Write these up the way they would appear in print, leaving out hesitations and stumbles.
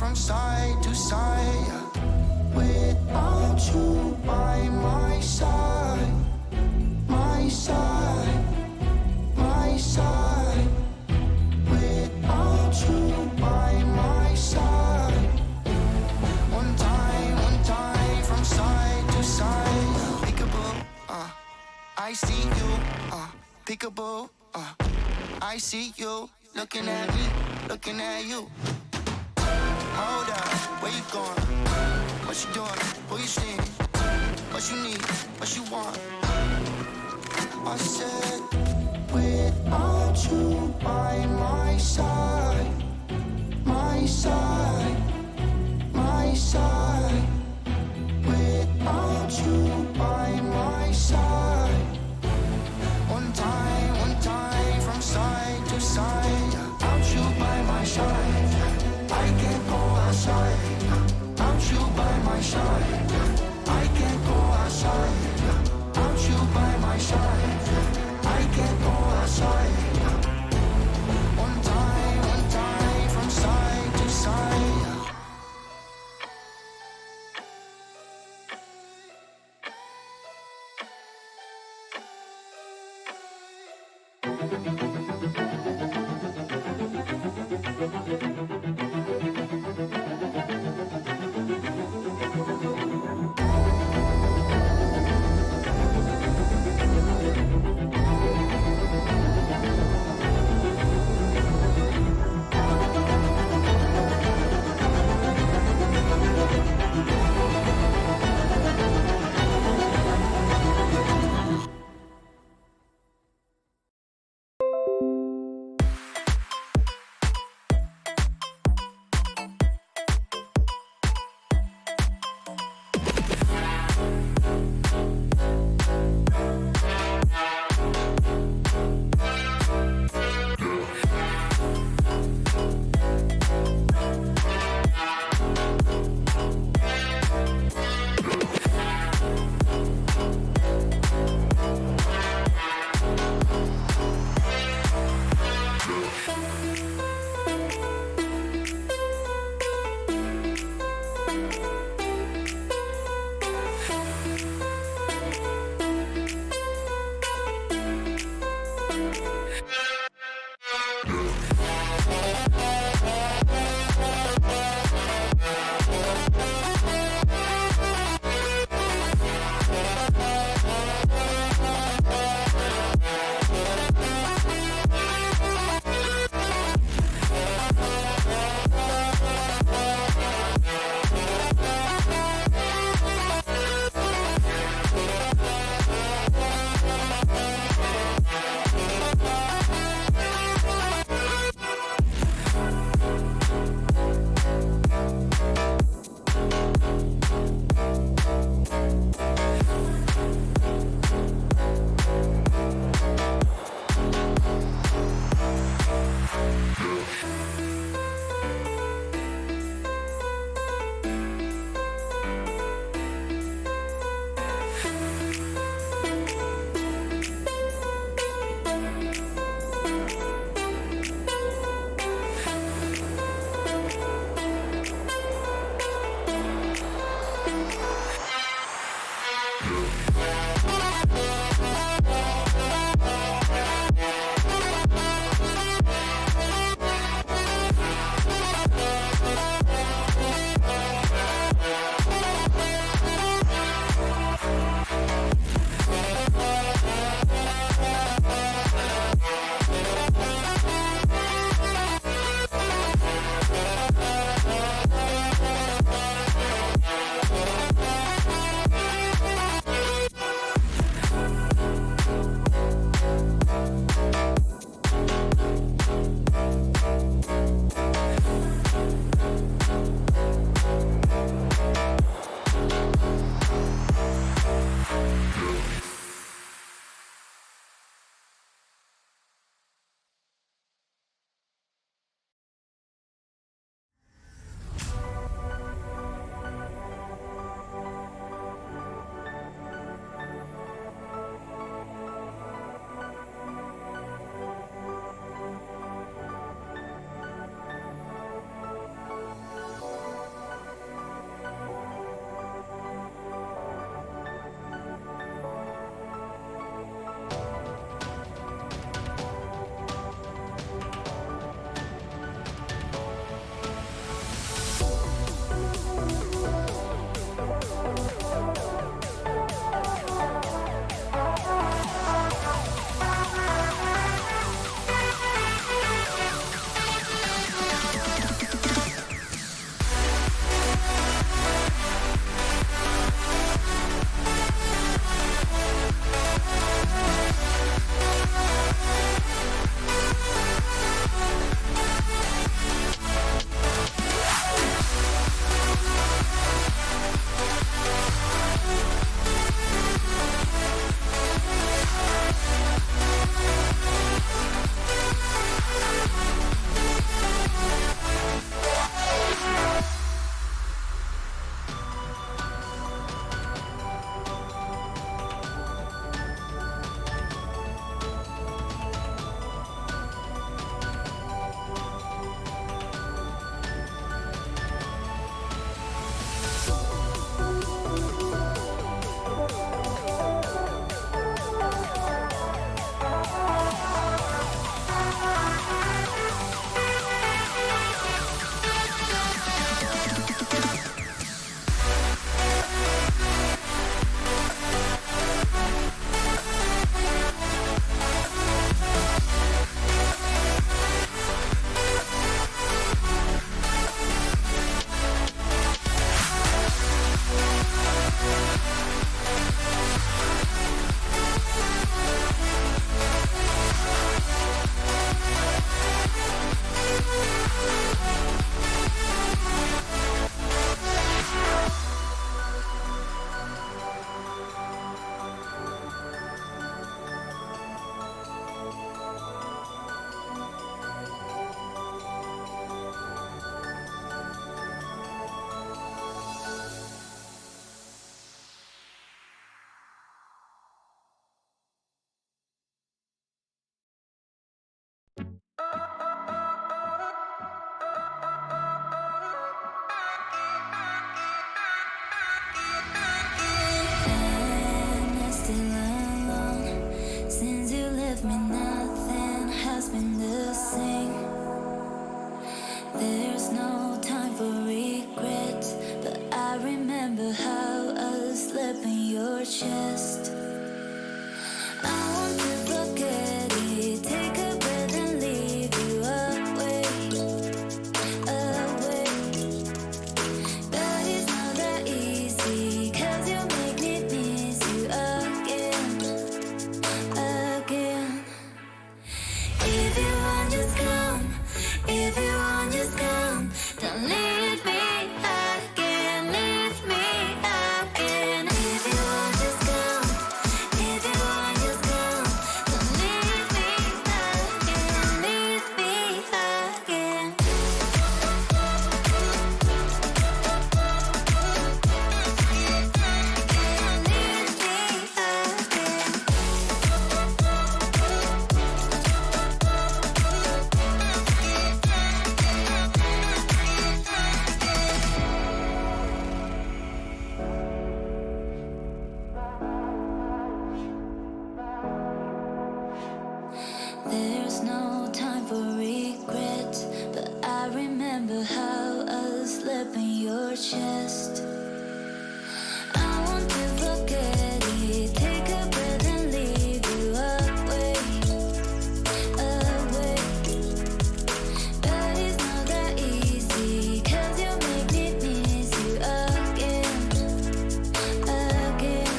from side to side, yeah. Without you by my side, my side, my side. Without you by my side. One time from side to side. Peekaboo, I see you. Peekaboo, I see you. Looking at me, looking at you. Hold up, where you going? What you doing? Who you seeing? What you need? What you want? I said, without you by my side, my side, my side. Without you by my side. One time from side to side. Without you by my side, I can't go outside. Without you by my side, I can't go outside. Without you by my side, I can't go outside. One time from side to side. feel how I slept in your chest. I want to forget it. Take a breath and leave you away, away. But it's not that easy, 'cause you make me miss you again, again.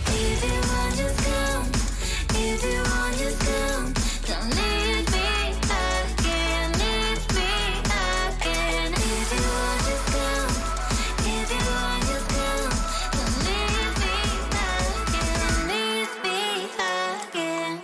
If you want, just come. If you want, just come. Don't leave me again, leave me again. If you want, just come. If you want, just come. Don't leave me again, leave me again.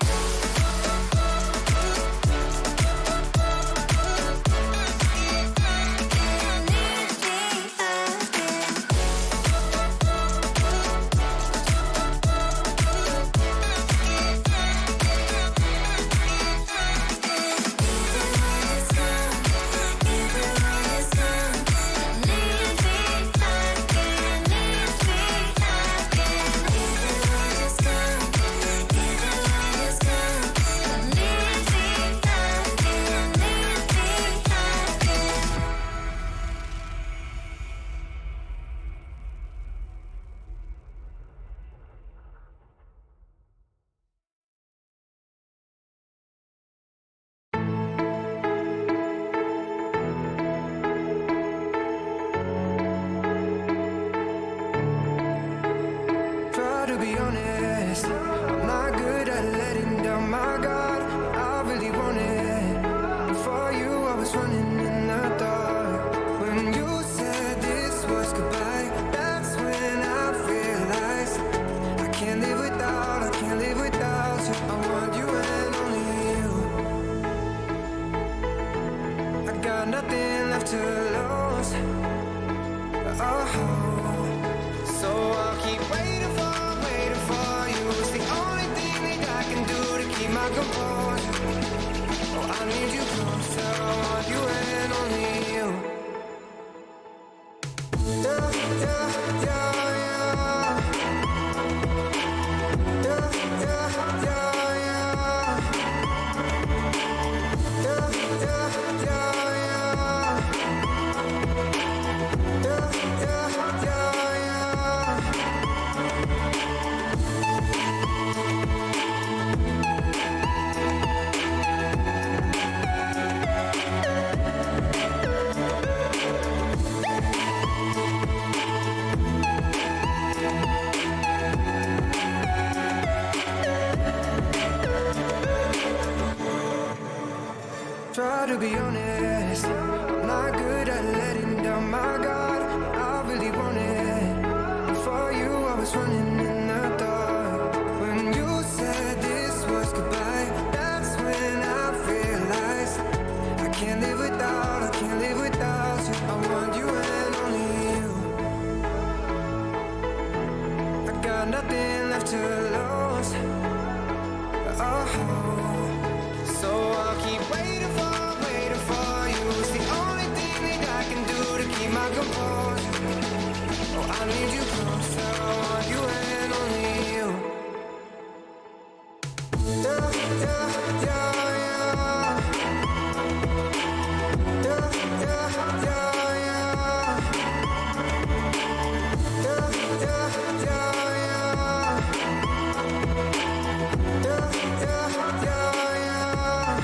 Try to be honest, I'm not good at letting down my guard. I really want it. Before you, I was running in the dark. When you said this was goodbye, that's when I realized I can't live without, I can't live without you. I want you and only you. I got nothing left to lose. Oh, so I'll keep waiting for you. It's the only thing that I can do to keep my composure. Oh, I need you closer. I want you and only you. Yeah, yeah, yeah, yeah. Yeah, yeah, yeah, yeah. Yeah, yeah, yeah, yeah. Yeah, yeah, yeah, yeah. Try to be honest, I'm not good at letting down my guard. I really want it. Before you, I was running in the dark. When you said this was goodbye, that's when I realized I can't live without, I can't live without you. I want you and only you. I got nothing left to lose. Oh, so I'll keep waiting for you. It's the only thing that I can do to keep my composure. Oh, I need you closer. I want you and only you. Yeah, yeah, yeah, yeah. Yeah, yeah, yeah, yeah. Yeah, yeah, yeah, yeah. Yeah, yeah, yeah, yeah.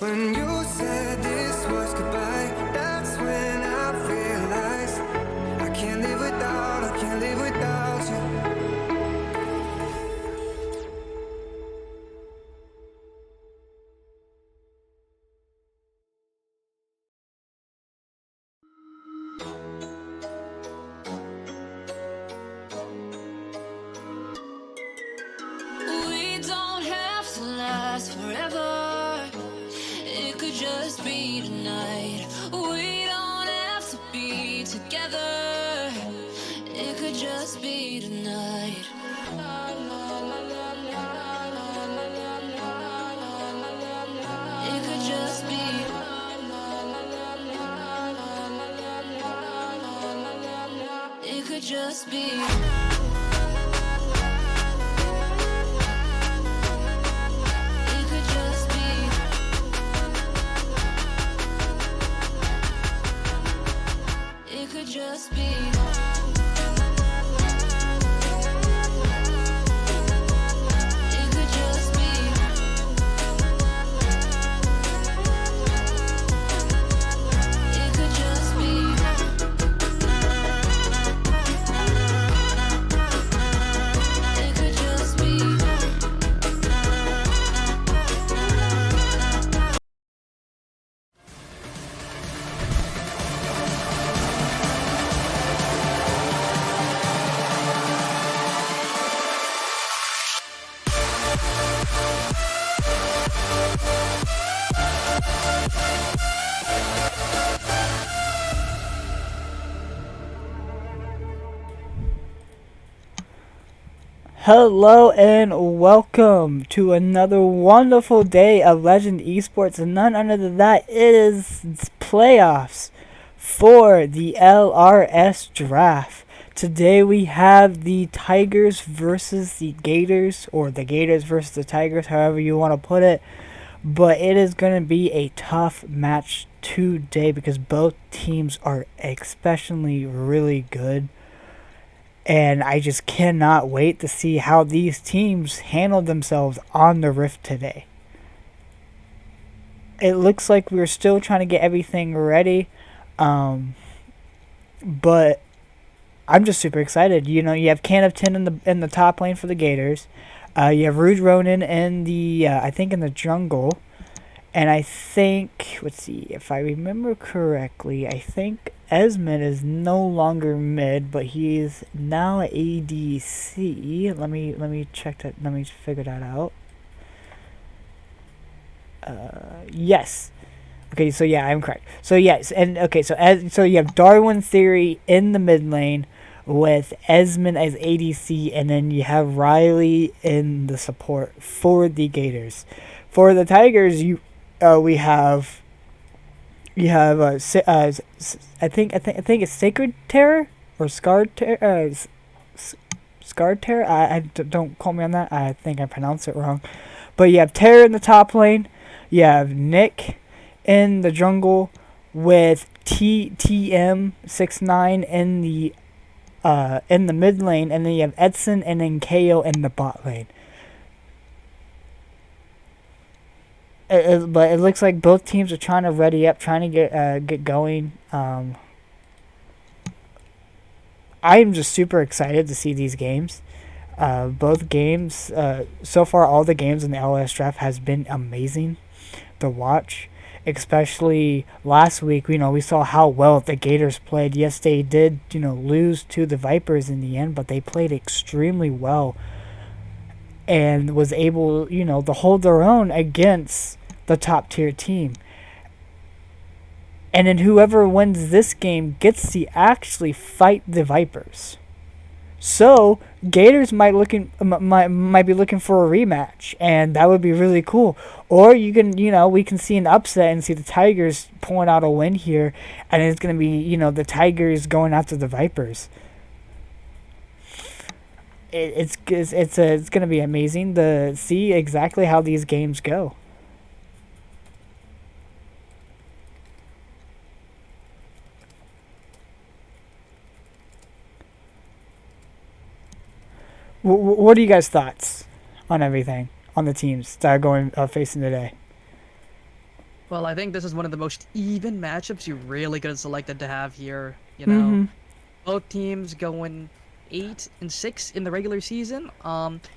When you said this was goodbye, that's when I realized I can't live without, I can't live without you. We don't have to last forever. It could just be tonight. We don't have to be together. It could just be tonight. just be. It could just be. It could just be. It could just be. It could just be. It could just be. Hello and welcome to another wonderful day of Legend Esports, and none other than that, it is playoffs for the LRS Draft. Today we have the Tigers versus the Gators, or the Gators versus the Tigers, however you want to put it. But it is going to be a tough match today because both teams are especially really good. And I just cannot wait to see how these teams handle themselves on the Rift today. It looks like we're still trying to get everything ready. But I'm just super excited. You know, you have Can of Tin in the top lane for the Gators. You have Rouge Ronin in the I think in the jungle. And I think, let's see, if I remember correctly, I think Esmond is no longer mid, but he is now ADC. Let me check that. Let me figure that out. Yes. Okay, so yeah, I'm correct. So yes, and okay, so you have Darwin Theory in the mid lane with Esmond as ADC, and then you have Riley in the support for the Gators. For the Tigers, we have I think it's Sacred Terror or Scarred Terror. Scarred Terror. Don't quote me on that. I think I pronounced it wrong. But you have Terror in the top lane. You have Nick in the jungle with TM69 in the mid lane, and then you have Edson and then KO in the bot lane. But it looks like both teams are trying to ready up, trying to get going. I am just super excited to see these games. Both games, so far, all the games in the LRS Draft has been amazing to watch. Especially last week, we saw how well the Gators played. Yes, they did, lose to the Vipers in the end, but they played extremely well and was able, to hold their own against the top tier team. And then whoever wins this game gets to actually fight the Vipers. So Gators might be looking for a rematch, and that would be really cool. Or we can see an upset and see the Tigers pulling out a win here, and it's gonna be the Tigers going after the Vipers. It's gonna be amazing to see exactly how these games go. What are you guys' thoughts on everything, on the teams that are going facing today? Well, I think this is one of the most even matchups you really could have selected to have here. Both teams going 8-6 in the regular season.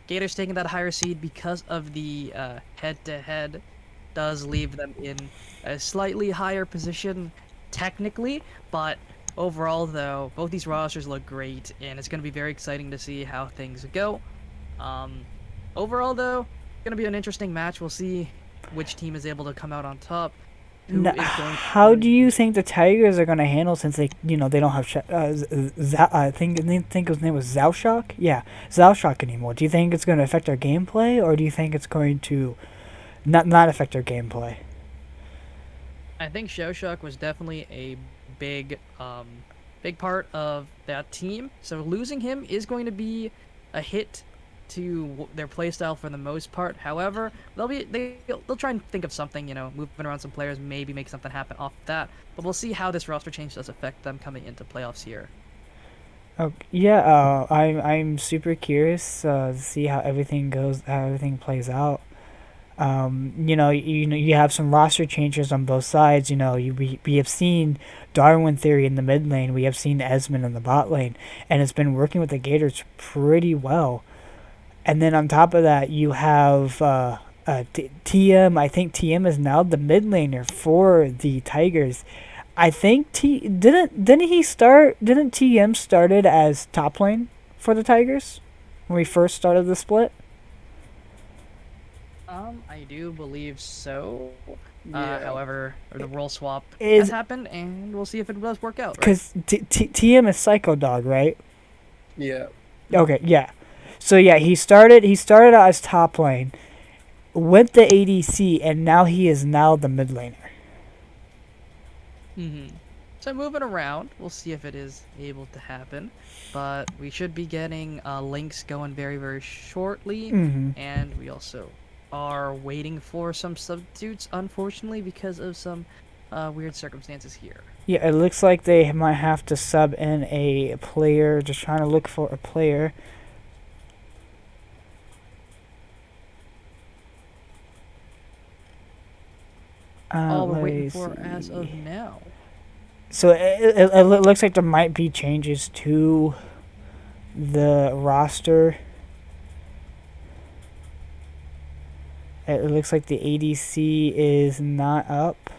Gators taking that higher seed because of the head-to-head does leave them in a slightly higher position technically, but overall, though, both these rosters look great, and it's going to be very exciting to see how things go. Overall, though, it's going to be an interesting match. We'll see which team is able to come out on top. How do you think the Tigers are going to handle, since they don't have I think his name was Zaushok? Yeah, Zaushok anymore. Do you think it's going to affect their gameplay, or do you think it's going to not affect their gameplay? I think Shellshock was definitely a big big part of that team. So losing him is going to be a hit to their playstyle for the most part. However, they'll try and think of something, moving around some players, maybe make something happen off of that. But we'll see how this roster change does affect them coming into playoffs here. Oh, yeah, I'm super curious to see how everything goes, how everything plays out. You have some roster changes on both sides. We have seen Darwin Theory in the mid lane. We have seen Esmond in the bot lane, and it's been working with the Gators pretty well. And then on top of that, you have TM. I think TM is now the mid laner for the Tigers. I think didn't TM started as top lane for the Tigers when we first started the split? I do believe so. Yeah. However, the role swap Is- has happened, and we'll see if it does work out. Right? Because TM is Psycho Dog, right? Yeah. Okay, yeah. So yeah, he started out as top lane, went the ADC, and now he is now the mid laner. So moving around, we'll see if it is able to happen. But we should be getting links going very, very shortly. And we also are waiting for some substitutes, unfortunately, because of some weird circumstances here. Yeah, it looks like they might have to sub in a player. Just trying to look for a player. All we're waiting let's for as of see. now. So it looks like there might be changes to the roster. It looks like the ADC is not up.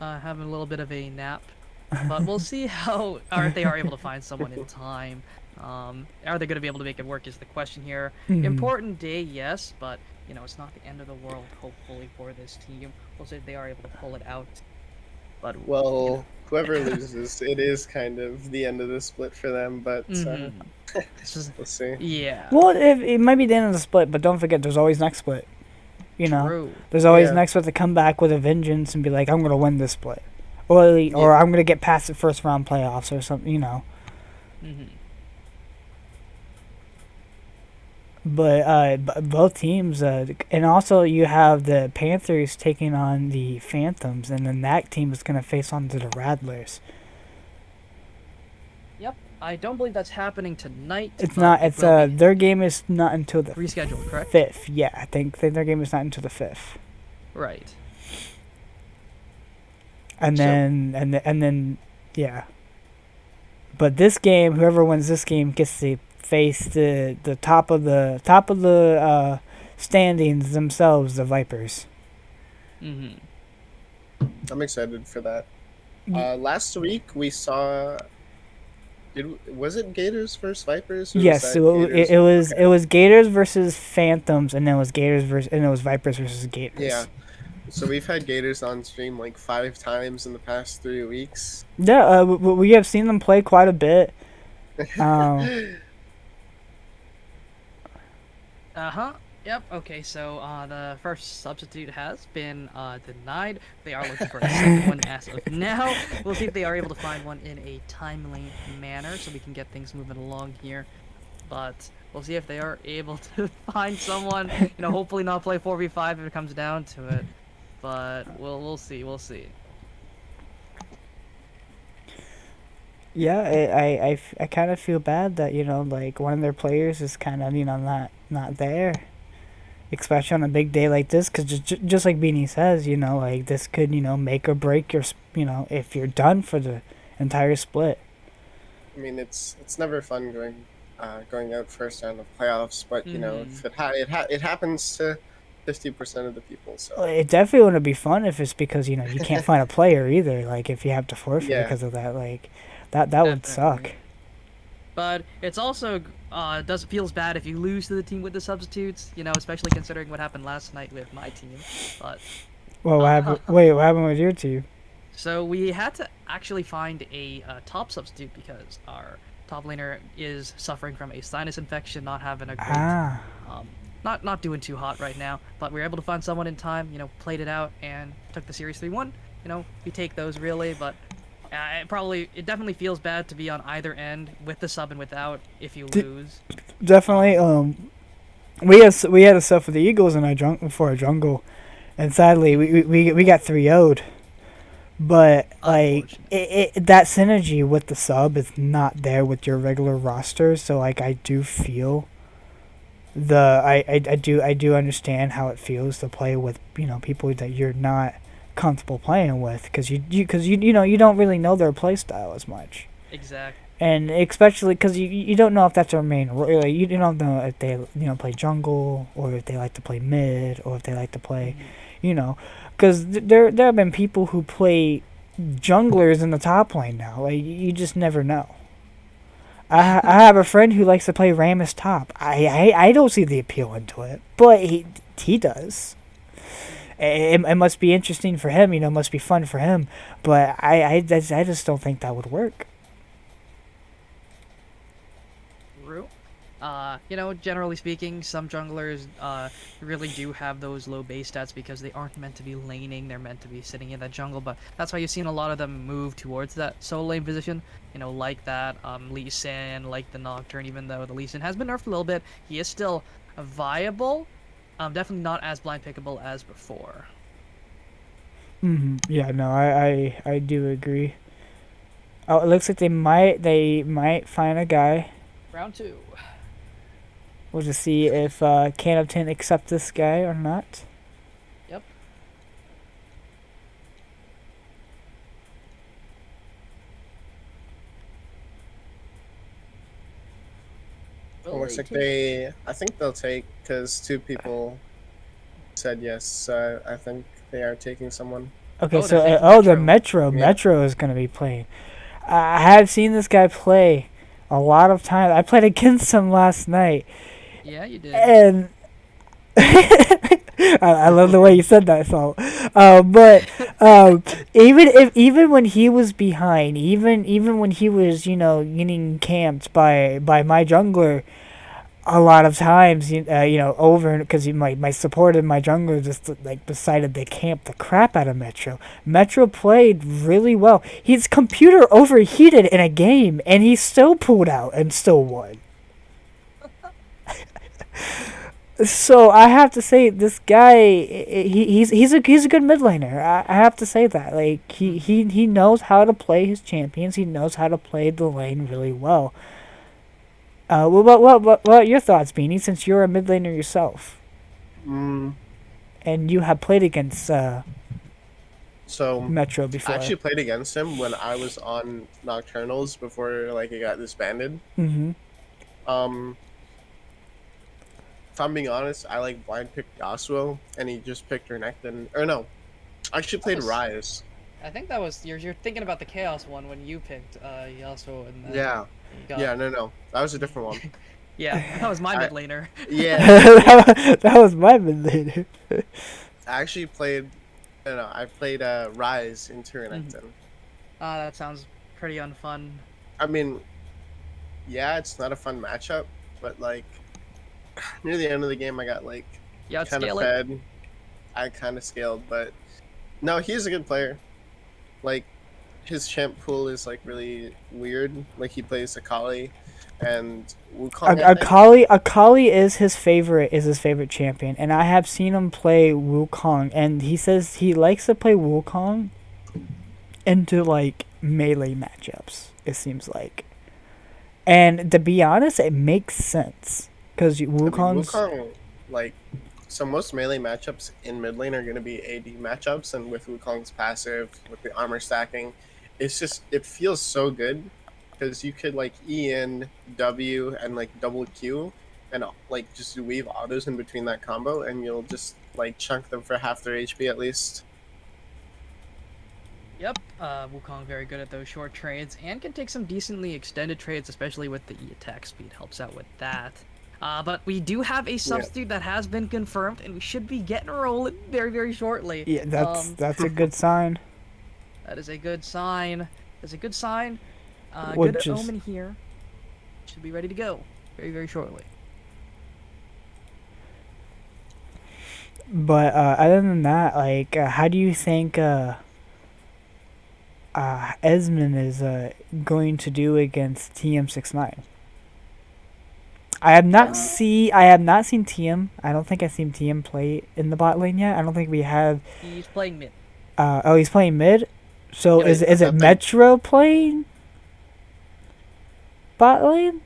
Having a little bit of a nap. But we'll see how if they are able to find someone in time. Are they going to be able to make it work is the question here. Important day, yes, but it's not the end of the world, hopefully, for this team. We'll see if they are able to pull it out. But Well, whoever loses, it is kind of the end of the split for them, but this is, we'll see. yeah. Well, it might be the end of the split, but don't forget, there's always next split. True. There's always Yeah. next split to come back with a vengeance and be like, I'm gonna win this split, or I'm gonna get past the first round playoffs or something. But both teams, and also you have the Panthers taking on the Phantoms, and then that team is gonna face on to the Rattlers. Yep. I don't believe that's happening tonight. It's but not. it It's will be their game is not until the rescheduled, correct? 5th. Yeah, I think their game is not until the 5th. Right. And So- then yeah. But this game, whoever wins this game gets to face the top of the standings themselves, the Vipers. I'm excited for that. Last week we saw. Was it Gators versus Vipers? Or Yes, was so that Gators? it was Okay. it was Gators versus Phantoms, and then it was Vipers versus Gators. Yeah. So we've had Gators on stream like 5 times in the past 3 weeks. Yeah, we have seen them play quite a bit. Yep. Okay. So the first substitute has been denied. They are looking for a second one as of now. We'll see if they are able to find one in a timely manner, so we can get things moving along here. But we'll see if they are able to find someone. Hopefully not play 4v5 if it comes down to it. But we'll see. We'll see. Yeah, I kind of feel bad that like one of their players is kind of not there, especially on a big day like this, because just like Beanie says, like this could make or break your if you're done for the entire split. I mean, it's never fun going out first round of playoffs, but if it happens to 50% of the people, so It definitely wouldn't be fun if it's because you can't find a player either. Like if you have to forfeit Yeah. because of that, like that would suck. Definitely. But it's also feels bad if you lose to the team with the substitutes, especially considering what happened last night with my team. But Well, what happened? Wait, what happened with your team? so we had to actually find a top substitute because our top laner is suffering from a sinus infection, not having a great, not doing too hot right now. But we were able to find someone in time, played it out and took the series 3-1. We take those really, but It definitely feels bad to be on either end with the sub and without if you lose. Definitely. We had a sub for the Eagles in our jungle, and sadly we got 3-0'd. But like that synergy with the sub is not there with your regular roster, so like I do feel I do understand how it feels to play with people that you're not comfortable playing with because you don't really know their play style as much. Exactly. And especially because you don't know if that's their main role. Like, you don't know if they play jungle or if they like to play mid or if they like to play, because there have been people who play junglers in the top lane now. Like you just never know. I have a friend who likes to play Rammus top. I don't see the appeal into it, but he does. It must be interesting for him, it must be fun for him, but I just don't think that would work. True. Generally speaking, some junglers really do have those low base stats because they aren't meant to be laning, they're meant to be sitting in that jungle, but that's why you've seen a lot of them move towards that solo lane position, like that Lee Sin, like the Nocturne. Even though the Lee Sin has been nerfed a little bit, he is still viable, definitely not as blind pickable as before. Yeah, no, I do agree. Oh, it looks like they might find a guy. Round 2. We'll just see if Canopton accepts this guy or not. Yep. It looks like I think they'll take, because 2 people said yes, so I think they are taking someone. Okay, the Metro. Yeah. Metro is going to be playing. I have seen this guy play a lot of times. I played against him last night. Yeah, you did. And I love the way you said that, so. But even when he was behind, even when he was getting camped by my jungler, a lot of times over because my support and my jungler just like decided they camped the crap out of Metro. Metro played really well. His computer overheated in a game, and he still pulled out and still won. So I have to say, this guy, he's a good mid laner. I have to say that. Like he knows how to play his champions. He knows how to play the lane really well. What are your thoughts, Beanie? Since you're a mid laner yourself, and you have played against So Metro before. I actually played against him when I was on Nocturnals before it got disbanded. If I'm being honest, I blind picked Yasuo, and he just picked Renekton. Or no, I actually played Ryze. I think that was you're thinking about the Chaos one when you picked Yasuo and then No, that was a different one. Yeah, that was my mid laner. Yeah, that was my mid laner. I actually played. I played Ryze into Renekton. That sounds pretty unfun. I mean, yeah, it's not a fun matchup, but near the end of the game, I got kind of fed. I kind of scaled, but no, he's a good player. His champ pool is really weird. He plays Akali and Wukong. Akali is his favorite champion, and I have seen him play Wukong, and he says he likes to play Wukong into melee matchups. It seems like, and to be honest, it makes sense because Wukong, so most melee matchups in mid lane are going to be AD matchups, and with Wukong's passive, with the armor stacking, it feels so good because you could E in W and double Q and just weave autos in between that combo, and you'll just chunk them for half their HP at least. Yep, Wukong very good at those short trades and can take some decently extended trades, especially with the E attack speed, helps out with that. But we do have a substitute that has been confirmed, and we should be getting rolling very, very shortly. Yeah, that's a good sign. That is a good sign. That's a good sign. Good omen here. Should be ready to go very, very shortly. But other than that, how do you think Esmond is going to do against TM69. I have not seen TM. I don't think I've seen TM play in the bot lane yet. I don't think we have. He's playing mid. He's playing mid. So Yeah, is I it thought Metro playing bot lane?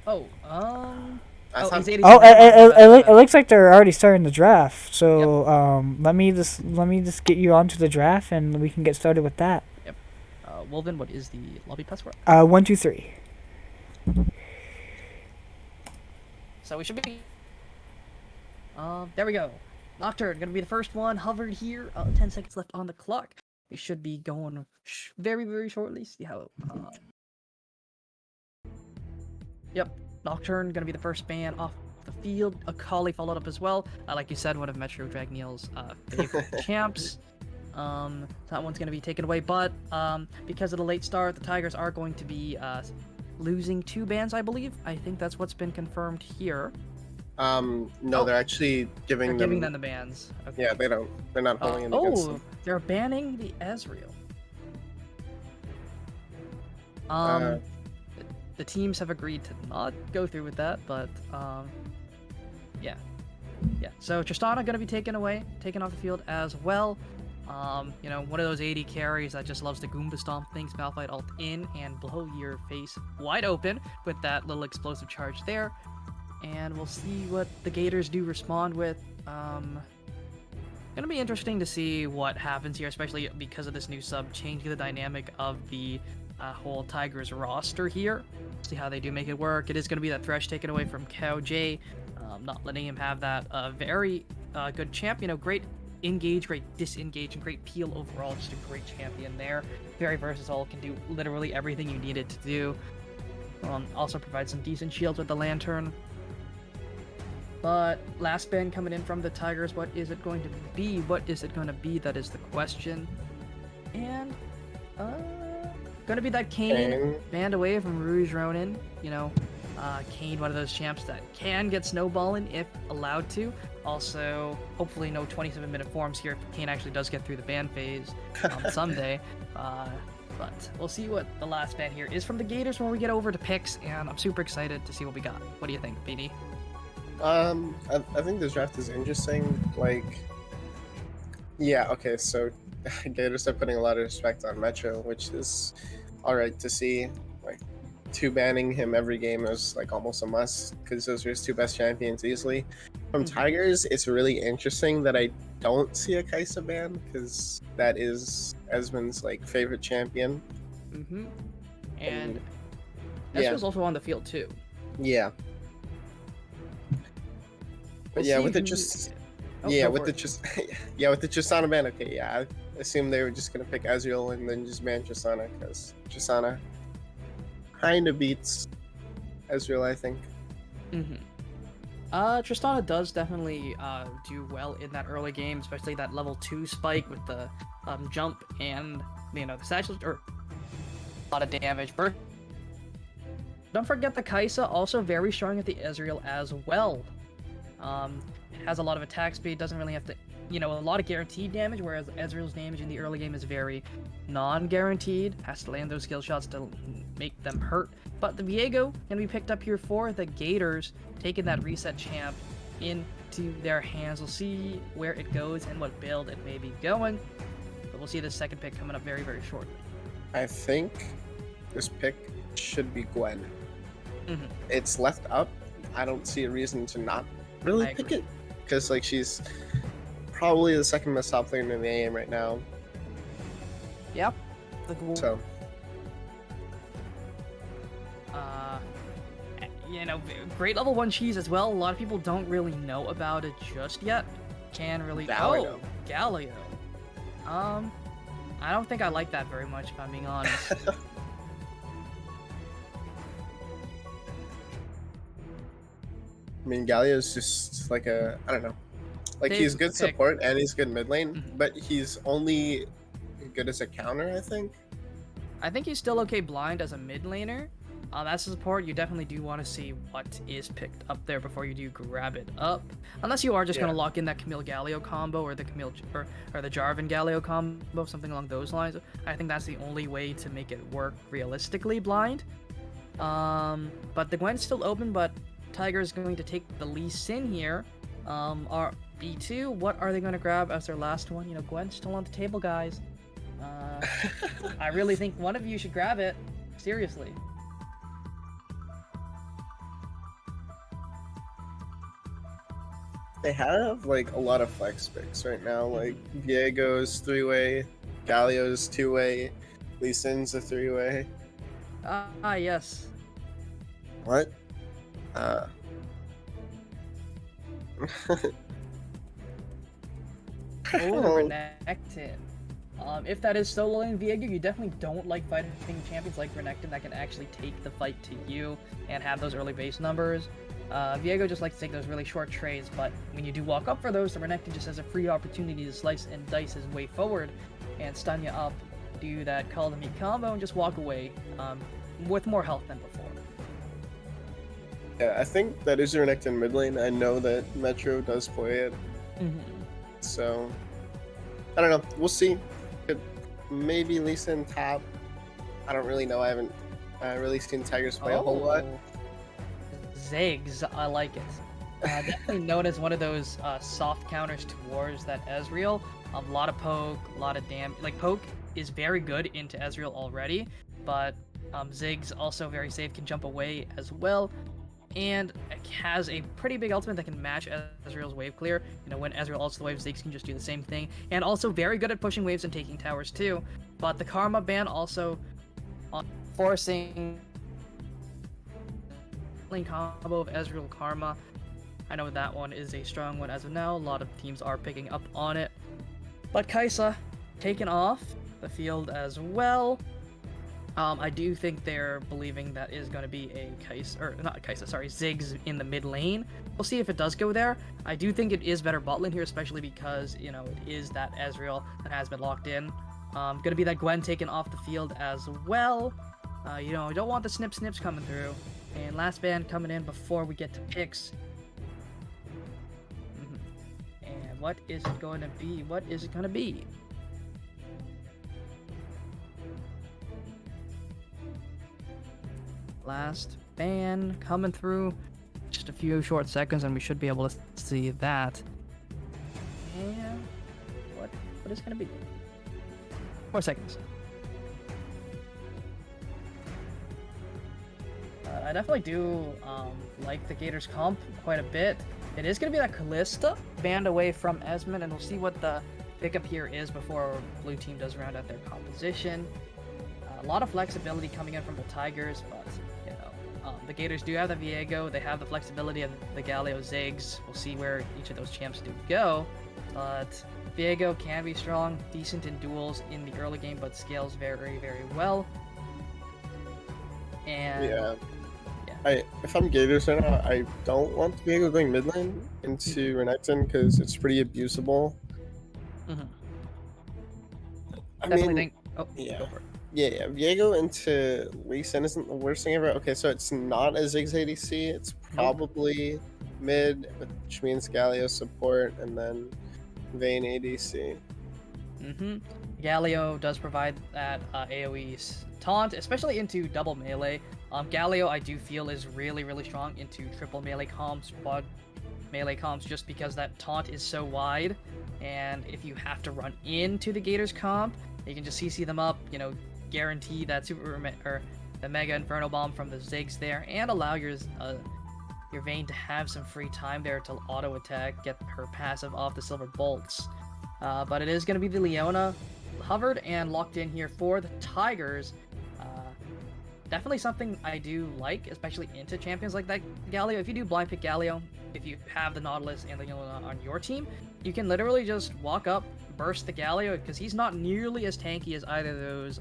Oh, I thought- he's 80. Oh, it looks like they're already starting the draft. So let me just get you onto the draft and we can get started with that. Wolven, what is the lobby password? 1, 2, 3. So we should be. There we go. Nocturne gonna be the first one. Hovered here. 10 seconds left on the clock. We should be going very, very shortly. See how. Yep. Nocturne gonna be the first ban off the field. Akali followed up as well. Like you said, one of Metro Dragneel's favorite champs. That one's gonna be taken away, but because of the late start, the Tigers are going to be losing 2 bans, I believe. I think that's what's been confirmed here. No, they're actually giving them the bans. Okay. Yeah, they're not holding it against them. They're banning the Ezreal. The teams have agreed to not go through with that, but yeah. So Tristana gonna be taken off the field as well. One of those 80 carries that just loves to Goomba stomp things, Malphite ult in, and blow your face wide open with that little explosive charge there. And we'll see what the Gators do respond with. Gonna be interesting to see what happens here, especially because of this new sub changing the dynamic of the whole Tigers roster here. See how they do make it work. It is gonna be that Thresh taken away from Cow J, not letting him have that very good champ. Great engage, great disengage, and great peel overall. Just a great champion there. Very versatile, can do literally everything you need it to do. Also provides some decent shields with the Lantern. But last ban coming in from the Tigers, what is it going to be? What is it going to be? That is the question. And going to be that Kayn banned away from Rouge Ronin. Kayn, one of those champs that can get snowballing if allowed to. Also, hopefully no 27-minute forms here if Kayn actually does get through the ban phase someday. But we'll see what the last ban here is from the Gators when we get over to picks, and I'm super excited to see what we got. What do you think, Beanie? I think this draft is interesting. Okay, so Gators are putting a lot of respect on Metro, which is alright to see. 2 banning him every game is almost a must because those are his 2 best champions easily. From Tigers, it's really interesting that I don't see a Kai'Sa ban because that is Esmond's favorite champion. And Ezreal's also on the field too. Yeah. But with the Tristana ban, okay, I assume they were just gonna pick Ezreal and then just ban Tristana because Tristana kind of beats Ezreal, I think. Tristana does definitely do well in that early game, especially that level 2 spike with the jump and the satchel, or a lot of damage. Don't forget the Kai'Sa also very strong at the Ezreal as well. Has a lot of attack speed, doesn't really have to, a lot of guaranteed damage, whereas Ezreal's damage in the early game is very non-guaranteed. Has to land those skill shots to make them hurt. But the Viego can be picked up here for the Gators, taking that reset champ into their hands. We'll see where it goes and what build it may be going. But we'll see the second pick coming up very, very shortly. I think this pick should be Gwen. It's left up. I don't see a reason to not really pick it because she's probably the second best top player in the game right now. Yep. So great level 1 cheese as well. A lot of people don't really know about it just yet. Galio. I don't think I like that very much, if I'm being honest. I mean, Galio's just I don't know. He's good support and he's good mid lane, but he's only good as a counter, I think. I think he's still okay blind as a mid laner. as a support, you definitely do want to see what is picked up there before you do grab it up. Unless you are just going to lock in that Camille Galio combo or the or the Jarvan Galio combo, something along those lines. I think that's the only way to make it work realistically blind. But the Gwen's still open, but Tiger is going to take the Lee Sin here. Our B2, what are they going to grab as their last one? You know, Gwen's still on the table, guys. I really think one of you should grab it. Seriously. They have like a lot of flex picks right now. Like Viego's 3-way, Galio's 2-way, Lee Sin's a 3-way. Yes. What? Renekton. If that is solo in Viego, you definitely don't like fighting champions like Renekton that can actually take the fight to you and have those early base numbers. Viego just likes to take those really short trades, but when you do walk up for those, the Renekton just has a free opportunity to slice and dice his way forward and stun you up, do that call to meet combo, and just walk away with more health than before. Yeah, I think that is Renekton mid lane. I know that Metro does play it. So, I don't know. We'll see. Could maybe Lee Sin top. I don't really know. I haven't really seen Tigers play a whole lot. Ziggs, I like it. Definitely known as one of those soft counters towards that Ezreal. A lot of poke, a lot of damage. Like, poke is very good into Ezreal already, but Ziggs also very safe, can jump away as well, and has a pretty big ultimate that can match Ezreal's wave clear. You know, when Ezreal ults the wave, Ziggs can just do the same thing, and also very good at pushing waves and taking towers too. But the Karma ban also forcing combo of Ezreal Karma. I know that one is a strong one as of now. A lot of teams are picking up on it. But Kai'Sa taken off the field as well. I do think they're believing that is going to be a Ziggs in the mid lane. We'll see if it does go there. I do think it is better bot lane here, especially because, you know, it is that Ezreal that has been locked in. Going to be that Gwen taken off the field as well. You know, you don't want the snips coming through. And last ban coming in before we get to picks. And what is it going to be? What is it going to be? Last ban coming through. Just a few short seconds and we should be able to see that. And what is it going to be? 4 seconds. I definitely do like the Gators comp quite a bit. It is going to be that Kalista banned away from Esmond, and we'll see what the pickup here is before blue team does round out their composition. A lot of flexibility coming in from the Tigers, but you know, the Gators do have the Viego. They have the flexibility of the Galio Ziggs. We'll see where each of those champs do go. But Viego can be strong, decent in duels in the early game, but scales very, very well. And yeah. If I'm Gators right now, I don't want Viego going mid lane into Renekton because it's pretty abusable. I definitely mean, think. Oh, yeah. Go for it. Yeah, Viego into Lee Sin isn't the worst thing ever. Okay, so it's not a Ziggs ADC. It's probably mid, which means Galio support, and then Vayne ADC. Galio does provide that AoE taunt, especially into double melee. Galio, I do feel, is really, really strong into triple melee comps, quad melee comps, just because that taunt is so wide. And if you have to run into the Gators comp, you can just CC them up, you know, guarantee that the Mega Inferno Bomb from the Ziggs there, and allow your Vayne to have some free time there to auto attack, get her passive off the Silver Bolts. But it is going to be the Leona hovered and locked in here for the Tigers. Definitely something I do like, especially into champions like that Galio. If you do blind pick Galio, if you have the Nautilus and the Leona on your team, you can literally just walk up, burst the Galio, because he's not nearly as tanky as either of those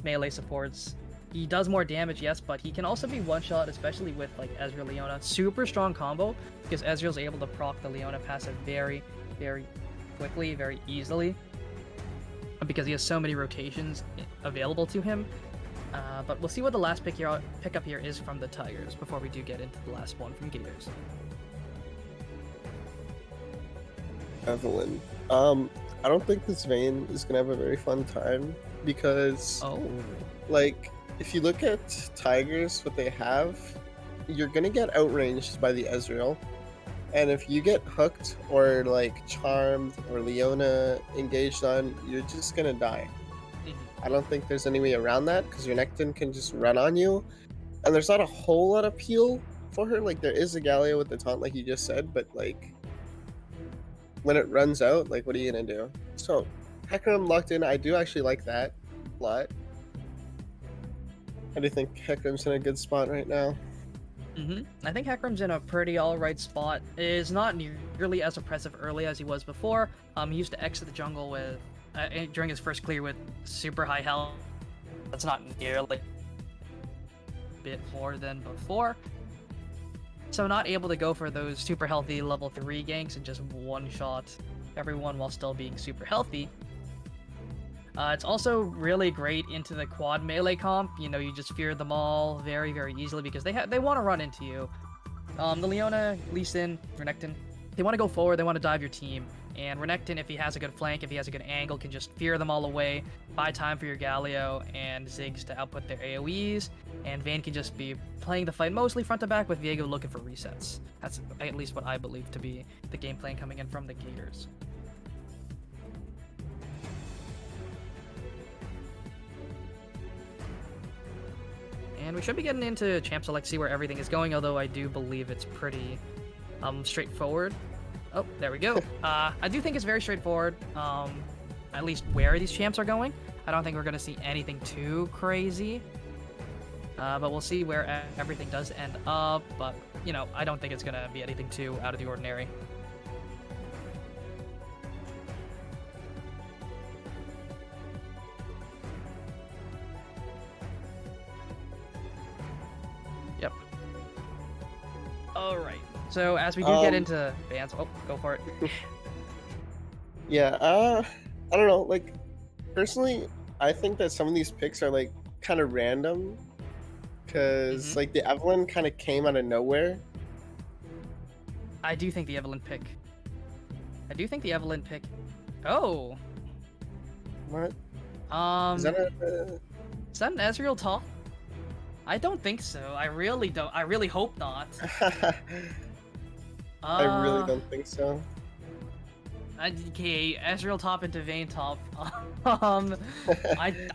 melee supports. He does more damage, yes, but he can also be one-shot, especially with like Ezreal Leona. Super strong combo, because Ezreal's able to proc the Leona passive very, very quickly, very easily, because he has so many rotations available to him. But we'll see what the last pickup here is from the Tigers before we do get into the last one from Gators. Evelyn. I don't think this Vayne is gonna have a very fun time because, Oh. like, if you look at Tigers, what they have, you're gonna get outranged by the Ezreal, and if you get hooked or like charmed or Leona engaged on, you're just gonna die. I don't think there's any way around that because your Renekton can just run on you, and there's not a whole lot of peel for her. Like there is a Galio with the taunt, like you just said, but like when it runs out, like what are you gonna do? So Hecarim locked in, I do actually like that a lot. I do think Hecarim's in a good spot right now. I think Hecarim's in a pretty alright spot. Is not nearly as oppressive early as he was before. He used to exit the jungle with during his first clear with super high health. That's not nearly a bit more than before. So not able to go for those super healthy level 3 ganks and just one-shot everyone while still being super healthy. It's also really great into the quad melee comp. You know, you just fear them all very, very easily because they want to run into you. The Leona, Lee Sin, Renekton, they want to go forward, they want to dive your team. And Renekton, if he has a good flank, if he has a good angle, can just fear them all away, buy time for your Galio and Ziggs to output their AoEs, and Vayne can just be playing the fight mostly front to back with Viego looking for resets. That's at least what I believe to be the game plan coming in from the Gators. And we should be getting into Champ Select, see where everything is going, although I do believe it's pretty straightforward. Oh, there we go. I do think it's very straightforward, at least where these champs are going. I don't think we're going to see anything too crazy, but we'll see where everything does end up. But, you know, I don't think it's going to be anything too out of the ordinary. Yep. All right. So as we do get into bands, oh, go for it. Yeah, I don't know. Like, personally, I think that some of these picks are like kind of random, because like the Evelyn kind of came out of nowhere. I do think the Evelyn pick. Oh. What? Is that an Ezreal top? I don't think so. I really don't. I really hope not. I really don't think so. Okay, Ezreal top into Vayne top.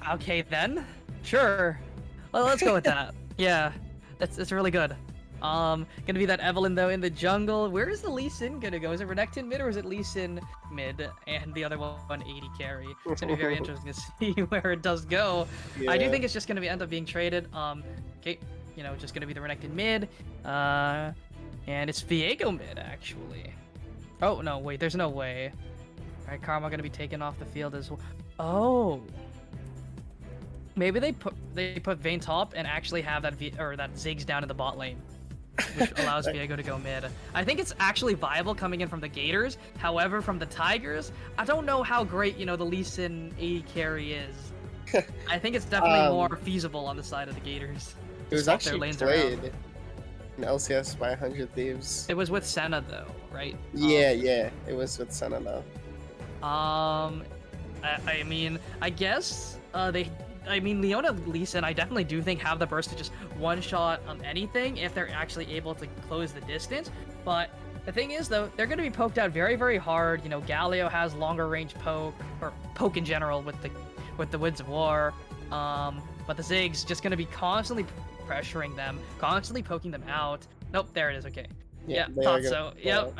Okay then. Sure. Well, let's go with that. Yeah, it's really good. Gonna be that Evelyn though in the jungle. Where is the Lee Sin gonna go? Is it Renekton mid or is it Lee Sin mid and the other one 80 carry? It's gonna be very interesting to see where it does go. Yeah. I do think it's just gonna end up being traded. Okay, you know, just gonna be the Renekton mid. And it's Viego mid actually. Oh no, wait, there's no way. Alright, Karma gonna be taken off the field as well. Oh. Maybe they put Vayne top and actually have that that Ziggs down in the bot lane, which allows Viego to go mid. I think it's actually viable coming in from the Gators. However, from the Tigers, I don't know how great, you know, the Lee Sin 80 carry is. I think it's definitely more feasible on the side of the Gators. It was actually played in LCS by 100 Thieves. It was with Senna though, right? Yeah, yeah, it was with Senna though. I mean, I guess Leona, Lee Sin, I definitely do think have the burst to just one-shot anything if they're actually able to close the distance. But the thing is, though, they're going to be poked out very, very hard. You know, Galio has longer range poke, or poke in general with the Winds of War. But the Ziggs just going to be constantly pressuring them, constantly poking them out. Nope, there it is. Okay. Yeah, thought so. Yep.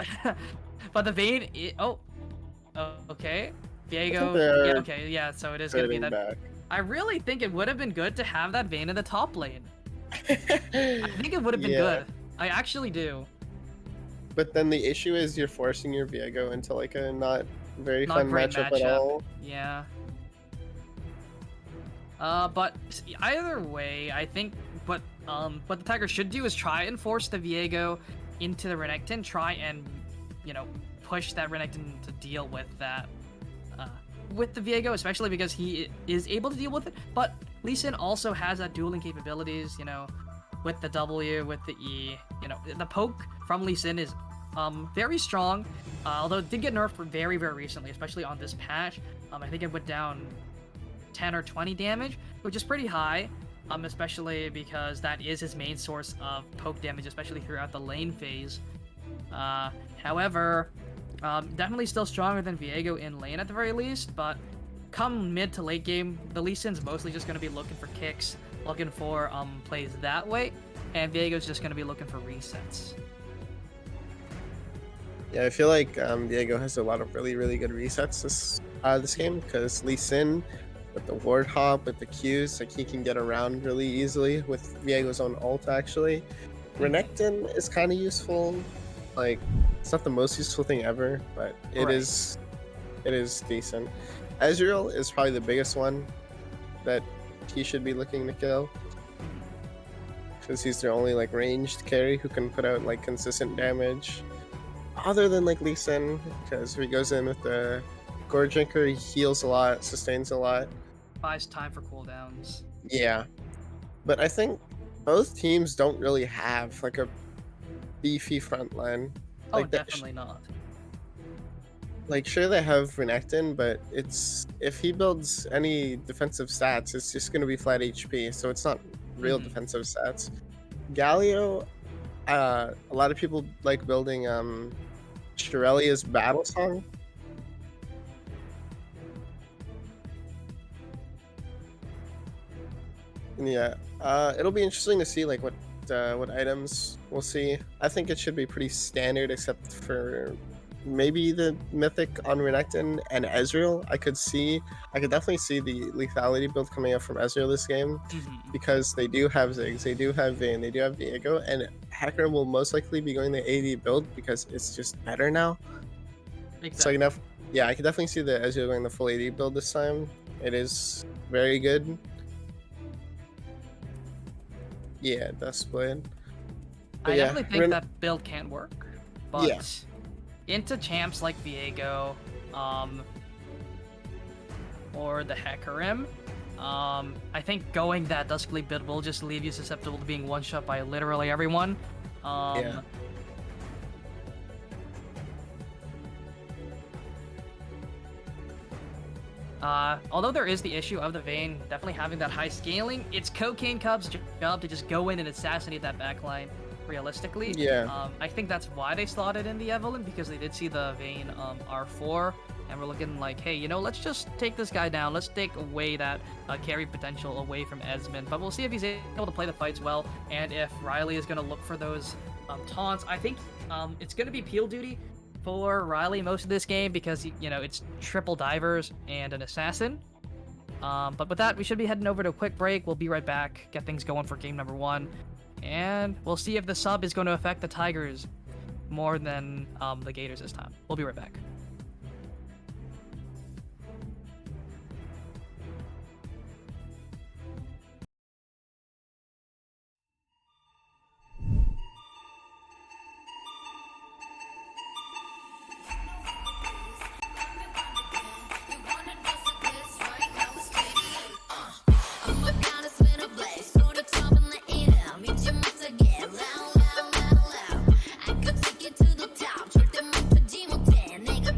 But the Vayne, okay. Viego, yeah, okay, yeah. So it is going to be that. Back. I really think it would have been good to have that Vayne in the top lane. I think it would have been good. I actually do. But then the issue is you're forcing your Viego into like a not very fun matchup at all. Yeah. But either way, I think what the Tigers should do is try and force the Viego into the Renekton. Try and, you know, push that Renekton to deal with that. With the Viego, especially because he is able to deal with it, but Lee Sin also has that dueling capabilities, you know, with the W, with the E. You know, the poke from Lee Sin is very strong, although it did get nerfed very, very recently, especially on this patch. I think it went down 10 or 20 damage, which is pretty high, especially because that is his main source of poke damage, especially throughout the lane phase. However, definitely still stronger than Viego in lane at the very least, but come mid to late game, the Lee Sin's mostly just going to be looking for kicks, looking for plays that way, and Viego's just going to be looking for resets. Yeah, I feel like Viego has a lot of really, really good resets this game, because Lee Sin, with the ward hop, with the Qs, like he can get around really easily with Viego's own ult, actually. Renekton is kind of useful. Like, it's not the most useful thing ever, but it is decent. Ezreal is probably the biggest one that he should be looking to kill, because he's the only like ranged carry who can put out like consistent damage, other than like Lee Sin, because if he goes in with the Gore Drinker, he heals a lot, sustains a lot, Buys time for cooldowns. yeah. But I think both teams don't really have like a beefy front line. Oh, Like definitely not. Like, sure, they have Renekton, but it's if he builds any defensive stats, it's just going to be flat HP, so it's not real defensive stats. Galio, a lot of people like building Shirelia's Battle Song. Yeah, it'll be interesting to see like what items we'll see. I think it should be pretty standard, except for maybe the mythic on Renekton and Ezreal. I could definitely see the lethality build coming up from Ezreal this game, because they do have Ziggs, they do have Vayne, they do have Viego, and Hecarim will most likely be going the AD build because it's just better now. Exactly. So I can definitely see the Ezreal going the full AD build this time. It is very good. Yeah, Duskblade. I definitely think that build can work, but into champs like Viego, or the Hecarim, I think going that Duskblade build will just leave you susceptible to being one-shot by literally everyone. Although there is the issue of the Vayne definitely having that high scaling, it's Cocaine Cub's job to just go in and assassinate that backline realistically. I think that's why they slotted in the Evelyn, because they did see the Vayne R4 and we're looking like, hey, you know, let's just take this guy down. Let's take away that carry potential away from Esmond. But we'll see if he's able to play the fights well, and if Riley is going to look for those taunts. I think it's going to be peel duty for Riley most of this game, because you know, it's triple divers and an assassin. But with that, we should be heading over to a quick break. We'll be right back, get things going for game number 1, and we'll see if the sub is going to affect the Tigers more than the Gators this time. We'll be right back. I could take it to the top, treat them like the demon. Nigga,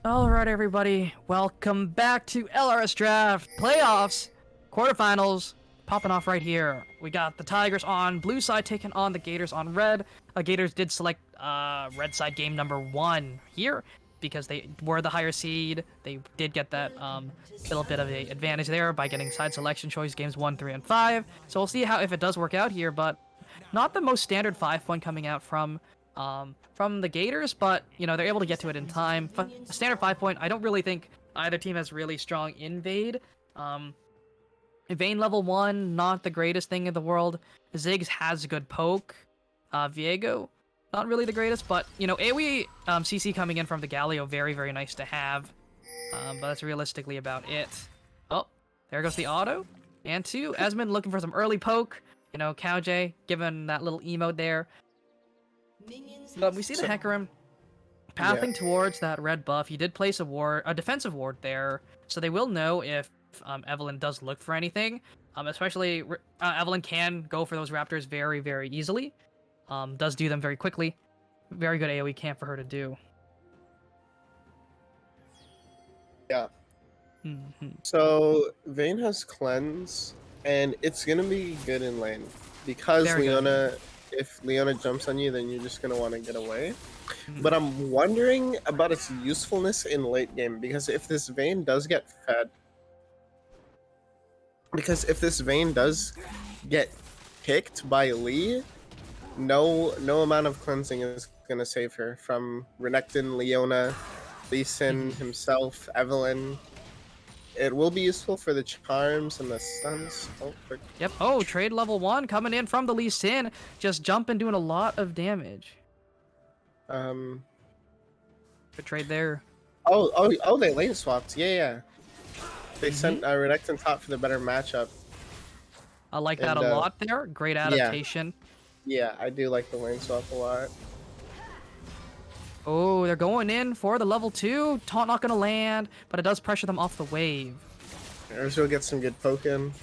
Alright, everybody. Welcome back to LRS Draft Playoffs Quarterfinals. Popping off right here. We got the Tigers on blue side taking on the Gators on red. Gators did select red side game number 1 here because they were the higher seed. They did get that little bit of an advantage there by getting side selection choice games 1, 3, and 5. So we'll see how if it does work out here, but not the most standard 5-point coming out from the Gators, but you know they're able to get to it in time. A standard 5-point. I don't really think either team has really strong invade. Vayne level 1, not the greatest thing in the world. Ziggs has good poke. Viego, not really the greatest, but you know AoE CC coming in from the Galio, very very nice to have. But that's realistically about it. Oh, there goes the auto. And 2, Esmond looking for some early poke. You know, Cowjay giving that little emote there. But we see the Hecarim pathing towards that red buff. He did place a defensive ward there, so they will know if Evelyn does look for anything. Especially Evelyn can go for those Raptors very, very easily. Does do them very quickly. Very good AoE camp for her to do. Yeah. So Vayne has cleanse, and it's gonna be good in lane because Very Leona. If Leona jumps on you, then you're just gonna want to get away. But I'm wondering about its usefulness in late game because if this Vayne does get fed, picked by Lee, no amount of cleansing is gonna save her from Renekton, Leona, Lee Sin himself, Evelyn. It will be useful for the charms and the stuns. Oh, Yep. Oh, trade level 1 coming in from the Lee Sin, just jumping, doing a lot of damage. Good trade there. Oh, they lane swapped. Yeah. They sent Renekton top for the better matchup. I like that a lot there. Great adaptation. Yeah, I do like the lane swap a lot. Oh, they're going in for the level 2. Taunt not gonna land, but it does pressure them off the wave. Ezreal gets some good poke in.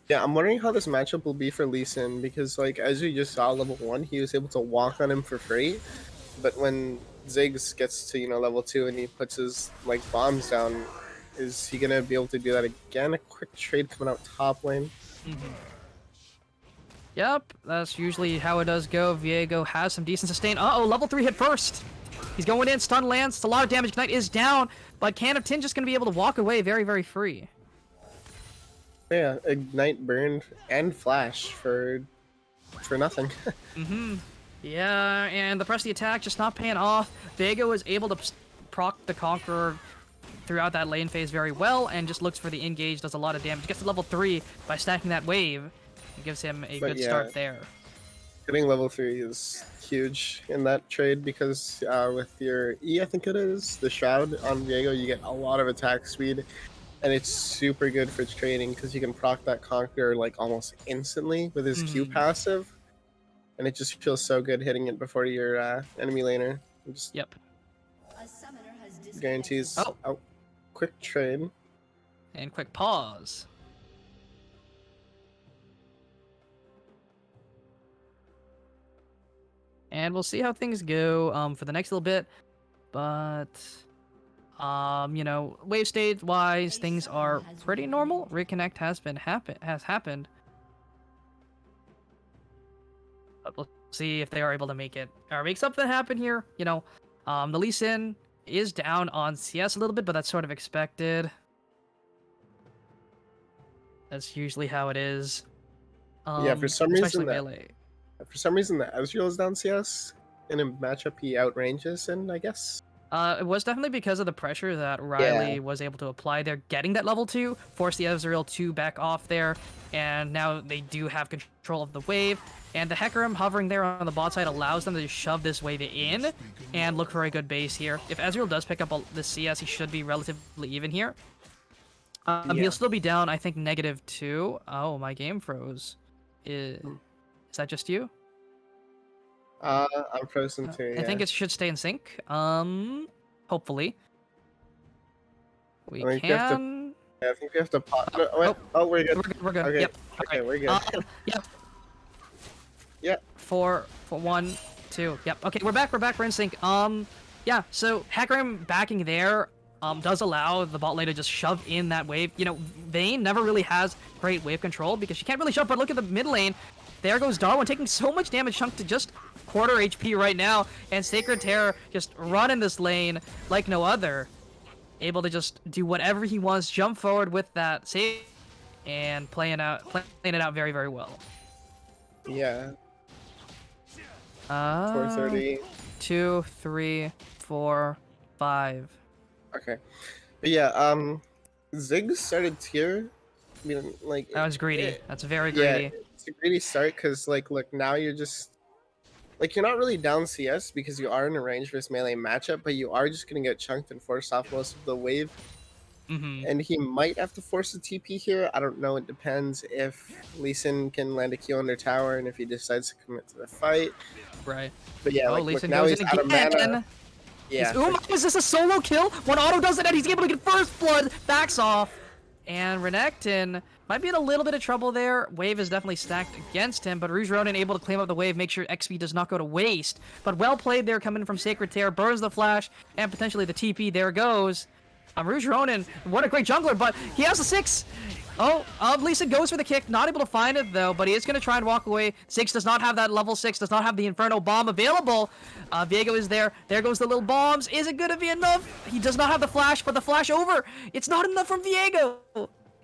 Yeah, I'm wondering how this matchup will be for Lee Sin because, like, as you just saw, level 1, he was able to walk on him for free. But when Ziggs gets to, level 2 and he puts his, bombs down, is he gonna be able to do that again? A quick trade coming out top lane. Yep, that's usually how it does go. Viego has some decent sustain. Uh-oh, level 3 hit first. He's going in, stun lands, it's a lot of damage. Ignite is down, but Can of Tin just going to be able to walk away very, very free. Yeah, Ignite burned and Flash for nothing. Yeah, and the press the attack just not paying off. Viego is able to proc the Conqueror throughout that lane phase very well, and just looks for the engage, does a lot of damage. Gets to level 3 by stacking that wave. It gives him a good start there. Getting level 3 is huge in that trade because with your E, I think it is, the Shroud on Viego, you get a lot of attack speed, and it's super good for trading because you can proc that Conqueror almost instantly with his Q passive, and it just feels so good hitting it before your enemy laner. It just guarantees a quick trade. And quick pause. And we'll see how things go for the next little bit. But, wave state wise, things are pretty normal. Reconnect has happened. But we'll see if they are able to make it or make something happen here. The Lee Sin is down on CS a little bit, but that's sort of expected. That's usually how it is. Yeah, for some reason melee. For some reason, the Ezreal is down CS. In a matchup, he outranges, and I guess. It was definitely because of the pressure that Riley was able to apply there, getting that level 2, forced the Ezreal to back off there, and now they do have control of the wave. And the Hecarim hovering there on the bot side allows them to shove this wave in and look for a good base here. If Ezreal does pick up the CS, he should be relatively even here. He'll still be down, I think, -2. Oh, my game froze. Is that just you? I'm frozen too. I think it should stay in sync. Hopefully. I think we have to pause. We're good. We're good. Okay. Yep. Okay, Right. we're good. Yep. Yep. For 1, 2. Yep. Okay, we're back. We're in sync. Yeah, so Hecarim backing there does allow the bot lane to just shove in that wave. You know, Vayne never really has great wave control because she can't really shove, but look at the mid lane. There goes Darwin taking so much damage, chunked to just quarter HP right now, and Sacred Terror just running this lane like no other. Able to just do whatever he wants, jump forward with that save, and playing it out very, very well. Yeah. Uh, 430. 2, 3, 4, 5. Okay. But yeah, Ziggs started tier. I mean, like That was greedy. it- That's very yeah, greedy. it's a greedy start because like look, now you're just like you're not really down CS because you are in a range versus melee matchup, but you are just gonna get chunked and forced off most of the wave. Mm-hmm. And he might have to force a TP here. I don't know. It depends if Lee Sin can land a Q under tower and if he decides to commit to the fight. Right. But yeah, Oh, like Lee look, Sin now goes he's in out of again. mana. Yeah. Is this a solo kill? When Auto does it and he's able to get first blood, backs off. And Renekton might be in a little bit of trouble there. Wave is definitely stacked against him, but Rouge Ronin able to claim up the wave, make sure XP does not go to waste. But well played there coming from Sacred Tear, burns the flash, and potentially the TP. There goes. Rouge Ronin, what a great jungler, but he has a 6. Oh, Lisa goes for the kick, not able to find it though, but he is going to try and walk away. Ziggs does not have that level 6, does not have the Inferno Bomb available. Viego is there. There goes the little bombs. Is it going to be enough? He does not have the flash, but the flash over. It's not enough from Viego.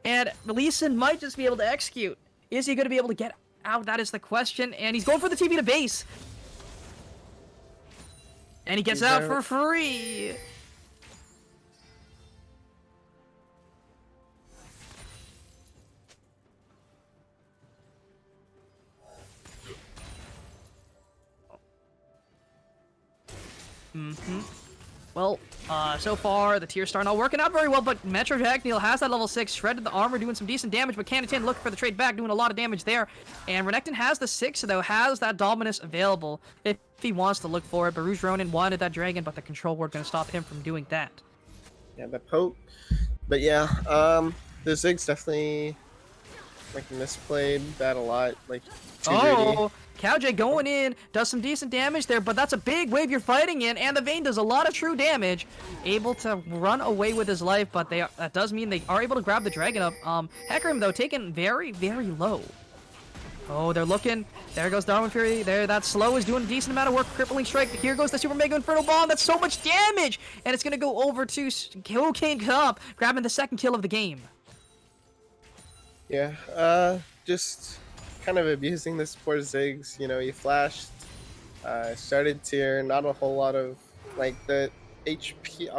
And Lee Sin might just be able to execute. Is he going to be able to get out? That is the question. And he's going for the TP to base. And he gets out for free. Well, so far, the tier star not working out very well, but Metro Jackneil has that level 6, shredded the armor, doing some decent damage, but Canatin looking for the trade back, doing a lot of damage there. And Renekton has the 6, though, has that Dominus available if he wants to look for it, but Rouge Ronin wanted that dragon, but the control ward going to stop him from doing that. Yeah, the poke. But yeah, the Ziggs definitely like misplayed that a lot. Like too greedy. CowJ going in, does some decent damage there, but that's a big wave you're fighting in, and the Vayne does a lot of true damage. Able to run away with his life, but that does mean they are able to grab the dragon up. Hecarim, though, taken very, very low. Oh, they're looking. There goes Darwin Fury. There, that slow is doing a decent amount of work. Crippling strike. Here goes the Super Mega Inferno Bomb. That's so much damage! And it's going to go over to Cocaine Cup, grabbing the second kill of the game. Yeah, just kind of abusing this poor Ziggs. You know, he flashed, started tier, not a whole lot of like the HP.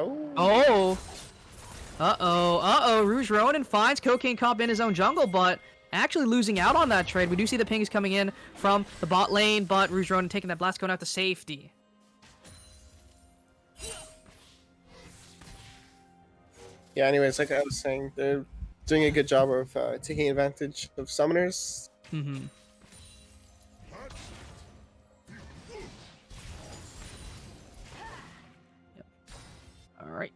Rouge Ronin finds Cocaine Cop in his own jungle, but actually losing out on that trade. We do see the pings coming in from the bot lane, but Rouge Ronin taking that blast cone out to safety. Yeah, anyways, like I was saying, they're doing a good job of taking advantage of summoners. Mm-hmm. Yep. All right.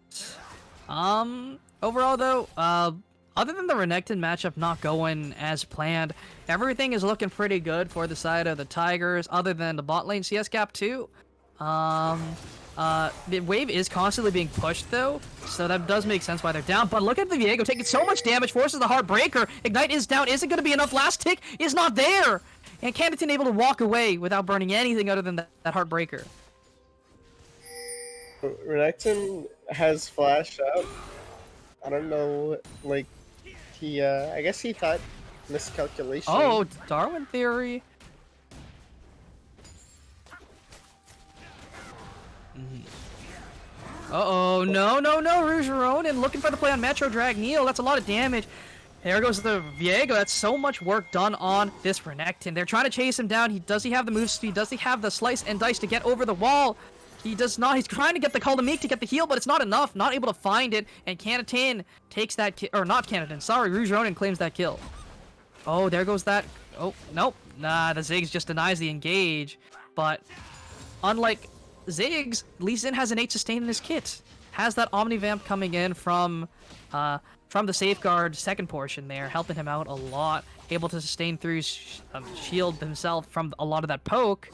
Overall though, other than the Renekton matchup not going as planned, everything is looking pretty good for the side of the Tigers, other than the bot lane CS gap too. The wave is constantly being pushed though, so that does make sense why they're down. But look at the Viego taking so much damage, forces the Heartbreaker. Ignite is down. Isn't going to be enough. Last tick is not there. And Canatin able to walk away without burning anything other than that Heartbreaker. Renekton has flash up. I don't know, like he I guess he thought miscalculation. Oh, Darwin Theory. Uh-oh, no, Rouge Ronin looking for the play on Metro Dragneel. That's a lot of damage. There goes the Viego. That's so much work done on this Renekton. They're trying to chase him down. Does he have the move speed? Does he have the slice and dice to get over the wall? He does not. He's trying to get the Call to Meek to get the heal, but it's not enough. Not able to find it. And Canatin takes that kill. Or not Canatin. Sorry, Rouge Ronin claims that kill. Oh, there goes that. Oh, nope. Nah, the Ziggs just denies the engage. But unlike Ziggs, Lee Sin has an 8 sustain in his kit. Has that Omnivamp coming in from the Safeguard second portion there, helping him out a lot. Able to sustain through shield himself from a lot of that poke.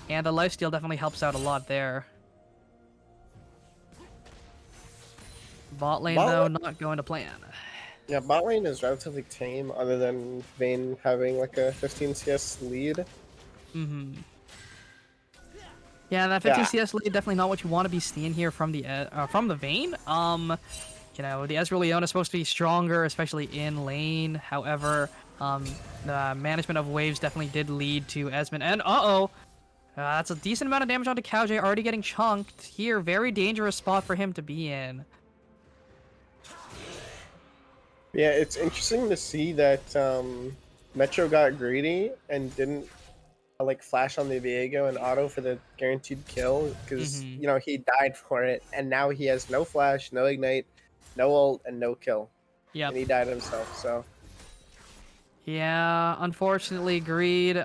And the lifesteal definitely helps out a lot there. Bot lane, Bot though, lane- not going to plan. Yeah, bot lane is relatively tame, other than Vayne having like a 15 CS lead. Mm-hmm. Yeah, that 50 Yeah. CS lead definitely not what you want to be seeing here from the Vayne. You know, the Ezreal Leona is supposed to be stronger, especially in lane. However, the management of waves definitely did lead to Esmond. And that's a decent amount of damage onto CowJ, already getting chunked here. Very dangerous spot for him to be in. Yeah, it's interesting to see that Metro got greedy and didn't like flash on the Viego and auto for the guaranteed kill because Mhm. you know he died for it, and now he has no flash, no ignite, no ult, and no kill, Yep. and he died himself. So Yeah, unfortunately, Greed,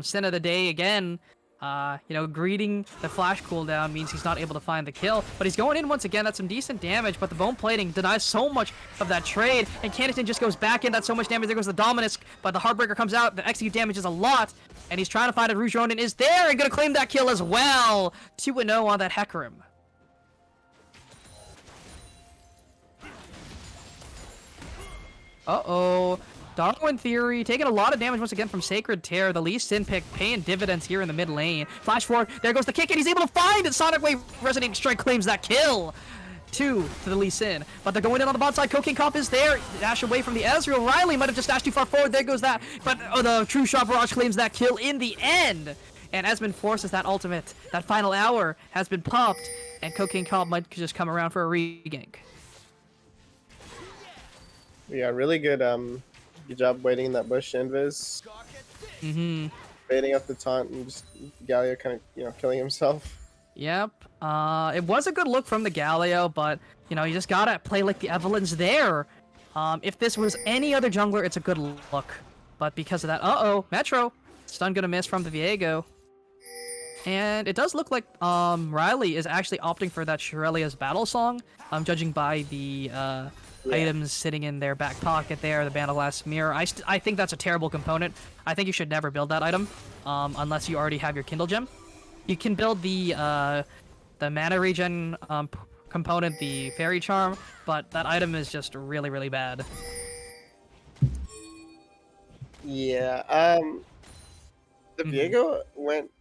sin of the day again. You know, greeting the flash cooldown means he's not able to find the kill, but he's going in once again. That's some decent damage, but the bone plating denies so much of that trade, and Canton just goes back in. That's so much damage. There goes the Dominus, but the Heartbreaker comes out. The execute damage is a lot, and he's trying to find it. Rouge Ronin is there and gonna claim that kill as well. 2-0 on that Hecarim. Uh-oh. Darwin Theory taking a lot of damage once again from Sacred Tear. The Lee Sin pick paying dividends here in the mid lane. Flash forward. There goes the kick, and he's able to find it. Sonic Wave Resonating Strike claims that kill. 2 to the Lee Sin. But they're going in on the bot side. Cocaine Cop is there. Dash away from the Ezreal. Riley might have just dashed too far forward. There goes that. But the True Shot Barrage claims that kill in the end. And Esmond forces that ultimate. That final hour has been popped. And Cocaine Cop might just come around for a regank. yeah, really good. Good job waiting in that bush, Invis. Mm-hmm. Baiting up the taunt and just Galio kind of killing himself. Yep. It was a good look from the Galio, but you know you just gotta play like the Evelyn's there. If this was any other jungler, it's a good look, but because of that, Metro stun gonna miss from the Viego, and it does look like Riley is actually opting for that Shirelia's battle song. Judging by the items sitting in their back pocket there, the Bandaglass Mirror. I think that's a terrible component. I think you should never build that item unless you already have your Kindle Gem. You can build the mana regen component, the Fairy Charm, but that item is just really, really bad. Yeah. The Mhm. Viego went.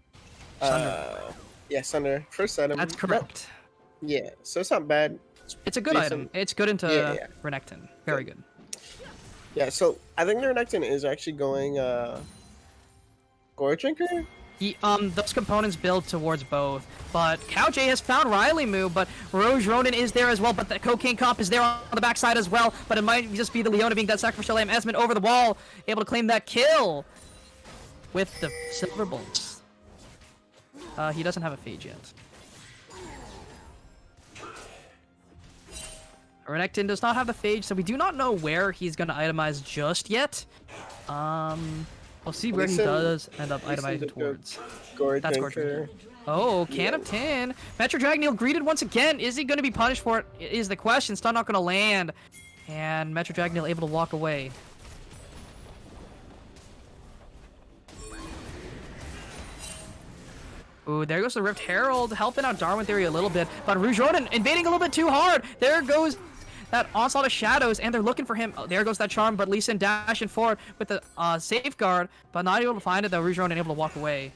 Sunder. Yeah, Sunder. First item. That's correct. Yeah, so it's not bad. It's a good decent. item. It's good into Yeah. Renekton. Very good. Yeah, so I think the Renekton is actually going Gore Drinker? Those components build towards both, but CowJ has found Riley move, but Rouge Ronin is there as well, but the Cocaine Cop is there on the backside as well, but it might just be the Leona being that sacrificial lamb. Esmond over the wall, able to claim that kill with the Silver Bolts. He doesn't have a Phage yet. Renekton does not have the Phage, so we do not know where he's going to itemize just yet. We'll see where he does end up itemizing towards. Gore That's Gore Drinker. Drinker. Oh, can of tin. Metro Dragneel greeted once again. Is he going to be punished for it? Is the question. Stun not going to land. And Metro Dragneel able to walk away. Ooh, there goes the Rift Herald, helping out Darwin Theory a little bit. But Rouge Ronin invading a little bit too hard. There goes that Onslaught of Shadows, and they're looking for him. Oh, there goes that Charm, but Lee Sin dashing forward with the Safeguard, but not able to find it, though. Rouge Ronin able to walk away.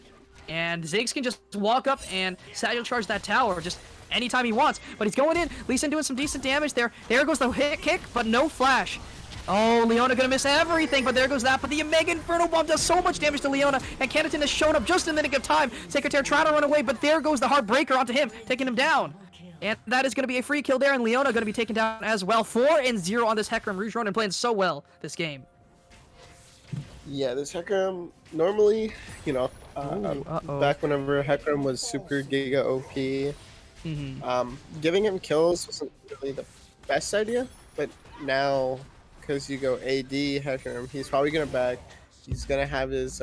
And Ziggs can just walk up and Saddle Charge that tower just anytime he wants. But he's going in. Lee Sin doing some decent damage there. There goes the hit kick, but no flash. Oh, Leona gonna miss everything, but there goes that. But the Omega Inferno Bomb does so much damage to Leona, and Canton has shown up just in the nick of time. Secretary trying to run away, but there goes the Heartbreaker onto him, taking him down. And that is going to be a free kill there, and Leona going to be taken down as well. 4-0 on this Hecarim. Rouge Ronin playing so well this game. Yeah, this Hecarim, normally, you know, back whenever Hecarim was super giga OP, giving him kills wasn't really the best idea, but now, because you go AD Hecarim, he's probably going to back. He's going to have his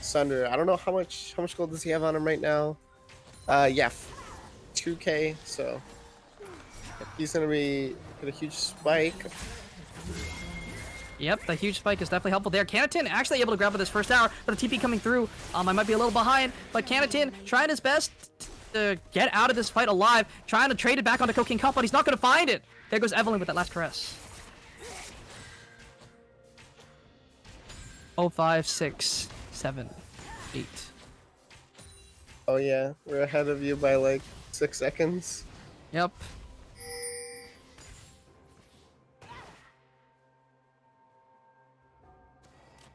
Sunder. I don't know how much gold does he have on him right now. Yeah, 2k, so he's gonna be get a huge spike. Yep, the huge spike is definitely helpful there. Canton actually able to grab with his first tower, but the TP coming through. I might be a little behind, but Canton trying his best to get out of this fight alive, trying to trade it back onto Cocaine Cup, but he's not gonna find it. There goes Evelyn with that last caress. 0, 5, 6, 7, 8. Oh yeah, we're ahead of you by like 6 seconds. Yep.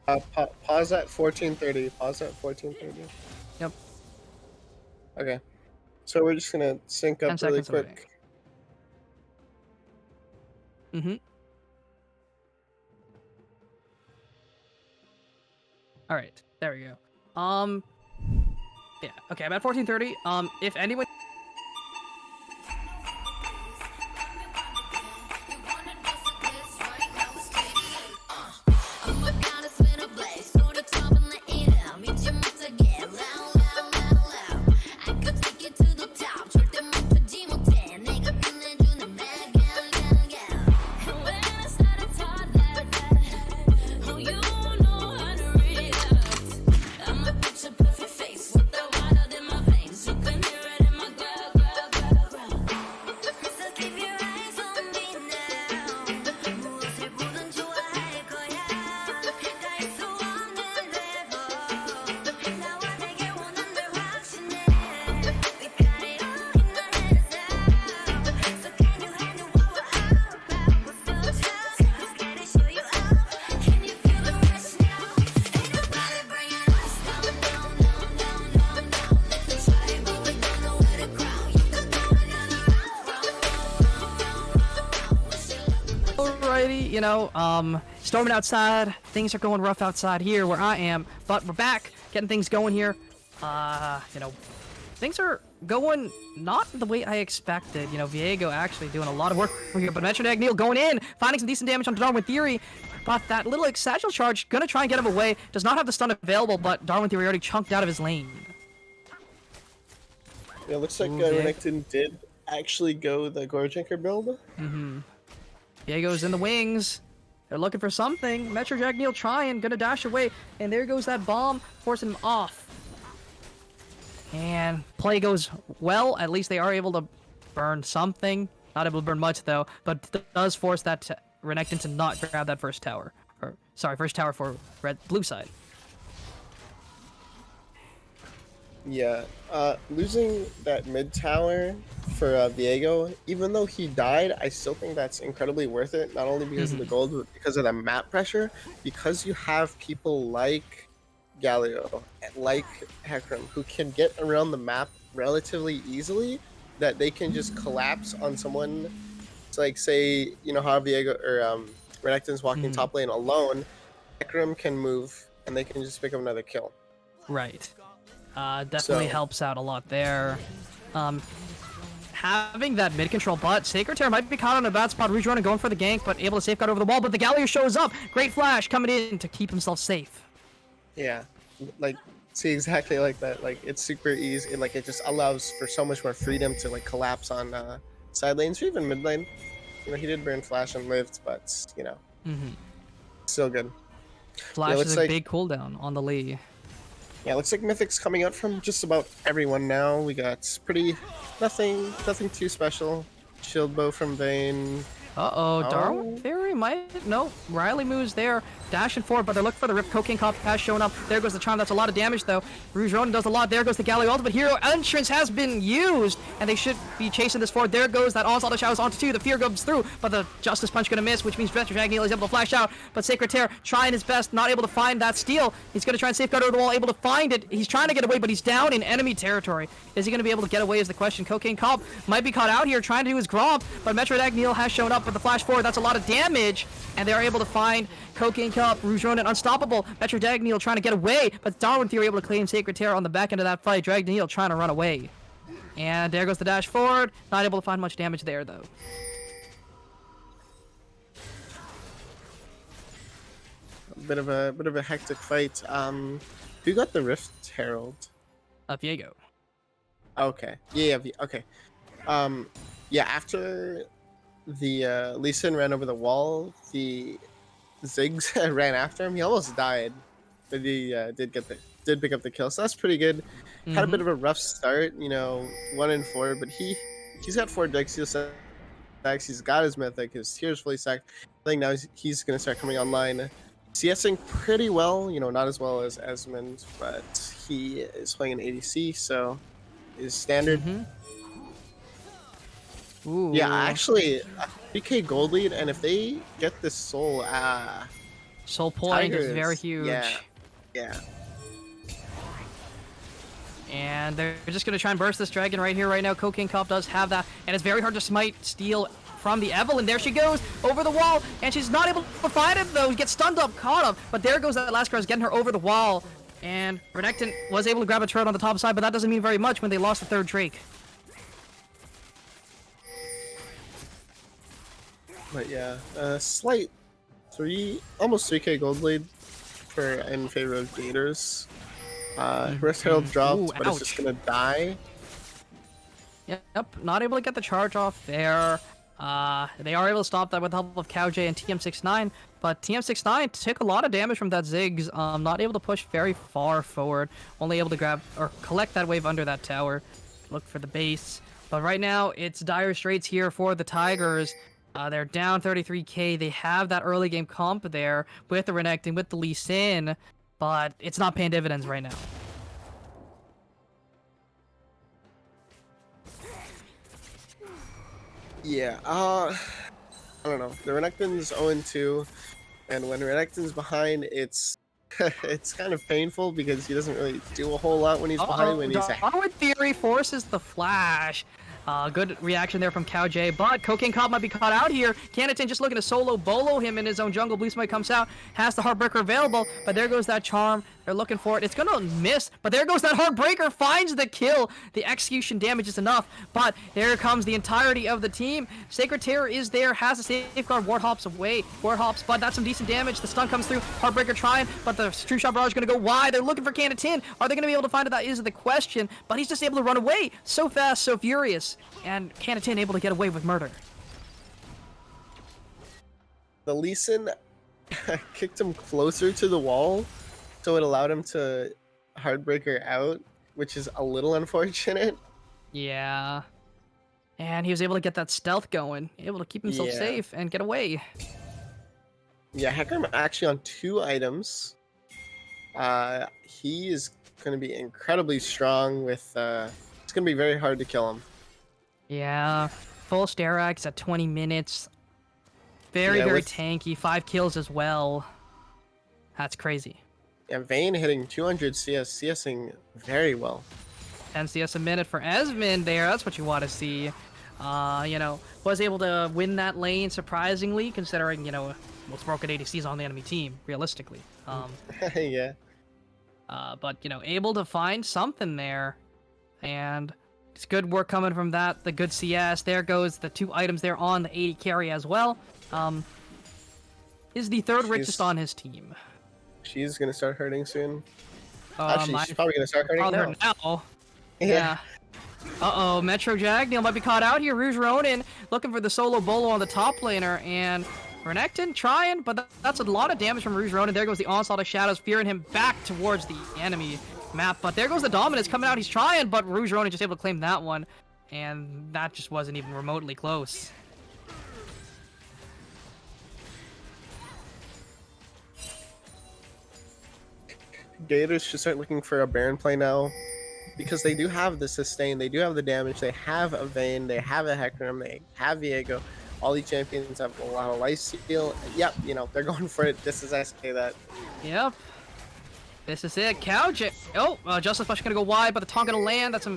Pause at 14:30. Pause at 14:30. Yep. Okay. So we're just gonna sync 10 up really seconds quick. Mm-hmm. All right, there we go. Yeah. Okay, I'm at 14:30. If anyone. Alrighty, you know, storming outside. Things are going rough outside here where I am, but we're back, getting things going here. You know, things are going not the way I expected. You know, Viego actually doing a lot of work here, but Metro Neil going in, finding some decent damage on Darwin Theory. But that little satchel charge, gonna try and get him away. Does not have the stun available, but Darwin Theory already chunked out of his lane. Yeah, looks like Renekton did actually go the Gorjinker build. Diego's in the wings. They're looking for something. Metro Neil trying, gonna dash away, and there goes that bomb, forcing him off. And play goes well. At least they are able to burn something. Not able to burn much though, but does force that Renekton to not grab that first tower. Or sorry, first tower for blue side. Yeah, losing that mid tower for Viego, even though he died, I still think that's incredibly worth it. Not only because of the gold, but because of the map pressure. Because you have people like Galio, like Hecarim, who can get around the map relatively easily, that they can just collapse on someone. It's like, say, you know how Viego or Renekton's walking top lane alone, Hecarim can move and they can just pick up another kill. Right. Definitely helps out a lot there. Having that mid control, but Sacred Terror might be caught on a bad spot. Rouge running, going for the gank, but able to safeguard over the wall. But the Galio shows up. Great flash coming in to keep himself safe. Yeah, like, see, exactly like that. Like, it's super easy. Like, it just allows for so much more freedom to like collapse on side lanes or even mid lane. You know, he did burn flash and lived, but you know, still good. Flash is a big cooldown on the Lee. Yeah, looks like Mythic's coming out from just about everyone now. We got nothing too special. Shield bow from Vayne. Darwin Theory might... No, Riley moves there. Dashing forward, but they're looking for the Rip. Cocaine Cop has shown up. There goes the Charm. That's a lot of damage, though. Rouge Ronin does a lot. There goes the Galio ultimate. Hero entrance has been used, and they should be chasing this forward. There goes that onslaught of shadows onto 2. The fear goes through, but the Justice Punch gonna miss, which means Metro Neil is able to flash out, but Sacred Terror trying his best, not able to find that steal. He's gonna try and safeguard over the wall, able to find it. He's trying to get away, but he's down in enemy territory. Is he gonna be able to get away is the question. Cocaine Cop might be caught out here trying to do his Gromp, but Metro Neil has shown up with the flash forward. That's a lot of damage, and they're able to find Cocaine Cup, Rouge Ronin unstoppable. Metro Neil trying to get away, but Darwin Theory able to claim Sacred Terror on the back end of that fight. Neil trying to run away. And there goes the dash forward. Not able to find much damage there, though. A bit of a hectic fight. Who got the Rift Herald? Viego. Okay. Yeah. Okay. Yeah. After the Lee Sin ran over the wall, the Ziggs ran after him. He almost died, but he did pick up the kill. So that's pretty good. Had a bit of a rough start, you know, 1 in 4, but he's got 4 decks. He'll stacks. He's got his mythic. His tier's fully stacked. I think now he's going to start coming online. CSing pretty well, you know, not as well as Esmond, but he is playing an ADC, so is standard. Ooh. Yeah, actually, 3k gold lead, and if they get this soul, Soul point is Tigers, very huge. Yeah. And they're just going to try and burst this dragon right here, right now. Cocaine Cop does have that, and it's very hard to smite, steal from the Evelyn. There she goes, over the wall, and she's not able to find it, though. Gets stunned up, caught up, but there goes that last cross, getting her over the wall. And Renekton was able to grab a turret on the top side, but that doesn't mean very much when they lost the third Drake. But yeah, slight almost 3k gold lead in favor of Gators. Rift Herald dropped, Ooh, but it's just gonna die. Yep, not able to get the charge off there. They are able to stop that with the help of CowJ and TM69, but TM69 took a lot of damage from that Ziggs, not able to push very far forward, only able to grab or collect that wave under that tower, look for the base. But right now, it's dire straits here for the Tigers. They're down 33k, they have that early game comp there with the Renekton, with the Lee Sin, but it's not paying dividends right now. Yeah, I don't know. The Renekton's 0-2, and when Renekton's behind, it's it's kind of painful because he doesn't really do a whole lot when he's behind. When he's Darwin Theory forces the flash. Good reaction there from CowJ, but Cocaine Cop might be caught out here. Canatin just looking to solo bolo him in his own jungle. Blue Smite comes out, has the Heartbreaker available, but there goes that charm. They're looking for it. It's gonna miss, but there goes that Heartbreaker, finds the kill. The execution damage is enough, but there comes the entirety of the team. Sacred Terror is there, has a safeguard, ward hops away, but that's some decent damage. The stun comes through, Heartbreaker trying, but the True Shot Barrage is gonna go wide. They're looking for Canatin. Are they gonna be able to find it? That is the question, but he's just able to run away so fast, so furious. And Canatin able to get away with murder. the Lee Sin kicked him closer to the wall, so it allowed him to Heartbreaker out, which is a little unfortunate. Yeah. And he was able to get that stealth going, able to keep himself safe and get away. Yeah, Hecarim actually on 2 items. He is going to be incredibly strong with... it's going to be very hard to kill him. Yeah. Full Sterax at 20 minutes. Very tanky. 5 kills as well. That's crazy. Yeah, Vayne hitting 200 CS, CSing very well. 10 CS a minute for Esmond there. That's what you want to see. You know, was able to win that lane surprisingly, considering, you know, most broken ADCs on the enemy team, realistically. Yeah. But, you know, able to find something there. And it's good work coming from that. The good CS. There goes the 2 items there on the 80 carry as well. Is the third richest on his team. She's going to start hurting soon. Actually, she's probably going to start hurting now. Yeah. Uh-oh, Metro Jagneil might be caught out here. Rouge Ronin looking for the solo bolo on the top laner, and Renekton trying, but that's a lot of damage from Rouge Ronin. There goes the Onslaught of Shadows, fearing him back towards the enemy map, but there goes the Dominance coming out. He's trying, but Rouge Ronin just able to claim that one, and that just wasn't even remotely close. Gators should start looking for a Baron play now, because they do have the sustain, they do have the damage, they have a Vayne, they have a Hecarim, they have Viego. All these champions have a lot of lifesteal. Yep, you know, they're going for it just as I say that. Yep. This is it. CowJ. Oh, Justice Push gonna go wide, but the taunt gonna land. That's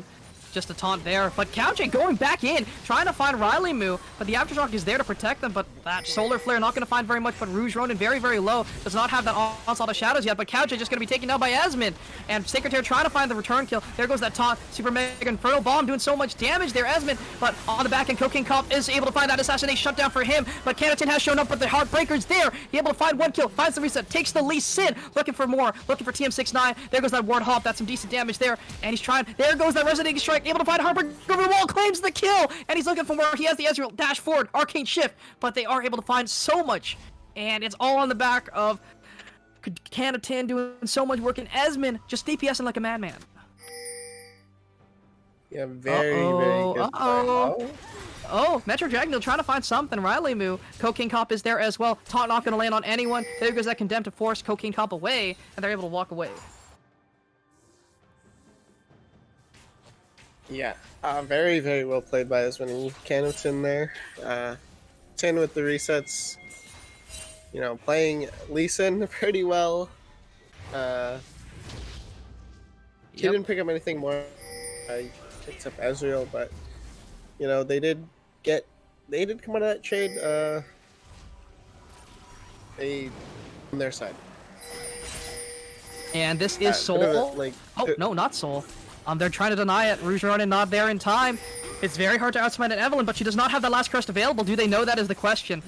just a taunt there. But CowJ going back in, trying to find Riley Moo, but the Aftershock is there to protect them, but that Solar Flare not gonna find very much, but Rouge Ronin very, very low. Does not have that Onslaught of Shadows yet, but CowJ just gonna be taken down by Esmond. And Sacred Terror trying to find the return kill. There goes that taunt. Super Mega Inferno Bomb doing so much damage there, Esmond. But on the back end, Cocaine Cop is able to find that assassination shutdown for him. But Canatin has shown up with the Heartbreaker's there. He able to find 1 kill, finds the reset, takes the Lee Sin, looking for more, looking for TM69. There goes that Ward Hop. That's some decent damage there. And he's trying. There goes that Resonating Strike, able to find Heartbreaker over the wall, claims the kill. And he's looking for more. He has the Ezreal dash forward, Arcane Shift. But they are able to find so much. And it's all on the back of Canatin doing so much work, and Esmond just DPSing like a madman. Yeah, very good. Oh, Metro Dragon trying to find something. Riley Moo. Cocaine Cop is there as well. Taunt not going to land on anyone. There goes that Condemn to force Cocaine Cop away, and they're able to walk away. Yeah, very, very well played by Esmond Cannington there. 10 with the resets. You know, playing Lee Sin pretty well. He didn't pick up anything more. He picked up Ezreal, but you know they did come out of that trade. On their side. And this is Soul. Oh no, not Soul. They're trying to deny it. Rouge Ronin not there in time. It's very hard to outsmite an Evelynn, but she does not have that last crest available. Do they know that is the question?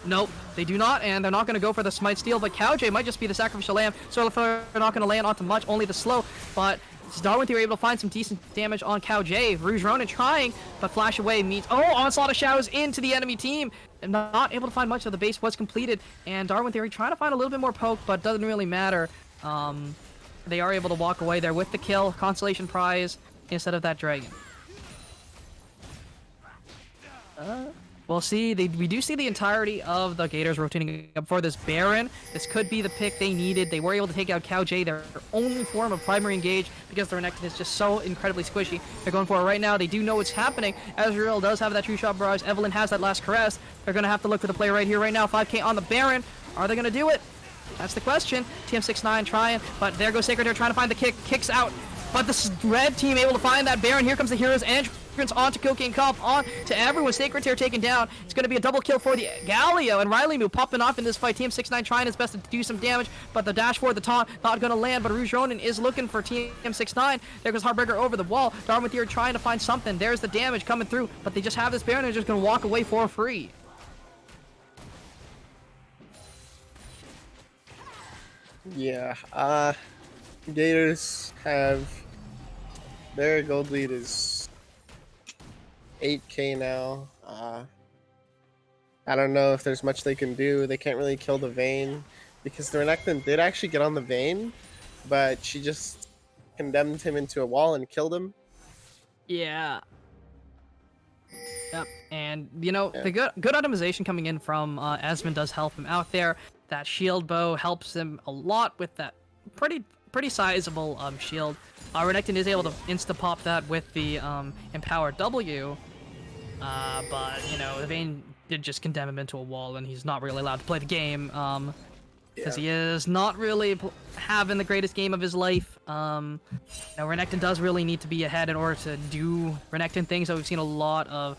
Nope, they do not, and they're not going to go for the Smite Steal, but Cowjay might just be the sacrificial lamb, so they're not going to land onto much, only the slow, but Darwin Theory able to find some decent damage on Cowjay. Rouge Ronin trying, but Flash Away meets, Onslaught of Shadows into the enemy team, and not able to find much of the base was completed, and Darwin Theory trying to find a little bit more poke, but doesn't really matter. They are able to walk away there with the kill, consolation prize, instead of that dragon. We'll see. We do see the entirety of the Gators rotating up for this Baron. This could be the pick they needed. They were able to take out Cowjay, their only form of primary engage, because the Renekton is just so incredibly squishy. They're going for it right now. They do know what's happening. Ezreal does have that True Shot Barrage. Evelynn has that last caress. They're going to have to look for the play right here, right now. 5k on the Baron. Are they going to do it? That's the question. TM69 trying, but there goes Sacred Tear trying to find the kick. Kicks out, but the red team able to find that Baron. Here comes the Heroes entrance onto Cocaine Cop, on to everyone. Sacred Tear taken down. It's going to be a double kill for the Galio, and Riley Moo popping off in this fight. TM69 trying his best to do some damage, but the dash for the taunt not going to land, but Rouge Ronin is looking for TM69. There goes Heartbreaker over the wall. Darwin Theory trying to find something. There's the damage coming through, but they just have this Baron and they're just going to walk away for free. Yeah, Gators have their gold lead is 8k now. I don't know if there's much they can do. They can't really kill the Vayne because the Renekton did actually get on the Vayne, but she just condemned him into a wall and killed him. Yeah. Yep, and you know, the good optimization coming in from Esmond does help him out there. That shield bow helps him a lot with that pretty sizable shield. Renekton is able to insta-pop that with the Empower W, but you know, the Vayne did just condemn him into a wall, and he's not really allowed to play the game because he is not really having the greatest game of his life. Now Renekton does really need to be ahead in order to do Renekton things that we've seen a lot of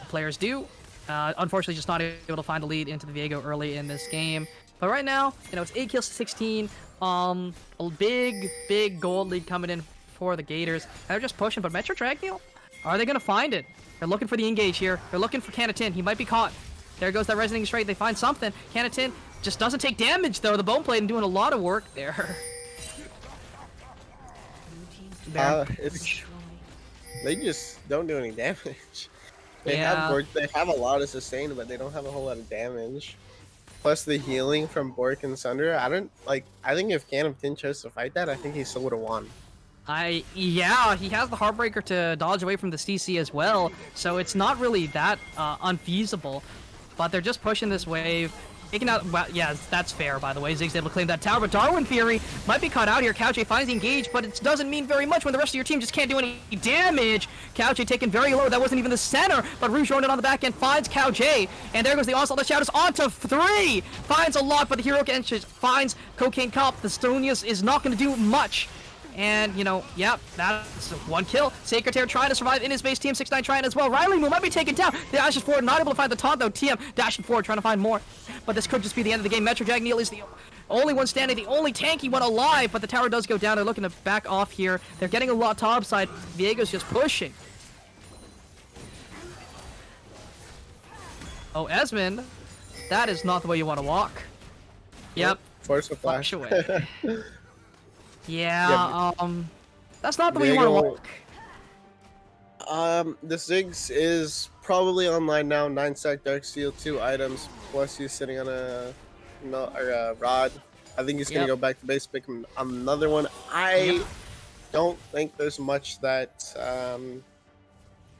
players do. Unfortunately, just not able to find a lead into the Viego early in this game. But right now, you know, it's 8 kills to 16. A big gold lead coming in for the Gators. They're just pushing, but Metro Dragneel, are they going to find it? They're looking for the engage here. They're looking for Canatin. He might be caught. There goes that Resonating Straight. They find something. Canatin just doesn't take damage, though. The Bone Blade doing a lot of work there. They just don't do any damage. They have a lot of sustain, but they don't have a whole lot of damage. Plus the healing from Bork and Sunder. I think if Canatin chose to fight that, I think he still would have won. Yeah, he has the Heartbreaker to dodge away from the CC as well, so it's not really that unfeasible. But they're just pushing this wave. Taking out, well, yeah, that's fair, by the way. Zig's able to claim that tower, but Darwin Theory might be caught out here. Cowjay finds the engage, but it doesn't mean very much when the rest of your team just can't do any damage. Cowjay taken very low. That wasn't even the center, but Rouge Ronin on the back end finds Cowjay, and there goes the Onslaught of Shadows onto 3. Finds a lot, but the Heroic Entrance finds Cocaine Cop. The Stonius is not going to do much. And, you know, yep, that's 1 kill. Sacred Tear trying to survive in his base. TM69 trying as well. Riley Moo might be taken down. The dashes forward, not able to find the taunt, though. TM dashing forward, trying to find more. But this could just be the end of the game. Metro Dragneel is the only one standing, the only tanky one alive. But the tower does go down. They're looking to back off here. They're getting a lot top side. Viego's just pushing. Oh, Esmond, that is not the way you want to walk. Yep. Force a flash away. Yeah, that's not the way you want to walk. The Ziggs is probably online now. 9-stack Darksteel, 2 items, plus he's sitting on a rod. I think he's gonna go back to base, pick him another one. I don't think there's much that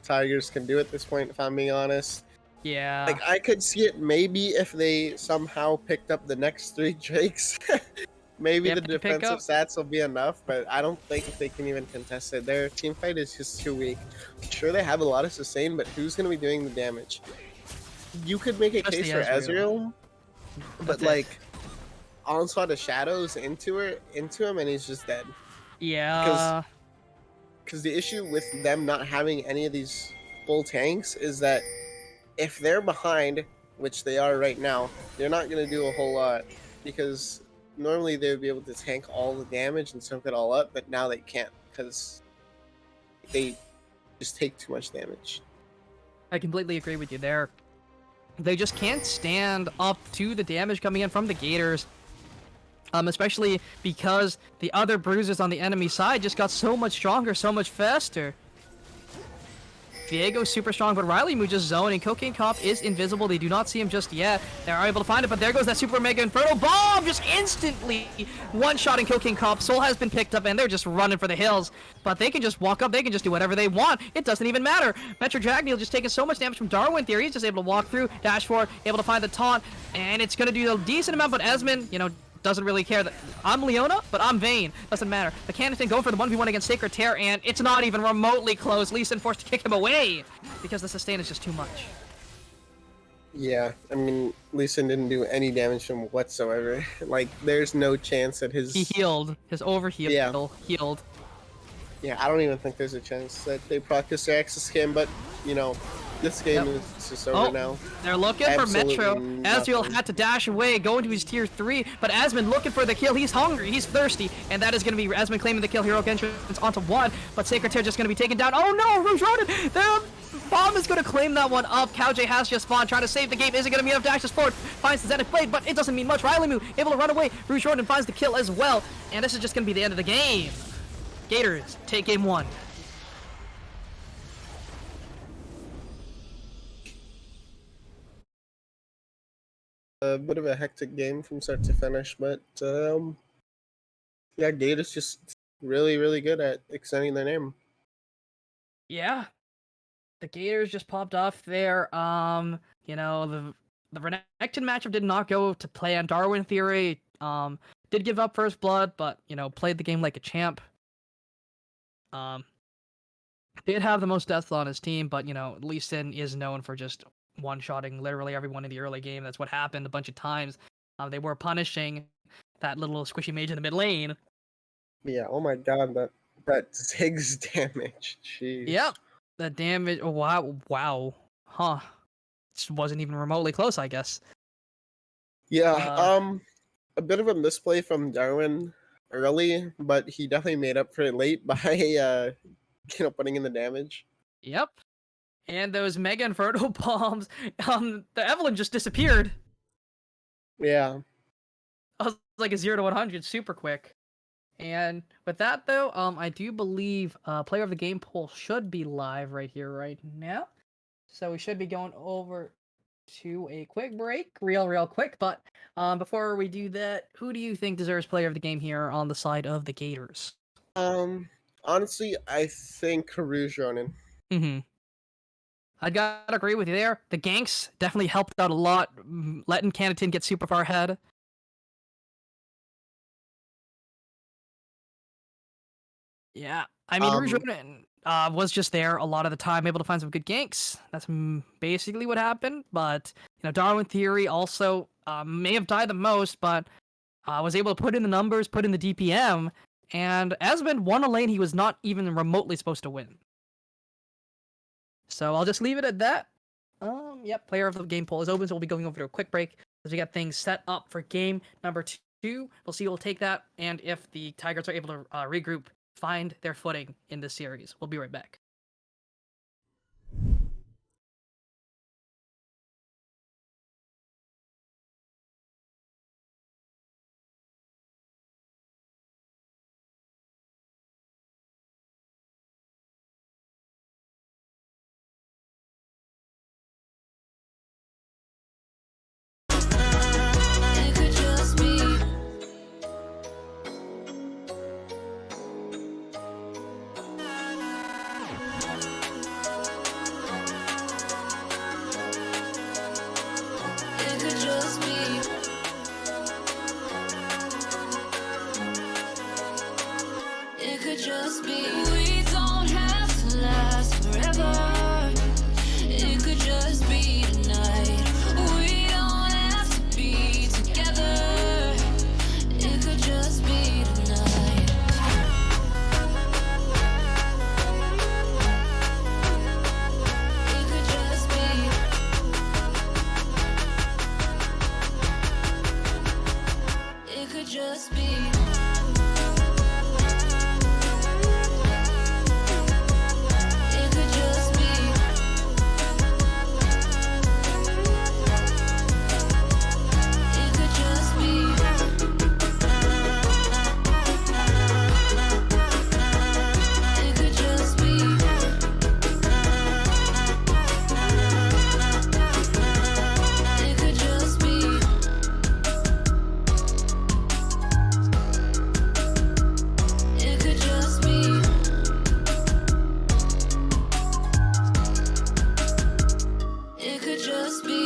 Tigers can do at this point, if I'm being honest. Yeah. Like, I could see it maybe if they somehow picked up the next 3 Drakes. Maybe They the have to pick defensive up- stats will be enough, but I don't think they can even contest it. Their team fight is just too weak. Sure, they have a lot of sustain, but who's going to be doing the damage? You could make a Just case the for Ezreal. Ezreal, but That's it. like onslaught of shadows into him, and he's just dead. Yeah. Because the issue with them not having any of these full tanks is that if they're behind, which they are right now, they're not going to do a whole lot because normally they would be able to tank all the damage and soak it all up, but now they can't because they just take too much damage. I completely agree with you there. They just can't stand up to the damage coming in from the Gators. Especially because the other bruisers on the enemy side just got so much stronger, so much faster. Viego's super strong, but Riley Moo just zoning. Cocaine Cop is invisible. They do not see him just yet. They're able to find it, but there goes that super mega inferno bomb! Just instantly one-shotting Cocaine Cop. Soul has been picked up, and they're just running for the hills. But they can just walk up. They can just do whatever they want. It doesn't even matter. Metro Dragneel just taking so much damage from Darwin Theory. He's just able to walk through, dash forward, able to find the taunt, and it's going to do a decent amount, but Esmond, you know, doesn't really care that I'm Leona, but I'm Vayne. Doesn't matter. The Cannington going for the 1v1 against Sacred Tear, and it's not even remotely close. Lee Sin forced to kick him away because the sustain is just too much. Yeah, I mean, Lee Sin didn't do any damage to him whatsoever. Like, there's no chance that his... He healed. His overheal healed. Yeah, I don't even think there's a chance that they practice their access game, but, you know, this game is just over now. They're looking Absolutely for Metro. Ezreal nothing. had to dash away, go into his tier 3, but Asmund looking for the kill. He's hungry, he's thirsty, and that is going to be Asmund claiming the kill. Heroic entrance onto 1, but Sacred Tear just going to be taken down. Oh no, Rouge Ronin! The bomb is going to claim that one up. CowJ has just spawned, trying to save the game. Is it going to be enough? Dashes forward, finds the Zenith Blade, but it doesn't mean much. Riley Moo able to run away. Rouge Ronin finds the kill as well, and this is just going to be the end of the game. Gators take game 1. A bit of a hectic game from start to finish, but yeah, Gators just really, really good at extending their name. Yeah. The Gators just popped off there. You know, the Renekton matchup did not go to plan. Darwin Theory did give up first blood, but you know, played the game like a champ. Did have the most deaths on his team, but you know, Lee Sin is known for just one-shotting literally everyone in the early game. That's what happened a bunch of times. They were punishing that little squishy mage in the mid lane. Yeah, oh my god, that Ziggs damage. Jeez. Yep. The damage. Oh, wow. Huh. Just wasn't even remotely close, I guess. Yeah, a bit of a misplay from Darwin early, but he definitely made up for it late by you know, putting in the damage. Yep. And those Mega Inferno bombs, the Evelyn just disappeared. Yeah. I was like a 0 to 100 super quick. And with that though, I do believe player of the game poll should be live right here, right now. So we should be going over to a quick break, real quick. But before we do that, who do you think deserves player of the game here on the side of the Gators? Honestly, I think Rouge Ronin. I gotta agree with you there. The ganks definitely helped out a lot, letting Cannington get super far ahead. Yeah, I mean, Rouge Ronin was just there a lot of the time, able to find some good ganks. That's basically what happened. But you know, Darwin Theory also may have died the most, but was able to put in the numbers, put in the DPM, and Esmond won a lane he was not even remotely supposed to win. So I'll just leave it at that. Yep, player of the game poll is open, so we'll be going over to a quick break as we got things set up for game number 2. We'll see who will take that, and if the Tigers are able to regroup, find their footing in this series. We'll be right back. It could just be. just be. We don't have to last forever. It could just be tonight. We don't have to be together. It could just be tonight. It could just be. It could just be. It could just be. It could just be. It could just be. It could just be. It could just be. It could just be.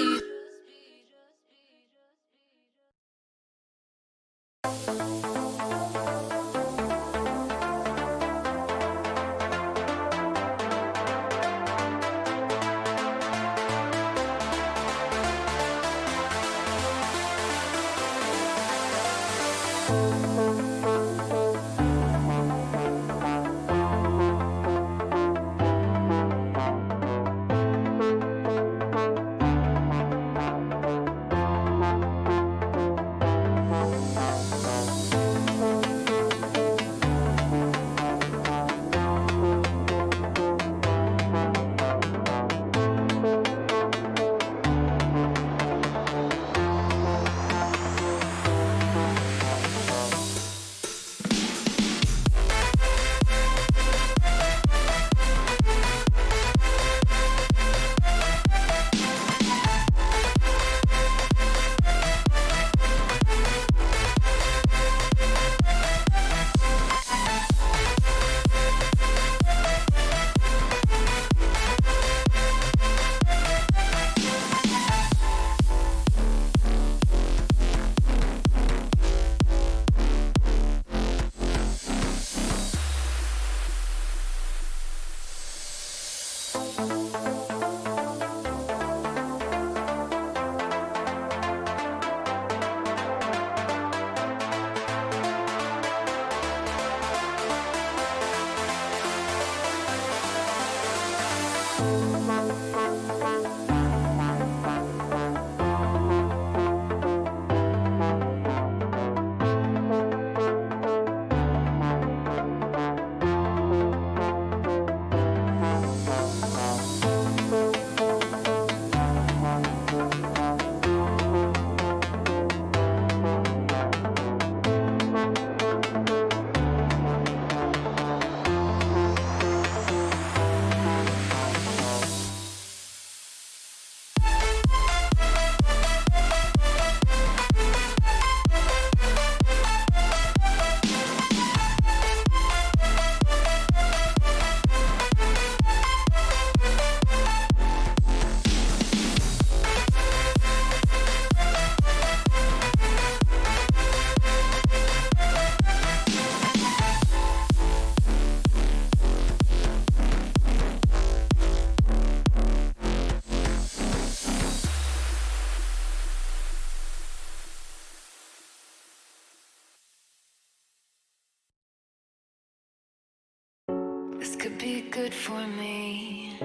This could be good for me.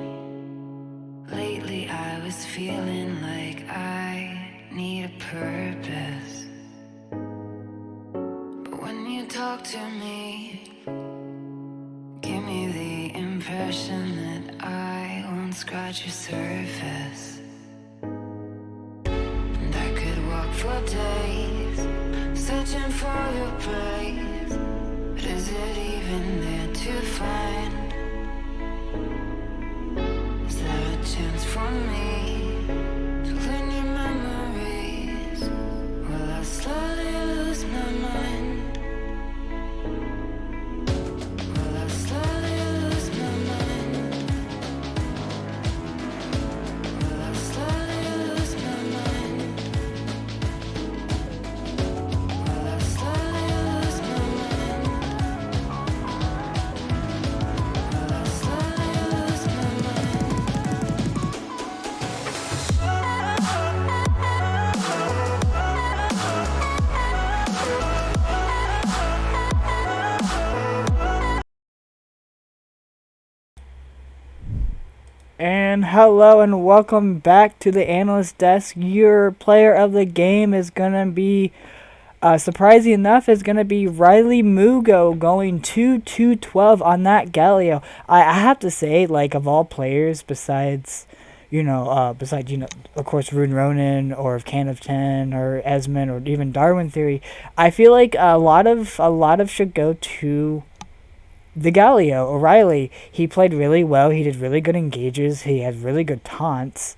Lately I was feeling like I need a purpose. But when you talk to me, give me the impression that I won't scratch your surface. And I could walk for days, searching for your praise. But is it even there to find? Is there a chance for me to learn your memories? Will I slowly lose my mind? Will I slowly lose my mind? Will I And hello and welcome back to the analyst desk. Your player of the game is gonna be, surprising enough, is gonna be Riley Mugo going 2-2-12 on that Galio. I have to say, like, of all players besides, of course, Rune Ronan or Can of 10 or Esmond or even Darwin Theory, I feel like a lot of should go to the Galio, O'Reilly. He played really well. He did really good engages. He had really good taunts.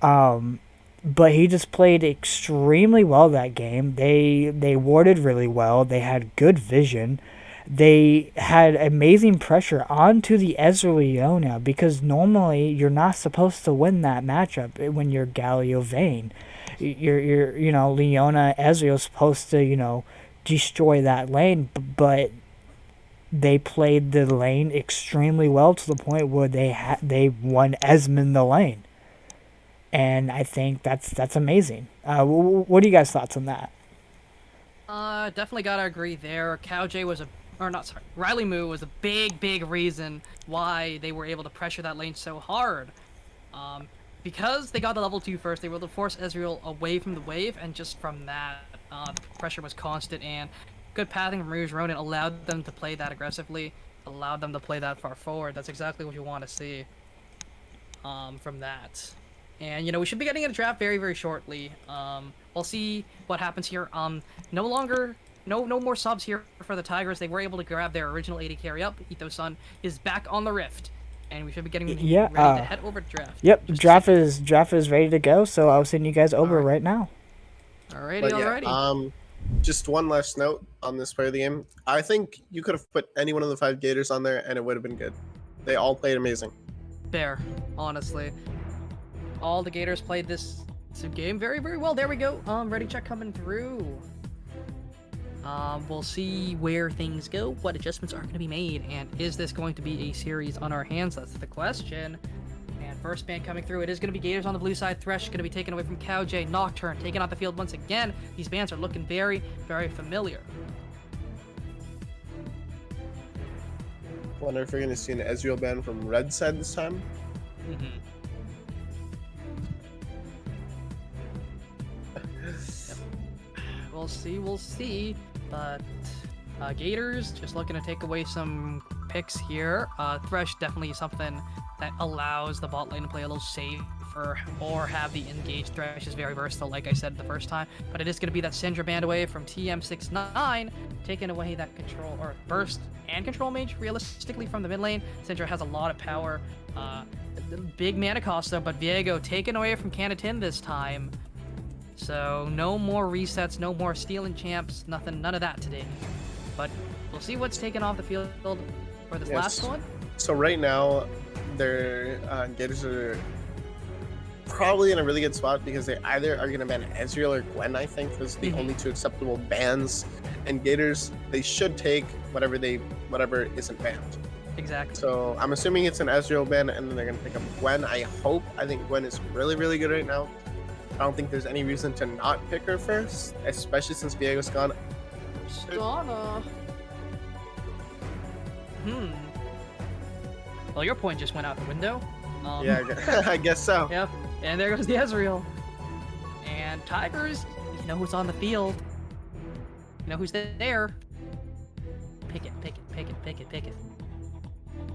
But he just played extremely well that game. They warded really well. They had good vision. They had amazing pressure onto the Ezreal Leona because normally you're not supposed to win that matchup when you're Galio Vayne. You're Leona Ezreal's supposed to destroy that lane, but they played the lane extremely well to the point where they won Esmond the lane, and I think that's amazing. What are you guys' thoughts on that? Definitely gotta agree there. Riley Moo was a big reason why they were able to pressure that lane so hard. Because they got the level 2 first, they were able to force Ezreal away from the wave, and just from that, the pressure was constant, and good pathing from Rouge Ronin allowed them to play that aggressively, allowed them to play that far forward. That's exactly what you want to see from that. And, we should be getting a draft very shortly. We'll see what happens here. No more subs here for the Tigers. They were able to grab their original AD carry up. Ethos-Sun is back on the Rift. And we should be getting ready to head over to draft. Yep, draft is ready to go, so I'll send you guys over right now. Alrighty. Just one last note on this player of the game. I think you could have put any one of the 5 Gators on there and it would have been good. They all played amazing. Fair, honestly. All the Gators played this game very well. There we go. Ready check coming through. We'll see where things go, what adjustments are going to be made, and is this going to be a series on our hands? That's the question. And first ban coming through, it is going to be Gators on the blue side. Thresh going to be taken away from CowJ. Nocturne taken off the field once again. These bans are looking very familiar. Wonder if we're going to see an Ezreal ban from red side this time. We'll see. But Gators just looking to take away some picks here. Thresh definitely something that allows the bot lane to play a little safer or have the engaged. Thresh is very versatile, like I said the first time. But it is going to be that Syndra band away from TM69, taking away that control or burst and control mage realistically from the mid lane. Syndra has a lot of power. Big mana cost though, but Viego taken away from Canatin this time. So no more resets, no more stealing champs, none of that today. But we'll see what's taken off the field for this last one. So right now, their Gators are probably in a really good spot because they either are going to ban Ezreal or Gwen. I think those are the only 2 acceptable bans. And Gators, they should take whatever isn't banned. Exactly. So I'm assuming it's an Ezreal ban, and then they're going to pick up Gwen. I think Gwen is really good right now. I don't think there's any reason to not pick her first, especially since Viego's gone. Well, your point just went out the window. Yeah, I guess so. Yep. And there goes the Ezreal. And Tigers, you know who's on the field. You know who's there. Pick it.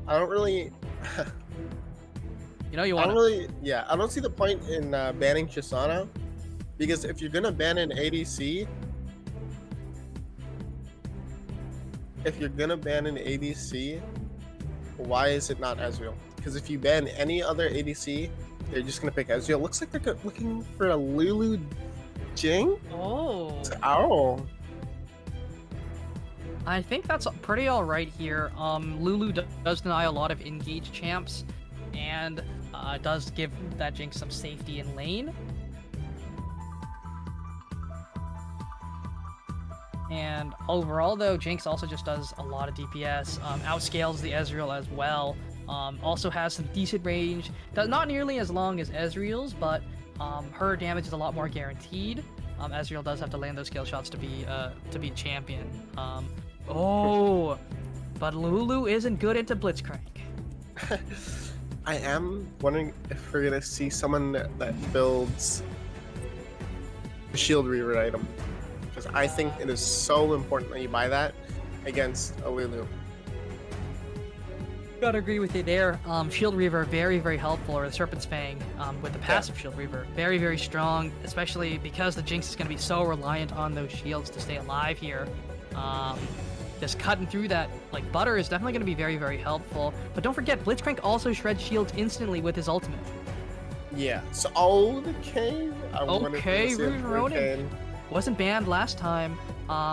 I don't really... You want I don't see the point in banning Chisana, because if you're gonna ban an ADC, why is it not Ezreal? Because if you ban any other ADC, they're just gonna pick Ezreal. Looks like they're looking for a Lulu Jing. Oh. I think that's pretty alright here. Lulu does deny a lot of engaged champs, and does give that Jinx some safety in lane. And overall, though, Jinx also just does a lot of DPS, outscales the Ezreal as well. Also has some decent range, not nearly as long as Ezreal's, but her damage is a lot more guaranteed. Ezreal does have to land those skill shots to be champion. But Lulu isn't good into Blitzcrank. I am wondering if we're gonna see someone that builds a Shield Reaver item, because I think it is so important that you buy that against a Lulu. Gotta agree with you there. Shield Reaver, very, very helpful, or the Serpent's Fang with the passive Shield Reaver. Very, very strong, especially because the Jinx is going to be so reliant on those shields to stay alive here. Just cutting through that like butter is definitely going to be very, very helpful. But don't forget, Blitzcrank also shreds shields instantly with his ultimate. Yeah, so, oh, the Kane. Okay, Rouge Ronin. Wasn't banned last time.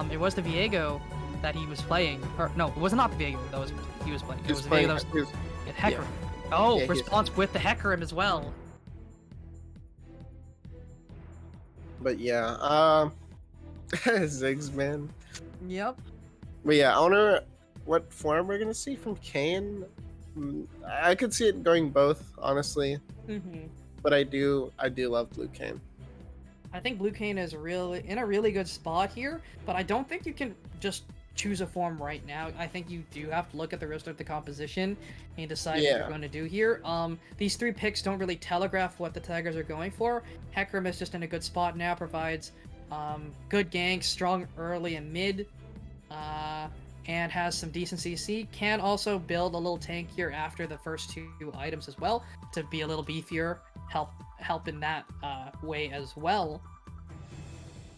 It was the Viego that he was playing. Or, no, it was not the Viego that he was playing. It was the Viego that was Hecarim. Yeah. Oh, Yeah, response with the Hecarim as well. But yeah, Ziggs, man. Yep. But yeah, I wonder what form we're gonna see from Kane. I could see it going both, honestly. Mm-hmm. But I do love Blue Kane. I think Blue Kane is really in a really good spot here, but I don't think you can just choose a form right now. I think you do have to look at the rest of the composition and decide what you're going to do here. These 3 picks don't really telegraph what the Tigers are going for. Hecarim is just in a good spot now, provides good ganks, strong early and mid, and has some decent CC. Can also build a little tankier after the first 2 items as well to be a little beefier, help in that way as well.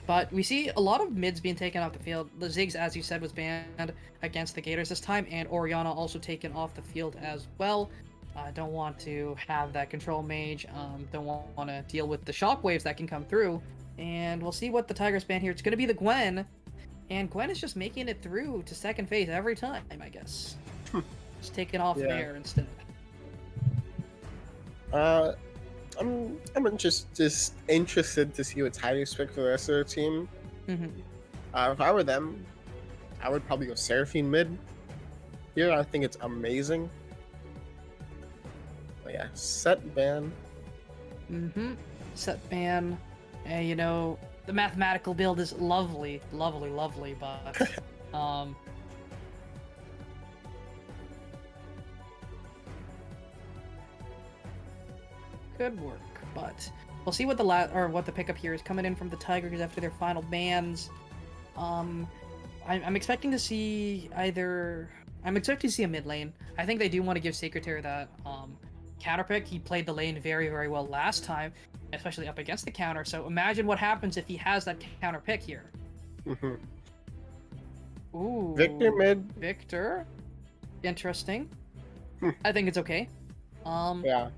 But we see a lot of mids being taken off the field. The Ziggs, as you said, was banned against the Gators this time, and Orianna also taken off the field as well. Don't want to have that control mage. Don't want to deal with the shockwaves that can come through. And we'll see what the Tigers ban here. It's going to be the Gwen. And Gwen is just making it through to second phase every time, I guess. Just taking off there instead. I'm just interested to see what Tigers pick for the rest of their team. Mm-hmm. If I were them, I would probably go Seraphine mid. Here, I think it's amazing. But yeah, set ban. Mm-hmm. Set ban. And you know, the mathematical build is lovely, lovely, lovely, but could work, but we'll see what what the pickup here is coming in from the Tigers after their final bans. I'm expecting to see I'm expecting to see a mid lane. I think they do want to give Secretary that counter pick. He played the lane very, very well last time, especially up against the counter. So imagine what happens if he has that counter pick here. Mm-hmm. Ooh, Victor mid. Victor, interesting. I think it's okay. Yeah.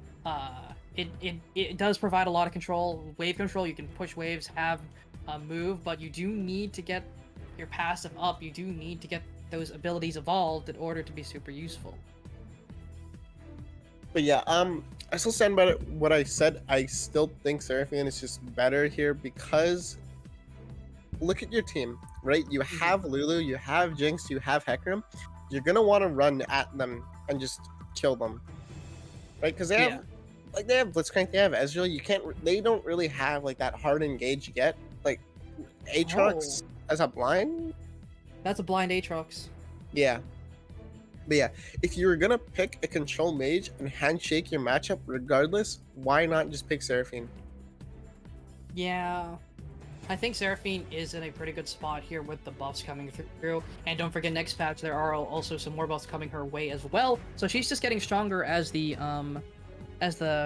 It does provide a lot of control, wave control. You can push waves, have move, but you do need to get your passive up. You do need to get those abilities evolved in order to be super useful. But yeah, I still stand by what I said. I still think Seraphine is just better here because look at your team, right? You have Lulu, you have Jinx, you have Hecarim. You're gonna want to run at them and just kill them, right? Because they have they have Blitzcrank, they have Ezreal. They don't really have like that hard engage yet. Like Aatrox as a blind. That's a blind Aatrox. Yeah. But yeah, if you were gonna pick a control mage and handshake your matchup regardless, why not just pick Seraphine? Yeah, I think Seraphine is in a pretty good spot here with the buffs coming through. And don't forget, next patch there are also some more buffs coming her way as well. So she's just getting stronger as the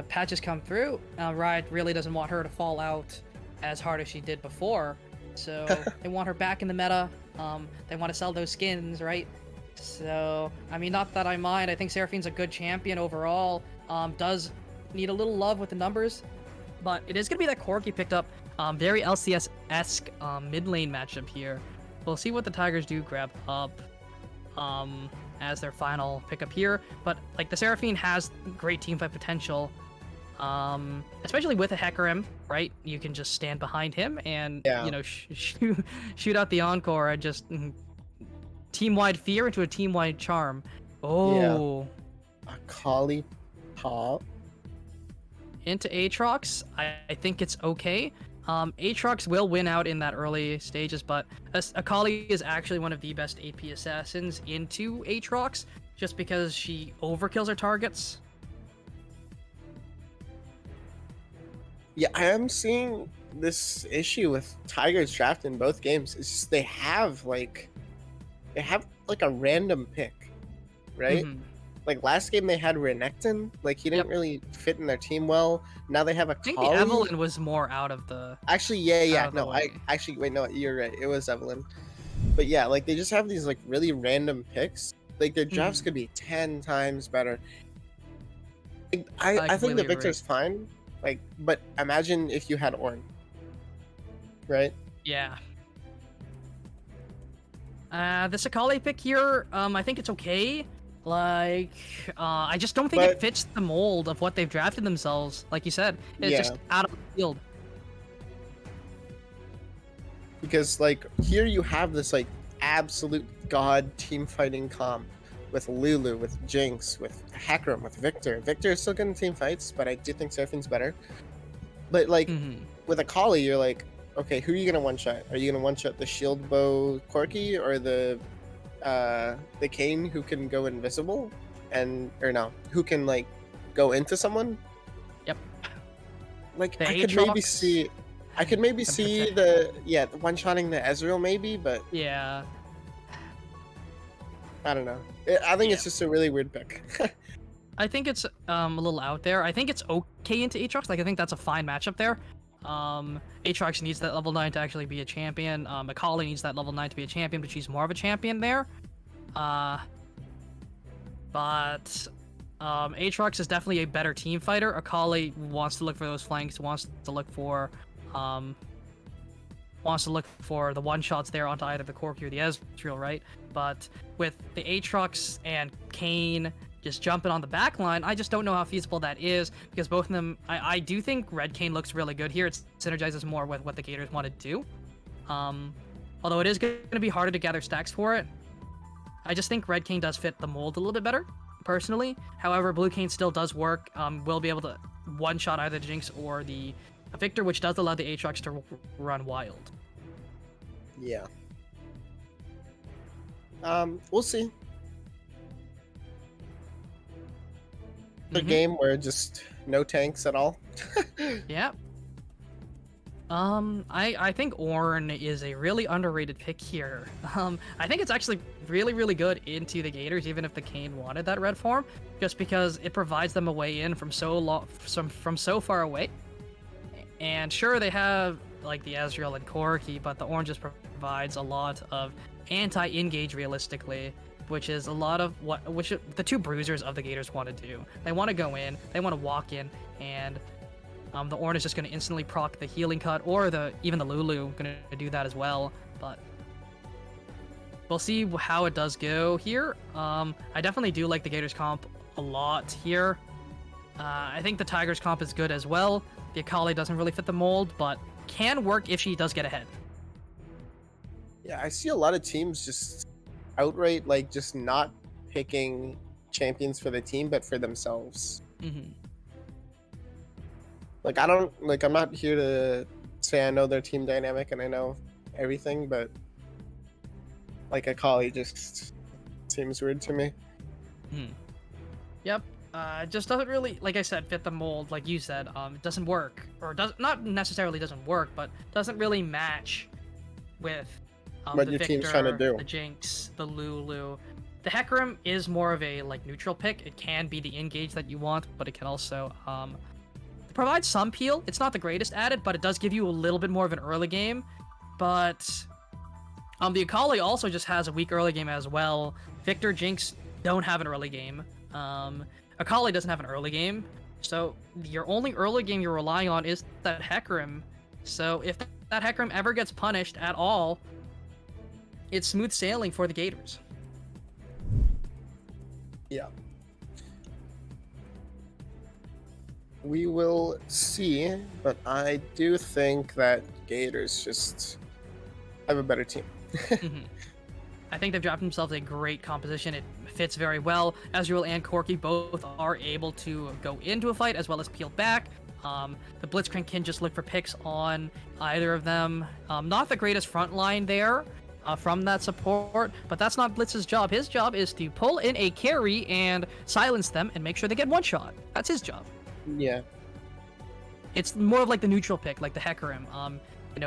patches come through. Riot really doesn't want her to fall out as hard as she did before. So they want her back in the meta. They want to sell those skins, right? So, I mean, not that I mind. I think Seraphine's a good champion overall. Does need a little love with the numbers, but it is going to be that Corki picked up. Very LCS-esque mid lane matchup here. We'll see what the Tigers do grab up as their final pickup here. But, like, the Seraphine has great teamfight potential, especially with a Hecarim, right? You can just stand behind him and, you know, shoot out the Encore and just... team-wide fear into a team-wide charm. Oh. Yeah. A Kali top. Into Aatrox, I think it's okay. Aatrox will win out in that early stages, but Akali is actually one of the best AP assassins into Aatrox, just because she overkills her targets. Yeah, I am seeing this issue with Tigers draft in both games. It's just they have like a random pick, right? Mhm. Like last game they had Renekton, like he didn't Yep. really fit in their team well. Now they have a I think the Kali. Evelyn was more out of the Actually, out of the no, I way. actually wait, no, you're right. It was Evelyn. But yeah, like they just have these like really random picks. Like their drafts Mhm. could be 10 times better. Like, I I think the completely agree. Victor's fine. Like, but imagine if you had Ornn, right? Yeah. This Akali pick here, I think it's okay. Like, I just don't think But it fits the mold of what they've drafted themselves. Like you said, it's just yeah, out of the field. because like here you have this like absolute god team fighting comp with Lulu, with Jinx, with Hecarim, with Victor. Victor is still good in team fights, but I do think Seraphim's better. But like Hmm. with Akali, you're like, okay, who are you gonna one shot? Are you gonna one shot the shield bow Corki or the Kane who can go invisible and or no, who can like go into someone? Yep. Like The I could maybe Aatrox. see the one shotting the Ezreal maybe, but Yeah. I don't know. I think Yeah. it's just a really weird pick. I think it's a little out there. I think it's okay into Aatrox. Like I think that's a fine matchup there. Aatrox needs that level 9 to actually be a champion. Akali needs that level 9 to be a champion, but she's more of a champion there. Uh, but Aatrox is definitely a better team fighter. Akali wants to look for those flanks, wants to look for the one shots there onto either the Corki or the Ezreal, right? But with the Aatrox and Kayn just jumping on the back line, I just don't know how feasible that is because both of them, I do think Red Kayn looks really good here. It synergizes more with what the Gators want to do. Although it is going to be harder to gather stacks for it. I just think Red Kayn does fit the mold a little bit better, personally. However, Blue Kayn still does work. Will be able to one-shot either the Jinx or the Victor, which does allow the Aatrox to run wild. Yeah. We'll see. The Mhm. game where just no tanks at all. Yeah. I think Ornn is a really underrated pick here. I think it's actually really, really good into the Gators, even if the Kayn wanted that red form, just because it provides them a way in from from so far away. And sure, they have like the Ezreal and Corki, but the Ornn just provides a lot of anti-engage realistically, which is a lot of which the two bruisers of the Gators want to do. They want to go in, they want to walk in, and the Ornn is just going to instantly proc the healing cut, or even the Lulu going to do that as well. But we'll see how it does go here. I definitely do like the Gators comp a lot here. I think the Tigers comp is good as well. The Akali doesn't really fit the mold, but can work if she does get ahead. Yeah, I see a lot of teams just outright like just not picking champions for the team, but for themselves. Mm-hmm. Like I'm not here to say I know their team dynamic and I know everything, but like Akali just seems weird to me. Yep. It just doesn't really, like I said, fit the mold. Like you said, it doesn't work, or not necessarily doesn't work, but doesn't really match with What the your Victor, team's trying to do. the Jinx, the Lulu. The Hecarim is more of a like neutral pick. It can be the engage that you want, but it can also provide some peel. It's not the greatest at it, but it does give you a little bit more of an early game. But the Akali also just has a weak early game as well. Victor, Jinx don't have an early game. Akali doesn't have an early game, so your only early game you're relying on is that Hecarim. So if that Hecarim ever gets punished at all, it's smooth sailing for the Gators. Yeah. We will see, but I do think that Gators just have a better team. Mhm. I think they've drafted themselves a great composition. It fits very well. Ezreal and Corki both are able to go into a fight as well as peel back. The Blitzcrank can just look for picks on either of them. Not the greatest front line there from that support, but that's not Blitz's job. His job is to pull in a carry and silence them and make sure they get one shot. That's his job. Yeah. It's more of like the neutral pick, like the Hecarim.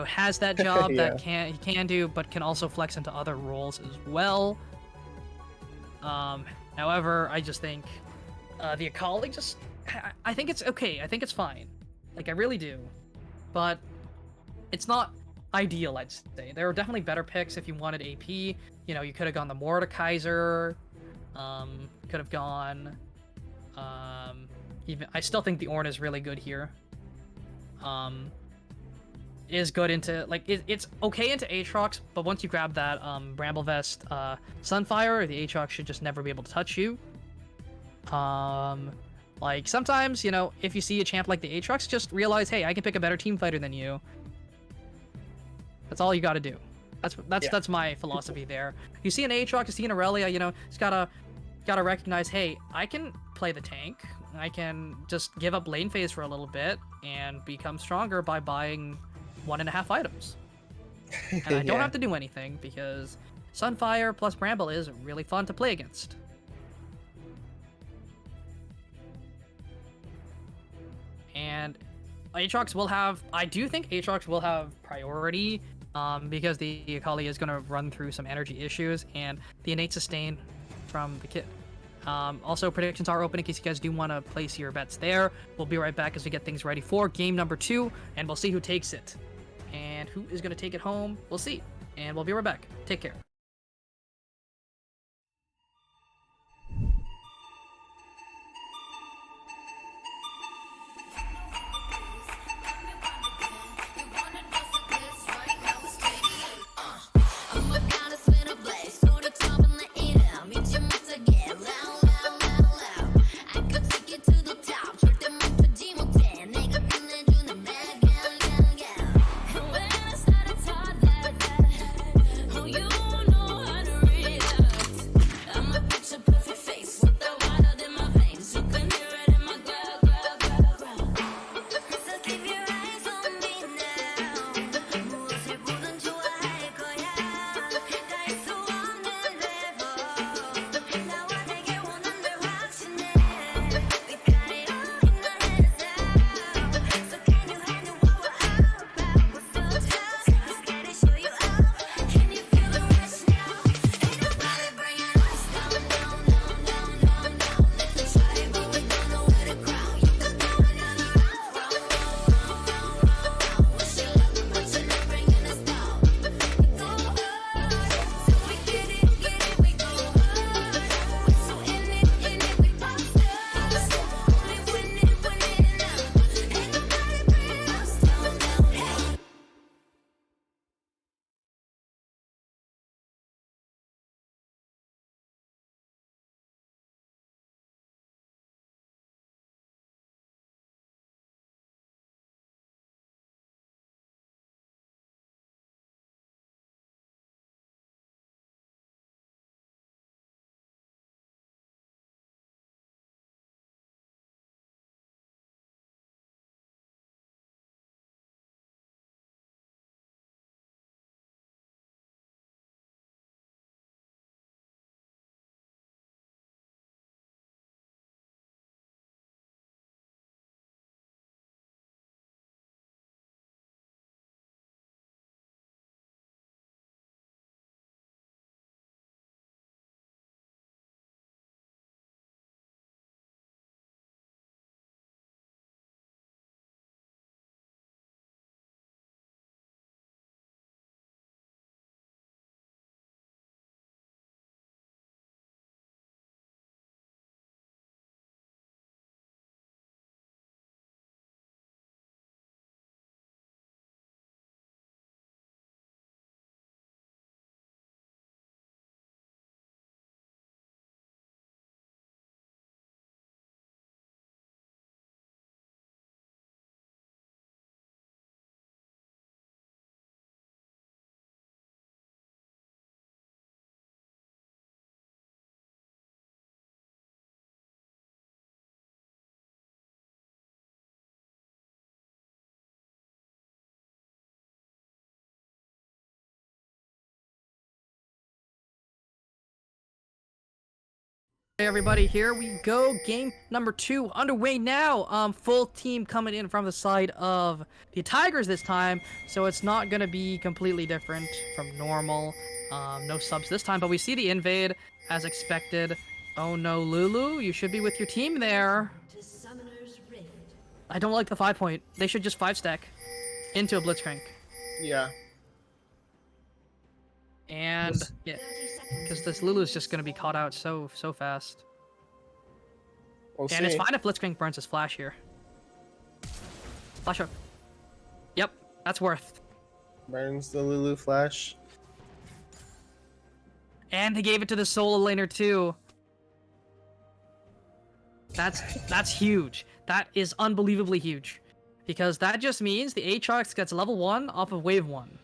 Has that job Yeah. that he can do, but can also flex into other roles as well. However, I just think the Akali I think it's okay. I think it's fine. Like, I really do. But it's not ideal, I'd say. There are definitely better picks if you wanted AP. You could have gone the Mordekaiser. Could have gone... I still think the Ornn is really good here. Is good into... Like, it's okay into Aatrox, but once you grab that Bramble Vest Sunfire, the Aatrox should just never be able to touch you. Like, sometimes, if you see a champ like the Aatrox, just realize, hey, I can pick a better team fighter than you. That's all you gotta do. That's my philosophy there. You see an Aatrox, you see an Aurelia, it's gotta recognize, hey, I can play the tank. I can just give up lane phase for a little bit and become stronger by buying 1.5 items. And I don't have to do anything because Sunfire plus Bramble is really fun to play against. And Aatrox will have... I do think Aatrox will have priority because the Akali is going to run through some energy issues and the innate sustain from the kit. Also, predictions are open in case you guys do want to place your bets there. We'll be right back as we get things ready for game number 2, and we'll see who takes it. And who is going to take it home, we'll see. And we'll be right back. Take care. You everybody, here we go. Game number 2 underway now. Full team coming in from the side of the Tigers this time, so it's not gonna be completely different from normal. No subs this time, but we see the invade as expected. Oh no, Lulu, you should be with your team there. I don't like the 5-point. They should just 5-stack into a Blitzcrank. Yeah. And yeah, because this Lulu's just gonna be caught out so fast. We'll And it's see. fine if Blitzcrank burns his flash here. Flash up. Yep, that's worth. Burns the Lulu flash. And he gave it to the solo laner too. That's huge. That is unbelievably huge. Because that just means the Aatrox gets level 1 off of wave 1.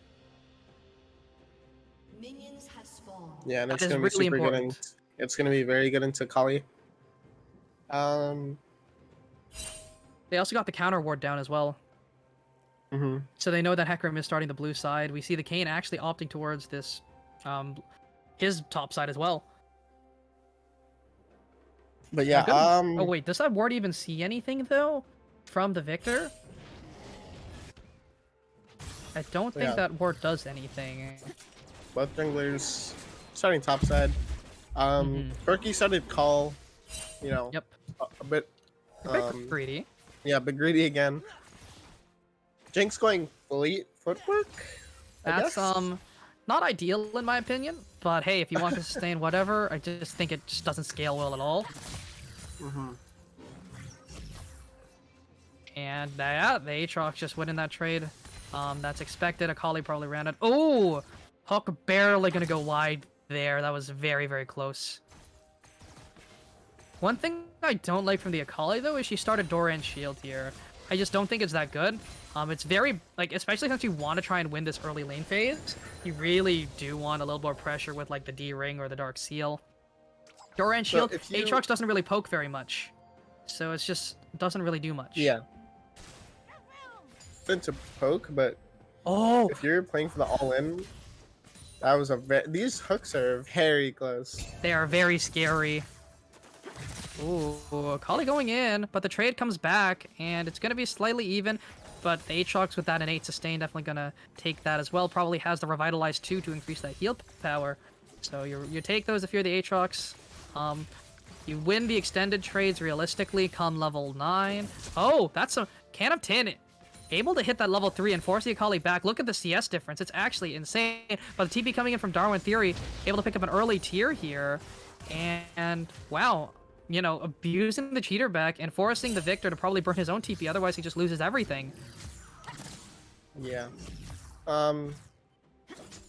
Minions have spawned. Yeah, and That it's is gonna be really super good. important. It's gonna be very good into Kali. They also got the counter ward down as well. Mhm. So they know that Hecarim is starting the blue side. We see the Kayn actually opting towards this, his top side as well. But yeah, Oh wait, does that ward even see anything though from the Victor? I don't think Yeah. that ward does anything. both junglers starting top side. Berkey started call, you know, Yep. a bit, A bit greedy. yeah, but greedy again. Jinx going fully footwork. I That's guess? not ideal in my opinion, but hey, if you want to sustain whatever, I just think it just doesn't scale well at all. And yeah, the Aatrox just winning that trade. That's expected. Akali probably ran it. Oh, Hook barely gonna go wide there. That was very close. One thing I don't like from the Akali though is she started Doran Shield here. I just don't think it's that good. It's very, like, especially since you want to try and win this early lane phase, you really do want a little more pressure with, like, the D-Ring or the Dark Seal. Doran Shield, if you- Aatrox doesn't really poke very much. So it's just, doesn't really do much. Yeah. Good to poke, but Oh! if you're playing for the all-in, that was these hooks are very close. They are very scary. Ooh, Akali going in, but the trade comes back, and it's going to be slightly even, but the Aatrox with that innate sustain definitely going to take that as well. Probably has the Revitalize 2 to increase that heal power. So you take those if you're the Aatrox. You win the extended trades realistically come level 9. Oh, that's a Can of Tin. Able to hit that level 3 and force the Akali back. Look at the CS difference. It's actually insane. But the TP coming in from Darwin Theory, able to pick up an early tier here. And wow, you know, abusing the cheater back and forcing the Victor to probably burn his own TP. Otherwise, he just loses everything. Yeah.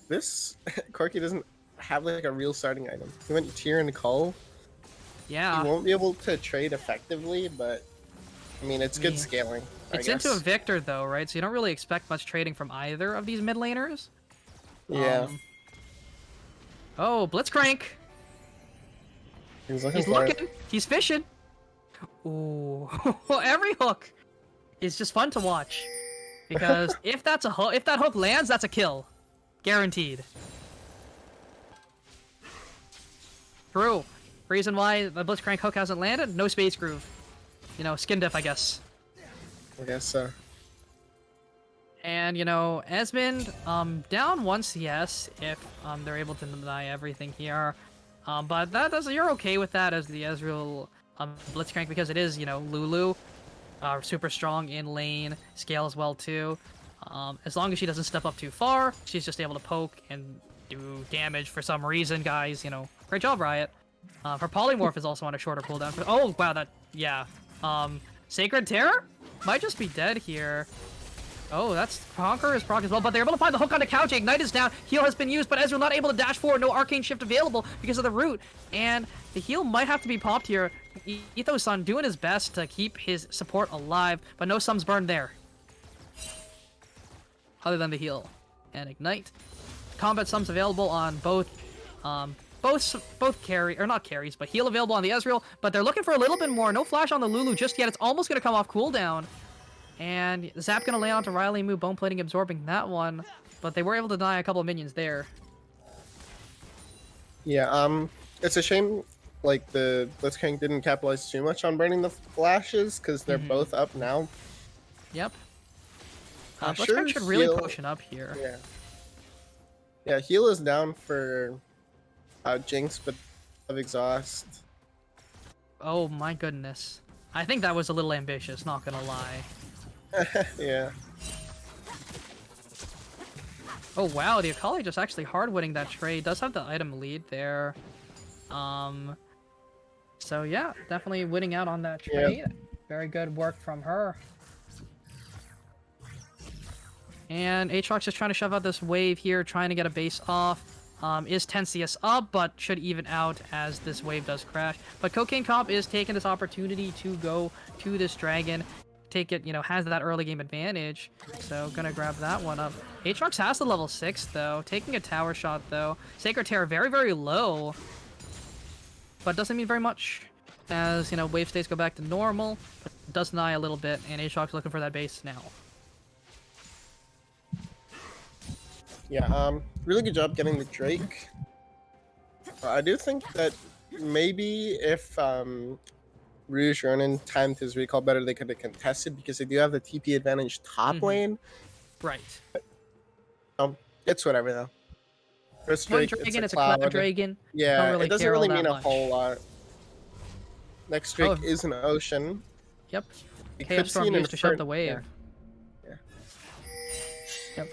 This Corki doesn't have like a real starting item. He went tier and call. Yeah. He won't be able to trade effectively, but I mean it's good Yeah. scaling. I It's into a guess. Victor though, right? So you don't really expect much trading from either of these mid laners. Yeah. Oh, Blitzcrank. He's looking He's for looking. it. He's fishing. Ooh, every hook is just fun to watch because if that's a hook, if that hook lands, that's a kill, guaranteed. True. Reason why the Blitzcrank hook hasn't landed? No space groove. You know, skin diff, I guess. I guess so. And you know, Esmond, down 1 CS if they're able to deny everything here. But you're okay with that as the Ezreal Blitzcrank because it is, you know, Lulu, super strong in lane, scales well too. As long as she doesn't step up too far, she's just able to poke and do damage for some reason, guys. You know, great job, Riot. Her polymorph is also on a shorter cooldown. Oh wow, yeah. Sacred Terror might just be dead here. Oh, that's Conqueror's proc as well, but they're able to find the hook on the couch. Ignite is down. Heal has been used, but Ezreal not able to dash forward. No Arcane Shift available because of the root. And the heal might have to be popped here. Ethos-san doing his best to keep his support alive, but no sums burned there. Other than the heal. And Ignite. Combat sums available on both carry, or not carries, but heal available on the Ezreal, but they're looking for a little bit more. No flash on the Lulu just yet. It's almost going to come off cooldown. And Zap gonna lay onto Riley Moo, Bone Plating absorbing that one, but they were able to deny a couple of minions there. Yeah, it's a shame like the Blitzcrank didn't capitalize too much on burning the flashes because they're both up now. Yep. Sure, Blitzcrank should really heal- potion up here. Yeah. Yeah, heal is down for Jinx, but of exhaust. Oh my goodness. I think that was a little ambitious, not gonna lie. Yeah. Oh wow, the Akali just actually hard winning that trade. Does have the item lead there. So yeah, definitely winning out on that trade. Very good work from her. And Aatrox just trying to shove out this wave here, trying to get a base off. Is 10 CS up, but should even out as this wave does crash. But Cocaine Cop is taking this opportunity to go to this dragon. Take it, you know, has that early game advantage. So gonna grab that one up. Aatrox has the level 6 though, taking a tower shot though. Sacred Terror very, very low. But doesn't mean very much. As, you know, wave states go back to normal. But does deny a little bit, and Aatrox looking for that base now. Yeah, really good job getting the Drake. I do think that maybe if Rouge Ronin timed his recall better, they could have contested because they do have the TP advantage top lane. Right. It's whatever though. First One Drake, dragon, it's it's a cloud dragon. Yeah, Don't really it doesn't care all really that mean a much. whole lot. Next Drake Oh. is an ocean. Yep. We Chaos could see Storm an used to shut the Infern- wave. Yeah. Yep.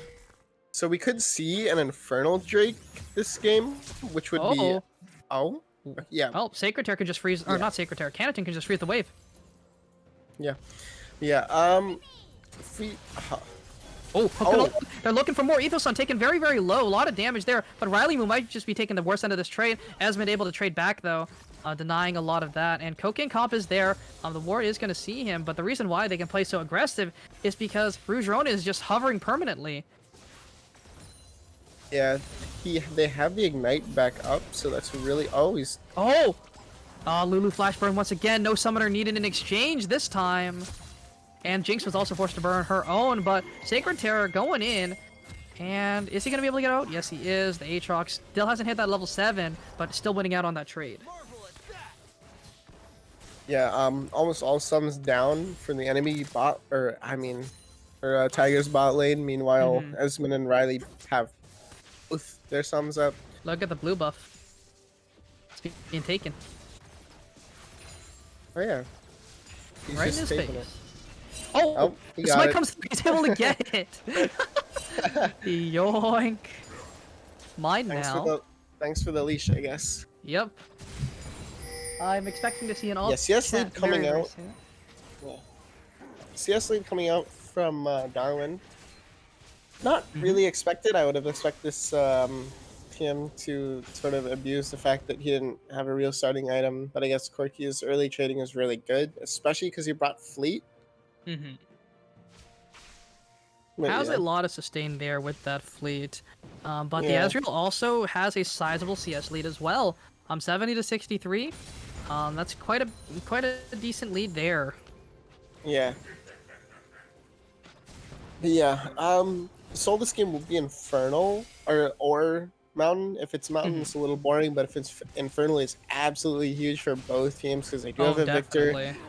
So we could see an Infernal Drake this game, which would be... Oh? Yeah. Oh, Sacred Terror can just freeze, or Yeah. not Sacred Terror, Canaton can just freeze the wave. Yeah. If we... Oh, they're looking for more. Ethosun taking very, very low. A lot of damage there. But Riley Moo might just be taking the worst end of this trade. Esmond able to trade back, though, denying a lot of that. And Cocaine Cop is there. The ward is going to see him. But the reason why they can play so aggressive is because Rouge Ronin is just hovering permanently. Yeah, they have the Ignite back up, so that's really... Oh, he's... Oh! Lulu Flashburn once again. No summoner needed in exchange this time. And Jinx was also forced to burn her own, but Sacred Terror going in. And is he going to be able to get out? Yes, he is. The Aatrox still hasn't hit that level 7, but still winning out on that trade. Yeah, almost all sums down for the enemy bot, or Tiger's bot lane. Meanwhile, Esmond and Riley have both their sums up. Look at the blue buff. It's being taken. Oh yeah. He's Right in just his taking face. it. Oh! Oh, he This got might it. come through. He's able to get it. Yoink. Mine now. Thanks for the leash, I guess. Yep. I'm expecting to see an all Yeah, CS lead coming very, very out. soon. Yeah. CS lead coming out from Darwin. Not really expected. I would have expected this him to sort of abuse the fact that he didn't have a real starting item. But I guess Corky's early trading is really good, especially because he brought Fleet. But Has yeah. a lot of sustain there with that fleet. But the Yeah. Ezreal also has a sizable CS lead as well. 70 to 63. That's quite a decent lead there. Yeah. But yeah. Soul this game will be Infernal or Mountain. If it's Mountain, it's a little boring, but if it's Infernal, it's absolutely huge for both teams because they do have a Victor definitely.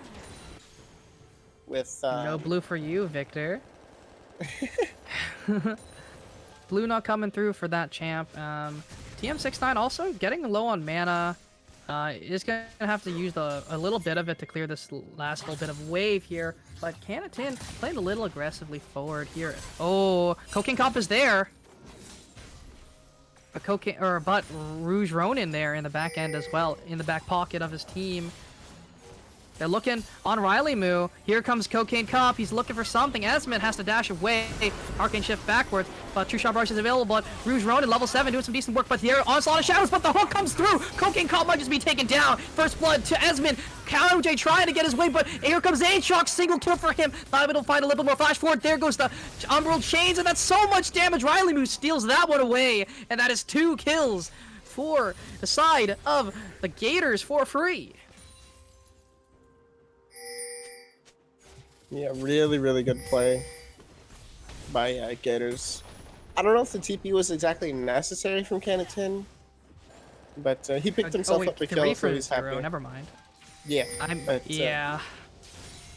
with No blue for you, Victor. Blue not coming through for that champ. TM69 also getting low on mana. Is going to have to use a little bit of it to clear this last little bit of wave here. But Canaton playing a little aggressively forward here. Oh, Cocaine Cop is there. But Rouge Ronin there in the back end as well, in the back pocket of his team. They're looking on Riley Moo. Here comes Cocaine Cop. He's looking for something. Esmond has to dash away. Arcane Shift backwards. But True Shot Rush is available. But Rouge Ronin, level 7, doing some decent work. But the Onslaught of Shadows. But the hook comes through. Cocaine Cop might just be taken down. First blood to Esmond. KJ trying to get his way. But here comes Aatrox. Single kill for him. Not able to find a little bit more flash forward. There goes the Umbral Chains. And that's so much damage. Riley Moo steals that one away. And that is 2 kills for the side of the Gators for free. Yeah, really, really good play by Gators. I don't know if the TP was exactly necessary from Canaton. But he picked himself up a Three kill, so for he's zero. happy. Never mind. Yeah. But, Yeah.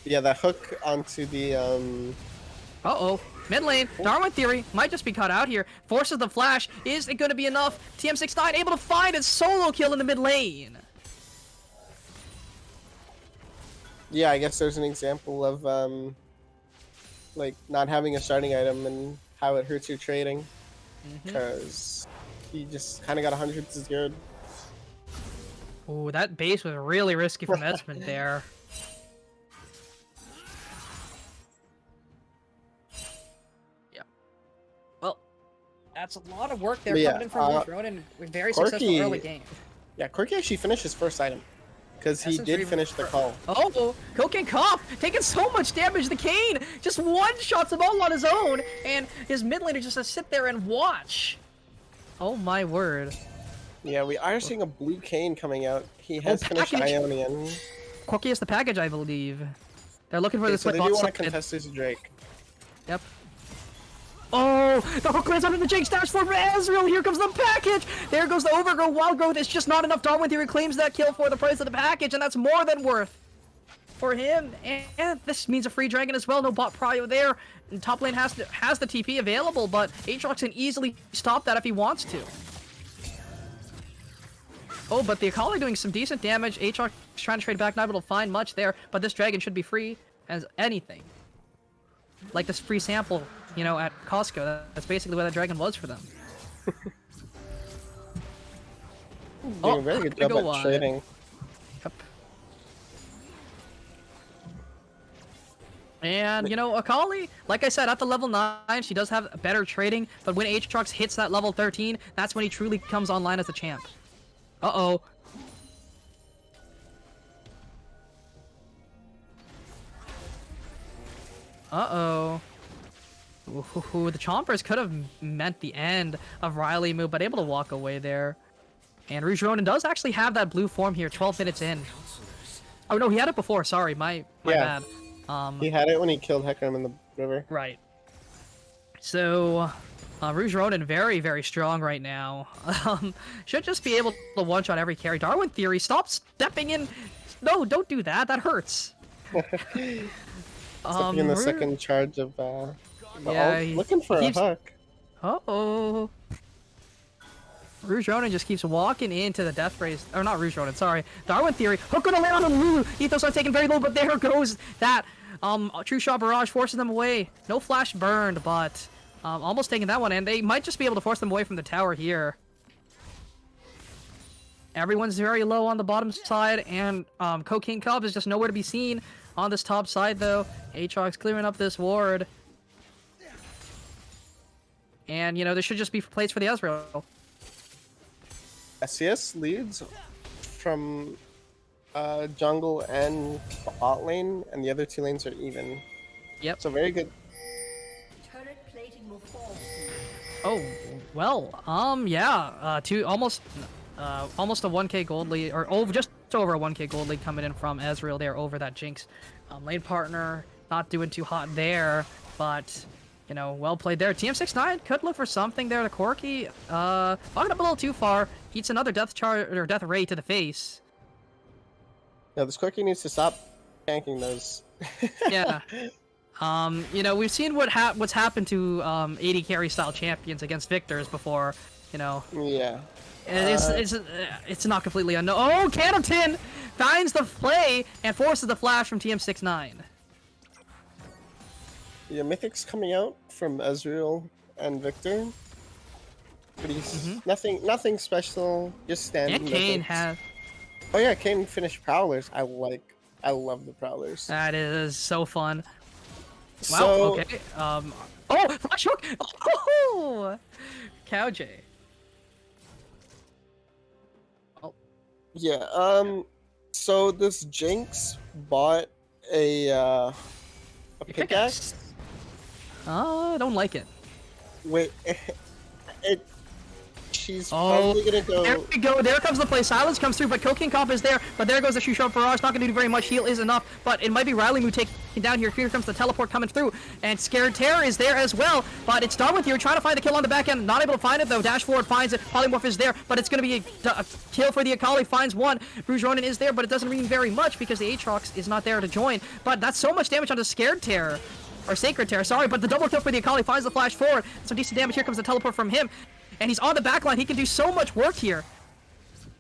Yeah, that hook onto the Uh-oh. Mid lane, Darwin Theory might just be caught out here. Forces the flash. Is it going to be enough? TM69 able to find a solo kill in the mid lane. Yeah, I guess there's an example of like not having a starting item and how it hurts your trading, because he just kind of got 100 to 0. Ooh, that base was really risky from Esmond there. Yeah. Well, that's a lot of work there But yeah, coming in from Root and very successful early game. Yeah, Corky actually finished his first item because he Essence did Reaver- finish the call. Oh, Cocaine Cough taking so much damage. The Kane just one-shots them all on his own, and his mid laner just has to sit there and watch. Oh my word. Yeah, we are seeing a blue Cane coming out. He has finished package. Ionian. Corky is the package, I believe. They're looking for Okay, this so like they do bot want to side. contest this Drake. Yep. Oh, the hook lands under the Jake Stash for Ezreal. Here comes the package. There goes the Overgrowth. Wild Growth. It's just not enough. Darwin Theory claims that kill for the price of the package, and that's more than worth for him. And this means a free dragon as well. No bot prio there. And top lane has the TP available, but Aatrox can easily stop that if he wants to. Oh, but the Akali doing some decent damage. Aatrox trying to trade back, not able to find much there, but this dragon should be free as anything. Like this free sample, you know, at Costco. That's basically what that dragon was for them. Doing a very good job at trading. Yep. And, you know, Akali, like I said, at the level 9, she does have better trading, but when Aatrox hits that level 13, that's when he truly comes online as a champ. Uh-oh. Uh-oh. Ooh, the Chompers could have meant the end of Riley move, but able to walk away there. And Rouge Ronin does actually have that blue form here, 12 minutes in. Oh no, he had it before, sorry, my bad. He had it when he killed Hecarim in the river. Right. So, Rouge Ronin very, very strong right now. Should just be able to one-shot every carry. Darwin Theory, stop stepping in! No, don't do that, that hurts. Stepping in the second charge of yeah, looking for a hook. Uh-oh. Rouge Ronin just keeps walking into the death race. Or not Rouge Ronin, sorry. Darwin Theory. Hook gonna land on the Lulu. Ethos are taken very low, but there goes that. True Shot Barrage forcing them away. No flash burned, but almost taking that one, and they might just be able to force them away from the tower here. Everyone's very low on the bottom side, and Cocaine Cub is just nowhere to be seen on this top side, though. Aatrox clearing up this ward. And, you know, there should just be plates for the Ezreal. SCS leads from jungle and bot lane, and the other two lanes are even. Yep. So very good. Turret plating will fall. Oh, well, yeah, almost a 1k gold lead, or just over a 1k gold lead coming in from Ezreal there over that Jinx. Lane partner not doing too hot there, but, you know, well played there. TM69 could look for something there to Corky. Walking up a little too far, eats another death ray to the face. Yeah, this Corky needs to stop tanking those. Yeah. You know, we've seen what's happened to 80 carry style champions against victors before, you know. Yeah. It's not completely unknown. Oh, Cannington finds the play and forces the flash from TM69. Yeah, Mythic's coming out from Ezreal and Victor. But he's nothing special, just standing. And Kane Mythics. has. Oh yeah, Kane finished Prowlers. I love the Prowlers. That is so fun. Wow. So, Okay. Oh, flash hook. Oh, Cow J. Oh. yeah. So this Jinx bought a pickaxe. Oh, I don't like it. Wait, She's Oh, probably gonna go. there we go. There comes the play. Silence comes through, but Cocaine Cop is there. But there goes the Shoe Sharp Barrage. Not gonna do very much. Heal is enough, but it might be Riley Moo taking down here. Here comes the teleport coming through, and Scared Terror is there as well. But it's Darwin here trying to find the kill on the back end. Not able to find it though. Dash forward finds it. Polymorph is there, but it's gonna be a kill for the Akali. Finds one. Rouge Ronin is there, but it doesn't mean very much because the Aatrox is not there to join. But that's so much damage onto Scared Terror. Or Sacred Terror, sorry, but the double kill for the Akali finds the flash forward. Some decent damage. Here comes the teleport from him. And he's on the back line. He can do so much work here.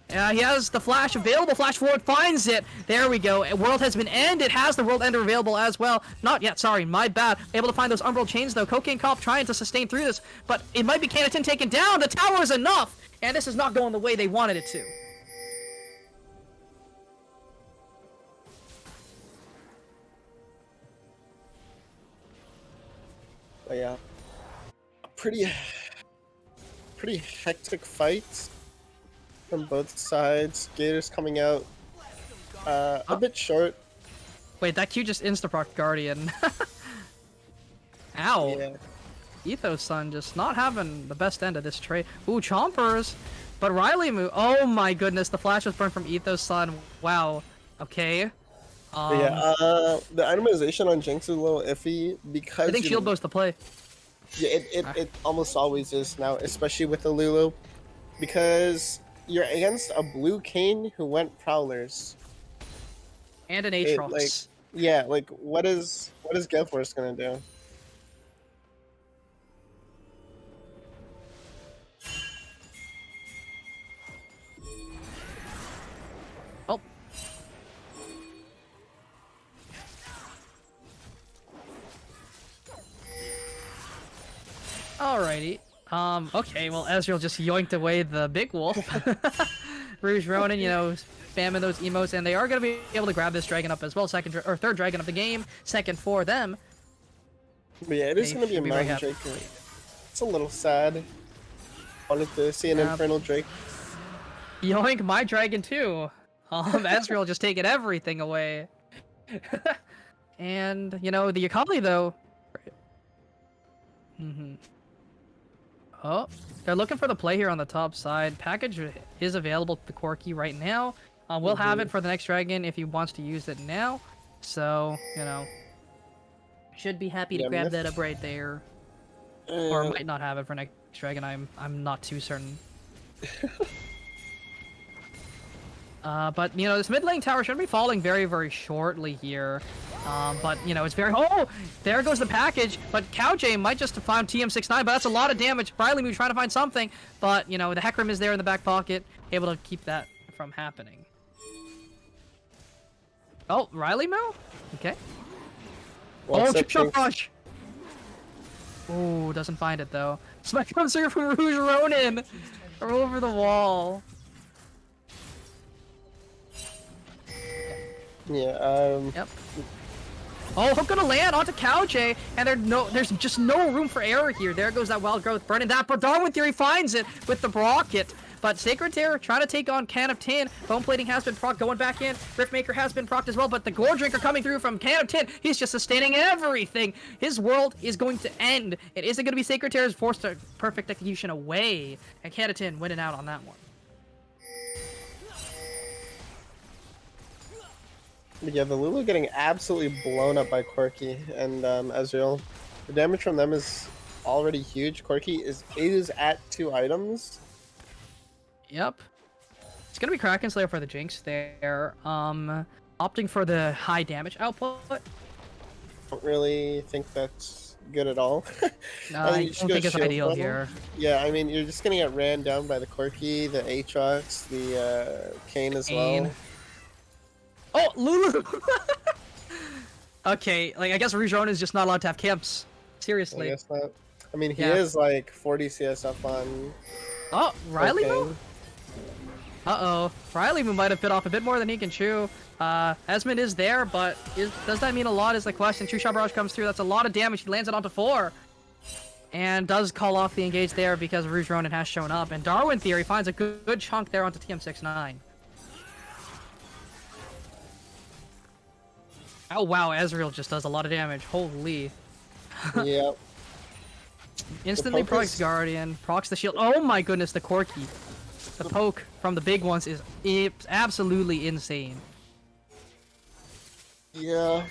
He has the flash available. Flash forward finds it. There we go. World has been ended. Has the world ender available as well. Not yet. Sorry. My bad. Able to find those Umbral chains though. Cocaine Cop trying to sustain through this. But it might be Canatin taken down. The tower is enough. And this is not going the way they wanted it to. But yeah, pretty hectic fights from both sides. Gators coming out a bit short. Wait, that Q just insta-proc Guardian. Ow. Yeah. Ethos Sun just not having the best end of this trade. Ooh, Chompers. But Riley Moo. Oh my goodness, the flash was burned from Ethos Sun. Wow. Okay. The itemization on Jinx is a little iffy because I think Shield Bow's the play. Yeah, it almost always is now, especially with the Lulu, because you're against a blue Kayn who went Prowlers. And an Aatrox. What is Gale Force gonna do? Oh. Alrighty. Okay, well, Ezreal just yoinked away the big wolf. Rouge Ronin, you know, spamming those emotes, and they are going to be able to grab this dragon up as well. Third dragon of the game. Second for them. But yeah, it is They going to be a should be very Mountain happy. Drake. It's a little sad. Wanted to see an Infernal Drake. Yoink my dragon too. Ezreal just taking everything away. And, you know, the Akali though. Oh, they're looking for the play here on the top side. Package is available to the Corki right now. We'll have it for the next dragon if he wants to use it now. So, you know, should be happy to grab that up right there. Or might not have it for next dragon. I'm not too certain. But, you know, this mid lane tower should be falling very, very shortly here. But, you know, it's very... Oh! There goes the package. But CowJ might just have found TM69, but that's a lot of damage. Riley Moo trying to find something. But, you know, the Hecarim is there in the back pocket, able to keep that from happening. Oh, Riley Moo? Okay. Oh, chip shot rush! Ooh, doesn't find it, though. Smack comes through from Rouge Ronin! Over the wall. Yeah, Yep. Oh, hook gonna land onto CowJ, and there's just no room for error here. There goes that Wild Growth burning that, but Darwin Theory finds it with the Rocket. But Sacred Terror trying to take on Can of Tin. Bone Plating has been proc, going back in. Riftmaker has been procced as well, but the Gore Drinker coming through from Can of Tin. He's just sustaining everything. His world is going to end. It isn't going to be Sacred Terror's forced to perfect execution away. And Can of Tin winning out on that one. yeah, the Lulu getting absolutely blown up by Corki and Ezreal. The damage from them is already huge. Corki is at 2 items. Yep. It's gonna be Kraken Slayer for the Jinx there. Opting for the high damage output. Don't really think that's good at all. No, I don't think it's ideal here. Yeah, I mean, you're just gonna get ran down by the Corki, the Aatrox, the Kayn as well. Oh, Lulu! Okay, like, I guess Rouge Ronin is just not allowed to have camps. Seriously. I guess not. I mean, he Yeah. is like 40 CS up on. Oh, Riley Kayn. Moo? Uh-oh. Riley Moo might have bit off a bit more than he can chew. Esmond is there, but does that mean a lot is the question. True Shot Barrage comes through. That's a lot of damage. He lands it onto 4. And does call off the engage there because Rouge Ronin has shown up. And Darwin Theory finds a good chunk there onto TM69. Oh, wow. Ezreal just does a lot of damage. Holy. Yep. Instantly poke procs is- Guardian, procs the shield. Oh my goodness, the Corki. The poke from the big ones is absolutely insane. Yeah.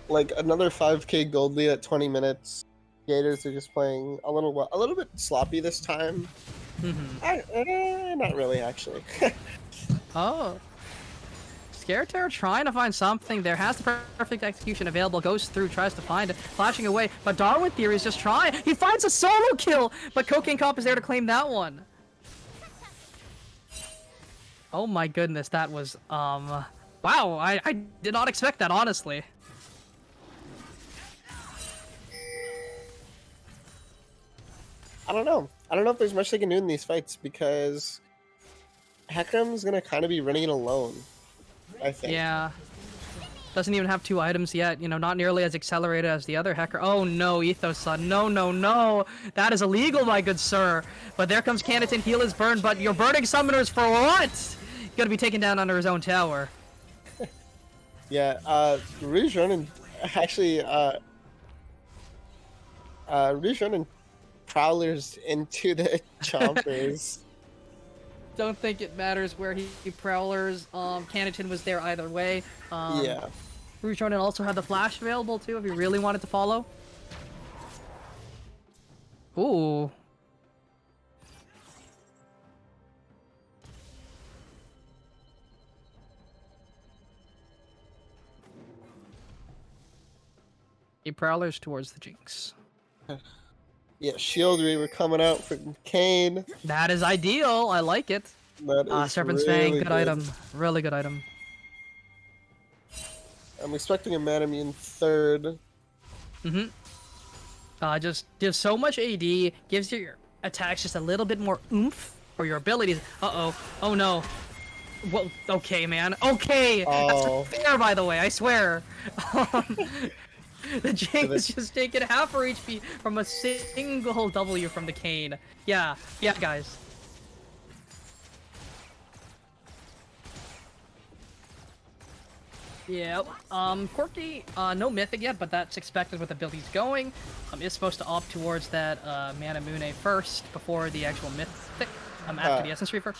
Like another 5k gold lead at 20 minutes. Gators are just playing a little bit sloppy this time. Not really, actually. Oh. Scare Terror trying to find something there. Has the perfect execution available. Goes through, tries to find it. Flashing away. But Darwin Theory is just trying. He finds a solo kill. But Cocaine Cop is there to claim that one. Oh my goodness. That was, wow. I did not expect that, honestly. I don't know. I don't know if there's much they can do in these fights because Heckram's gonna kind of be running it alone, I think. Yeah. Doesn't even have 2 items yet, you know, not nearly as accelerated as the other hacker. Oh no, Ethos-san, no, no, no. That is illegal, my good sir. But there comes Canitin, heal is burned, but you're burning summoners for what? He's gonna be taken down under his own tower. Yeah, Rouge Ronin actually, Rouge Ronin prowlers into the chompers. Don't think it matters where he prowlers. Canitin was there either way. Yeah. Rouge Ronin also had the flash available too if you really wanted to follow. Ooh. He prowlers towards the Jinx. Yeah, Shield Reaver coming out for Kane. That is ideal. I like it. That is Serpent's really Fang, good item. Really good item. I'm expecting a Manamune third. Just gives so much AD, gives your attacks just a little bit more oomph, or your abilities. Uh-oh. Oh no. Well, okay, man. Okay! Oh. That's fair, by the way, I swear. The Jinx just taking half her HP from a single W from the Kane. Yeah, guys. Yep. Corki, no Mythic yet, but that's expected with the build he's going. Is supposed to opt towards that Manamune first before the actual Mythic. After the Essence Reaver.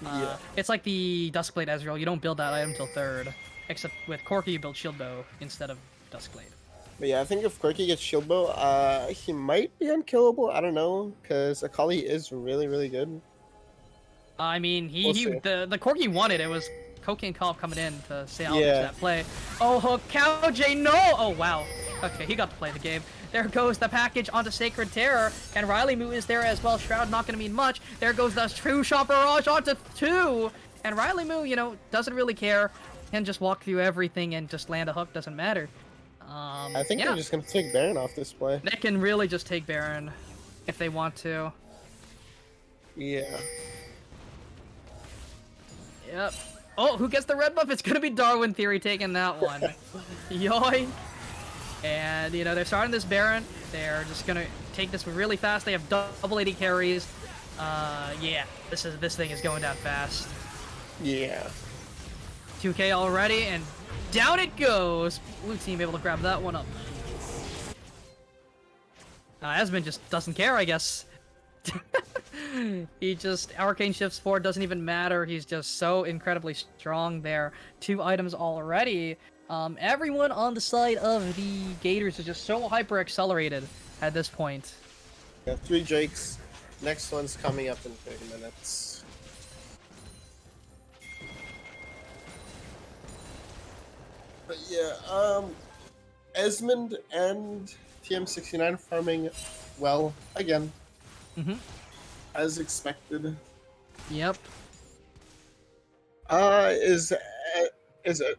Yeah. It's like the Duskblade Ezreal. You don't build that item till third. Except with Corki, you build Shield Bow instead of Duskblade. But yeah, I think if Corki gets Shield Bow, he might be unkillable. I don't know, because Akali is really, really good. I mean, We'll see. the Corki wanted it was Cocaine Cop coming in to salvage Yeah. that play. Oh, Hokage, no! Oh, wow. Okay, he got to play the game. There goes the package onto Sacred Terror, and Riley Moo is there as well. Shroud not going to mean much. There goes the True Shot Barrage onto 2, and Riley Moo, you know, doesn't really care. Can just walk through everything and just land a hook, doesn't matter. I think yeah. they're just going to take Baron off this play. They can really just take Baron if they want to. Yeah. Yep. Oh, who gets the red buff? It's gonna be Darwin Theory taking that one. Yoink. And, you know, they're starting this Baron. They're just gonna take this really fast. They have double 80 carries. Yeah, this thing is going down fast. Yeah. 2k already, and down it goes. Blue team able to grab that one up. Esmond just doesn't care, I guess. He just Arcane shifts forward, doesn't even matter. He's just so incredibly strong there. 2 items already. Everyone on the side of the Gators is just so hyper accelerated at this point. Yeah, 3 Drakes. Next one's coming up in 30 minutes. But yeah, Esmond and TM69 farming well again. As expected. Yep. Is it?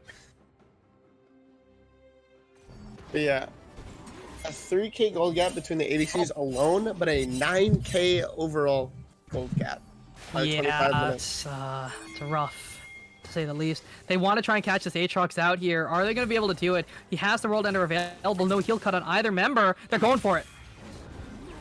But yeah, a 3k gold gap between the ADCs alone, but a 9k overall gold gap. By 25 Yeah, minutes. it's rough, to say the least. They want to try and catch this Aatrox out here. Are they going to be able to do it? He has the World Ender available. No heal cut on either member. They're going for it.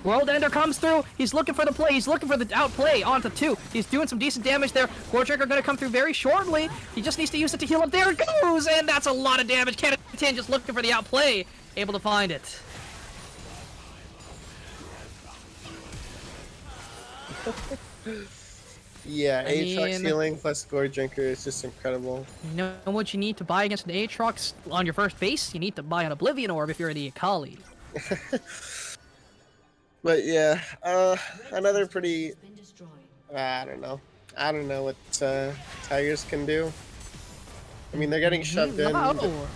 World Ender comes through. He's looking for the play. He's looking for the outplay onto 2. He's doing some decent damage there. Wartricker going to come through very shortly. He just needs to use it to heal up. There it goes, and that's a lot of damage. Canitin just looking for the outplay. Able to find it. Yeah, I Aatrox mean- healing plus Gore Drinker is just incredible. You know what you need to buy against an Aatrox on your first base? You need to buy an Oblivion Orb if you're the Akali. But yeah, another pretty. I don't know. I don't know what Tigers can do. I mean, they're getting shoved in. but Oh,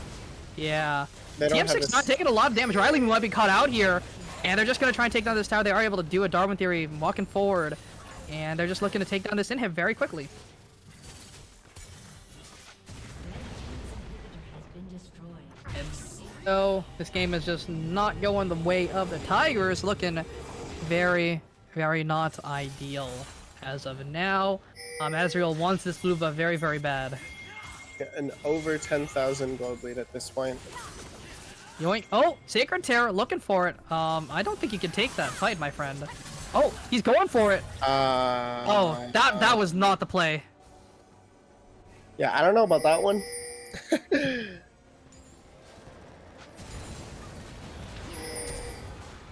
yeah. They don't have TM6 not this. taking a lot of damage. Riley might be caught out here, and they're just going to try and take down this tower. They are able to do a Darwin Theory walking forward, and they're just looking to take down this inhib very quickly. And so this game is just not going the way of the Tigers, looking very, very not ideal as of now. Ezreal wants this blue buff very, very bad. An over 10,000 gold lead at this point. Yoink. Oh, Sacred Terror looking for it. I don't think you can take that fight, my friend. Oh, he's going for it. Oh, that was not the play. Yeah, I don't know about that one.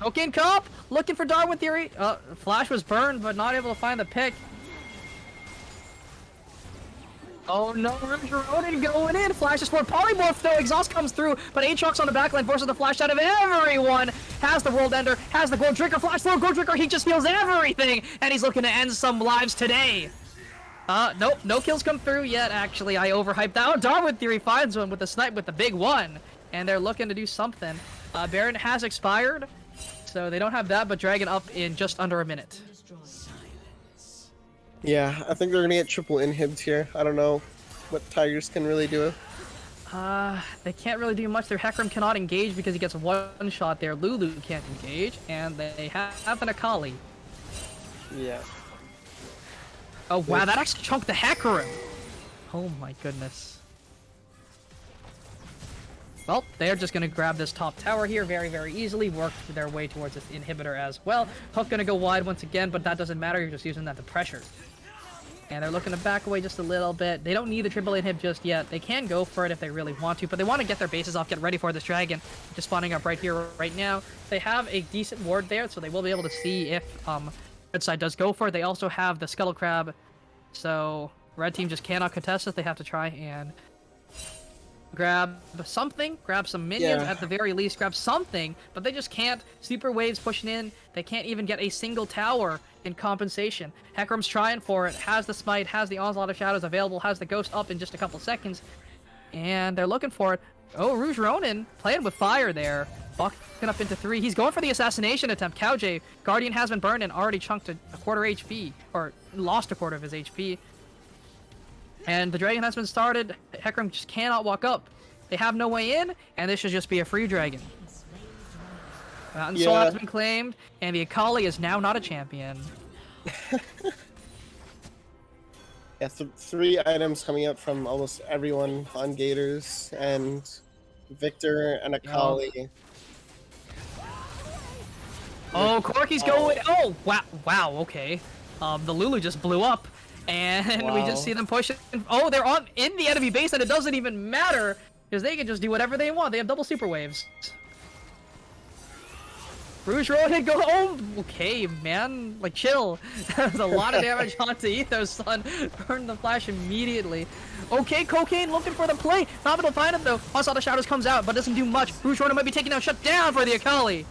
Cocaine Cop looking for Darwin Theory. Flash was burned, but not able to find the pick. Oh no, Ronin going in. Flash is for Polymorph though. Exhaust comes through, but Aatrox on the backline forces the flash out of everyone. Has the World Ender, has the Gold Drinker. Flash for Gold Drinker. He just heals everything, and he's looking to end some lives today. Nope, no kills come through yet. Actually, I overhyped that. Oh, Darwin Theory finds one with the snipe with the big one, and they're looking to do something. Baron has expired, so they don't have that, but Dragon up in just under a minute. Yeah, I think they're gonna get triple inhibs here. I don't know what Tigers can really do. They can't really do much. Their Hecarim cannot engage because he gets one shot there. Lulu can't engage, and they have an Akali. Yeah. Oh wow, that actually chunked the Hecarim. Oh my goodness. Well, they're just gonna grab this top tower here very, very easily, work their way towards this inhibitor as well. Hook gonna go wide once again, but that doesn't matter, you're just using that to pressure. And they're looking to back away just a little bit. They don't need the triple inhib just yet. They can go for it if they really want to, but they want to get their bases off, get ready for this dragon. Just spawning up right here, right now. They have a decent ward there, so they will be able to see if red side does go for it. They also have the Scuttle Crab, so red team just cannot contest it. They have to try and grab something, grab some minions at the very least, grab something, but they just can't. Super waves pushing in. They can't even get a single tower in compensation. Hecarim's trying for it, has the smite, has the Onslaught of Shadows available, has the ghost up in just a couple seconds, and they're looking for it. Oh, Rouge Ronin playing with fire there, bucking up into 3. He's going for the assassination attempt. Cowjay, Guardian has been burned and already chunked a quarter HP, or lost a quarter of his HP. And the dragon has been started. Hecarim just cannot walk up. They have no way in, and this should just be a free dragon. Mountain Soul has been claimed, and the Akali is now not a champion. Yeah, 3 items coming up from almost everyone on Gators, and Victor and Akali. Oh, Corky's going. Oh, wow, okay. The Lulu just blew up. And we just see them pushing. Oh, they're in the enemy base, and it doesn't even matter because they can just do whatever they want. They have double super waves. Rouge Ronin go. Oh, okay, man. Like, chill. That's a lot of damage onto Ethos, son. Burn the flash immediately. Okay, Cocaine looking for the play. Not able to find it though. Onslaught of Shadows comes out, but doesn't do much. Rouge Ronin might be taken down, shut down for the Akali.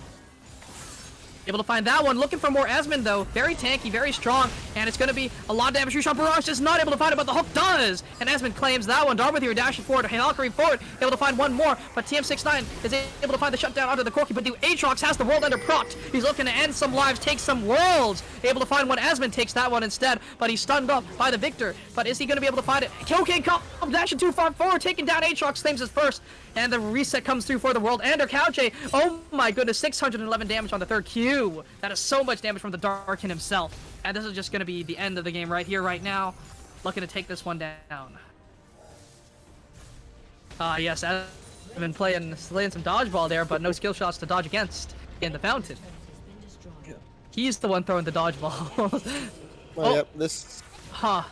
Able to find that one. Looking for more Esmond, though. Very tanky, very strong. And it's going to be a lot of damage. Rishon Barrage is not able to find it, but the hook does. And Esmond claims that one. Darwin here dashing forward. Valkyrie forward. Able to find one more. But TM69 is able to find the shutdown under the Corky. But the Aatrox has the world under procced. He's looking to end some lives, take some worlds. Able to find one. Esmond takes that one instead. But he's stunned up by the Victor. But is he going to be able to find it? Cocaine comes dashing too far forward. Taking down Aatrox. Claims his first. And the reset comes through for the world. Ender Cowjay. Oh my goodness. 611 damage on the third Q. That is so much damage from the Darkin himself. And this is just going to be the end of the game right here, right now. Looking to take this one down. Yes, I've been slaying some dodgeball there, but no skill shots to dodge against in the fountain. He's the one throwing the dodgeball. Yep, this... Huh.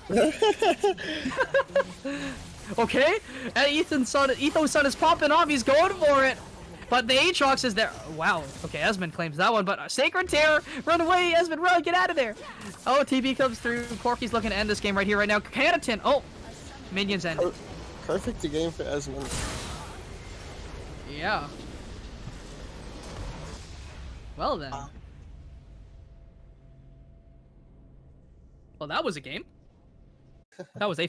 Okay, and Ethan's son is popping off. He's going for it. But the Aatrox is there. Wow. Okay, Esmond claims that one, but Sacred Terror, run away, Esmond, run, get out of there. Oh, TB comes through. Corky's looking to end this game right here, right now. Canaton. Oh, minions end. Perfect game for Esmond. Yeah. Well then. Well, that was a game. That was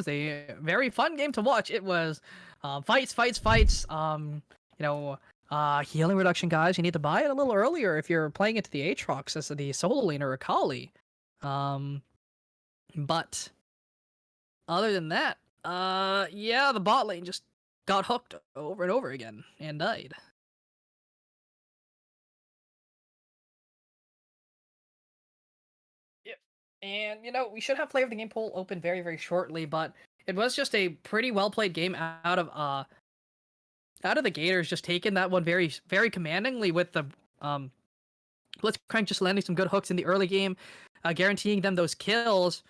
a very fun game to watch. It was fights. Healing reduction, guys. You need to buy it a little earlier if you're playing into the Aatrox as the solo laner Akali. But other than that, yeah, the bot lane just got hooked over and over again and died. Yep. And we should have player of the game poll open very, very shortly, but it was just a pretty well played game out of the Gators, just taking that one very, very commandingly with the Blitzcrank just landing some good hooks in the early game, guaranteeing them those kills,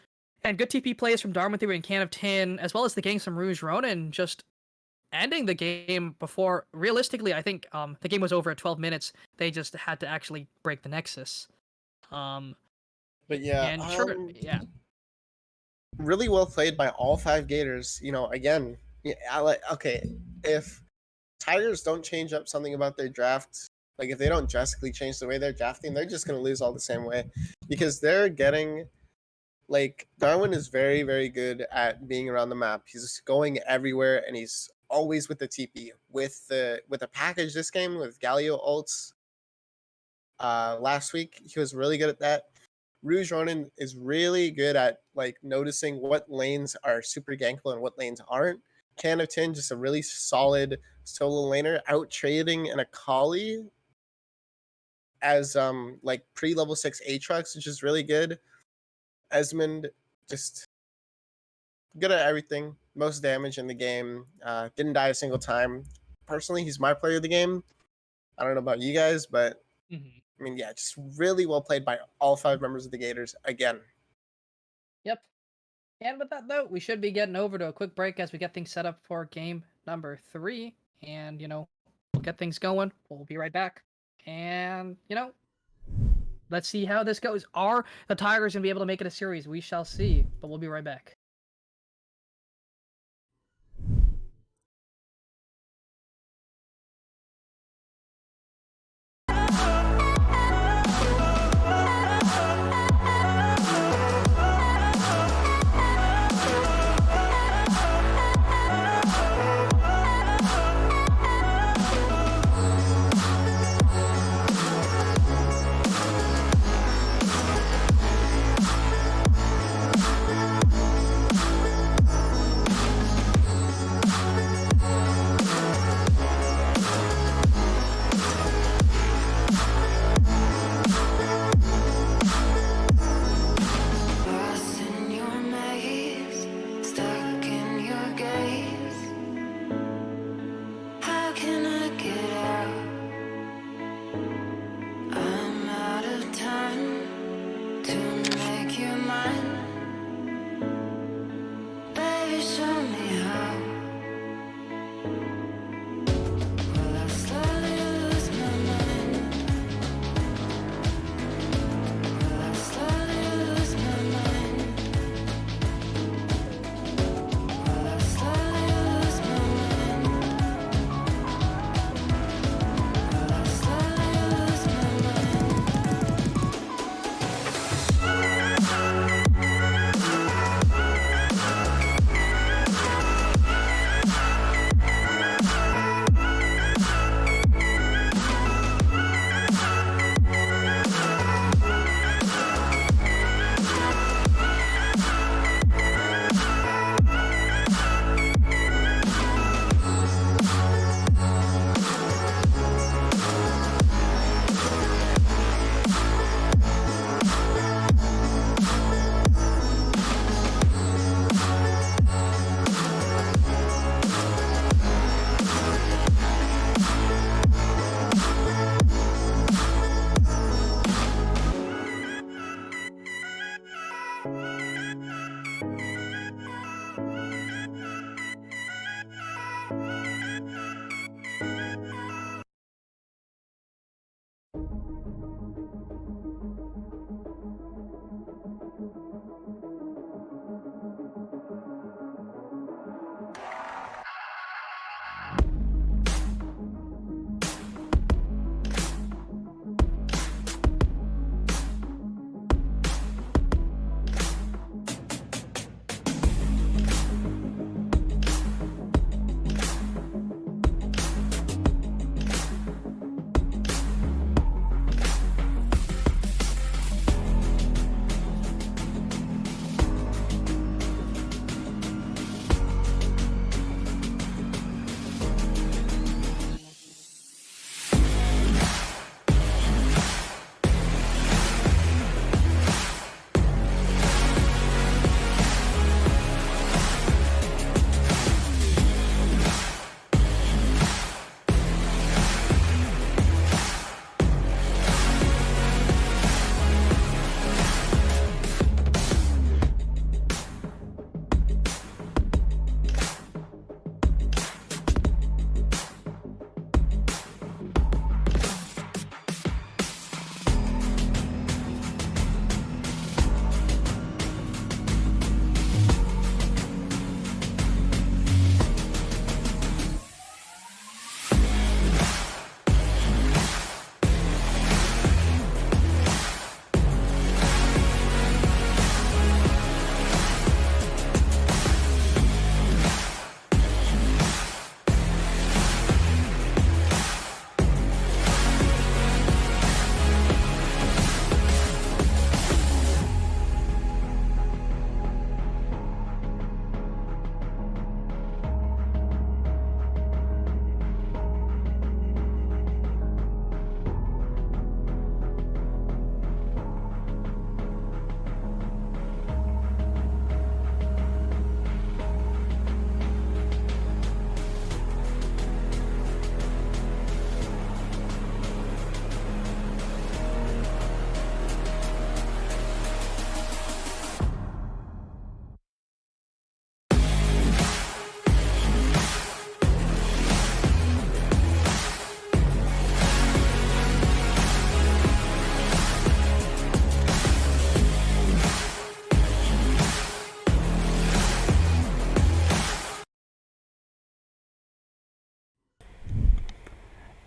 and good TP plays from Darmothy and Can of Tin, as well as the gangs from Rouge Ronin, just ending the game before, realistically, I think the game was over at 12 minutes. They just had to actually break the Nexus. But yeah, and sure, yeah. Really well played by all 5 Gators. Again, okay, if Tigers don't change up something about their draft, like if they don't drastically change the way they're drafting, they're just going to lose all the same way, because they're getting, like, Darwin is very, very good at being around the map. He's going everywhere, and he's always with the TP. With the package this game, with Galio ults, last week, he was really good at that. Rouge Ronin is really good at, like, noticing what lanes are super gankable and what lanes aren't. Can of Tin, just a really solid solo laner, out trading an Akali as like pre-level 6 Aatrox, which is really good. Esmond, just good at everything, most damage in the game, didn't die a single time. Personally, he's my player of the game. I don't know about you guys, but I mean, yeah, just really well played by all 5 members of the Gators again. Yep. And with that note, we should be getting over to a quick break as we get things set up for game number 3. And, we'll get things going. We'll be right back. And, let's see how this goes. Are the Tigers going to be able to make it a series? We shall see. But we'll be right back.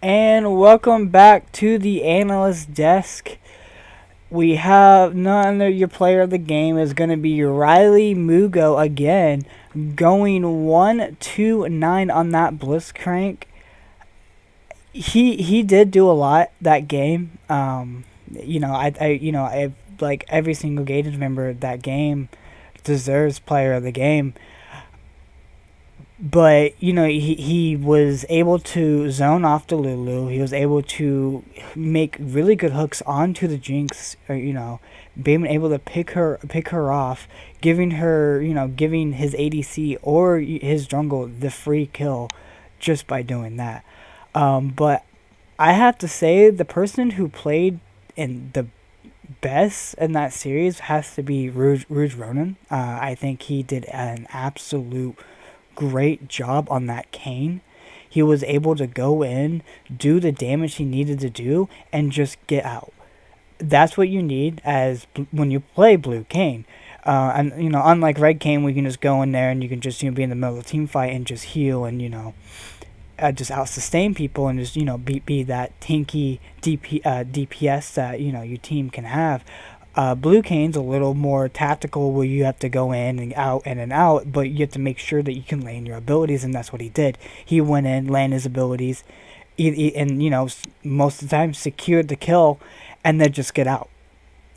And welcome back to the analyst desk. We have none of your player of the game is going to be Riley Mugo again, going 1-2-9 on that Blitzcrank. He did do a lot that game. I like every single Gators member that game deserves player of the game. But he was able to zone off the Lulu. He was able to make really good hooks onto the Jinx. Being able to pick her off, giving his ADC or his jungle the free kill, just by doing that. But I have to say the person who played in the best in that series has to be Rouge Ronan. I think he did an absolute great job on that Kayn. He was able to go in, do the damage he needed to do, and just get out. That's what you need when you play blue Kayn. And unlike red Kayn, we can just go in there and you can just be in the middle of the team fight and just heal and just out sustain people and just be that tanky DPS that your team can have. Blue Kayn's a little more tactical where you have to go in and out, but you have to make sure that you can land your abilities, and that's what he did. He went in, landed his abilities, and most of the time secured the kill, and then just get out.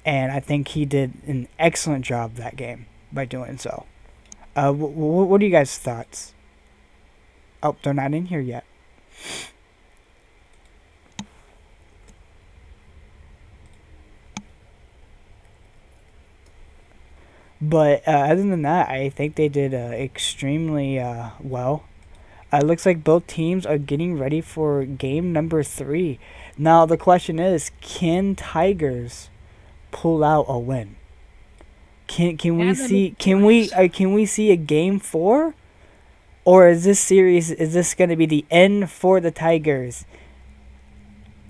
And I think he did an excellent job that game by doing so. What are you guys' thoughts? Oh, they're not in here yet. But other than that, I think they did extremely well. It looks like both teams are getting ready for game number 3. Now the question is, can Tigers pull out a win? Can we see a game 4? Or is this going to be the end for the Tigers?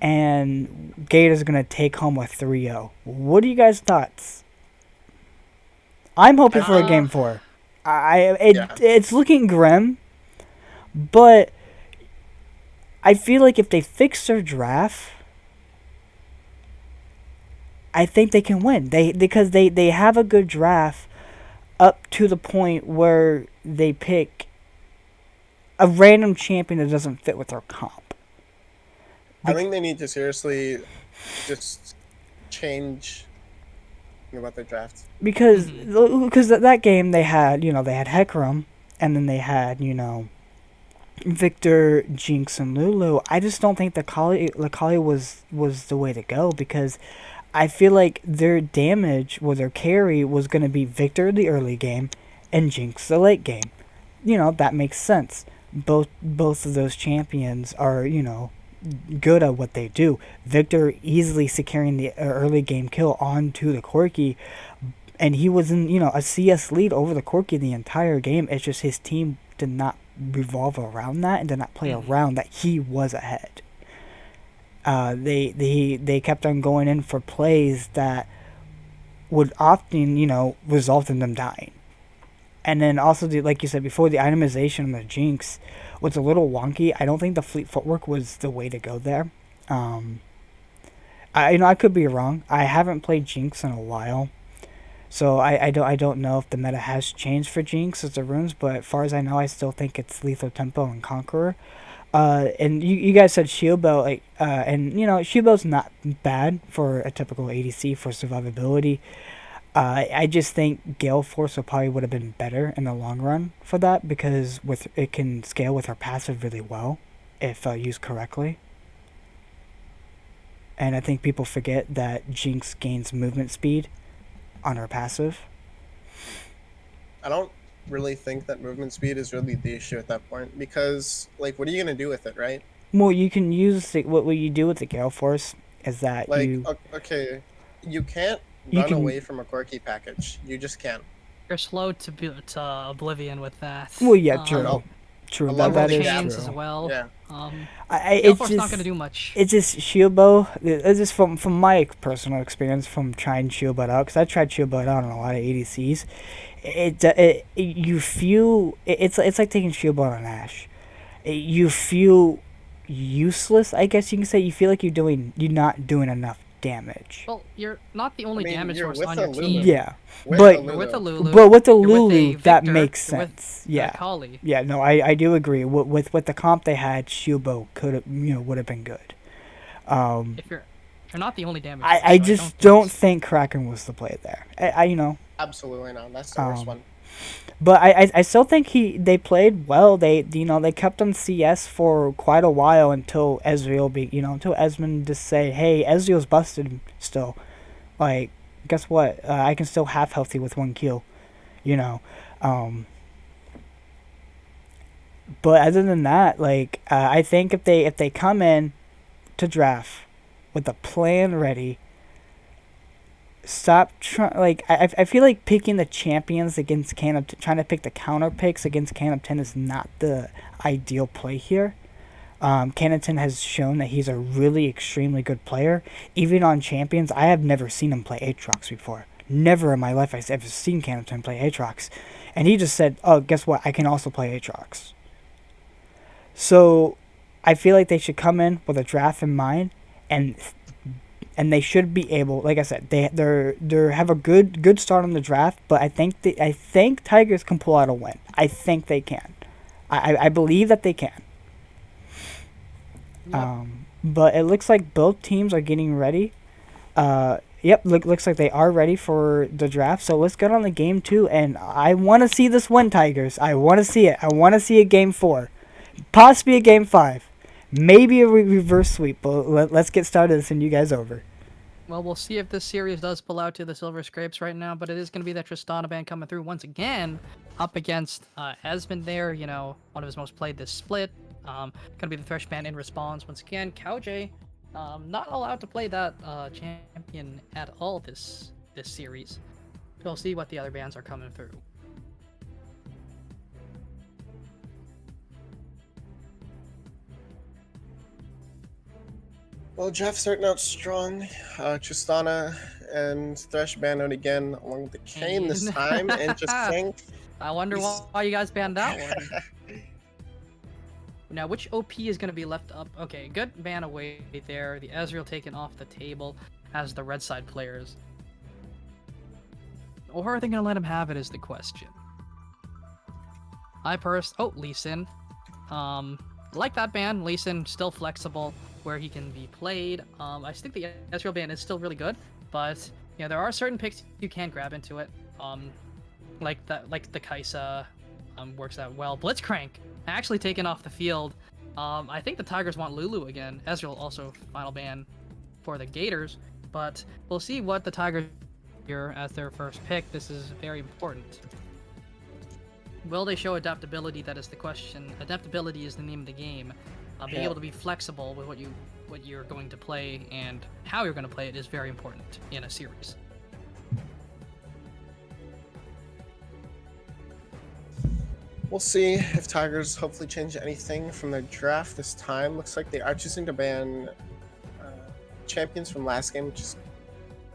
And Gators going to take home a 3-0. What are you guys' thoughts? I'm hoping for a game 4. It's looking grim, but I feel like if they fix their draft, I think they can win. Because they have a good draft up to the point where they pick a random champion that doesn't fit with their comp. I think they need to seriously just change about their draft. Because that game they had Hecarim, and then they had Victor, Jinx, and Lulu. I just don't think the Kali was the way to go, because I feel like their damage or their carry was going to be Victor the early game and Jinx the late game. That makes sense. Both of those champions are good at what they do. Victor easily securing the early game kill onto the Corki, and he was in a CS lead over the Corki the entire game. It's just his team did not revolve around that and did not play around that. He was ahead. They kept on going in for plays that would often result in them dying. And then also, like you said before, the itemization of the Jinx was a little wonky. I don't think the fleet footwork was the way to go there. I could be wrong. I haven't played Jinx in a while, so I don't know if the meta has changed for Jinx as the runes. But as far as I know, I still think it's Lethal Tempo and Conqueror. And you guys said Shield Bell, and Shield Bell's not bad for a typical ADC for survivability. I just think Gale Force probably would have been better in the long run for that, because it can scale with her passive really well if used correctly. And I think people forget that Jinx gains movement speed on her passive. I don't really think that movement speed is really the issue at that point, because what are you going to do with it, right? Well, you can use what you do with the Gale Force is that you can't run away from a quirky package. You just can't. You're slow to oblivion with that. Well, yeah, true. True. That is chains true. as well. Yeah. It's just not gonna do much. It's just Shield Bow. It's just from my personal experience from trying Shield Bow out, because I tried Shield Bow out on a lot of ADCs. You feel it's like taking Shield Bow on Ashe. You feel useless, I guess you can say. You feel like you're not doing enough damage. Well, you're not the only I mean, damage you're source with on a your Lulu. team. Yeah, With but a You're with a Lulu. Lulu. but with the you're with a Lulu, that Victor, makes you're with, sense. Yeah. Kali. Yeah, no, I do agree. With the comp they had, Shubo could have would have been good. If you're not the only damage. I source, so just don't don't think Kraken was the play there. Absolutely not. That's the worst one. But I still think they played well. They kept on CS for quite a while until until Esmond just say, hey, Ezreal's busted still. Like, guess what? I can still half healthy with 1 kill. But other than that, like, I think if they come in to draft with a plan ready, stop trying. Like, I feel like picking the champions against trying to pick the counter picks against Can of 10 is not the ideal play here. Canton has shown that he's a really extremely good player. Even on champions, I have never seen him play Aatrox before. Never in my life I've ever seen Canton play Aatrox. And he just said, oh, guess what? I can also play Aatrox. So I feel like they should come in with a draft in mind, and they should be able, like I said, they have a good start on the draft, but I think Tigers can pull out a win. I think they can. I believe that they can. Yep. But it looks like both teams are getting ready. Looks like they are ready for the draft. So let's get on the game 2, and I want to see this win, Tigers. I want to see it. I want to see a game 4, possibly a game 5, maybe a reverse sweep. But let's get started and send you guys over. Well, we'll see if this series does pull out to the Silver Scrapes right now, but it is going to be that Tristana band coming through once again, up against Esmond there, one of his most played this split. Going to be the Thresh band in response. Once again, KowJ, not allowed to play that champion at all this series. We'll see what the other bands are coming through. Well, Jeff starting out strong. Tristana and Thresh banned out again, along with the Kane this time. Interesting. I wonder why you guys banned that one. Now, which OP is going to be left up? Okay, good ban away there. The Ezreal taken off the table as the red side players. Or are they going to let him have it is the question. Lee Sin. Like that ban. Lee Sin still flexible where he can be played. I think the Ezreal ban is still really good, but there are certain picks you can grab into it. Like the Kai'Sa works out well. Blitzcrank actually taken off the field. I think the Tigers want Lulu again. Ezreal also final ban for the Gators, but we'll see what the Tigers here as their first pick. This is very important. Will they show adaptability? That is the question. Adaptability is the name of the game. Being able to be flexible with what you're going to play and how you're going to play it is very important in a series. We'll see if Tigers hopefully change anything from their draft this time. Looks like they are choosing to ban champions from last game, which is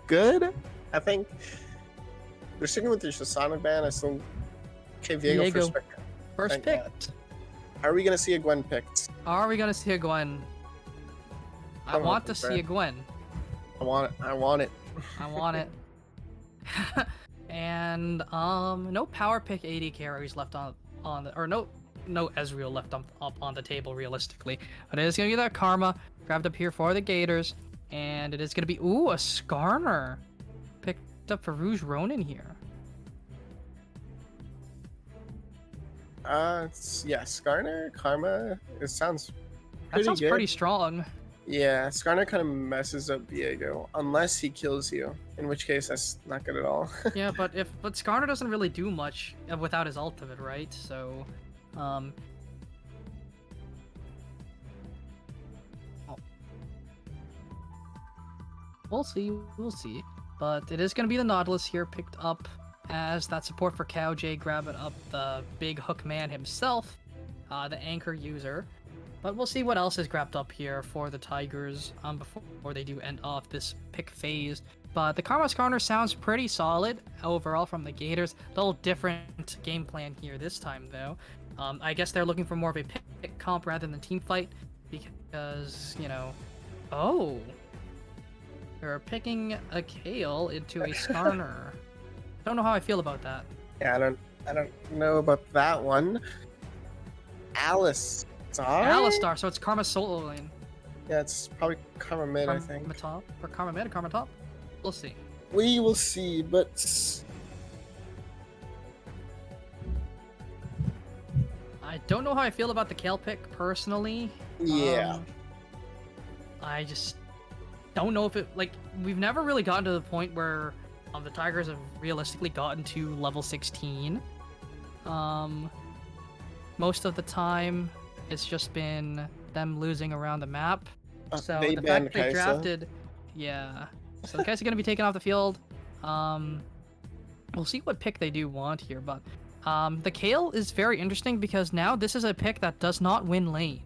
good, I think. They're sticking with their Tristana ban. I still... Okay, Viego first picked. Are we going to see a Gwen picked? Are we going to see a Gwen? I want to see a Gwen. I want it. I want it. I want it. And no power pick AD carries left on the, or no Ezreal left up on the table realistically. But it is gonna be that Karma grabbed up here for the Gators, and it is gonna be a Skarner picked up for Rouge Ronin here. Skarner, Karma. It sounds That sounds good. pretty strong. Yeah, Skarner kind of messes up Viego unless he kills you, in which case that's not good at all. Yeah, but Skarner doesn't really do much without his ultimate, right? So, we'll see. But it is going to be the Nautilus here picked up as that support for KowJ, grabbing up the big hook man himself, the anchor user. But we'll see what else is grabbed up here for the Tigers before they do end off this pick phase. But the Karma Skarner sounds pretty solid overall from the Gators. A little different game plan here this time, though. I guess they're looking for more of a pick comp rather than team fight. because, you know, oh, they're picking a Kale into a Skarner. Don't know how I feel about that. Yeah, I don't know about that one. Alice. Alistar, so it's Karma solo lane. Yeah, it's probably Karma mid, I think. Karma top? Or Karma mid? Karma top? We'll see. We will see, but I don't know how I feel about the Kale pick personally. yeah. I just don't know if it, like, we've never really gotten to the point where the Tigers have realistically gotten to level 16. Most of the time, it's just been them losing around the map. So They the banned fact they Kaisa. drafted, yeah. So the Kaisa going to be taken off the field. We'll see what pick they do want here, but the Kale is very interesting because now this is a pick that does not win lane.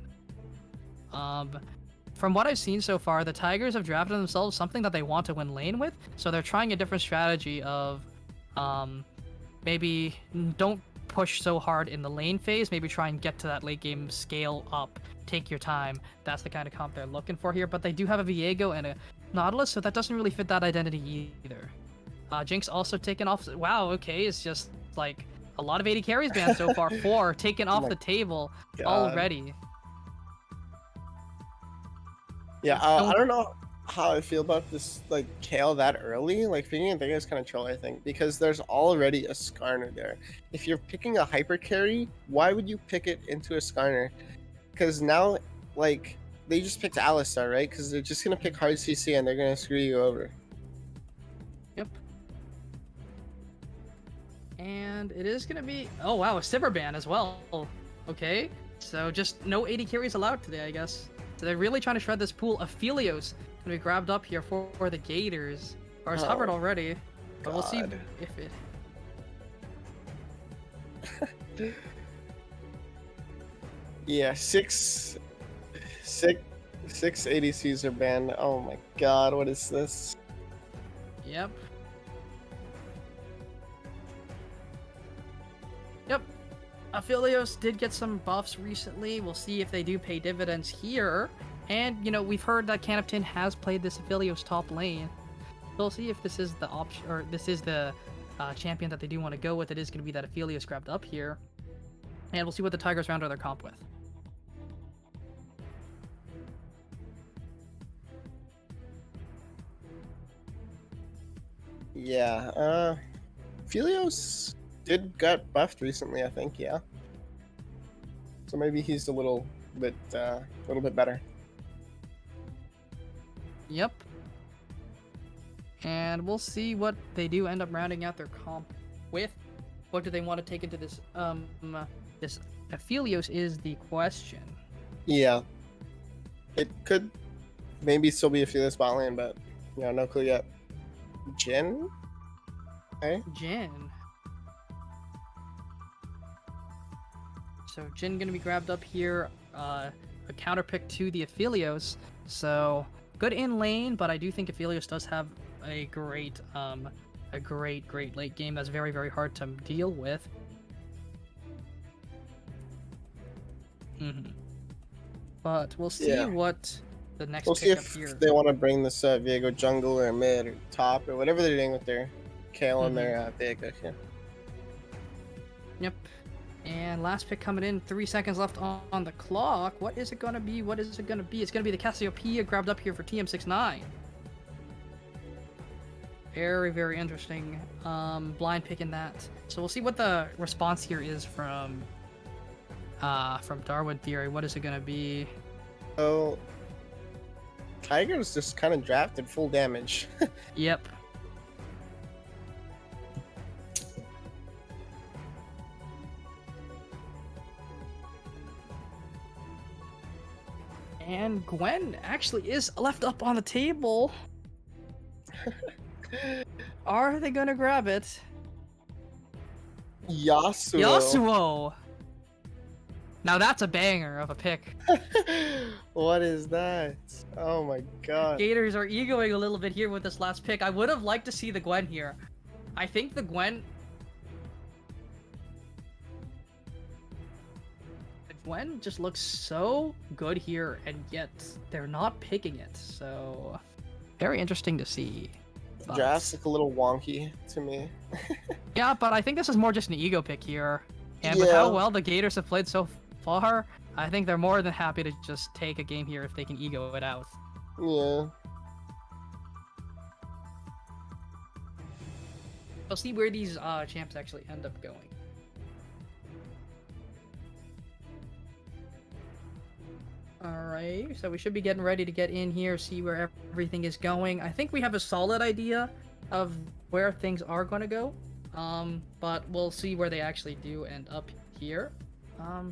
From what I've seen so far, the Tigers have drafted themselves something that they want to win lane with, so they're trying a different strategy of maybe don't push so hard in the lane phase, maybe try and get to that late game scale up, take your time. That's the kind of comp they're looking for here, but they do have a Viego and a Nautilus, so that doesn't really fit that identity either. Jinx also taken off. Wow, okay, it's just like a lot of 80 carries banned so far. 4 taken off my the table God. already. Yeah, I don't know how I feel about this, like, Kale that early. Like, picking a thing is kind of troll, I think, because there's already a Skarner there. If you're picking a hyper carry, why would you pick it into a Skarner? Because now, like, they just picked Alistar, right? Because they're just gonna pick hard CC and they're gonna screw you over. Yep. And it is gonna be, oh wow, a Sivir ban as well. Okay, so just no 80 carries allowed today, I guess. So they're really trying to shred this pool. Aphelios gonna be grabbed up here for the Gators. Or it's covered already. But we'll see God. if it... Yeah, six ADCs are banned. Oh my god, what is this? Yep. Yep. Aphelios did get some buffs recently. We'll see if they do pay dividends here. And, you know, we've heard that Canopton has played this Aphelios top lane. We'll see if this is the option, or this is the champion that they do want to go with. It is going to be that Aphelios grabbed up here. And we'll see what the Tigers round their comp with. Yeah, Philios did got buffed recently, I think, yeah. So maybe he's a little bit better. Yep. And we'll see what they do end up rounding out their comp with. What do they want to take into this? This Aphelios is the question. Yeah. It could maybe still be a Philios bot lane, but yeah, no clue yet. Jin? Okay. Jin. So Jin gonna be grabbed up here, a counter pick to the Aphelios. So good in lane, but I do think Aphelios does have a great late game that's very, very hard to deal with. But we'll see what the next We'll see pick up if here. they want to bring this Viego jungle or mid or top or whatever they're doing with their Kale and their Viego. Yeah. Yep. And last pick coming in, 3 seconds left on the clock. What is it gonna be? What is it gonna be? It's gonna be the Cassiopeia grabbed up here for TM69. Very, very interesting. Blind picking that. So we'll see what the response here is from Darwin Theory. What is it gonna be? So Tigers just kind of drafted full damage. Yep. And Gwen actually is left up on the table. Are they gonna grab it? Yasuo. Yasuo! Now that's a banger of a pick. What is that? Oh my god. Gators are egoing a little bit here with this last pick. I would have liked to see the Gwen here. I think the Gwen Gwen just looks so good here, and yet they're not picking it. So very interesting to see. But- Draft's like a little wonky to me. Yeah, but I think this is more just an ego pick here. And with how well the Gators have played so far, I think they're more than happy to just take a game here if they can ego it out. Yeah. We'll see where these champs actually end up going. Alright, so we should be getting ready to get in here, see where everything is going. I think we have a solid idea of where things are going to go, but we'll see where they actually do end up here.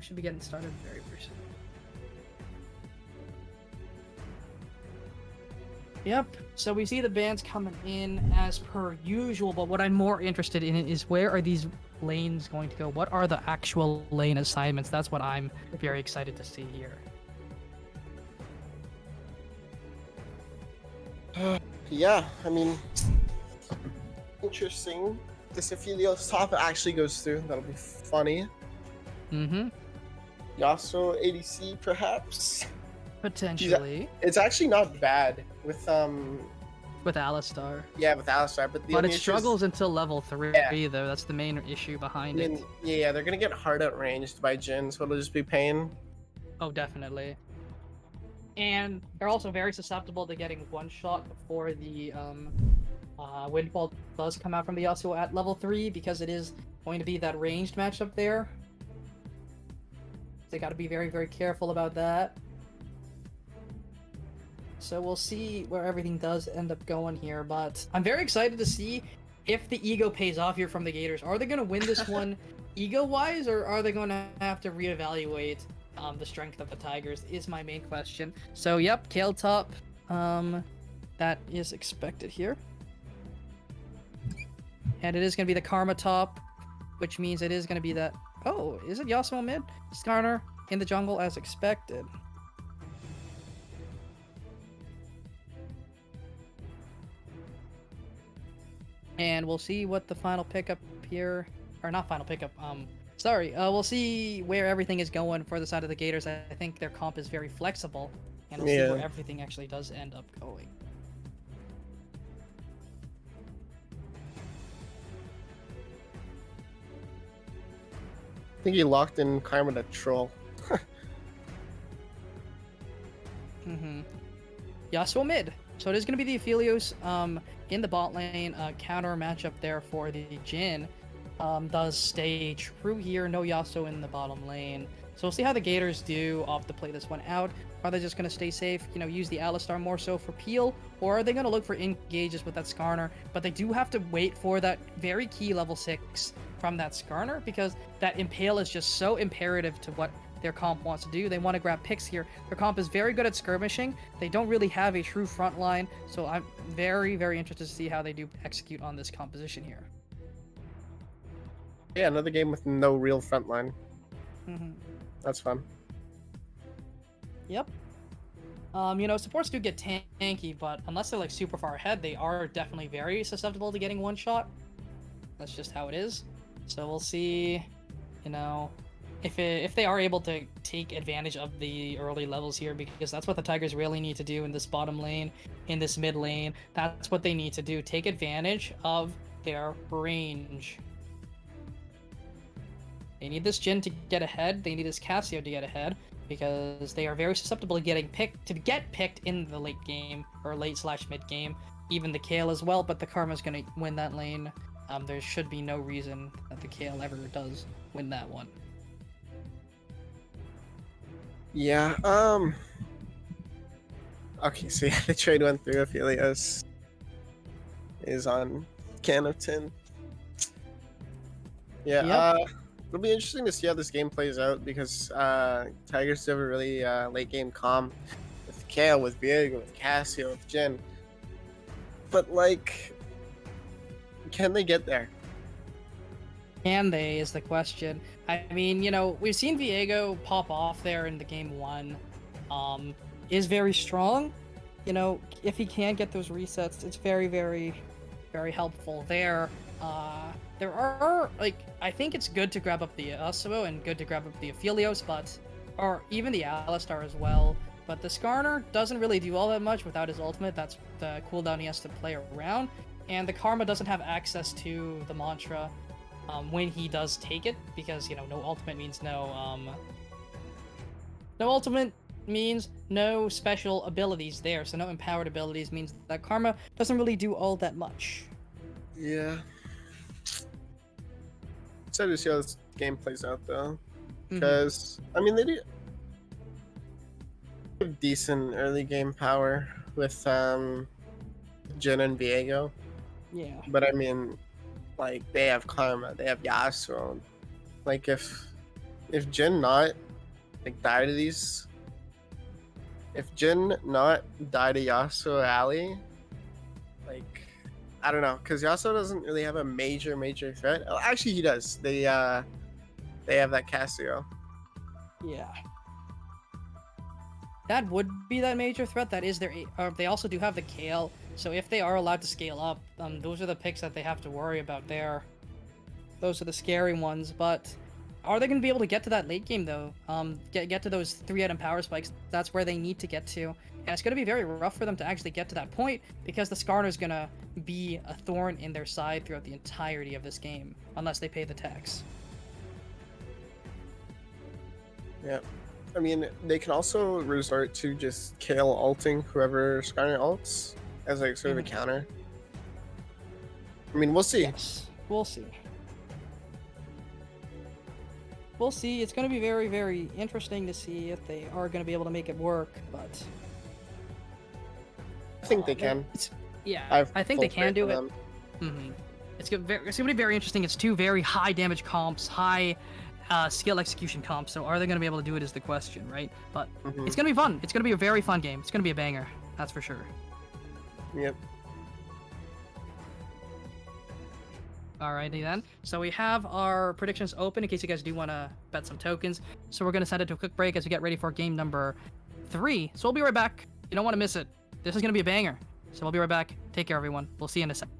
Should be getting started very, very soon. Yep, so we see the bands coming in as per usual, but what I'm more interested in is where are these lanes going to go? What are the actual lane assignments? That's what I'm very excited to see here. Yeah, I mean, interesting. This Aphelios top actually goes through. That'll be funny. Mm-hmm. Yasuo ADC, perhaps? Potentially. It's actually not bad with Alistar. Yeah, with Alistar, but But it struggles until level 3, though. That's the main issue behind it. Yeah, they're gonna get hard outranged by Jhin, so it'll just be pain. Oh, definitely. And they're also very susceptible to getting one shot before the Windfall does come out from the Yasuo at level 3, because it is going to be that ranged matchup there. They got to be very, very careful about that. So we'll see where everything does end up going here, but I'm very excited to see if the ego pays off here from the Gators. Are they going to win this one ego-wise, or are they going to have to reevaluate the strength of the Tigers is my main question. So, yep, Kale top. That is expected here. And it is going to be the Karma top, which means it is going to be that... Oh, is it Yasuo mid? Skarner in the jungle as expected. And we'll see what the final pickup here... Or not final pickup, we'll see where everything is going for the side of the Gators. I think their comp is very flexible, and we'll see where everything actually does end up going. I think he locked in Karma to troll. Yasuo mid. So it is going to be the Aphelios in the bot lane. Counter matchup there for the Jhin. Does stay true here. No Yasuo in the bottom lane. So we'll see how the Gators do off to play this one out. Are they just going to stay safe, use the Alistar more so for peel? Or are they going to look for engages with that Skarner? But they do have to wait for that very key level 6 from that Skarner, because that Impale is just so imperative to what their comp wants to do. They want to grab picks here. Their comp is very good at skirmishing. They don't really have a true front line. So I'm very, very interested to see how they do execute on this composition here. Yeah, another game with no real front line. That's fun. Yep. Supports do get tanky, but unless they're like super far ahead, they are definitely very susceptible to getting one shot. That's just how it is. So we'll see, if they are able to take advantage of the early levels here, because that's what the Tigers really need to do in this bottom lane, in this mid lane. That's what they need to do. Take advantage of their range. They need this Jhin to get ahead. They need this Cassio to get ahead, because they are very susceptible to get picked in the late game, or late/mid game. Even the Kale as well, but the Karma's gonna win that lane. There should be no reason that the Kale ever does win that one. Yeah, okay, so yeah, the trade went through. Aphelios is on can of tin. Yeah, it'll be interesting to see how this game plays out, because Tigers have a really late game calm with Kale, with Viego, with Cassio, with Jhin. But can they get there? Can they is the question. I mean, we've seen Viego pop off there in the game 1. Is very strong. If he can get those resets, it's very, very, very helpful there. There are, I think it's good to grab up the Yasuo and good to grab up the Aphelios, but or even the Alistar as well. But the Skarner doesn't really do all that much without his ultimate. That's the cooldown he has to play around. And the Karma doesn't have access to the mantra when he does take it, because, you know, no ultimate means no ultimate means no special abilities there, so no empowered abilities means that Karma doesn't really do all that much. Yeah. Excited to see how this game plays out, though. Because, I mean, they do have decent early game power with Jin and Viego. Yeah. But, I mean, like, they have Karma, they have Yasuo. Like, if Jin not, like, die to these... If Jin not die to Yasuo Ali, like, I don't know, because Yasuo doesn't really have a major threat. Oh, actually, he does. They have that Casio. Yeah. That would be that major threat. That is their... they also do have the Kale, so if they are allowed to scale up, those are the picks that they have to worry about there. Those are the scary ones, but... Are they going to be able to get to that late game, though? Get to those 3-item power spikes. That's where they need to get to. And it's going to be very rough for them to actually get to that point, because the Skarner is going to be a thorn in their side throughout the entirety of this game, unless they pay the tax. Yeah. I mean, they can also resort to just Kale ulting whoever Skarner ults as, like, sort of a counter. I mean, we'll see. Yes, we'll see. We'll see. It's going to be very, very interesting to see if they are going to be able to make it work, but... I think they can. Yeah, I think they can do it. It's going to be very interesting. It's two very high damage comps, high skill execution comps, so are they going to be able to do it is the question, right? But it's going to be fun. It's going to be a very fun game. It's going to be a banger, that's for sure. Yep. Alrighty then. So we have our predictions open in case you guys do want to bet some tokens. So we're going to send it to a quick break as we get ready for game number 3. So we'll be right back. You don't want to miss it. This is going to be a banger. So we'll be right back. Take care, everyone. We'll see you in a second.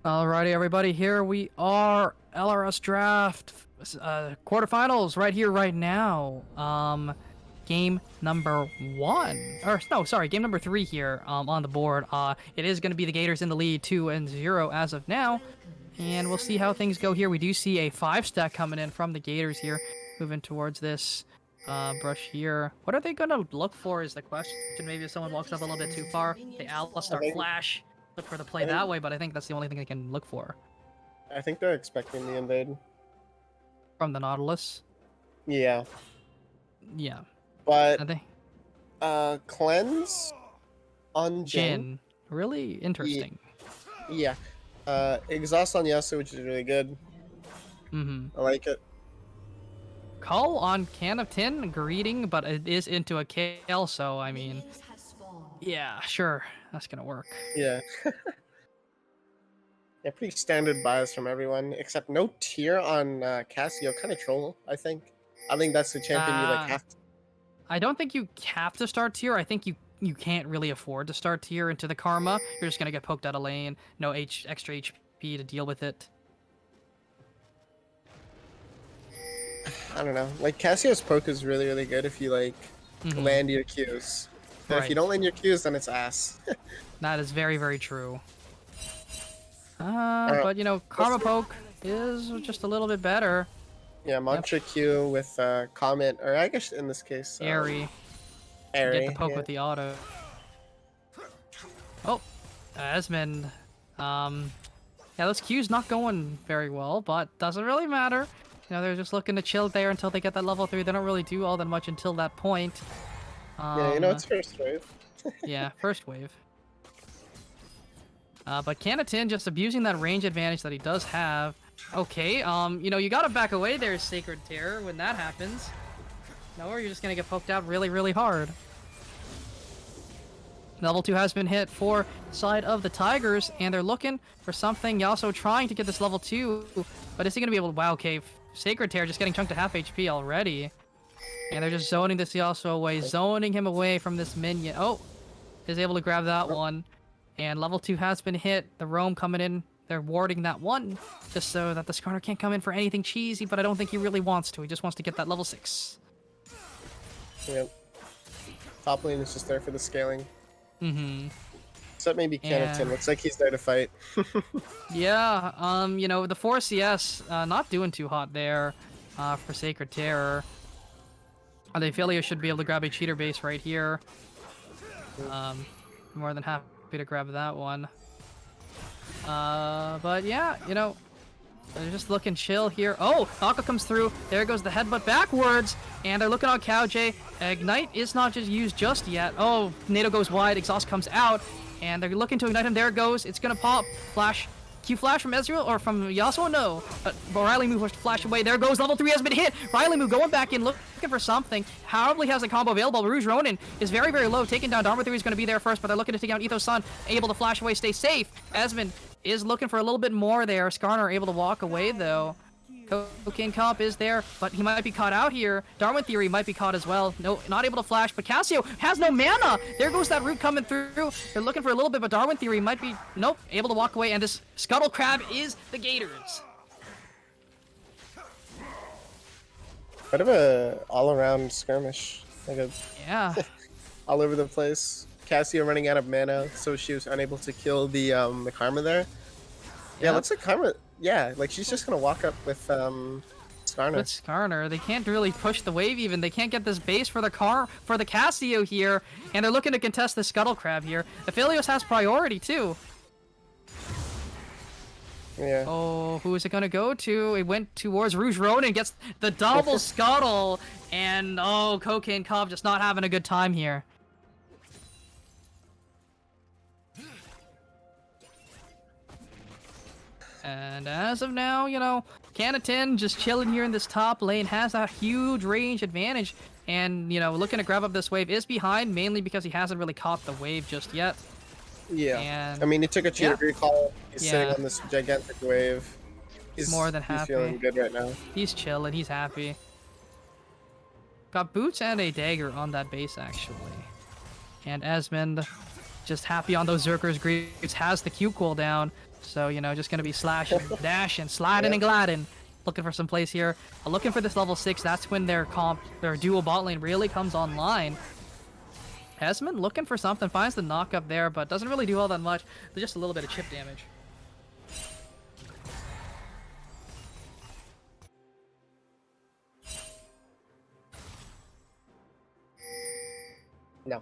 Alrighty, everybody, here we are, LRS Draft, quarterfinals, right here, right now. Game number 1, or no, sorry, game number 3 here, on the board. It is going to be the Gators in the lead, 2-0 as of now, and we'll see how things go here. We do see a 5-stack coming in from the Gators here, moving towards this brush here. What are they going to look for is the question. Maybe if someone walks up a little bit too far, the Alistar Flash. Look for the play that way, but I think that's the only thing they can look for. I think they're expecting the invade. From the Nautilus? Yeah. Yeah. But, Are they? cleanse on Jin. Jin. Really interesting. Yeah. Exhaust on Yasu, which is really good. Mm-hmm. I like it. Cull on Can of Tin, greeting, but it is into a Kale, so I mean... Minions have spawned. Yeah, sure. That's gonna work. Yeah. Yeah, pretty standard buys from everyone, except no tier on Cassio. Kind of troll, I think. I think that's the champion you like have to. I don't think you have to start tier. I think you can't really afford to start tier into the Karma. You're just gonna get poked out of lane. No extra HP to deal with it. I don't know. Like, Cassio's poke is really, really good if you, like, land your Qs. But if you don't land your Qs, then it's ass. That is very, very true. But, you know, Karma Poke is just a little bit better. Yeah, Mantra Q with Comet, or I guess in this case... Airy. Airy, Get the poke yeah. with the auto. Oh, Esmond. Yeah, those Q's not going very well, but doesn't really matter. You know, they're just looking to chill there until they get that level 3. They don't really do all that much until that point. Yeah, you know, it's first wave. Yeah, first wave. But Canatin just abusing that range advantage that he does have. Okay, you know, you gotta back away there, Sacred Terror, when that happens. No, or you're just gonna get poked out really, really hard. Level 2 has been hit for side of the Tigers, and they're looking for something. Yasuo trying to get this level 2, but is he gonna be able to... Wow, okay, Sacred Terror just getting chunked to half HP already. And they're just zoning this Yasuo away, zoning him away from this minion. Oh, is able to grab that one. And level 2 has been hit. The roam coming in. They're warding that one just so that the Skarner can't come in for anything cheesy, but I don't think he really wants to. He just wants to get that level 6. Yep. Top lane is just there for the scaling. Mm-hmm. Except maybe Canatin. Looks like he's there to fight. Yeah, you know, the 4CS not doing too hot there for Sacred Terror. The Affiliate should be able to grab a cheater base right here. More than happy to grab that one. But yeah, you know, they're just looking chill here. Oh, Aqua comes through. There goes the headbutt backwards. And they're looking on CowJ. Ignite is not just used just yet. Oh, NATO goes wide. Exhaust comes out. And they're looking to ignite him. There it goes. It's going to pop. Flash. Q flash from Ezreal or from Yasuo? No. But Riley Move was to flash away. There goes. Level 3 has been hit. Riley Move going back in, looking for something. Probably has a combo available. Rouge Ronin is very, very low. Taking down Dharma 3 is going to be there first, but they're looking to take down Ethos Sun. Able to flash away, stay safe. Esmond is looking for a little bit more there. Skarner able to walk away, though. Cocaine Comp is there, but he might be caught out here. Darwin Theory might be caught as well. No, not able to flash, but Cassio has no mana! There goes that root coming through. They're looking for a little bit, but Darwin Theory might be, nope, able to walk away, and this Scuttle Crab is the Gators. Kind of a all-around skirmish. Like a Yeah. all over the place. Cassio running out of mana, so she was unable to kill the Karma there. Yeah, looks like Karma... Yeah, like she's just gonna walk up with Skarner. With Skarner, they can't really push the wave even. They can't get this base for the Cassio here, and they're looking to contest the Scuttle Crab here. Aphelios has priority too. Yeah. Oh, who is it gonna go to? It went towards Rouge Ronin, gets the double Scuttle, and oh, Cocaine Cobb just not having a good time here. And as of now, you know, Canatin just chilling here in this top lane, has a huge range advantage, and, you know, looking to grab up this wave, is behind, mainly because he hasn't really caught the wave just yet. Yeah. And I mean, he took a cheater recall. He's sitting Yeah. on this gigantic wave. He's more than He's happy. feeling good right now. He's chilling, he's happy. Got boots and a dagger on that base, actually. And Esmond, just happy on those Zerkers. Greaves has the Q cooldown. So, you know, just going to be slashing, dashing, sliding, and gliding. Looking for some plays here. Looking for this level 6. That's when their dual bot lane really comes online. Esmond looking for something. Finds the knock up there, but doesn't really do all that much. Just a little bit of chip damage. No.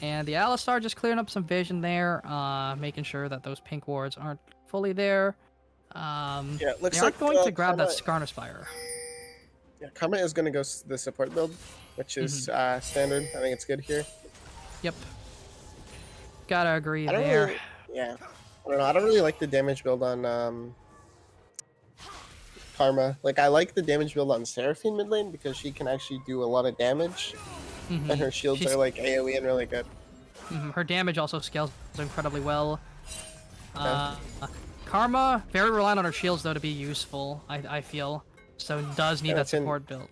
And the Alistar just clearing up some vision there, making sure that those pink wards aren't fully there. Yeah, it looks They like aren't going to grab Karma, that Skarner Spire. Yeah, Karma is going to go the support build, which is standard. I think it's good here. Yep. Gotta agree I don't there. really, yeah. I don't know. I don't really like the damage build on Karma. Like, I like the damage build on Seraphine mid lane because she can actually do a lot of damage, and her shields She's- are like AoE and really good. Her damage also scales incredibly well. Karma, very reliant on her shields though to be useful, I feel. So does need that support build.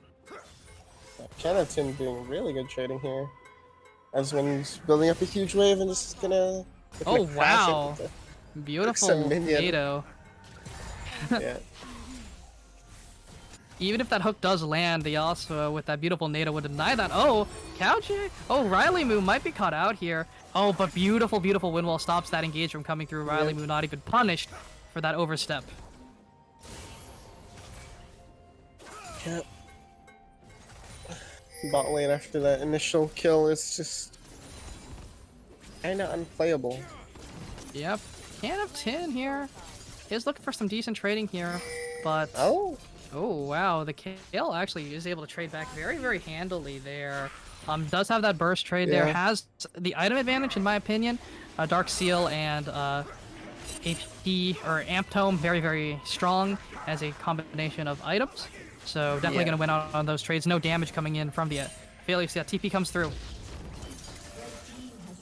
Kenaton doing really good trading here. Esmond's building up a huge wave and this is gonna Oh crash wow. it with Beautiful some minion. NATO. yeah. Even if that hook does land, the also with that beautiful NATO would deny that. Oh, Couchy. Oh, Riley Moo might be caught out here. Oh, but beautiful, beautiful wind wall stops that engage from coming through. Riley Moo not even punished for that overstep. Yep. Bot lane after that initial kill is just kinda unplayable. Yep. Can of tin here. Is looking for some decent trading here, but Oh, oh wow, the Kale actually is able to trade back very, very handily there. Does have that burst trade there. Yeah. Has the item advantage in my opinion. Dark Seal and HP or Amp Tome very, very strong as a combination of items. So definitely gonna win out on those trades. No damage coming in from the failure. See that TP comes through.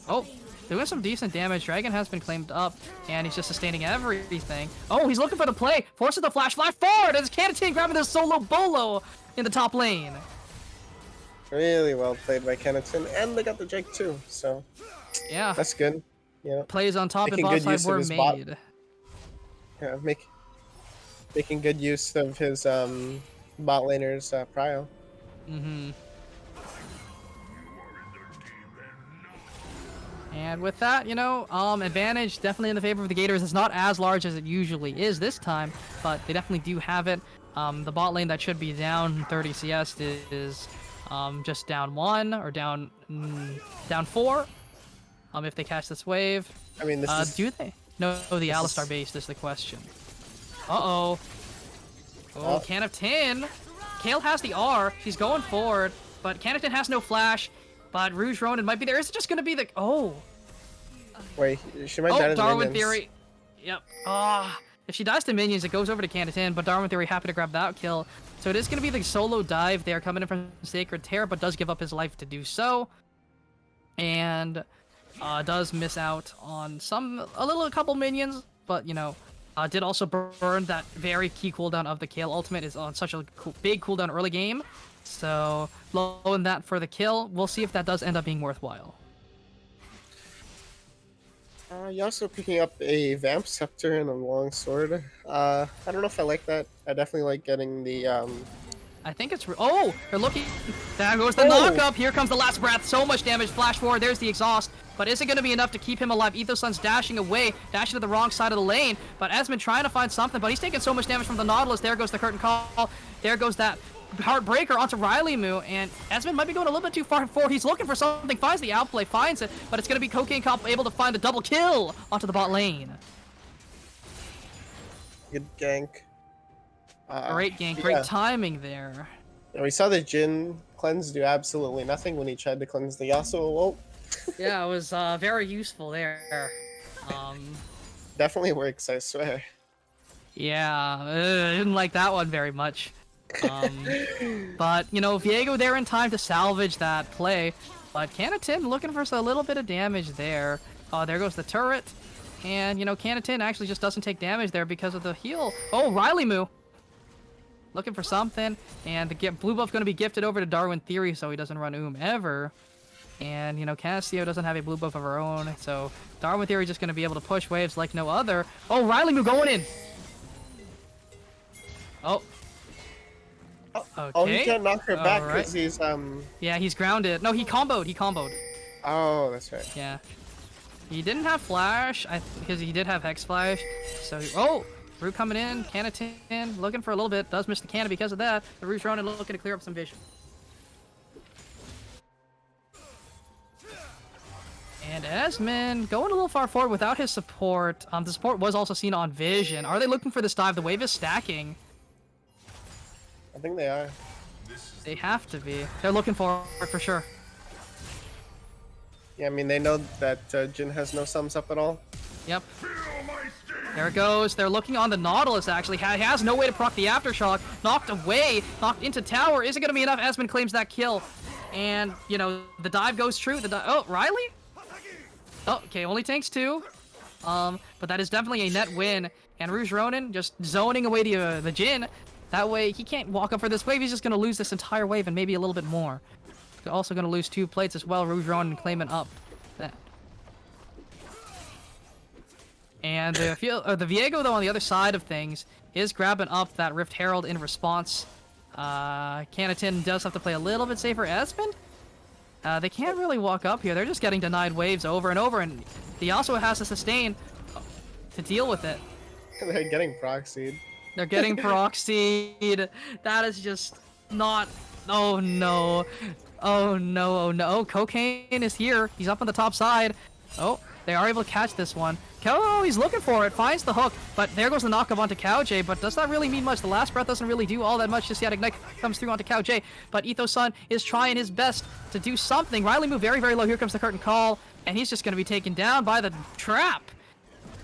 Oh, doing some decent damage. Dragon has been claimed up, and he's just sustaining everything. Oh, he's looking for the play. Forces the flash forward. It's Kenaton grabbing this solo bolo in the top lane. really well played by Kenaton, and they got the Drake too, so Yeah, that's good. Yeah, plays on top and Making bot good side use of were his bot. made. yeah, making good use of his bot laner's prio. And with that, you know, advantage definitely in the favor of the Gators. It's not as large as it usually is this time, but they definitely do have it. The bot lane that should be down 30 CS is just down 1 or down 4. If they catch this wave. I mean, this is Do they? No, the Alistar based is the question. Uh-oh. Oh, Can of Tin. Kale has the R. She's going forward, but Can of Tin has no flash. But Rouge Ronin might be there. Is it just going to be the... Oh. wait. She might die to the Darwin minions. Theory. Yep. If she dies to minions, it goes over to Can of Tin, but Darwin Theory happy to grab that kill. So it is going to be the solo dive there coming in from Sacred Tear, but does give up his life to do so. And does miss out on a couple minions, but, you know, did also burn that very key cooldown of the Kale ultimate. Is on such a big cooldown early game. So, low in that for the kill. We'll see if that does end up being worthwhile. You're also picking up a Vamp Scepter and a Long Sword. I don't know if I like that. I definitely like getting the, I think it's... Oh! They're looking... There goes the knock-up. Here comes the last breath. So much damage. Flash forward. There's the exhaust. But is it going to be enough to keep him alive? Ethos Sun's dashing away. Dashing to the wrong side of the lane. But Esmond trying to find something. But he's taking so much damage from the Nautilus. There goes the curtain call. There goes that Heartbreaker onto Riley Moo. And Esmond might be going a little bit too far forward. He's looking for something. Finds the outplay. Finds it. But it's going to be Cocaine Cop able to find the double kill onto the bot lane. good gank. Great gank. Great timing there. And we saw the Jhin cleanse do absolutely nothing when he tried to cleanse the Yasuo ult. Yeah, it was very useful there. Definitely works, I swear. Yeah, I didn't like that one very much. But, you know, Viego there in time to salvage that play. But Kenaton looking for a little bit of damage there. There goes the turret. And, you know, Kenaton actually just doesn't take damage there because of the heal. Oh, Riley Moo! Looking for something. And the blue buff going to be gifted over to Darwin Theory so he doesn't run ever. And, you know, Casio doesn't have a blue buff of her own, so Darwin Theory just going to be able to push waves like no other. Oh, Riley Moo going in! Oh. Okay. Oh, he can't knock her back Alright. because he's Yeah, he's grounded. No, he comboed. He comboed. Oh, that's right. Yeah. He didn't have Flash, because he did have Hex Flash. So, oh! Root coming in, Canatin looking for a little bit. Does miss the cannon because of that. The Rouge Ronin looking to clear up some vision. And Esmond going a little far forward without his support. The support was also seen on Vision. Are they looking for this dive? The wave is stacking. I think they are. They have to be. They're looking for it for sure. Yeah, I mean, they know that Jin has no sums up at all. Yep. There it goes. They're looking on the Nautilus, actually. He has no way to proc the Aftershock. Knocked away. Knocked into tower. Is it going to be enough? Esmond claims that kill. And, you know, the dive goes true. Oh, Riley? Oh, okay, only takes 2. But that is definitely a net win. And Rouge Ronin just zoning away the Jin. That way, he can't walk up for this wave. He's just going to lose this entire wave and maybe a little bit more. Also going to lose 2 plates as well. Rouge Ronin claiming up that. And the Viego, though, on the other side of things, is grabbing up that Rift Herald in response. Canatin does have to play a little bit safer. Esmond? They can't really walk up here. They're just getting denied waves over and over, and the Yasuo has to sustain to deal with it. They're getting proxied. They're getting proxied. That is just not... Oh, no. Oh, no. Oh, no. Cocaine is here. He's up on the top side. Oh, they are able to catch this one. Oh, he's looking for it. Finds the hook. But there goes the knockup onto J. But does that really mean much? The last breath doesn't really do all that much. Just yet Ignite comes through onto J. But Ethos-sun is trying his best to do something. Riley Moo very, very low. Here comes the curtain call. And he's just going to be taken down by the trap.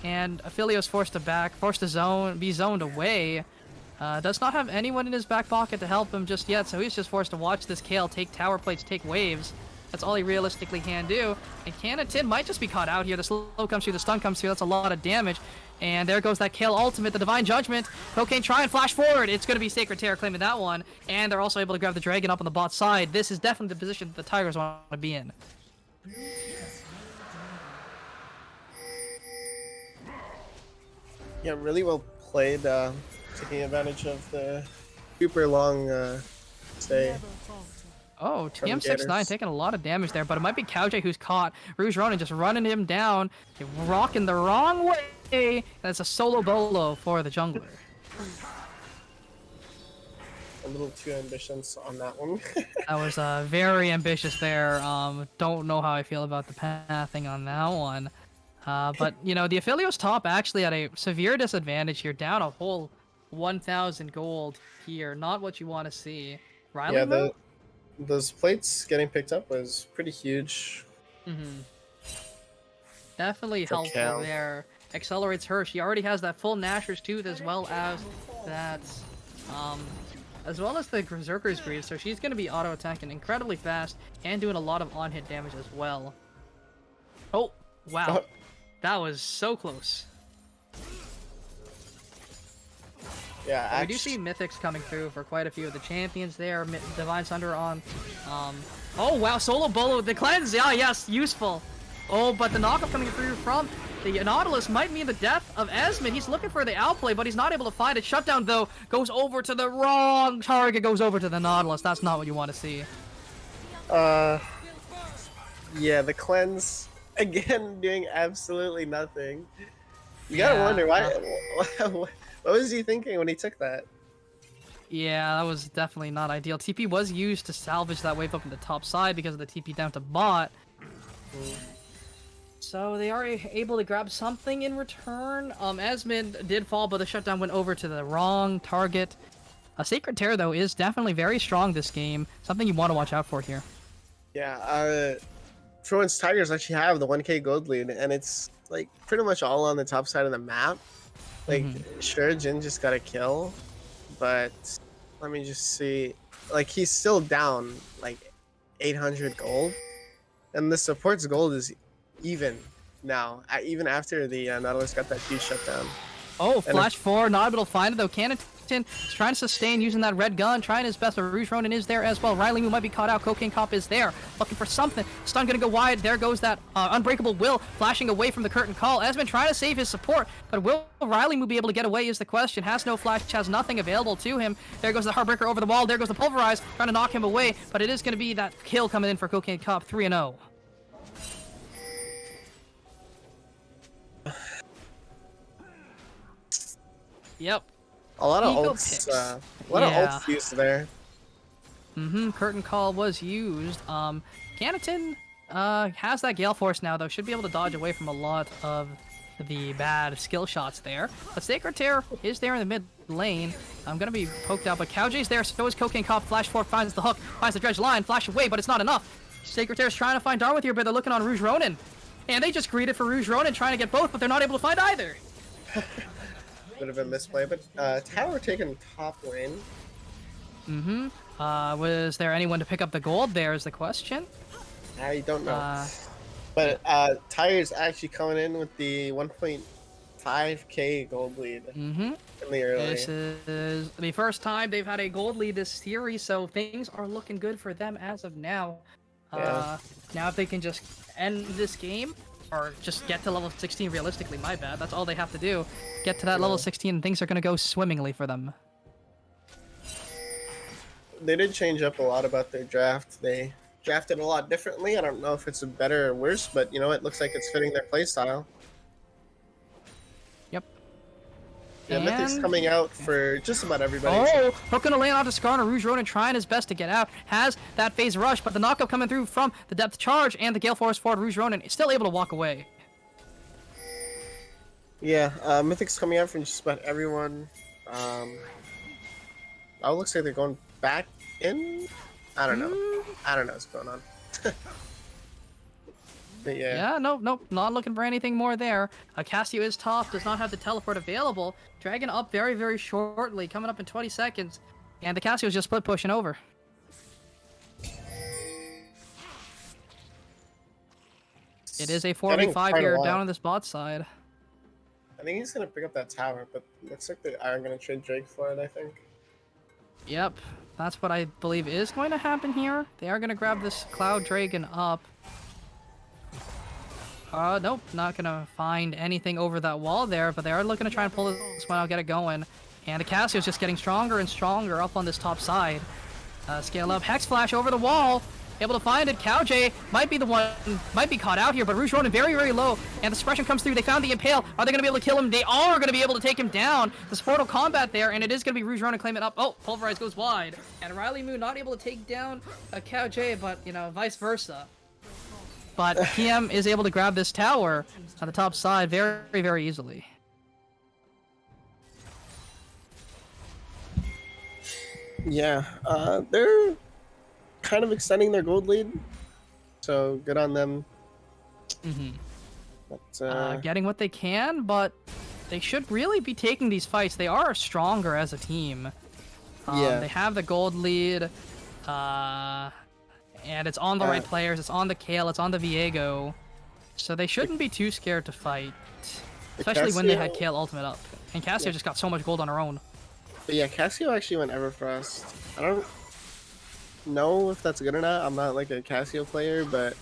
And Aphilio's forced to be zoned away. Does not have anyone in his back pocket to help him just yet. So he's just forced to watch this Kale take tower plates, take waves. That's all he realistically can do. And Canatin might just be caught out here. The slow comes through, the stun comes through. That's a lot of damage. And there goes that Kale ultimate, the Divine Judgment. Cocaine try and flash forward. It's going to be Sacred Terror claiming that one. And they're also able to grab the Dragon up on the bot side. This is definitely the position that the Tigers want to be in. Yeah, really well played, taking advantage of the super long stay. Oh, From TM69 Gators. taking a lot of damage there, but it might be J who's caught. Rouge Ronin just running him down, rocking the wrong way, and it's a solo bolo for the jungler. A little too ambitious on that one. That was very ambitious there. Don't know how I feel about the pathing on that one. But, you know, the Aphilio's top actually at a severe disadvantage here, down a whole 1,000 gold here. Not what you want to see. Riley Moo? Those plates getting picked up was pretty huge. Mm-hmm. Definitely It's a helpful cow. there. Accelerates her. She already has that full Nashor's Tooth as well as that, as well as the Berserker's Greaves. So she's going to be auto attacking incredibly fast and doing a lot of on-hit damage as well. Oh, wow. That was so close. Yeah, We do see Mythics coming through for quite a few of the champions there. Divine Sunder on. Oh, wow. Solo Bolo. The cleanse. Yeah, yes. Useful. Oh, but the knockup coming through from the Nautilus might mean the death of Esmond. He's looking for the outplay, but he's not able to find it. Shutdown, though, goes over to the wrong target. Goes over to the Nautilus. That's not what you want to see. Yeah, the cleanse, again, doing absolutely nothing. You gotta Yeah. wonder, what was he thinking when he took that? Yeah, that was definitely not ideal. TP was used to salvage that wave up in the top side because of the TP down to bot. So they are able to grab something in return. Esmond did fall, but the shutdown went over to the wrong target. A Sacred Terror, though, is definitely very strong this game. Something you want to watch out for here. Yeah, for once, Tigers actually have the 1k gold lead, and it's like pretty much all on the top side of the map. Like, sure, Jin just got a kill, but let me just see. Like, he's still down like 800 gold, and the support's gold is even now, even after the Nautilus got that huge shutdown. Oh, Flash 4, not able to find it, though. Canatin Is trying to sustain using that red gun, trying his best, but Rouge Ronin is there as well. Riley Moo might be caught out. Cocaine Cop is there, looking for something. Stun gonna go wide. There goes that Unbreakable Will, flashing away from the curtain call. Esmond trying to save his support, but will Riley Moo be able to get away is the question. Has no flash, has nothing available to him. There goes the Heartbreaker over the wall. There goes the Pulverize, trying to knock him away, but it is gonna be that kill coming in for Cocaine Cop, 3-0. Yep. A lot of Eco ults. picks. A lot of ults used there. Curtain Call was used. Canatin has that Gale Force now, though. Should be able to dodge away from a lot of the bad skill shots there. But Sacred Tear is there in the mid lane. I'm gonna be poked out, but Cowjay's there, so is Cocaine Cop. Flash forward, finds the hook, finds the dredge line, flash away, but it's not enough. Sacred Tear's trying to find Darwin here, but they're looking on Rouge Ronin. And they just greeted for Rouge Ronin, trying to get both, but they're not able to find either. Bit of a misplay, but Tower taking top lane. Was there anyone to pick up the gold there is the question. I don't know. But Tire's actually coming in with the 1.5k gold lead in the early. This is the first time they've had a gold lead this series, so things are looking good for them as of now. Yeah. Now if they can just end this game, or just get to level 16 realistically, my bad, that's all they have to do. Get to that level 16 and things are going to go swimmingly for them. They did change up a lot about their draft. They drafted a lot differently. I don't know if it's better or worse, but you know, it looks like it's fitting their playstyle. Yep. Yeah, Mythic's coming out for just about everybody. Oh, hook gonna land onto Skarner. Rouge Ronin trying his best to get out. Has that phase rush, but the knockup coming through from the depth charge and the Gale Force forward. Rouge Ronin is still able to walk away. Yeah, Mythic's coming out from just about everyone. Oh, it looks like they're going back in? I don't know. I don't know what's going on. But Yeah, nope, not looking for anything more there. Cassio is top, does not have the teleport available. Dragon up very, very shortly, coming up in 20 seconds. And the Cassio's just split pushing over. It is a 4v5 here down on this bot side. I think he's gonna pick up that tower, but looks like they are gonna trade Drake for it, I think. Yep, that's what I believe is going to happen here. They are going to grab this Cloud Dragon up. Nope, not going to find anything over that wall there, but they are looking to try and pull this one out, get it going. And the Cassio's just getting stronger and stronger up on this top side. Scale up, Hex Flash over the wall. Able to find it. Cowjay might be the one, might be caught out here, but Rouge Ronin very, very low. And the suppression comes through. They found the Impale. Are they going to be able to kill him? They are going to be able to take him down. The Sportal Combat there, and it is going to be Rouge Ronin claiming up. Oh, Pulverize goes wide. And Riley Moo not able to take down Cowjay, but, you know, vice versa. But PM is able to grab this tower on the top side very, very easily. Yeah, they're kind of extending their gold lead, so good on them. But, getting what they can, but they should really be taking these fights. They are stronger as a team. Yeah. They have the gold lead, and it's on the right players. It's on the Kale. It's on the Viego. So they shouldn't be too scared to fight, especially when they had Kale ultimate up. And Cassio just got so much gold on her own. But yeah, Cassio actually went Everfrost. I don't know if that's good or not. I'm not like a Cassio player, but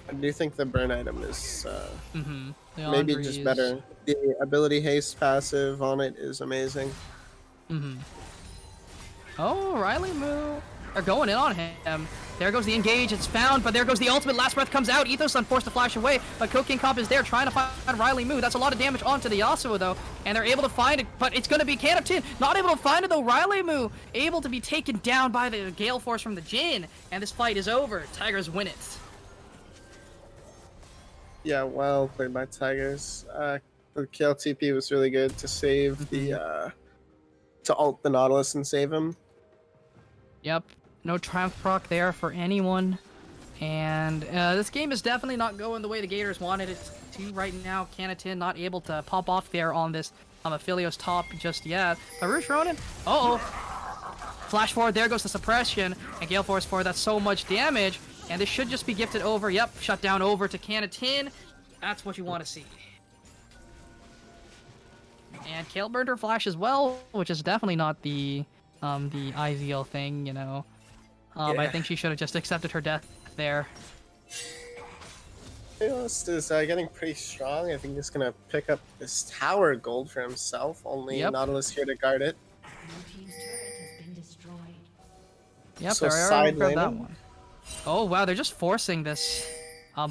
I do think the burn item is maybe just better. The ability haste passive on it is amazing. Oh, Riley Moo are going in on him. There goes the engage, it's found, but there goes the ultimate. Last breath comes out. Ethos unforced to flash away, but Cocaine Cop is there trying to find Riley Moo. That's a lot of damage onto the Yasuo though, and they're able to find it, but it's going to be Canatin. Not able to find it though. Riley Moo able to be taken down by the Gale Force from the Jin, and this fight is over. Tigers win it. Yeah, well played by Tigers. The kill TP was really good to save the to ult the Nautilus and save him. Yep, no Triumph proc there for anyone. And this game is definitely not going the way the Gators wanted it to right now. Canatin not able to pop off there on this Aphelios top just yet. But Rouge Ronin, flash forward, there goes the suppression. And Gale Force forward, that's so much damage. And this should just be gifted over. Yep, shut down over to Canatin. That's what you want to see. And Kale burned her flash as well, which is definitely not the ideal thing, you know. I Yeah. think she should have just accepted her death there. Helios is getting pretty strong. I think he's gonna pick up this tower gold for himself. Only Yep. Nautilus here to guard it. Blue team's turret has been destroyed. Yep, So they already side grabbed that laning? one. Oh wow, they're just forcing this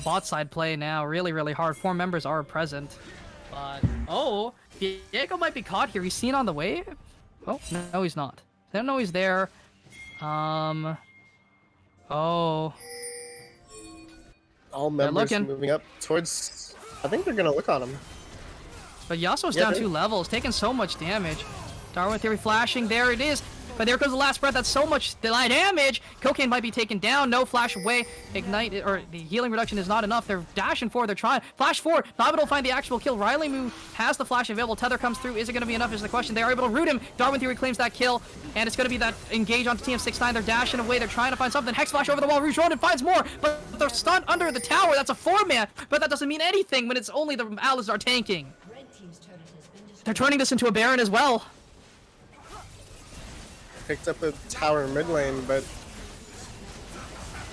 bot side play now, really, really hard. 4 members are present, but oh, Diego might be caught here. He's seen on the wave. Oh no, he's not. They don't know he's there. Oh, All members looking. moving up towards. I think they're gonna look on him. but Yasuo's Yeah, down they're- 2 levels, taking so much damage. Darwin Theory flashing, there it is. But there goes the last breath, that's so much damage! Cocaine might be taken down, no flash away. Ignite, or the healing reduction is not enough. They're dashing forward, they're trying. Flash forward, not able to find the actual kill. Riley Moo has the flash available, Tether comes through. Is it going to be enough is the question. They are able to root him. Darwin Theory claims that kill, and it's going to be that engage onto TM69. They're dashing away, they're trying to find something. Hex flash over the wall, Rouge Ronin finds more, but they're stunned under the tower. That's a 4-man, but that doesn't mean anything when it's only the Alizar tanking. Red team's turret has been destroyed. They're turning this into a Baron as well. Picked up a tower mid lane, but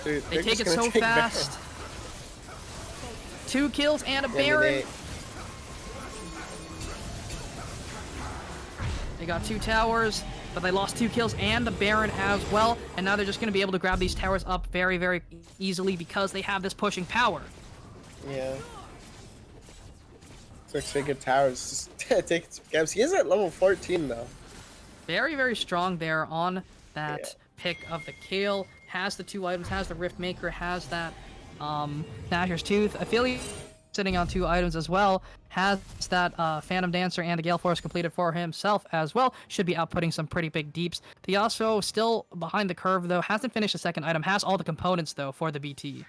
dude, They they're take just it gonna so take Baron. fast. 2 kills and a Yeah, Baron. They got 2 towers, but they lost 2 kills and the Baron as well. And now they're just going to be able to grab these towers up very, very easily because they have this pushing power. Yeah. Looks like good towers. Just take some gaps. He is at level 14 though. Very, very strong there on that Yeah. pick of the Kale. Has the 2 items, has the Rift Maker, has that Gnasher's Tooth. Affiliate sitting on 2 items as well. Has that Phantom Dancer and the Gale Force completed for himself as well. Should be outputting some pretty big deeps. The Yasuo still behind the curve though. Hasn't finished the second item. Has all the components though for the BT.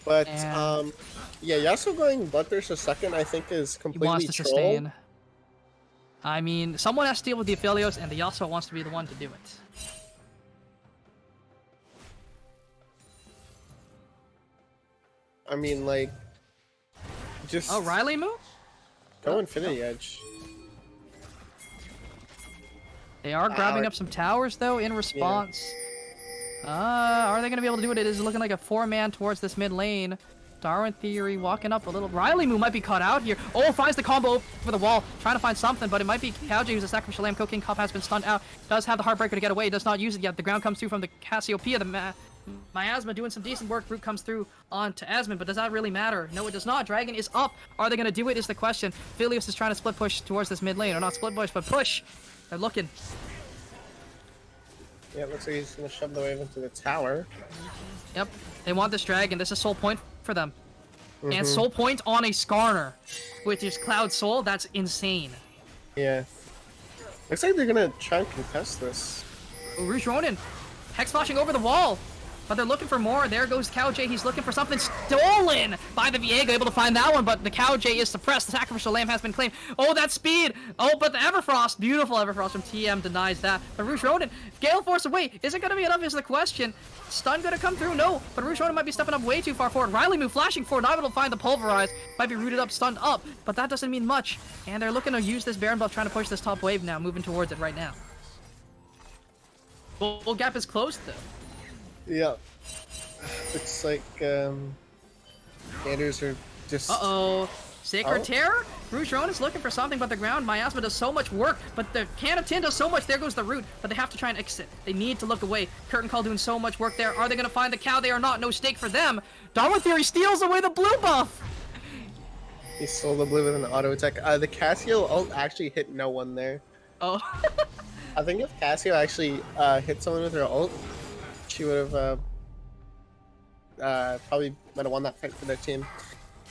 But And- yeah, Yasuo going Bloodthirst a second I think is He completely wants to troll. sustain. I mean, someone has to deal with the Aphelios, and the Yasuo wants to be the one to do it. I mean, like, just Oh, Riley move? go Infinity Edge. They are grabbing Power. up some towers, though, in response. Are they going to be able to do it? It is looking like a 4-man towards this mid lane. Darwin Theory walking up a little. Riley Moo might be caught out here. Oh, finds the combo over the wall. Trying to find something, but it might be Kauji who's a sacrificial lamb. Cocaine Cup has been stunned out. Does have the Heartbreaker to get away. Does not use it yet. The ground comes through from the Cassiopeia. The Miasma doing some decent work. Root comes through onto Asmund, but does that really matter? No, it does not. Dragon is up. Are they going to do it is the question. Philios is trying to split push towards this mid lane. Or not split push, but push. They're looking. Yeah, it looks like he's gonna shove the wave into the tower. Yep. They want this dragon. This is soul point for them. And soul point on a Skarner, which is Cloud Soul. That's insane. Yeah. Looks like they're gonna try and contest this. Rouge Ronin, Hex flashing over the wall. But they're looking for more. There goes Cow J. He's looking for something stolen by the Viego. Able to find that one, but the Cow J is suppressed. The Sacrificial Lamb has been claimed. Oh, that speed! Oh, but the Everfrost. Beautiful Everfrost from TM denies that. But Rouge Ronin, Gale Force away. Is it going to be enough is the question. Stun going to come through? No. But Rouge Ronin might be stepping up way too far forward. Riley Moo flashing forward. Not able to find the Pulverize. Might be rooted up, stunned up. But that doesn't mean much. And they're looking to use this Baron buff, trying to push this top wave now. Moving towards it right now. Bull gap is closed, though. Yeah. Looks like Gators are just Uh-oh. Sacred Oh. Terror? Rouge Ronin is looking for something, but the ground Miasma does so much work, but the Can of Tin does so much. There goes the root, but they have to try and exit. They need to look away. Curtain Call doing so much work there. Are they going to find the cow? They are not. No stake for them. Darwin Theory steals away the blue buff. he stole the blue with an auto attack. The Cassio ult actually hit no one there. Oh. I think if Cassio actually hit someone with her ult, she would have probably might have won that fight for their team.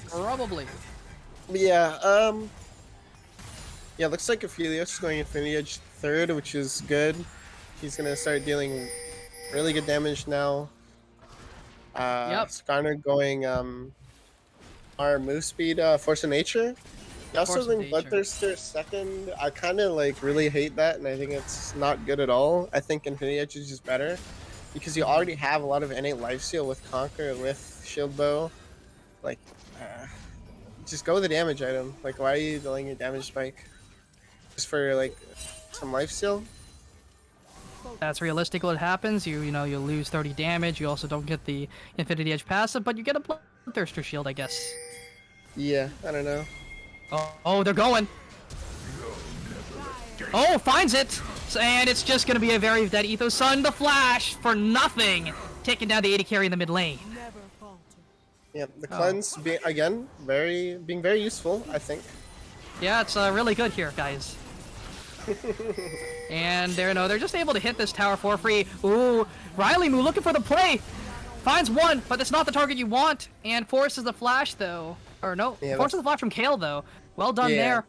Probably. But yeah, yeah, looks like Aphelios is going Infinity Edge third, which is good. He's gonna start dealing really good damage now. Yep. Skarner going our move speed, Force of Nature. He also Force of think Nature. Bloodthirster second. I kind of like really hate that, and I think it's not good at all. I think Infinity Edge is just better because you already have a lot of innate lifesteal with Conquer, with Shield Bow. Like just go with the damage item. Like, why are you delaying your damage spike? Just for like some lifesteal? That's realistic what happens. You know, you lose 30 damage. You also don't get the Infinity Edge passive, but you get a Bloodthirster shield, I guess. Yeah, I don't know. Oh, they're going. Oh, finds it. And it's just going to be a very dead Ethos Sun. The Flash for nothing. Taking down the AD carry in the mid lane. Yeah, the cleanse being very useful, I think. Yeah, it's really good here, guys. And they're just able to hit this tower for free. Ooh, Riley Moo looking for the play. Finds one, but that's not the target you want. And forces the flash, though. Or no, Yeah, forces the flash from Kale, though. Well done there.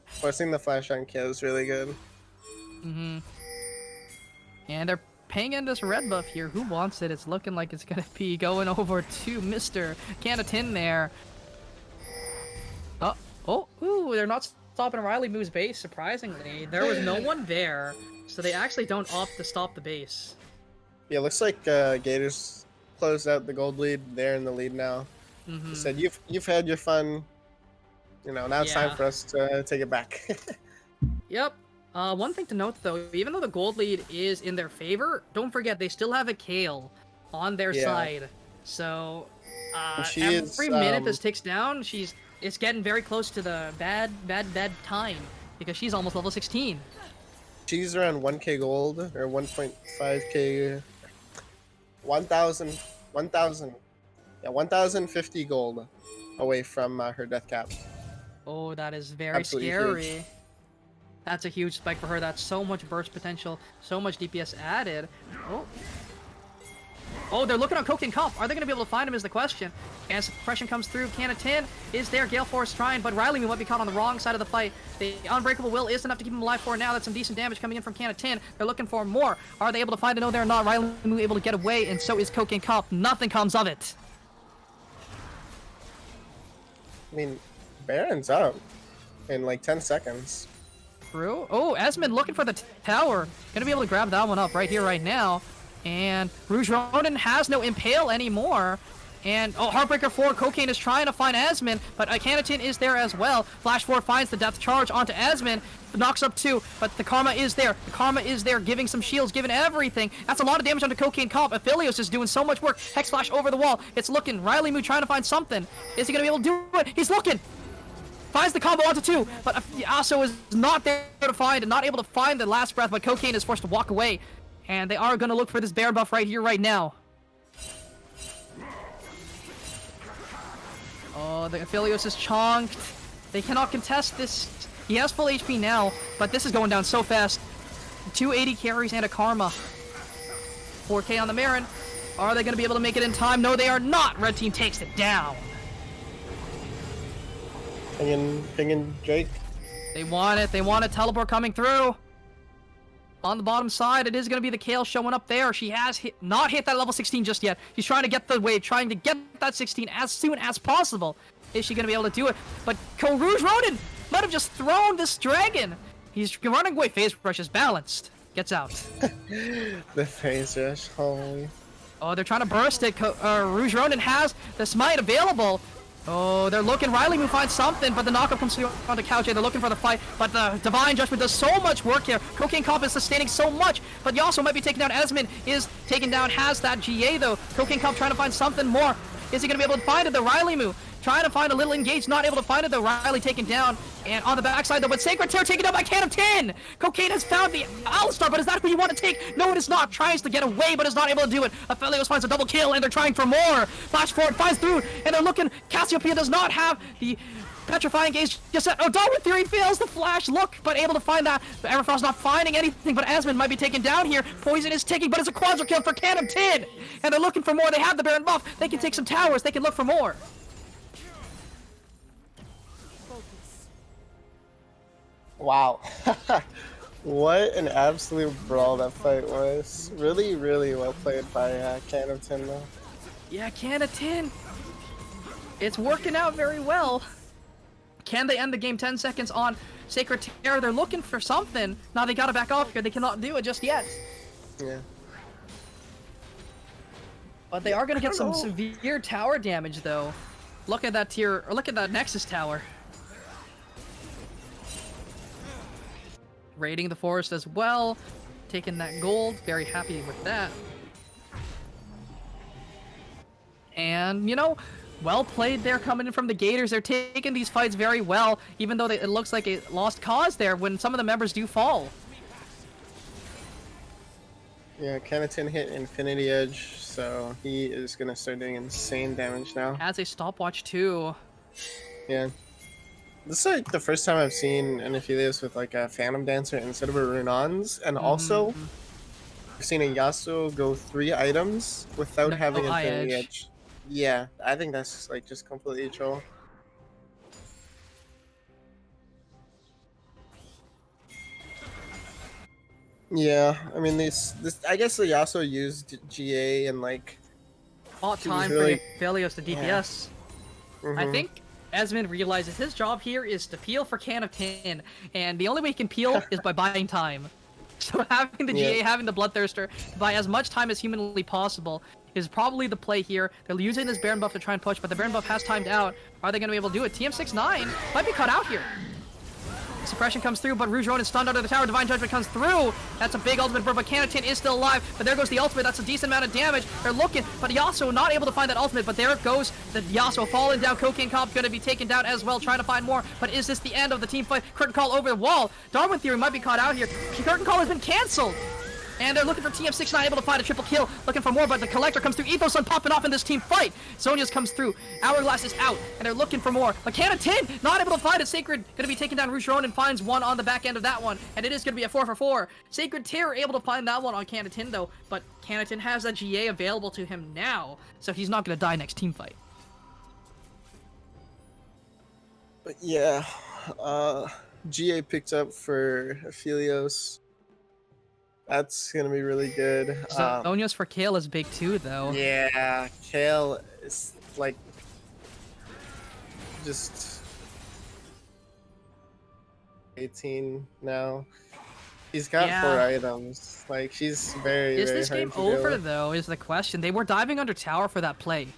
Forcing the flash on kill is really good. And they're pinging this red buff here. Who wants it? It's looking like it's going to be going over to Mr. Canatin there. Ooh, they're not stopping Riley Moo's base, surprisingly. There was no one there, so they actually don't opt to stop the base. Yeah, looks like Gators closed out the gold lead. They're in the lead now. He said, "You've had your fun. You know, now it's time for us to take it back." Yep. One thing to note, though, even though the gold lead is in their favor, don't forget they still have a Kale on their side. So every minute this ticks down, it's getting very close to the bad time because she's almost level 16. She's around 1k gold or 1.5k, 1,050 gold away from her death cap. Oh, that is very Absolutely scary. huge. That's a huge spike for her. That's so much burst potential, so much DPS added. Oh, they're looking on Cocaine Cup. Are they going to be able to find him is the question. And suppression comes through. Canatin is there. Gale Force trying, but Riley might be caught on the wrong side of the fight. The Unbreakable Will is enough to keep him alive for now. That's some decent damage coming in from Canatin. They're looking for more. Are they able to find it? No, they're not. Riley able to get away, and so is Cocaine Cup. Nothing comes of it. I mean, Baron's up in like 10 seconds. True. Oh, Esmond looking for the tower. Gonna be able to grab that one up right here, right now. And Rouge Ronin has no Impale anymore. And, Heartbreaker 4, Cocaine is trying to find Esmond, but Canatin is there as well. Flash 4 finds the Death Charge onto Esmond, knocks up 2, but the Karma is there. The Karma is there, giving some shields, giving everything. That's a lot of damage onto Cocaine Comp. Aphelios is doing so much work. Hex Flash over the wall. It's looking. Riley Moo trying to find something. Is he going to be able to do it? He's looking! Finds the combo onto 2, but Aso is not there to find, and not able to find the last breath, but Cocaine is forced to walk away. And they are going to look for this Baron buff right here, right now. Oh, the Aphelios is chonked. They cannot contest this. He has full HP now, but this is going down so fast. 280 carries and a Karma. 4k on the Baron. Are they going to be able to make it in time? No, they are not. Red team takes it down. Pinging Drake. They want it. They want a teleport coming through. On the bottom side, it is going to be the Kale showing up there. She has not hit that level 16 just yet. She's trying to get the wave, trying to get that 16 as soon as possible. Is she going to be able to do it? But Rouge Ronin might have just thrown this dragon. He's running away. Phase Rush is balanced. Gets out. The Phase Rush, holy. Oh, they're trying to burst it. Rouge Ronin has the smite available. Oh, they're looking. Riley Moo finds something, but the knockup comes through onto Couch. They're looking for the fight, but the Divine Judgment does so much work here. Cocaine Comp is sustaining so much, but you also might be taking down. Esmond is taken down, has that GA though. Cocaine Comp trying to find something more. Is he going to be able to find it? The Riley Moo trying to find a little engaged, not able to find it. The Riley taken down, and on the backside though, but Sacred Tear taken down by Can of 10. Cocaine has found the Alistar, but is that who you want to take? No, it is not. Tries to get away, but is not able to do it. Aphelios finds a double kill, and they're trying for more. Flash forward, finds through, and they're looking. Cassiopeia does not have the Petrifying Gaze just yet. Oh, Darwin Theory fails the flash look, but able to find that. But Everfrost not finding anything, but Esmond might be taken down here. Poison is ticking, but it's a quadra kill for Can of 10. And they're looking for more. They have the Baron buff. They can take some towers. They can look for more. Wow. What an absolute brawl that fight was. Really, really well played by Can of 10 though. Yeah, Can of 10. It's working out very well. Can they end the game 10 seconds on Sacred Tear? They're looking for something. Now they gotta back off here. They cannot do it just yet. Yeah. But they are gonna get some severe tower damage though. Look at that tier, or look at that Nexus Tower. Raiding the forest as well. Taking that gold. Very happy with that. And, you know, well played there coming in from the Gators. They're taking these fights very well, even though it looks like a lost cause there when some of the members do fall. Yeah, Kenaton hit Infinity Edge, so he is going to start doing insane damage now. Has a stopwatch too. Yeah. This is like the first time I've seen an Aphelios with like a Phantom Dancer instead of a Runons, and also I've seen a Yasuo go 3 items without No having eye Infinity edge. Edge. Yeah, I think that's like just completely troll. Yeah, I mean this I guess the Yasuo used GA and like Bought He was time really- for Aphelios to DPS. I mhm. think Esmond realizes his job here is to peel for Can of Tin, and the only way he can peel is by buying time. So having the GA, Yeah. having the Bloodthirster, to buy as much time as humanly possible is probably the play here. They're using this Baron buff to try and push, but the Baron buff has timed out. Are they going to be able to do it? TM69 might be cut out here. Suppression comes through, but Rouge Ronin is stunned under the tower. Divine Judgment comes through. That's a big ultimate burn, but Canatin is still alive. But there goes the ultimate. That's a decent amount of damage. They're looking, but Yasuo not able to find that ultimate. But there it goes. The Yasuo falling down. Cocaine Cop going to be taken down as well, trying to find more. But is this the end of the team fight? Curtain Call over the wall. Darwin Theory might be caught out here. Curtain Call has been canceled. And they're looking for TM69, able to find a triple kill, looking for more, but the Collector comes through. Ethos Sun popping off in this team fight. Zonia's comes through. Hourglass is out, and they're looking for more. But Canatin, not able to find it. Sacred going to be taken down. Rouge Ronin finds one on the back end of that one, and it is going to be a 4 for 4. Sacred Terror able to find that one on Canatin, though, but Canatin has that GA available to him now, so he's not going to die next team fight. But yeah, GA picked up for Aphelios. That's gonna be really good. Zonia's for Kale is big too, though. Yeah, Kale is like just 18 now. He's got Yeah. 4 items. Like she's very, Is very this hard game to deal over, with. though, is the question. They were diving under tower for that play.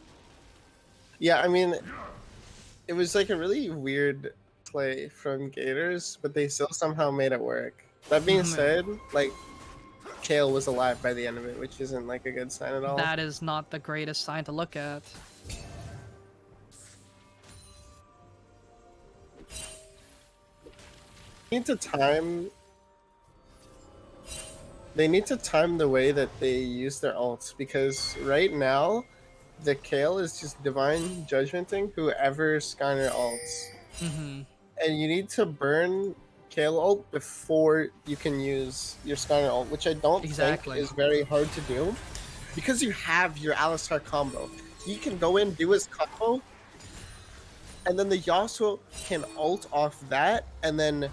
Yeah, I mean, it was like a really weird play from Gators, but they still somehow made it work. That being said, like Kale was alive by the end of it, which isn't like a good sign at all. That is not the greatest sign to look at. Need to time. They need to time the way that they use their ults, because right now, the Kale is just divine judgmenting whoever Skyner ults, and you need to burn Kale ult before you can use your Skyner ult, which I don't Exactly. think is very hard to do, because you have your Alistar combo. He can go in, do his combo, and then the Yasuo can ult off that, and then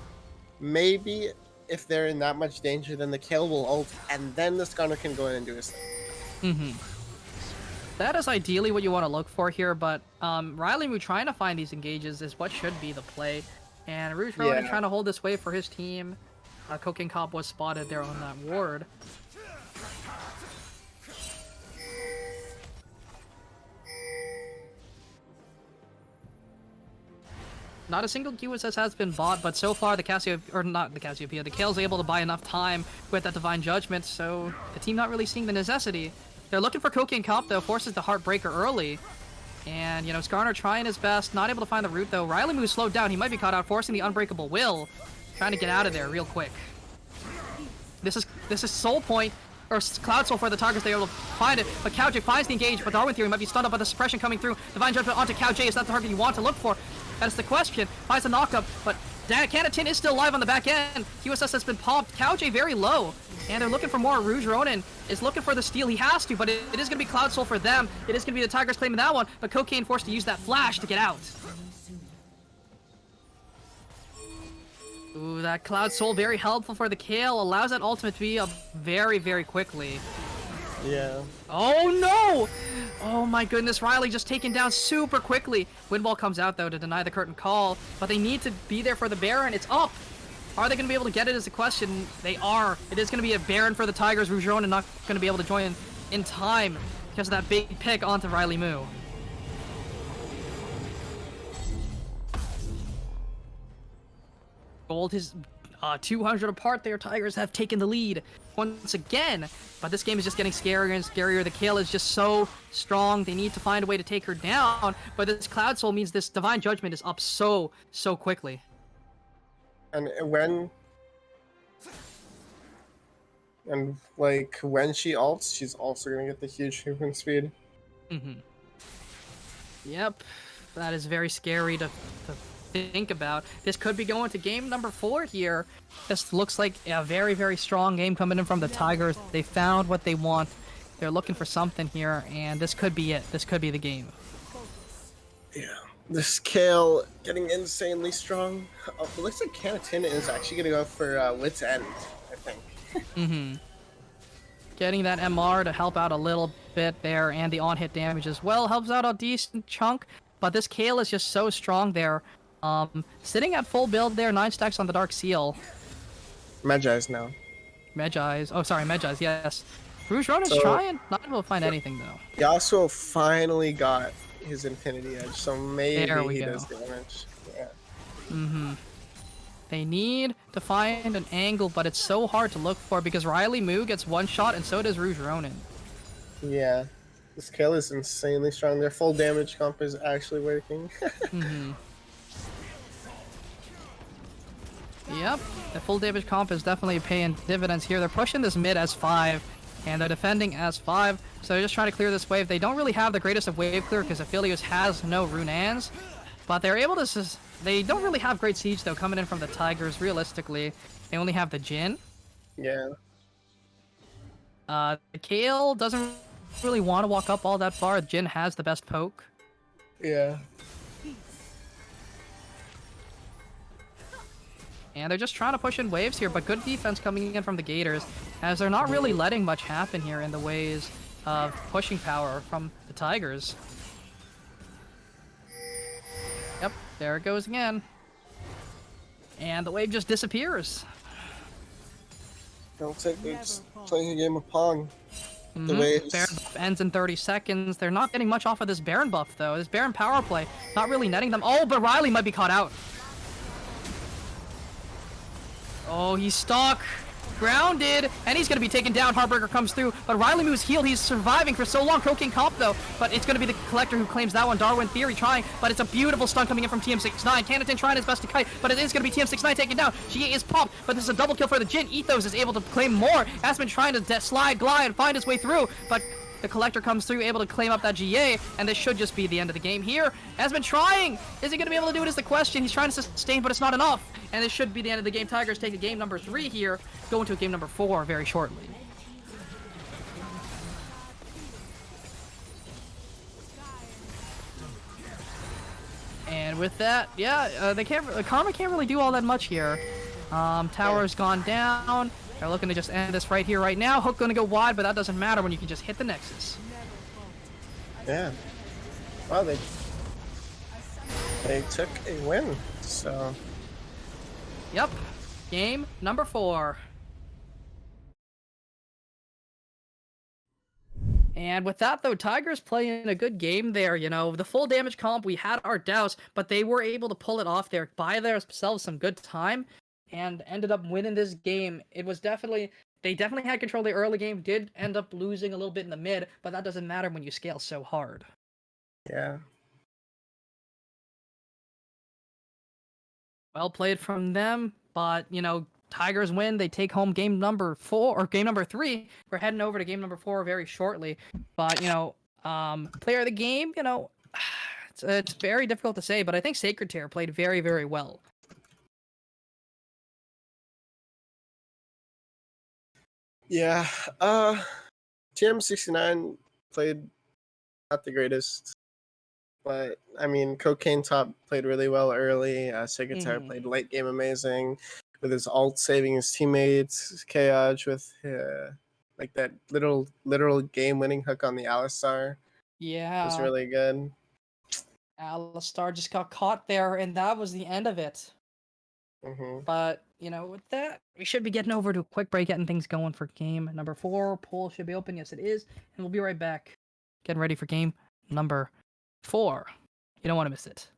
maybe if they're in that much danger, then the Kale will ult, and then the Stunner can go in and do his thing. That is ideally what you want to look for here, but Riley Moo trying to find these engages is what should be the play. And Rouge Ronin Yeah. trying to hold this wave for his team. Cocaine Cop was spotted there on that ward. Not a single QSS has been bought, but so far the the Kale's able to buy enough time with that Divine Judgment, so the team not really seeing the necessity. They're looking for Cocaine Cop, though, forces the Heartbreaker early. And, you know, Skarner trying his best, not able to find the route, though. Riley Moo slowed down, he might be caught out, forcing the Unbreakable Will. Trying to get out of there real quick. This is Soul Point, or Cloud Soul for the Tigers. They're able to find it, but Cow J finds the engage, but Darwin Theory might be stunned up by the suppression coming through. Divine Judgment onto Cow J. Is that the target you want to look for? That's the question. Finds the knockup, but Canatin is still alive on the back end. QSS has been popped. Cow J very low. And they're looking for more. Rouge Ronin is looking for the steal. He has to, but it is going to be Cloud Soul for them. It is going to be the Tigers claiming that one, but Cocaine forced to use that flash to get out. Ooh, that Cloud Soul very helpful for the Kale. Allows that ultimate to be up very, very quickly. Yeah. Oh no! Oh my goodness, Riley just taken down super quickly. Windwall comes out though to deny the curtain call, but they need to be there for the Baron. It's up! Are they going to be able to get it is the question. They are. It is going to be a Baron for the Tigers. Rouge Ronin not going to be able to join in time because of that big pick onto Riley Moo. Gold is 200 apart there. Tigers have taken the lead once again. But this game is just getting scarier and scarier. The Kale is just so strong. They need to find a way to take her down. But this Cloud Soul means this Divine Judgment is up so quickly. And when she ults, she's also gonna get the huge movement speed. Yep, that is very scary to think about. This could be going to game number 4 here. This looks like a very strong game coming in from the Tigers. They found what they want. They're looking for something here, and this could be it. This could be the game. Yeah, this Kale getting insanely strong. It looks like Canatin is actually gonna go for Wit's End, I think. Getting that MR to help out a little bit there, and the on-hit damage as well helps out a decent chunk. But this Kale is just so strong there. Sitting at full build there, 9 stacks on the Dark Seal. Magi's now. Medjai's. Oh, sorry, Medjai's, yes. Rouge Ronin's trying. Not able to find anything, though. Yasuo finally got his Infinity Edge, so maybe There we he go. does damage. Yeah. They need to find an angle, but it's so hard to look for because Riley Moo gets one shot, and so does Rouge Ronin. Yeah. This Kale is insanely strong. Their full damage comp is actually working. Yep, the full damage comp is definitely paying dividends here. They're pushing this mid as 5, and they're defending as 5, so they're just trying to clear this wave. They don't really have the greatest of wave clear because Aphelios has no Runans, but they're able to they don't really have great siege though coming in from the Tigers. Realistically, they only have the Jhin. Yeah. The Kale doesn't really want to walk up all that far. Jhin has the best poke. Yeah. And they're just trying to push in waves here, but good defense coming in from the Gators, as they're not really letting much happen here in the ways of pushing power from the Tigers. Yep, there it goes again. And the wave just disappears. Looks like they're just playing a game of Pong. The waves. Baron buff ends in 30 seconds. They're not getting much off of this Baron buff, though. This Baron power play, not really netting them. Oh, but Riley might be caught out. Oh, he's stuck. Grounded. And he's going to be taken down. Heartbreaker comes through. But Riley moves healed. He's surviving for so long. Pro King comp, though. But it's going to be the Collector who claims that one. Darwin Theory trying. But it's a beautiful stun coming in from TM69. Canatin trying his best to kite. But it is going to be TM69 taken down. GA is popped. But this is a double kill for the Jhin. Ethos is able to claim more. Aspen trying to slide, glide, and find his way through. But the Collector comes through, able to claim up that GA, and this should just be the end of the game here. Has been trying! Is he going to be able to do it is the question. He's trying to sustain, but it's not enough. And this should be the end of the game. Tigers take a game number 3 here, go into a game number 4 very shortly. And with that, yeah, Karma can't really do all that much here. Tower's gone down. They're looking to just end this right here, right now. Hook gonna go wide, but that doesn't matter when you can just hit the Nexus. Yeah. Wow, they took a win, so... Yep. Game number 4. And with that, though, Tigers playing a good game there, you know. The full damage comp, we had our doubts, but they were able to pull it off there, buy themselves some good time, and ended up winning this game. It was they definitely had control of the early game, did end up losing a little bit in the mid, but that doesn't matter when you scale so hard. Yeah. Well played from them, but, you know, Tigers win. They take home game number 4, or game number 3. We're heading over to game number 4 very shortly. But, you know, player of the game, you know, it's very difficult to say, but I think Sacred Tear played very well. Yeah, TM69 played not the greatest, but I mean, Cocaine Top played really well early. Sacred Tear played late game amazing, with his ult saving his teammates. Chaos with like that literal game-winning hook on the Alistar Yeah. was really good. Alistar just got caught there, and that was the end of it. But, you know, with that, we should be getting over to a quick break, getting things going for game number 4. Poll should be open. Yes, it is. And we'll be right back, getting ready for game number 4. You don't want to miss it.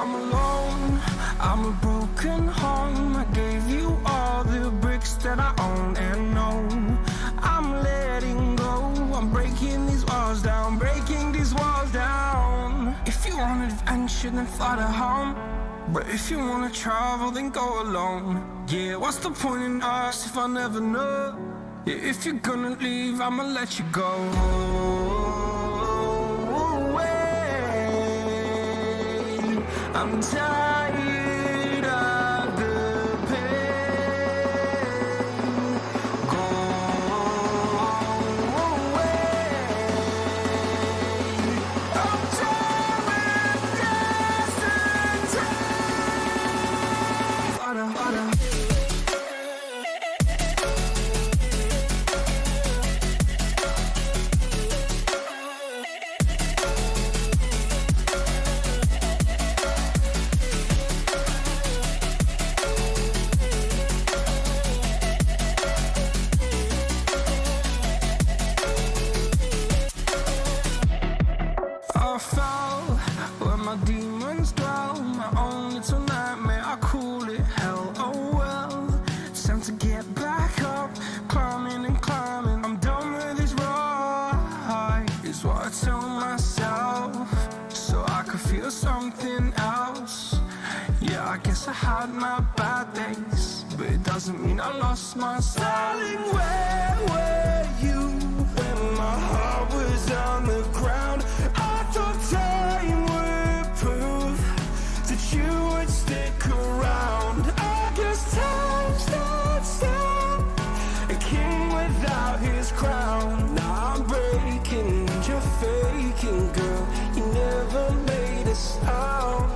I'm alone, I'm a broken home. I gave you all the bricks that I own and know. I'm letting go, I'm breaking these walls down, breaking these walls down. If you want adventure, then fly to home. But if you wanna travel, then go alone. Yeah, what's the point in us if I never know? Yeah, if you're gonna leave, I'ma let you go. I'm tired of the pain. Go away. I'm tired of guessing time. Harder, harder. I fell where my demons dwell. My own little nightmare, I call it hell. Oh well, it's time to get back up. Climbing and climbing, I'm done with this ride, is what I tell myself, so I could feel something else. Yeah, I guess I had my bad days, but it doesn't mean I lost my style. Darling, where were you when my heart was on the ground? I thought time would prove that you would stick around. I guess time stood still, a king without his crown. Now I'm breaking, you're faking, girl. You never made a sound.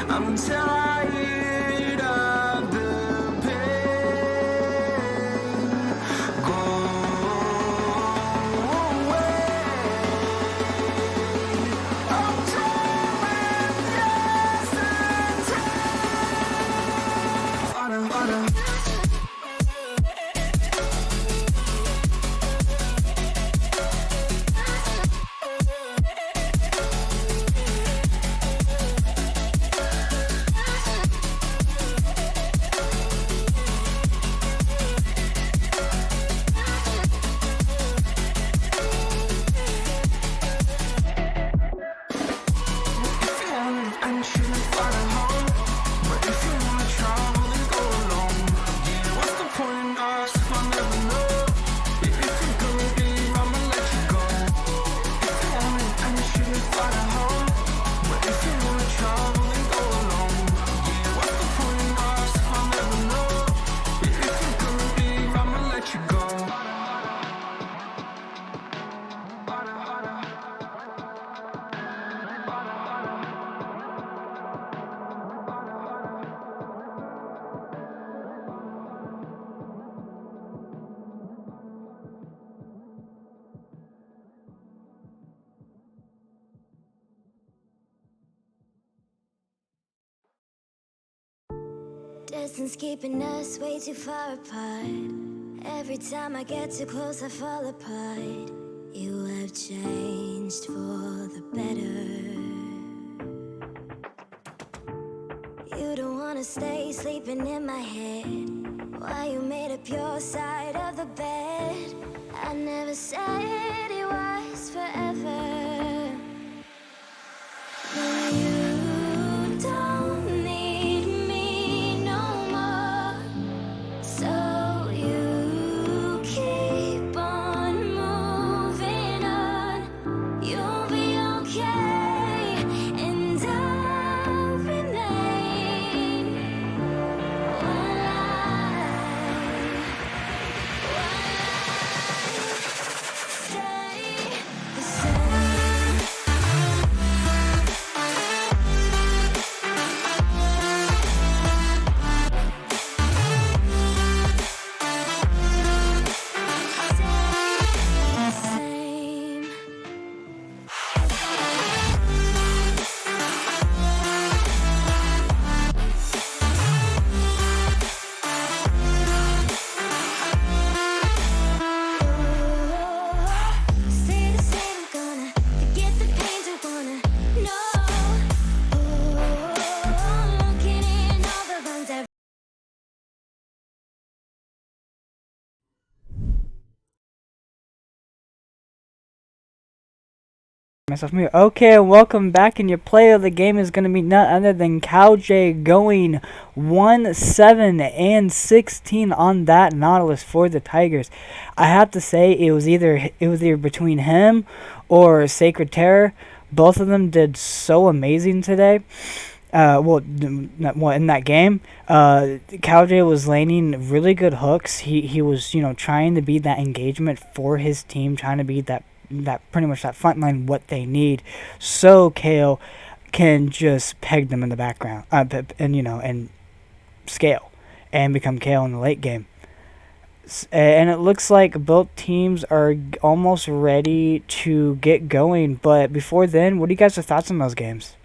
I'm tired of the pain. Go away. I'm tired of guessing time. Harder, harder. Distance keeping us way too far apart. Every time I get too close, I fall apart. You have changed for the better. You don't wanna stay sleeping in my head. Why you made up your side of the bed? I never said it was forever. When you don't need me no more, so you keep on moving on. You'll be okay, and I'll remain. One life, stay the same. Myself here. Okay, welcome back, and your player of the game is going to be none other than CowJ, going 1-7-16 on that Nautilus for the Tigers. I have to say it was either between him or Sacred Terror. Both of them did so amazing today. In that game, CowJ was landing really good hooks. He was trying to be that engagement for his team, trying to be that pretty much that front line what they need, so Kale can just peg them in the background, and scale and become Kale in the late game. And it looks like both teams are almost ready to get going. But before then, what do you guys' thoughts on those games?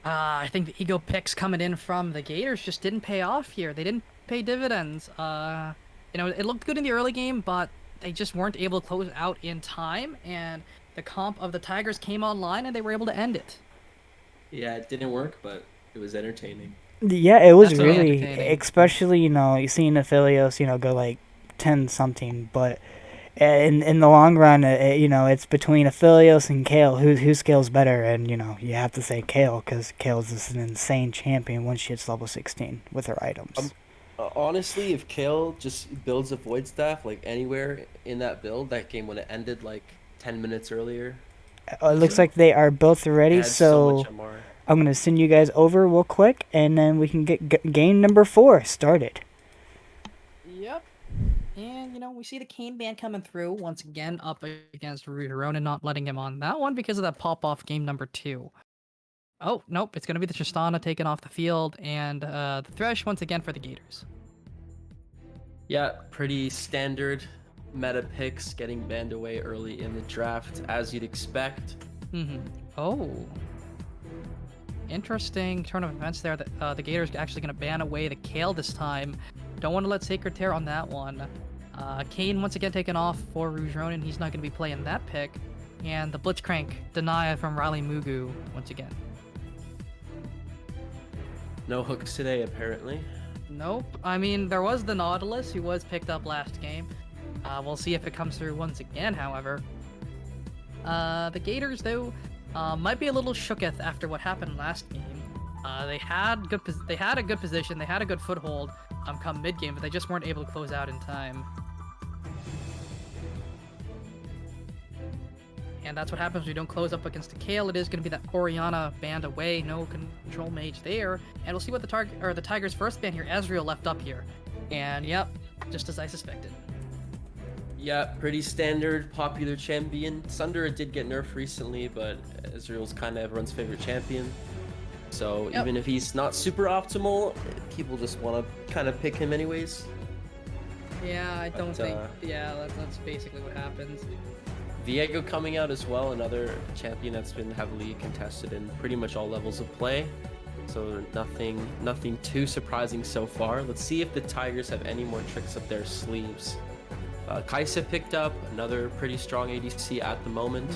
I think the ego picks coming in from the Gators just didn't pay off here. They didn't pay dividends. It looked good in the early game, but they just weren't able to close out in time, and the comp of the Tigers came online, and they were able to end it. Yeah, it didn't work, but it was entertaining. Yeah, it was That's really, entertaining. especially you seeing Aphelios, go like 10 something, but in the long run, it's between Aphelios and Kale who scales better, and you have to say Kale because Kale is just an insane champion once she hits level 16 with her items. Honestly, if Kale just builds a Void Staff like anywhere in that build, that game would have ended like 10 minutes earlier. It looks like they are both ready, It had so much MR. I'm going to send you guys over real quick, and then we can get game number 4 started. Yep. And, we see the Kane band coming through once again up against Ronan, not letting him on that one because of that pop-off game number 2. Oh, nope, it's going to be the Tristana taken off the field, and the Thresh once again for the Gators. Yeah, pretty standard meta picks getting banned away early in the draft, as you'd expect. Oh. Interesting turn of events there. That the Gators actually going to ban away the Kale this time. Don't want to let Sacred Tear on that one. Kane once again taken off for Rouge Ronin. He's not going to be playing that pick. And the Blitzcrank deny from Riley Mugu once again. No hooks today, apparently. Nope. I mean, there was the Nautilus who was picked up last game. We'll see if it comes through once again, however. The Gators, though, might be a little shooketh after what happened last game. They had a good position, they had a good foothold come mid-game, but they just weren't able to close out in time. And that's what happens when you don't close up against a Kale. It is going to be that Orianna banned away, no control mage there. And we'll see what the Tigers' first ban here, Ezreal, left up here. And yep, just as I suspected. Yeah, pretty standard, popular champion. Sundera did get nerfed recently, but Ezreal's kind of everyone's favorite champion. So Yep. even if he's not super optimal, people just want to kind of pick him anyways. Yeah, I don't But, think... Yeah, that's basically what happens. Viego coming out as well, another champion that's been heavily contested in pretty much all levels of play. So nothing too surprising so far. Let's see if the Tigers have any more tricks up their sleeves. Kaisa picked up another pretty strong ADC at the moment.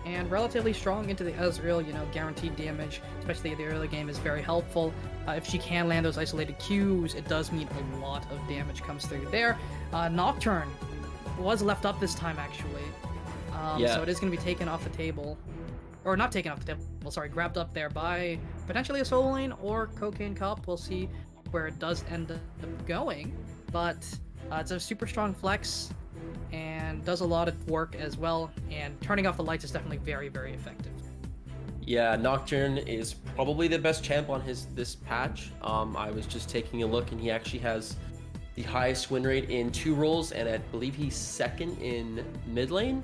And relatively strong into the Ezreal, guaranteed damage, especially in the early game, is very helpful. If she can land those isolated Qs, it does mean a lot of damage comes through there. Nocturne was left up this time, actually. So it is going to be taken off the table. Or not taken off the table, sorry, grabbed up there by potentially a Soul Lane or Cocaine Cup. We'll see where it does end up going. But it's a super strong flex and does a lot of work as well. And turning off the lights is definitely very, very effective. Yeah, Nocturne is probably the best champ on this patch. I was just taking a look, and he actually has the highest win rate in 2 roles, and I believe he's second in mid lane.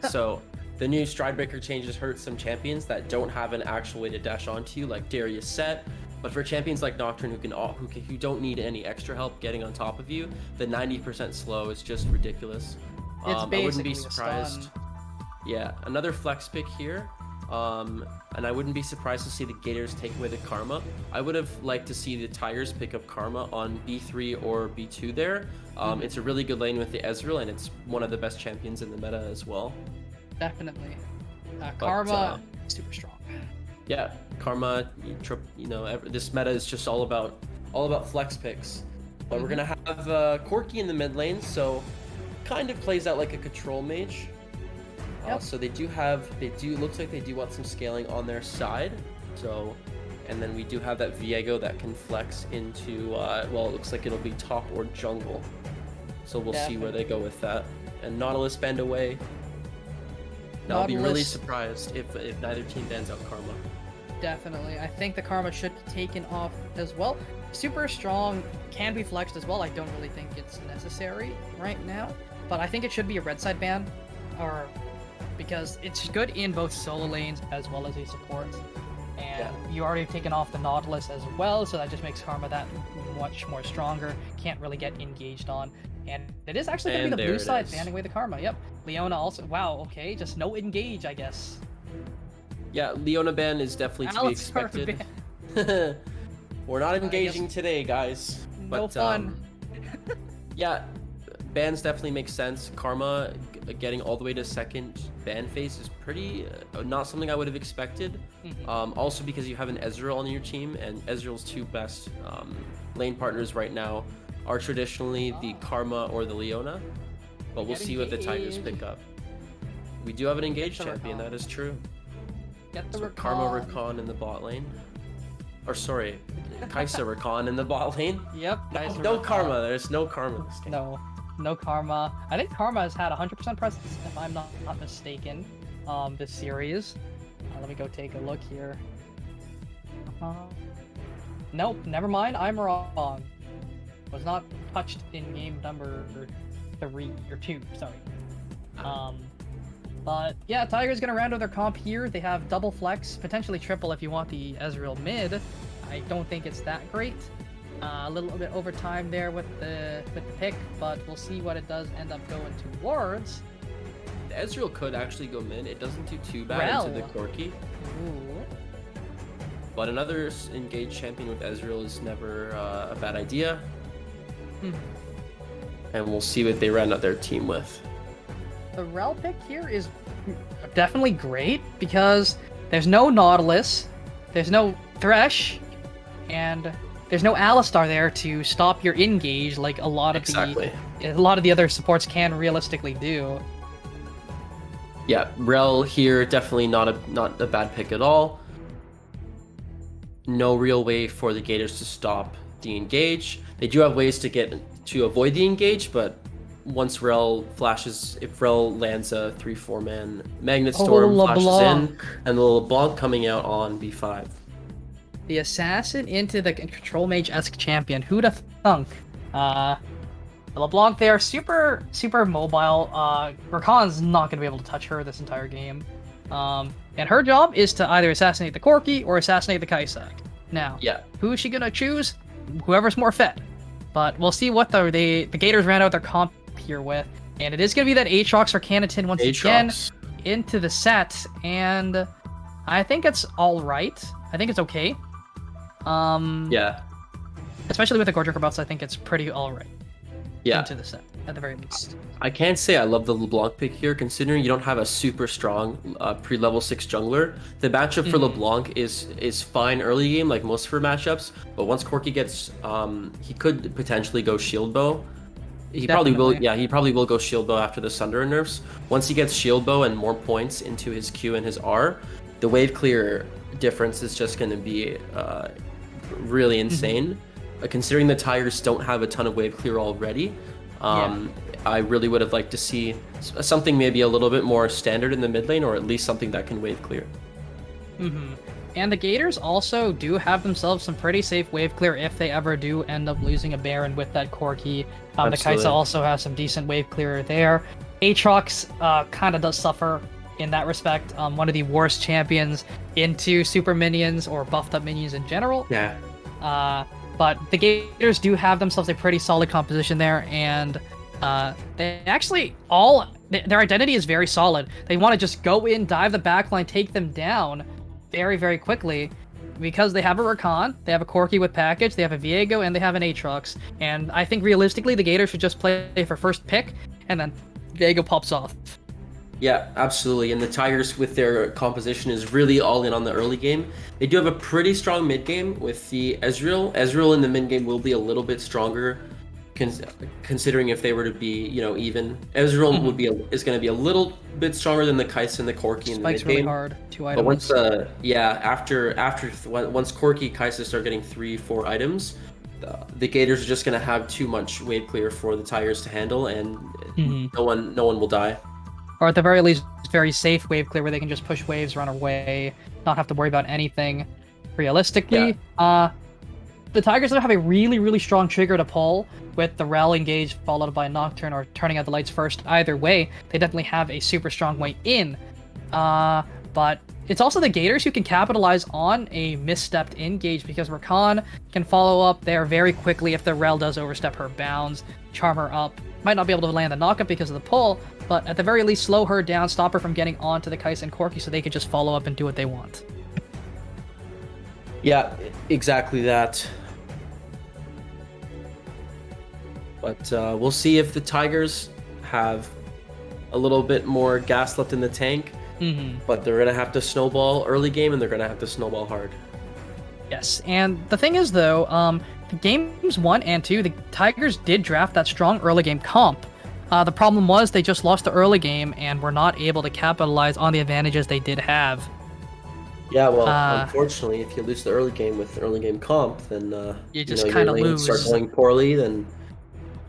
So the new Stridebreaker changes hurt some champions that don't have an actual way to dash onto you, like Darius Set. But for champions like Nocturne who don't need any extra help getting on top of you, the 90% slow is just ridiculous. It's I wouldn't be basically a surprised. stun. Yeah, another flex pick here. And I wouldn't be surprised to see the Gators take away the Karma. I would have liked to see the Tigers pick up Karma on B3 or B2 there. It's a really good lane with the Ezreal, and it's one of the best champions in the meta as well. Definitely. Karma, super strong. Yeah, Karma, this meta is just all about flex picks. But we're gonna have Corki in the mid lane, so kind of plays out like a control mage. Yep. So looks like they do want some scaling on their side. So, and then we do have that Viego that can flex into, well, it looks like it'll be top or jungle. So we'll see where they go with that. And Nautilus banned away. I'll be really surprised if neither team bans out Karma. Definitely. I think the Karma should be taken off as well. Super strong can be flexed as well. I don't really think it's necessary right now, but I think it should be a red side ban, or because it's good in both solo lanes as well as a support. And you already have taken off the Nautilus as well, so that just makes Karma that much more stronger. Can't really get engaged on. And it is actually going to be the blue side banning away the Karma. Yep. Leona also. Wow, okay. Just no engage, I guess. Yeah, Leona ban is definitely to be expected. We're not engaging today, guys. No fun. Yeah, bans definitely make sense. Karma getting all the way to second ban phase is pretty not something I would have expected. Also because you have an Ezreal on your team, and Ezreal's two best lane partners right now are traditionally the Karma or the Leona. But we'll see what the Tigers pick up. We do have an engaged champion, that is true. Get the so Karma Rakan in the bot lane. Or sorry, Kaisa Rakan in the bot lane. Yep. No Karma. There's no Karma this game. No Karma. I think Karma has had 100% presence, if I'm not mistaken, this series. Let me go take a look here. Nope, never mind. I'm wrong. Was not touched in game number 3 or 2. Sorry. But yeah, Tiger's gonna round out their comp here. They have double flex, potentially triple if you want the Ezreal mid. I don't think it's that great. A little bit over time there with the pick, but we'll see what it does end up going towards. The Ezreal could actually go mid. It doesn't do too bad into the Corki. Ooh. But another engaged champion with Ezreal is never a bad idea. And we'll see what they round out their team with. The Rel pick here is definitely great because there's no Nautilus, there's no Thresh, and there's no Alistar there to stop your engage like a lot of the other supports can realistically do. Yeah, Rel here definitely not a bad pick at all. No real way for the Gators to stop the engage. They do have ways to avoid the engage, but once Rel flashes, if Rel lands a 3-4 man Magnet Storm, flashes in, and the LeBlanc coming out on B5. The assassin into the Control Mage-esque champion. Who'd have thunk? LeBlanc there, super mobile. Rakan's not going to be able to touch her this entire game. And her job is to either assassinate the Corki or assassinate the Kaisa. Now, who is she going to choose? Whoever's more fed. But we'll see what the Gators ran out their comp here with. And it is going to be that Aatrox or Canatin once again into the set. And I think it's alright. I think it's okay. Yeah. Especially with the Gorger buffs, I think it's pretty alright. Yeah. Into the set, at the very least. I can't say I love the LeBlanc pick here, considering you don't have a super strong pre-level 6 jungler. The matchup for LeBlanc is fine early game, like most of her matchups, but once Corki gets, he could potentially go Shield Bow. He probably will. Yeah, he probably will go Shield Bow after the Sunder nerfs. Once he gets Shield Bow and more points into his Q and his R, the wave clear difference is just going to be really insane. Considering the Tigers don't have a ton of wave clear already, I really would have liked to see something maybe a little bit more standard in the mid lane, or at least something that can wave clear. And the Gators also do have themselves some pretty safe wave clear if they ever do end up losing a Baron with that Corki. The Kaisa also has some decent wave clear there. Aatrox kind of does suffer in that respect. One of the worst champions into super minions or buffed up minions in general. Yeah. But the Gators do have themselves a pretty solid composition there, and they actually their identity is very solid. They want to just go in, dive the backline, take them down very, very quickly, because they have a Rakan, they have a Corki with package, they have a Viego, and they have an Aatrox. And I think realistically, the Gators should just play for first pick, and then Viego pops off. Yeah, absolutely. And the Tigers, with their composition, is really all in on the early game. They do have a pretty strong mid game with the Ezreal. Ezreal in the mid game will be a little bit stronger considering if they were to be, even. Ezreal is going to be a little bit stronger than the Kai'Sa and the Corki in the Spikes mid really game. hard. 2 But items. once once Corki Kai'Sa start getting 3-4 items, the Gators are just going to have too much wave clear for the Tigers to handle, and no one will die. Or at the very least, very safe wave clear where they can just push waves, run away, not have to worry about anything. Realistically, the Tigers don't have a really, really strong trigger to pull with the Rel engage followed by Nocturne or turning out the lights first. Either way, they definitely have a super strong way in. But it's also the Gators who can capitalize on a misstepped engage because Rakan can follow up there very quickly if the Rel does overstep her bounds, charm her up. Might not be able to land the knockup because of the pull, but at the very least slow her down, stop her from getting onto the Kai'Sa and Corki so they could just follow up and do what they want. Yeah, exactly that. But we'll see if the Tigers have a little bit more gas left in the tank. But they're going to have to snowball early game, and they're going to have to snowball hard. Yes, and the thing is, though, the games 1 and 2, the Tigers did draft that strong early game comp. The problem was they just lost the early game and were not able to capitalize on the advantages they did have. Yeah, well, unfortunately, if you lose the early game with early game comp, then you just kind of lose. Start going poorly, then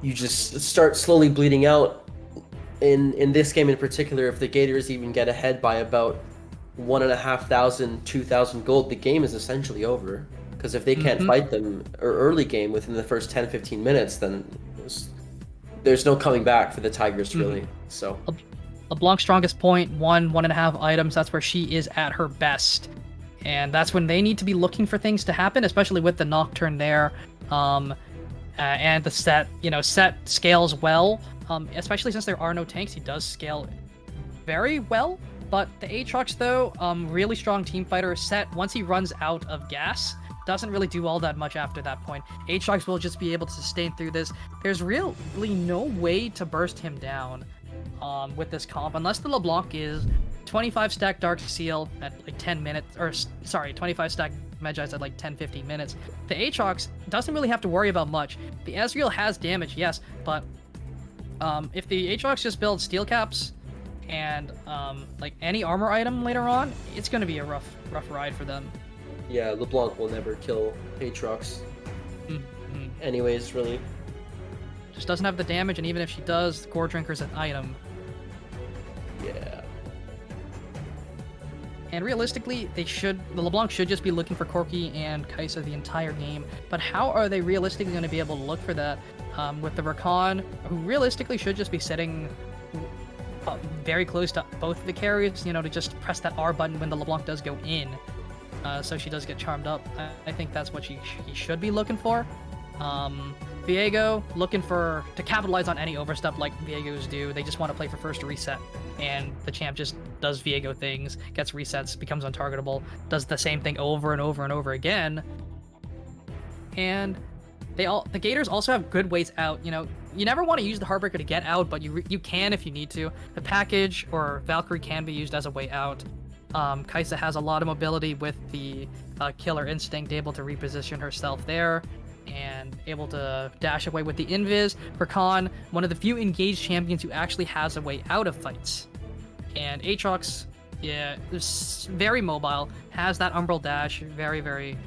you just start slowly bleeding out. In this game in particular, if the Gators even get ahead by about 1,500, 2,000 gold, the game is essentially over. Because if they can't fight them early game within the first 10-15 minutes, then there's no coming back for the Tigers, really. So LeBlanc's strongest point, 1.5 items. That's where she is at her best, and that's when they need to be looking for things to happen, especially with the Nocturne there, and the set scales well. Especially since there are no tanks, he does scale very well. But the Aatrox, though, really strong team fighter. Set once he runs out of gas, doesn't really do all that much after that point. Aatrox will just be able to sustain through this. There's really no way to burst him down with this comp, unless the LeBlanc is 25 stack Dark Seal at like 10 minutes, or sorry, 25 stack Medjai's at like 10-15 minutes. The Aatrox doesn't really have to worry about much. The Ezreal has damage, yes, but if the Aatrox just builds steel caps and like any armor item later on, it's going to be a rough ride for them. Yeah, LeBlanc will never kill Aatrox. Anyways, really. Just doesn't have the damage, and even if she does, Core Drinker's an item. Yeah. And realistically, the LeBlanc should just be looking for Corki and Kai'Sa the entire game. But how are they realistically going to be able to look for that with the Rakan, who realistically should just be sitting very close to both of the carries, to just press that R button when the LeBlanc does go in, so she does get charmed up. I think that's what he should be looking for. Viego looking to capitalize on any overstep like Viegos do. They just want to play for first reset, and the champ just does Viego things, gets resets, becomes untargetable, does the same thing over and over and over again. And the Gators also have good ways out. You never want to use the Heartbreaker to get out, but you can if you need to. The package or Valkyrie can be used as a way out. Kai'Sa has a lot of mobility with the Killer Instinct, able to reposition herself there and able to dash away with the Invis. Rakan, one of the few engaged champions who actually has a way out of fights. And Aatrox, is very mobile, has that Umbral dash very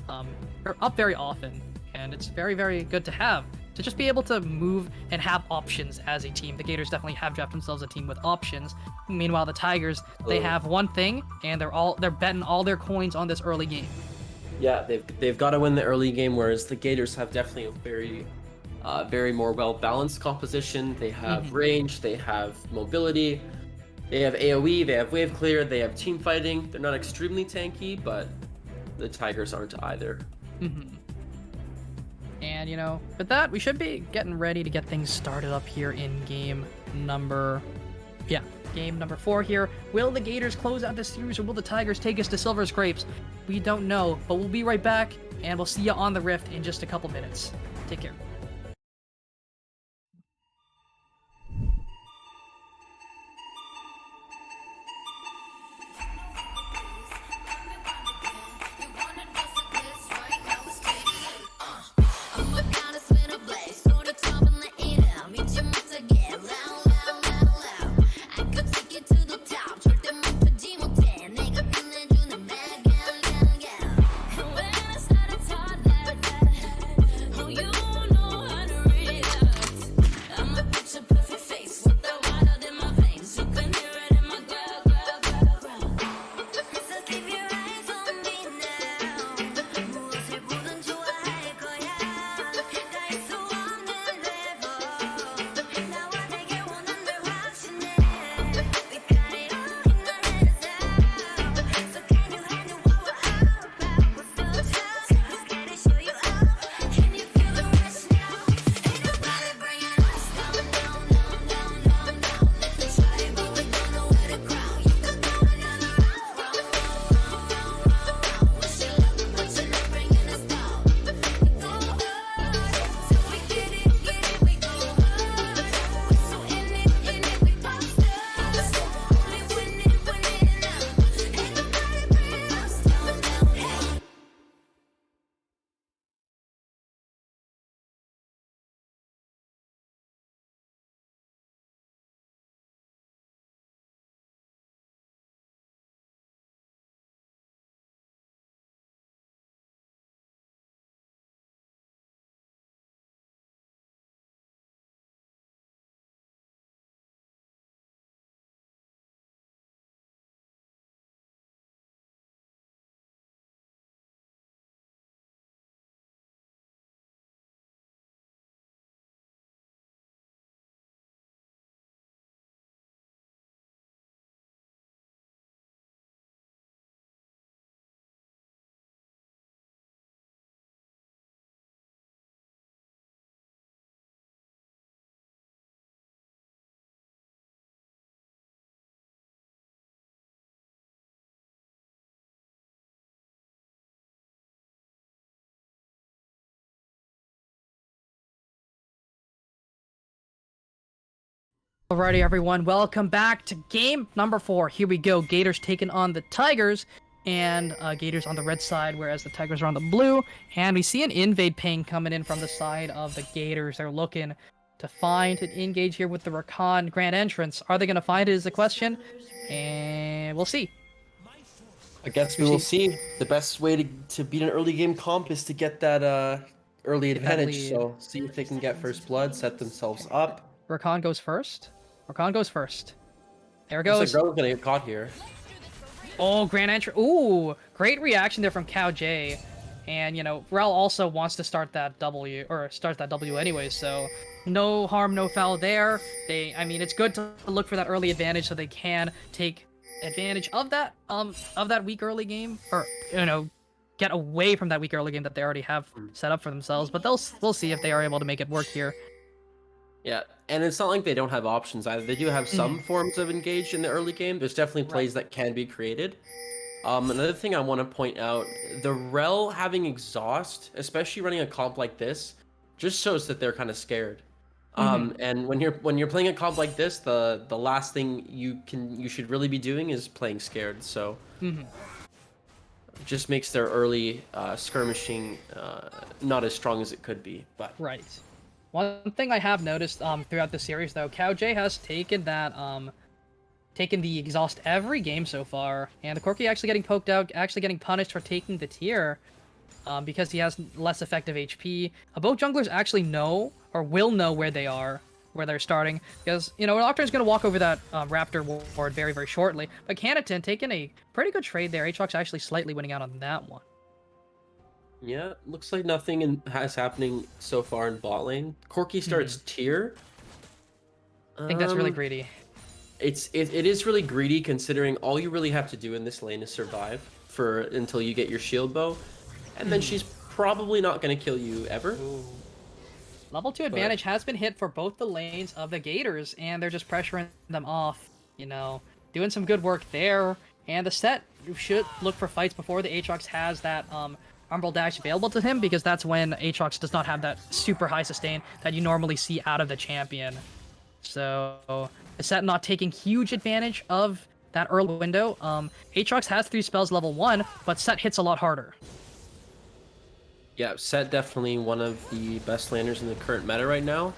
up very often, and it's very, very good to have. To just be able to move and have options as a team. The Gators definitely have drafted themselves a team with options. Meanwhile, the Tigers, they have one thing, and they're betting all their coins on this early game. Yeah, they've got to win the early game, whereas the Gators have definitely a very more well-balanced composition. They have range, they have mobility, they have AoE, they have wave clear, they have team fighting. They're not extremely tanky, but the Tigers aren't either. And, with that, we should be getting ready to get things started up here in game number 4 here. Will the Gators close out this series, or will the Tigers take us to Silver Scrapes? We don't know, but we'll be right back, and we'll see you on the Rift in just a couple minutes. Take care. I'm a kind of spin a blade, sort of top Alrighty, everyone, welcome back to game number 4. Here we go. Gators taking on the Tigers, and Gators on the red side, whereas the Tigers are on the blue. And we see an invade ping coming in from the side of the Gators. They're looking to find an engage here with the Rakan Grand Entrance. Are they going to find it is the question, and we'll see. I guess we will see. The best way to beat an early game comp is to get that early advantage. lead. So see if they can get first blood, set themselves up. Rakan goes first. Rakan goes first. There it Looks goes. like Rel's gonna get caught here. Oh, Grand Entrance. Ooh, great reaction there from Cow J. And, you know, Rel also wants to start that W, or start that W anyway, so no harm, no foul there. I mean, it's good to look for that early advantage so they can take advantage of that weak early game, or, you know, get away from that weak early game that they already have set up for themselves. But we'll see if they are able to make it work here. Yeah, and it's not like they don't have options either. They do have some forms of engage in the early game. There's definitely plays that can be created. Another thing I want to point out, the Rel having exhaust, especially running a comp like this, just shows that they're kind of scared. And when you're playing a comp like this, the last thing you should really be doing is playing scared. So just makes their early skirmishing not as strong as it could be. But right. One thing I have noticed throughout the series, though, Cow J has taken that taken the exhaust every game so far, and the Corki actually getting poked out, actually getting punished for taking the tier because he has less effective HP. Both junglers actually know or will know where they are, where they're starting, because, you know, Nocturne's going to walk over that Raptor ward very, very shortly. But Canaton taking a pretty good trade there. Aatrox actually slightly winning out on that one. yeah, looks like nothing has happening so far in bot lane. Corki starts tier. I think that's really greedy. It is really greedy, considering all you really have to do in this lane is survive until you get your shield bow, and then she's probably not going to kill you ever. Level 2 advantage has been hit for both the lanes of the Gators, and they're just pressuring them off, you know, doing some good work there. And the set should look for fights before the Aatrox has that Umbral Dash available to him, because that's when Aatrox does not have that super high sustain that you normally see out of the champion. So the set not taking huge advantage of that early window. Aatrox has 3 spells level 1, but set hits a lot harder. Yeah, Set definitely one of the best laners in the current meta right now.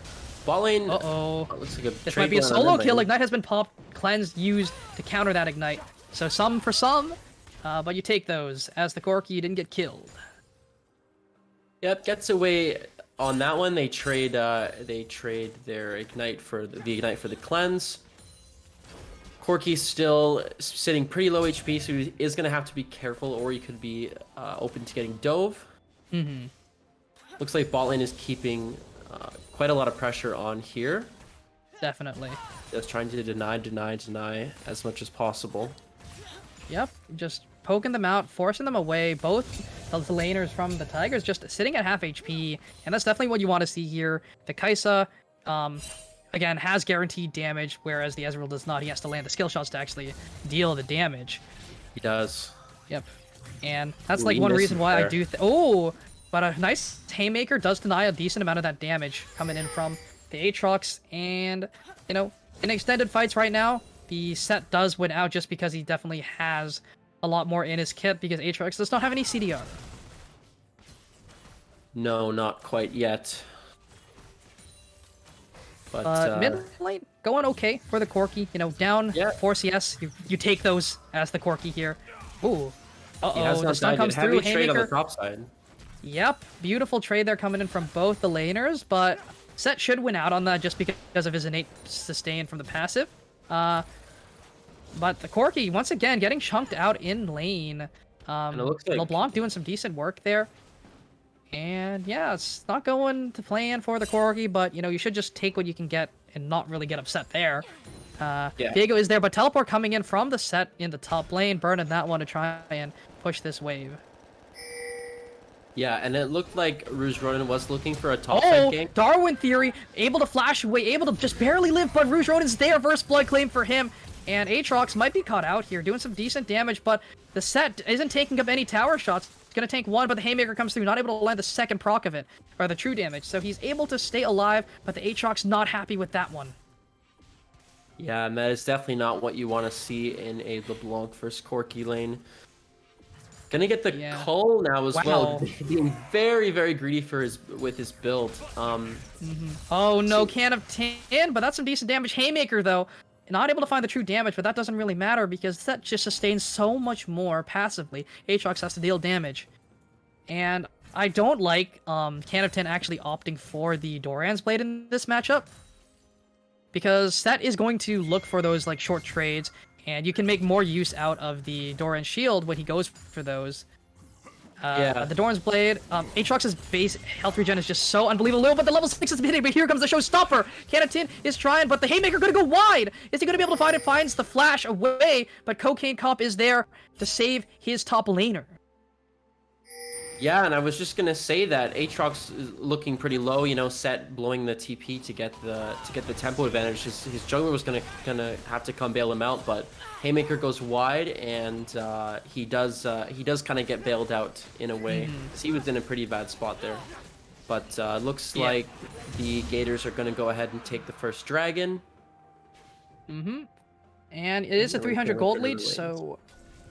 Bot lane, looks like a This trade might be a going on solo in kill. lane. Ignite has been popped, cleansed, used to counter that Ignite. So some for some, but you take those. As the Corki, you didn't get killed. Yep, gets away on that one. They trade their Ignite for the Ignite for the cleanse. Corki's still sitting pretty low HP, so he is going to have to be careful, or he could be open to getting dove. Looks like bot lane is keeping quite a lot of pressure on here. Definitely. Just trying to deny as much as possible. Yep, just poking them out, forcing them away. Both the laners from the Tigers just sitting at half HP, and that's definitely what you want to see here. The Kaisa, again, has guaranteed damage, whereas the Ezreal does not. He has to land the skill shots to actually deal the damage. He does. Yep. And that's Ooh, like he one misses reason why there. I do... Oh! But a nice Haymaker does deny a decent amount of that damage coming in from the Aatrox. And, you know, in extended fights right now, the set does win out just because he definitely has a lot more in his kit, because Aatrox does not have any CDR. No, not quite yet. But Mid lane, going okay for the Corki. You know, down 4 CS, you take those as the Corki here. Ooh. Uh-oh, the stun comes through. Heavy trade on the Haymaker. top side. Yep, beautiful trade there coming in from both the laners, but Set should win out on that just because of his innate sustain from the passive. But the Corki, once again, getting chunked out in lane. And it looks like LeBlanc doing some decent work there. And yeah, it's not going to plan for the Corki, but, you know, you should just take what you can get and not really get upset there. Diego is there, but Teleport coming in from the Set in the top lane, burning that one to try and push this wave. Yeah, and it looked like Rouge Ronin was looking for a topside gank. Darwin Theory, able to flash away, able to just barely live, but Rouge Ronin's there, first blood claim for him. And Aatrox might be caught out here, doing some decent damage, but the Set isn't taking up any tower shots. It's going to tank one, but the Haymaker comes through, not able to land the second proc of it, or the true damage. So he's able to stay alive, but the Aatrox not happy with that one. Yeah, and that is definitely not what you want to see in a LeBlanc versus Corki lane. Gonna get the Yeah. cull now as well, Wow. being very, very greedy for his build. Oh no, So- can of tin, but that's some decent damage. Haymaker though, not able to find the true damage, but that doesn't really matter because that just sustains so much more passively. Aatrox has to deal damage, and I don't like can of tin actually opting for the Doran's blade in this matchup because that is going to look for those like short trades, and you can make more use out of the Doran's shield when he goes for those. Yeah. The Doran's Blade, Aatrox's base health regen is just so unbelievable, but the level 6 is hitting, but here comes the showstopper! Canatin is trying, but the Haymaker gonna go wide! Is he gonna be able to find it? Finds the flash away, but Cocaine Cop is there to save his top laner. Yeah, and I was just gonna say that Aatrox is looking pretty low. You know, Set blowing the TP to get the tempo advantage. His jungler was gonna have to come bail him out, but Haymaker goes wide, and he does kind of get bailed out in a way. 'Cause he was in a pretty bad spot there. But looks Yeah. like the Gators are gonna go ahead and take the first dragon. And it is a Really 300 good gold with lead, the so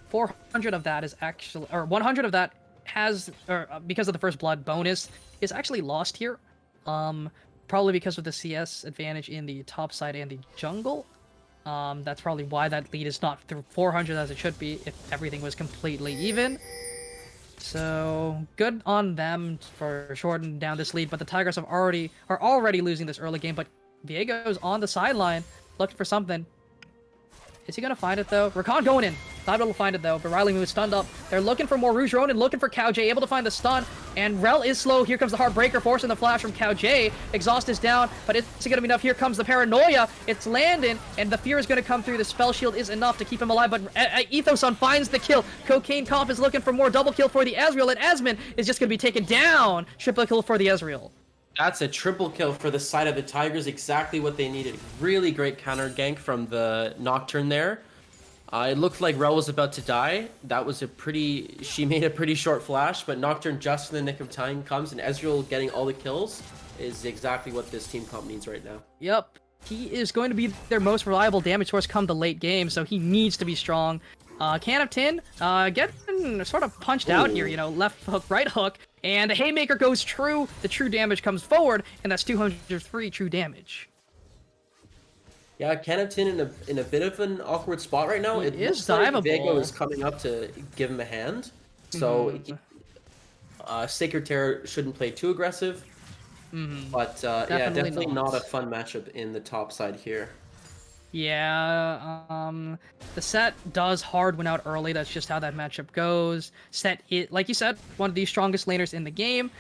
400 of that is actually, or 100 of that has, or because of the first blood bonus, is actually lost here. Probably because of the CS advantage in the top side and the jungle. That's probably why that lead is not through 400 as it should be if everything was completely even. So good on them for shortening down this lead, but the Tigers are already losing this early game. But Viego's on the sideline, looking for something. Is he gonna find it though? Rakan going in. Not able to find it though, but Riley Moon stunned up. They're looking for more Rouge Ronin, looking for Cow J, able to find the stun. And Rel is slow. Here comes the Heartbreaker, forcing the flash from Cow J. Exhaust is down, but it's gonna be enough. Here comes the Paranoia. It's landing, and the Fear is gonna come through. The Spell Shield is enough to keep him alive, but Ethoson finds the kill. Cocaine Comp is looking for more double kill for the Ezreal, and Asmon is just gonna be taken down. Triple kill for the Ezreal. That's a triple kill for the side of the Tigers, exactly what they needed. Really great counter gank from the Nocturne there. It looked like Rel was about to die. That was she made a pretty short flash, but Nocturne just in the nick of time comes, and Ezreal getting all the kills is exactly what this team comp needs right now. Yep. He is going to be their most reliable damage source come the late game, so he needs to be strong. Can of Tin, getting sort of punched out here, you know, left hook, right hook, and the Haymaker goes true, the true damage comes forward, and that's 203 true damage. Yeah, Canopton in a bit of an awkward spot right now. It is looks like diveable. Viego is coming up to give him a hand, so Sacred Terror shouldn't play too aggressive. But yeah, definitely not a fun matchup in the top side here. Yeah, the Set does hard win out early. That's just how that matchup goes. Set, like you said, one of the strongest laners in the game.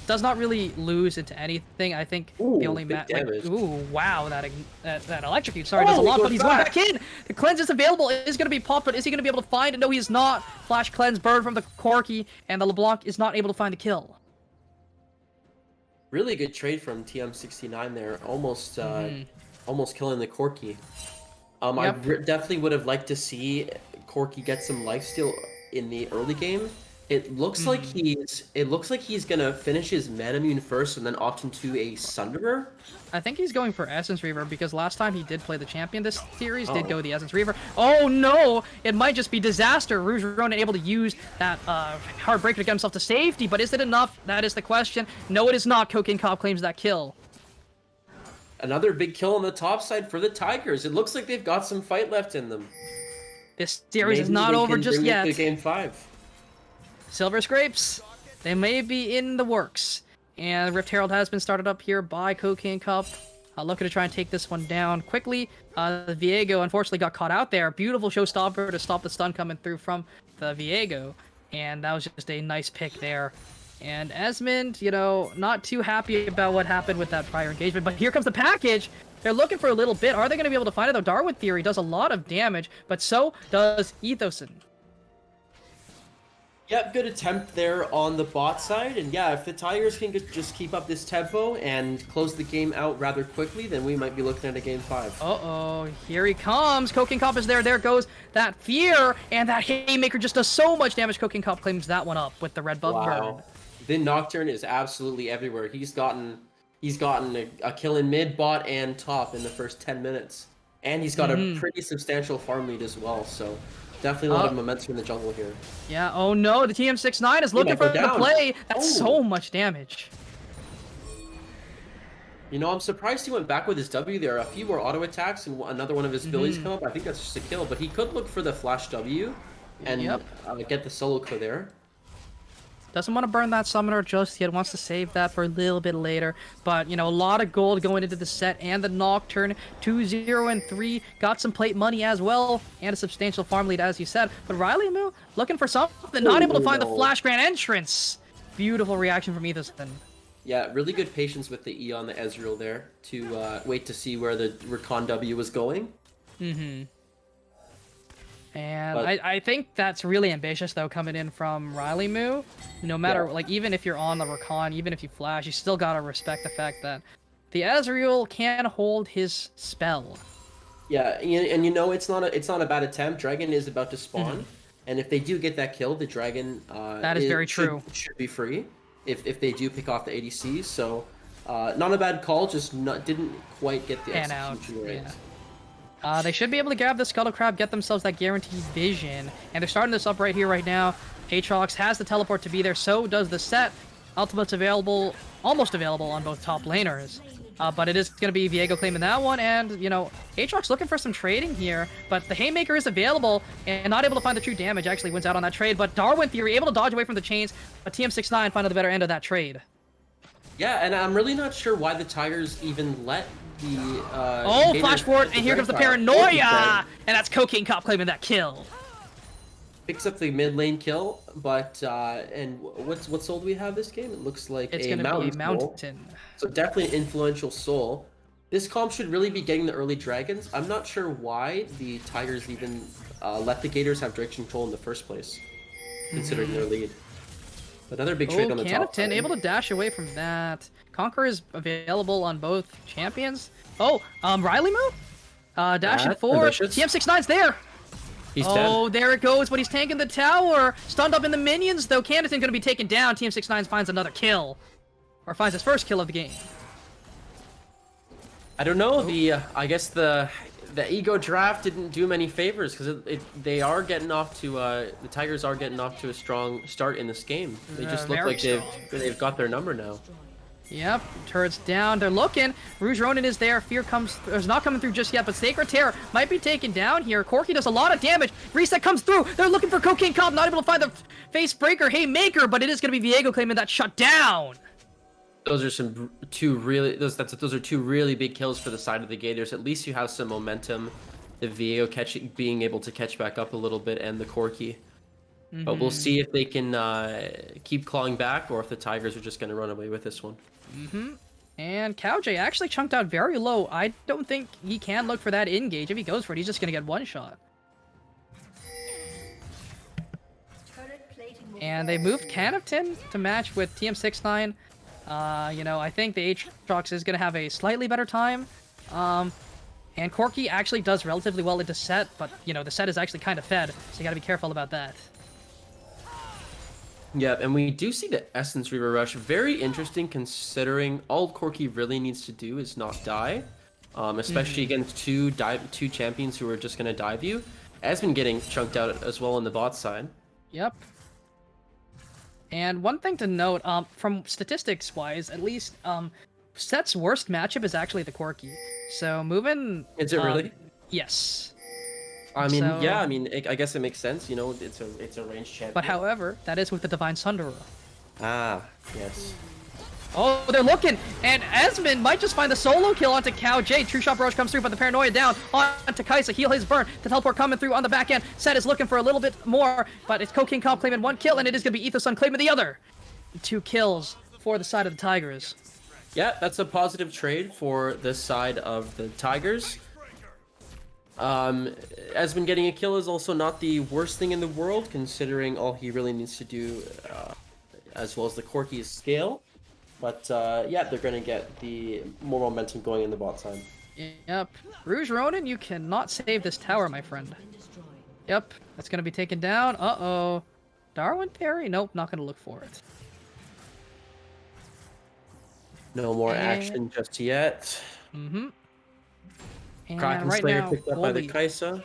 Does not really lose into anything. I think the only ooh, wow, that electrocute. Sorry, does a lot, but he's going back in. The cleanse is available. It is going to be popped, but is he going to be able to find it? No, he is not. Flash cleanse, burn from the Corki, and the LeBlanc is not able to find the kill. Really good trade from TM69 there. Almost killing the Corki. I definitely would have liked to see Corki get some lifesteal in the early game. It looks like he's gonna finish his Manamune first and then opt into a Sunderer. I think he's going for Essence Reaver because last time he did play the champion this series, did go the Essence Reaver. Oh no! It might just be disaster. Rouge Ronin able to use that Heartbreaker to get himself to safety, but is it enough? That is the question. No, it is not. Cocaine Cop claims that kill. Another big kill on the top side for the Tigers. It looks like they've got some fight left in them. This series is not over just yet. To Game 5. Silver Scrapes, they may be in the works. And Rift Herald has been started up here by Cocaine Cup. Looking to try and take this one down quickly. Viego unfortunately got caught out there. Beautiful showstopper to stop the stun coming through from the Viego. And that was just a nice pick there. And Esmond, you know, not too happy about what happened with that prior engagement. But here comes the package. They're looking for a little bit. Are they going to be able to find it, though? Darwin Theory does a lot of damage, but so does Ethoson. Yep, good attempt there on the bot side. And yeah, if the Tigers can just keep up this tempo and close the game out rather quickly, then we might be looking at a Game 5. Uh-oh, here he comes. Cocaine Cop is there. There goes that Fear. And that Haymaker just does so much damage. Cocaine Cop claims that one up with the red buff burn. The Nocturne is absolutely everywhere. He's gotten a kill in mid, bot, and top in the first 10 minutes. and he's got a pretty substantial farm lead as well. So definitely a lot of momentum in the jungle here. Yeah, oh no, the TM69 is He looking might go for the down. play. That's Oh. so much damage. You know, I'm surprised he went back with his W there. A few more auto attacks and another one of his abilities come up. I think that's just a kill, but he could look for the flash W and get the solo kill there. Doesn't want to burn that summoner just yet. Wants to save that for a little bit later. But, you know, a lot of gold going into the set and the Nocturne. 2-0 and 3. Got some plate money as well. And a substantial farm lead, as you said. But Riley Moo looking for something. Not able to find the flash grand entrance. Beautiful reaction from Ethan. Yeah, really good patience with the E on the Ezreal there to wait to see where the Recon W was going. And But- I think that's really ambitious, though, coming in from Riley Moo. No matter, like, even if you're on the Recon, even if you flash, you still gotta respect the fact that the Ezreal can hold his spell. Yeah, and you know it's not a bad attempt. Dragon is about to spawn, and if they do get that kill, the Dragon That is very true. should be free if they do pick off the ADCs. So not a bad call, just didn't quite get the Pan out, execution right. yeah. They should be able to grab the Scuttle Crab, get themselves that guaranteed vision. And they're starting this up right here, right now. Aatrox has the teleport to be there, so does the set. Ultimate's available, almost available on both top laners. But it is going to be Viego claiming that one, and, you know, Aatrox looking for some trading here, but the Haymaker is available, and not able to find the true damage, actually wins out on that trade, but Darwin Theory able to dodge away from the chains, but TM69 finding the better end of that trade. Yeah, and I'm really not sure why the Tigers even let the Oh, flash forward, and here comes the paranoia! And that's Cocaine Cop claiming that kill. Picks up the mid lane kill, but and what soul do we have this game? It looks like It's a gonna mountain be a soul. mountain. So definitely an influential soul. This comp should really be getting the early dragons. I'm not sure why the Tigers even let the Gators have direction control in the first place, considering their lead. Another big trade on the top. Canopton able to dash away from that. Conquer is available on both champions. Oh, Riley Moo? Dashing forward. ambitious. TM69's there. He's Oh, dead. there it goes, but he's tanking the tower. Stunned up in the minions, though. Canopton gonna be taken down. TM69 finds another kill. Or finds his first kill of the game. I don't know. I guess the ego draft didn't do him any favors because they are getting off to the Tigers are getting off to a strong start in this game. They just look very like they've got their number now. Yep, turrets down. They're looking. Rouge Ronin is there. Fear is not coming through just yet, but Sacred Terror might be taken down here. Corki does a lot of damage. Reset comes through. They're looking for Cocaine Cop, not able to find the face breaker Haymaker, but it is going to be Viego claiming that shut down. Those are two really big kills for the side of the Gators. At least you have some momentum. The Viego being able to catch back up a little bit, and the Corki. But we'll see if they can keep clawing back, or if the Tigers are just going to run away with this one. And CowJ actually chunked out very low. I don't think he can look for that engage. If he goes for it, he's just going to get one shot. And they moved Canopton to match with TM69. You know, I think the Aatrox is going to have a slightly better time. And Corki actually does relatively well into set, but, you know, the set is actually kind of fed, so you got to be careful about that. Yeah, and we do see the Essence Reaver Rush. Very interesting considering all Corki really needs to do is not die. Especially against two champions who are just going to dive you. Has been getting chunked out as well on the bot side. Yep. And one thing to note, from statistics-wise, at least, Set's worst matchup is actually the Corki. So moving... Is it really? Yes. I mean, So- yeah, I mean, I guess it makes sense. You know, it's a ranged champion. But however, that is with the Divine Sundara. Ah, yes. Oh, they're looking! And Esmond might just find the solo kill onto Cow J. True Shot Barrage comes through, but the Paranoia down onto Kaisa. Heal his burn. The teleport coming through on the back end. Set is looking for a little bit more, but it's Cocaine Comp claiming one kill, and it is going to be Ethosun claiming the other. 2 kills for the side of the Tigers. Yeah, that's a positive trade for this side of the Tigers. Esmond getting a kill is also not the worst thing in the world, considering all he really needs to do, as well as the Corki's scale. But yeah, they're going to get the more momentum going in the bot side. Yep. Rouge Ronin, you cannot save this tower, my friend. Yep, that's going to be taken down. Uh-oh. Darwin Theory? Nope, not going to look for it. No more action just yet. And Kraken right Slayer now, picked up by gold the lead. Kaisa.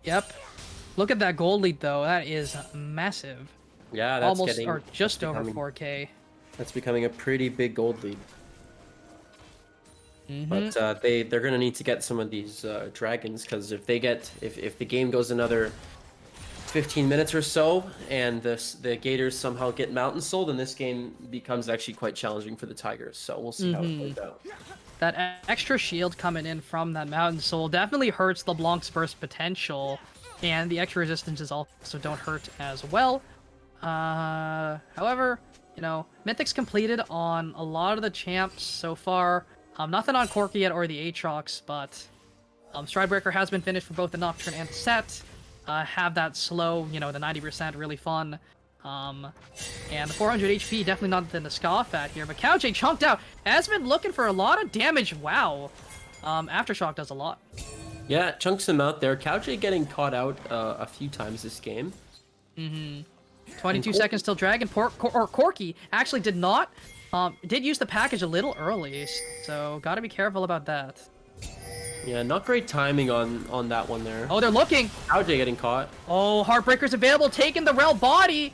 Yep. Look at that gold lead though. That is massive. Yeah, that's Almost getting or just that's over becoming- 4K. That's becoming a pretty big gold lead. Mhm. But they're gonna need to get some of these dragons, because if the game goes another 15 minutes or so and the Gators somehow get Mountain Soul, then this game becomes actually quite challenging for the Tigers. So we'll see how it plays out. That extra shield coming in from that Mountain Soul definitely hurts LeBlanc's burst potential, and the extra resistances also don't hurt as well. However, you know, Mythic's completed on a lot of the champs so far. Nothing on Corki yet or the Aatrox, but Stridebreaker has been finished for both the Nocturne and the Set. Have that slow, you know, the 90% really fun. And the 400 HP definitely not nothing to scoff at here. But Cowjay chunked out. Has been looking for a lot of damage. Wow. Aftershock does a lot. Yeah, chunks him out there. Cowjay getting caught out a few times this game. 22 seconds till Dragon. Corki actually did not. Did use the package a little early, so gotta be careful about that. Yeah, not great timing on that one there. Oh, they're looking. Cowjay getting caught. Oh, Heartbreaker's available, taking the Rel body.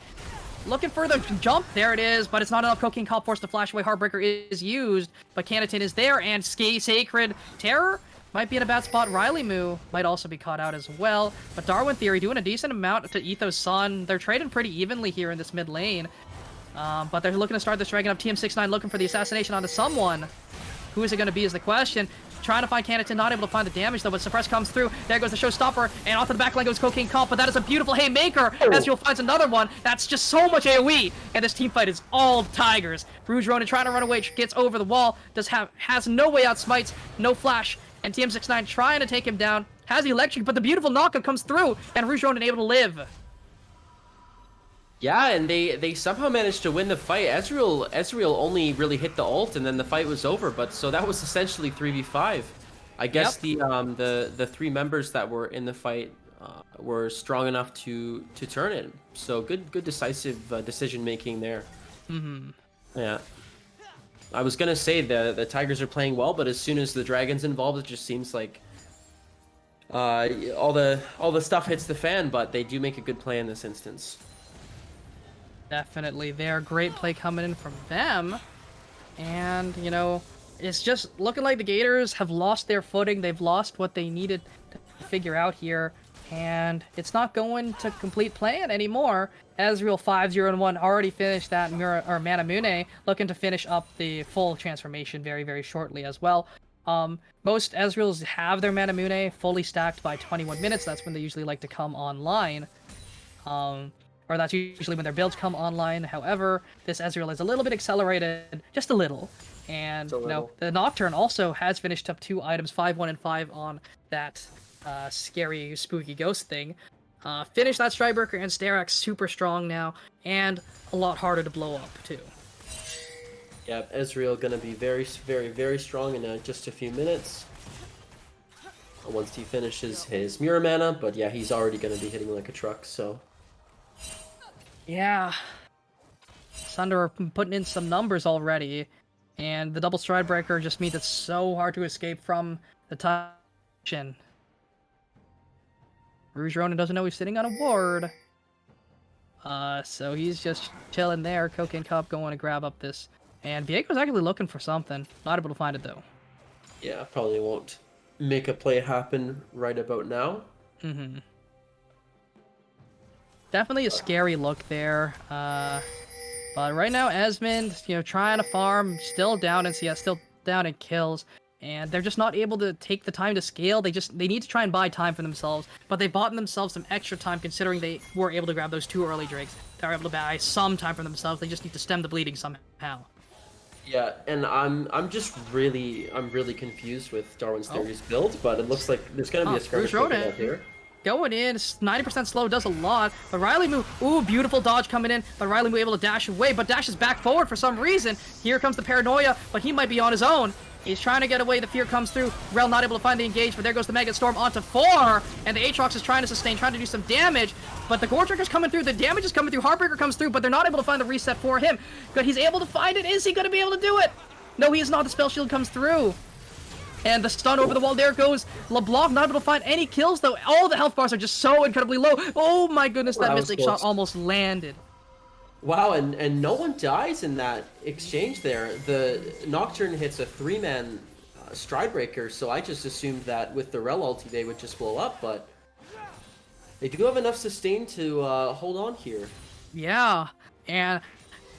Looking for the jump. There it is, but it's not enough. Cocaine Cop forced to flash away. Heartbreaker is used, but Canatin is there, and Sacred Terror might be in a bad spot. Riley Moo might also be caught out as well, but Darwin Theory doing a decent amount to Ethos Sun. They're trading pretty evenly here in this mid lane, but they're looking to start this dragon up. TM69 looking for the assassination onto someone. Who is it going to be is the question. Trying to find Canatin, not able to find the damage though, but Suppress comes through. There goes the Showstopper, and off to the back line goes Cocaine Comp, but that is a beautiful haymaker. Ezreal finds another one. That's just so much AoE, and this team fight is all Tigers. Rouge Ronin trying to run away, gets over the wall, has no way out, smites, no flash, and TM69 trying to take him down. Has the electric, but the beautiful knockup comes through, and Rouge Ronin able to live. Yeah, and they somehow managed to win the fight. Ezreal only really hit the ult, and then the fight was over. But so that was essentially 3v5. I guess the three members that were in the fight were strong enough to turn it. So good decisive decision making there. Yeah. I was gonna say the Tigers are playing well, but as soon as the Dragons involved, it just seems like all the stuff hits the fan. But they do make a good play in this instance. Definitely there. Great play coming in from them. And, you know, it's just looking like the Gators have lost their footing. They've lost what they needed to figure out here. And it's not going to complete plan anymore. Ezreal 5-0-1 already finished that Manamune, looking to finish up the full transformation very, very shortly as well. Most Ezreals have their Manamune fully stacked by 21 minutes. That's when they usually like to come online. Or that's usually when their builds come online. However, this Ezreal is a little bit accelerated, just a little. And, you know, the Nocturne also has finished up 2 items, 5-1 and 5 on that scary, spooky ghost thing. Finished that Stridebreaker and Sterak's super strong now, and a lot harder to blow up, too. Yeah, Ezreal gonna be very, very, very strong in just a few minutes. Once he finishes his Mirror Mana, but yeah, he's already gonna be hitting like a truck, so... Yeah. Sunder are putting in some numbers already, and the double Stridebreaker just means it's so hard to escape from the tension. Rouge Ronin doesn't know he's sitting on a ward. So he's just chilling there. Cocaine Cup going to grab up this. And Viego's actually looking for something. Not able to find it though. Yeah, probably won't make a play happen right about now. Definitely a scary look there. But right now, Esmond, you know, trying to farm, still down in CS, still down in kills, and they're just not able to take the time to scale. They need to try and buy time for themselves, but they bought themselves some extra time considering they were able to grab those 2 early drakes. They were able to buy some time for themselves. They just need to stem the bleeding somehow. Yeah, and I'm really confused with Darwin's Theory's build, but it looks like there's gonna be a skirmish out here. Going in, 90% slow does a lot, but Riley Moo, ooh, beautiful dodge coming in, but Riley Moo able to dash away, but dashes back forward for some reason. Here comes the Paranoia, but he might be on his own. He's trying to get away, the fear comes through, Rel not able to find the engage, but there goes the Mega Storm onto 4, and the Aatrox is trying to sustain, trying to do some damage, but the Gore Trigger's coming through, the damage is coming through, Heartbreaker comes through, but they're not able to find the reset for him. But he's able to find it, is he going to be able to do it? No, he is not, the Spell Shield comes through. And the stun over the wall, there goes LeBlanc, not able to find any kills, though. All the health bars are just so incredibly low. Oh my goodness, that That was mystic close. shot almost landed. Wow, and no one dies in that exchange there. The Nocturne hits a 3-man stride breaker, so I just assumed that with the Rel ulti they would just blow up, but they do have enough sustain to hold on here. Yeah, and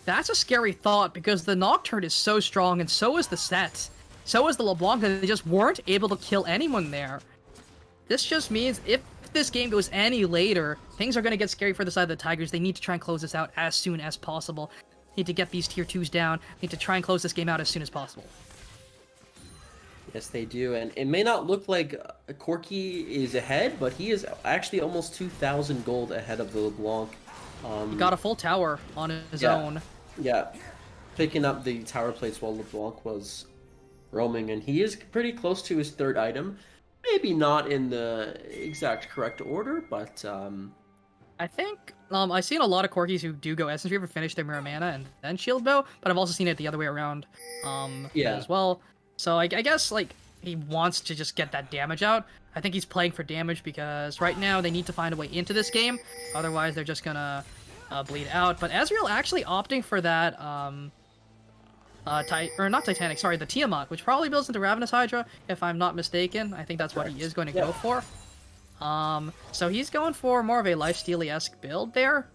that's a scary thought because the Nocturne is so strong and so is the set. So is the LeBlanc, and they just weren't able to kill anyone there. This just means if this game goes any later, things are going to get scary for the side of the Tigers. They need to try and close this out as soon as possible. Need to get these tier 2s down. Need to try and close this game out as soon as possible. Yes, they do, and it may not look like Corky is ahead, but he is actually almost 2,000 gold ahead of the LeBlanc. He got a full tower on his own. Yeah, picking up the tower plates while LeBlanc was roaming, and he is pretty close to his 3rd item. Maybe not in the exact correct order, but I think I've seen a lot of Corgis who do go Essence Reaver, finish their Mirror Mana, and then Shield Bow, but I've also seen it the other way around as well. So I guess like he wants to just get that damage out. I think he's playing for damage because right now they need to find a way into this game, otherwise they're just gonna bleed out. But Ezreal actually opting for that not Titanic, sorry, the Tiamat, which probably builds into Ravenous Hydra, if I'm not mistaken. I think that's what he is going to go for. So he's going for more of a lifesteal-esque build there.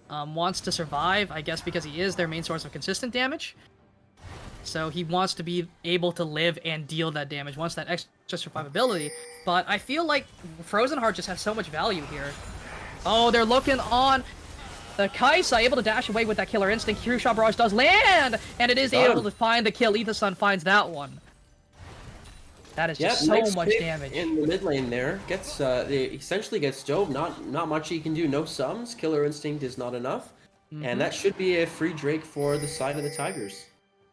Wants to survive, I guess, because he is their main source of consistent damage. So he wants to be able to live and deal that damage, wants that extra survivability. But I feel like Frozen Heart just has so much value here. Oh, they're looking on the Kaisa, able to dash away with that Killer Instinct. Hero Shot Barrage does land, and it is able to find the kill. Ethasun finds that one. That is just so nice much pick damage. in the mid lane there. Gets they essentially gets dove. Not much he can do. No sums. Killer Instinct is not enough, and that should be a free Drake for the side of the Tigers.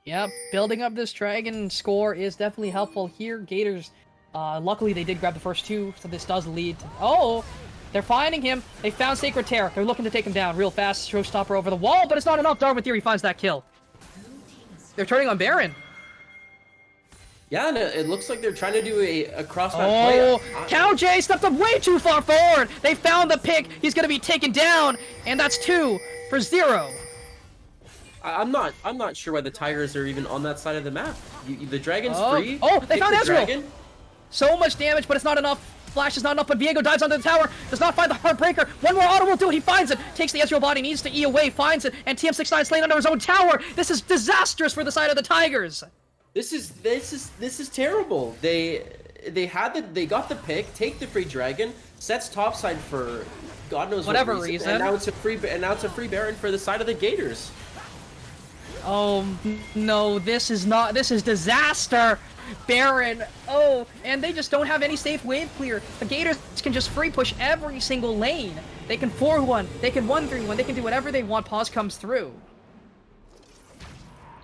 Yep, building up this dragon score is definitely helpful here. Gators, luckily they did grab the first 2, so this does lead to... Oh! They're finding him. They found Sacred Tear. They're looking to take him down real fast. Showstopper over the wall, but it's not enough. Darwin Theory finds that kill. They're turning on Baron. Yeah, and it looks like they're trying to do a crossback Oh, play. Cow J stepped up way too far forward. They found the pick. He's going to be taken down, and that's 2 for 0. I'm not sure why the Tigers are even on that side of the map. The Dragon's free. Oh, they Pick found the Ezreal. Dragon. So much damage, but it's not enough. Flash is not enough, but Viego dives onto the tower. Does not find the Heartbreaker. One more auto will do it. He finds it. Takes the Ezreal body, needs to E away, finds it, and TM69 slain under his own tower. This is disastrous for the side of the Tigers. This is terrible. They got the pick, take the free Dragon, sets topside for God knows Whatever what reason. and now it's a free Baron for the side of the Gators. Oh no, this is disaster. Baron, oh, and they just don't have any safe wave clear. The Gators can just free push every single lane. They can 4-1, they can 1-3-1, they can do whatever they want. Pause comes through.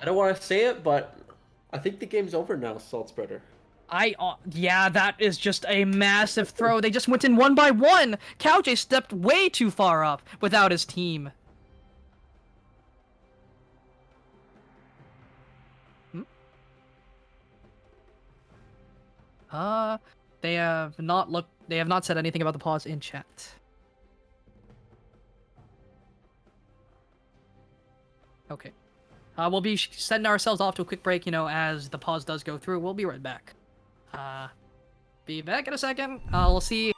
I don't want to say it, but I think the game's over now, Salt Spreader. Yeah, that is just a massive throw. They just went in 1 by 1. Cowjay stepped way too far up without his team. They have not said anything about the pause in chat. Okay. We'll be sending ourselves off to a quick break, as the pause does go through. We'll be right back. Be back in a second. We'll see.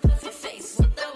Perfect face with the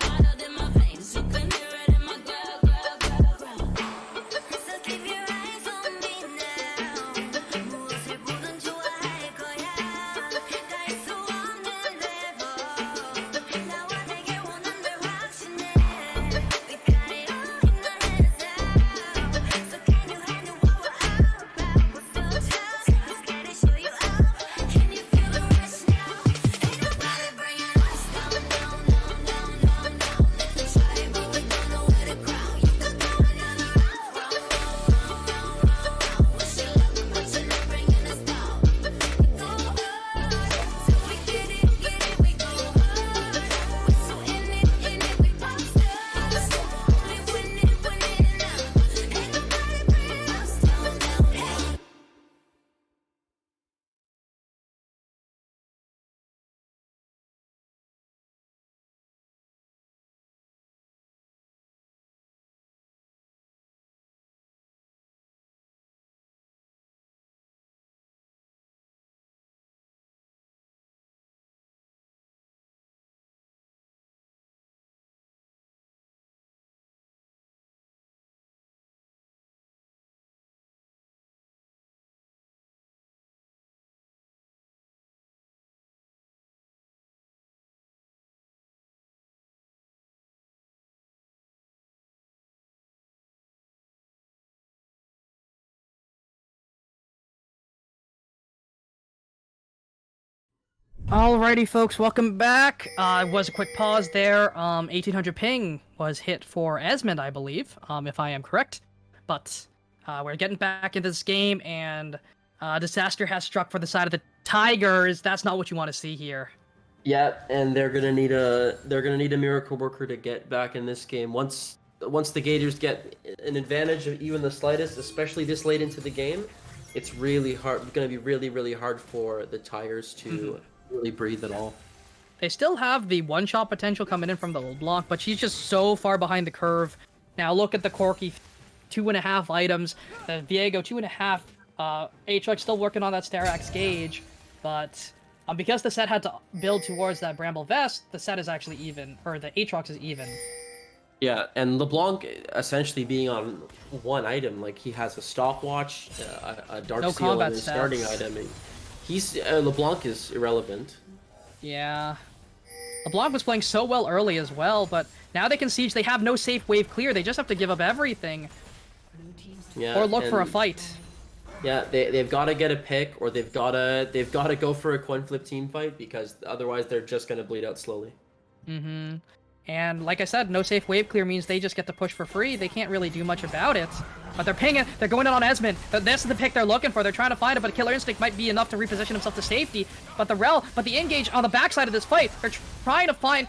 Alrighty, folks, welcome back. It was a quick pause there. 1800 ping was hit for Esmond, I believe, if I am correct. But we're getting back into this game, and disaster has struck for the side of the Tigers. That's not what you want to see here. Yeah, and they're gonna need a miracle worker to get back in this game. Once the Gators get an advantage of even the slightest, especially this late into the game, it's really hard. It's gonna be really hard for the Tigers to really breathe at all. They still have the one-shot potential coming in from the LeBlanc, but she's just so far behind the curve. Now look at the Corky, 2.5 items. The Viego, 2.5. Aatrox still working on that Starax gauge, but because the set had to build towards that Bramble Vest, the set is actually even, or the Aatrox is even. Yeah, and LeBlanc essentially being on one item, like he has a stopwatch, a Dark No Seal, combat and a starting stats. item. And he's LeBlanc is irrelevant. Yeah. LeBlanc was playing so well early as well, but now they can siege. They have no safe wave clear. They just have to give up everything Yeah, or look for a and- fight. Yeah, they've got to get a pick, or they've got to go for a coin flip team fight, because otherwise they're just gonna bleed out slowly. Mm-hmm. And like I said, no safe wave clear means they just get to push for free. They can't really do much about it. But they're pinging. They're going in on Esmond. This is the pick they're looking for. They're trying to find it, but Killer Instinct might be enough to reposition himself to safety. But the engage on the backside of this fight, they're trying to find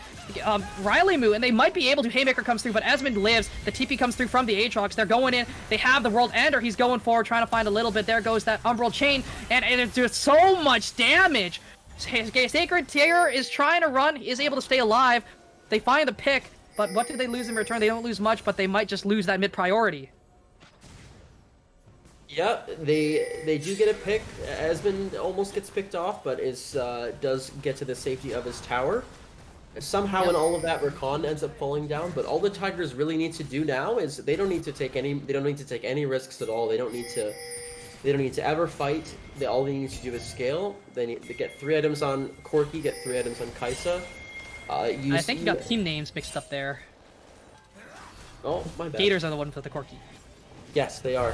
Riley Moo, and they might be able to. Haymaker comes through, but Esmond lives. The TP comes through from the Aatrox. They're going in. They have the World Ender. He's going forward, trying to find a little bit. There goes that Umbral Chain, and it's just so much damage. Sacred Terror is trying to run. He is able to stay alive. They find the pick. But what do they lose in return? They don't lose much, but they might just lose that mid-priority. Yeah, they do get a pick. Esmond almost gets picked off, but does get to the safety of his tower. Somehow in all of that, Rakan ends up falling down. But all the Tigers really need to do now is they don't need to take any risks at all. They don't need to ever fight. All they need to do is scale. They need to get 3 items on Corky, get 3 items on Kaisa. I think you got team names mixed up there. Oh, my bad. Gators are the ones with the Corky. Yes, they are.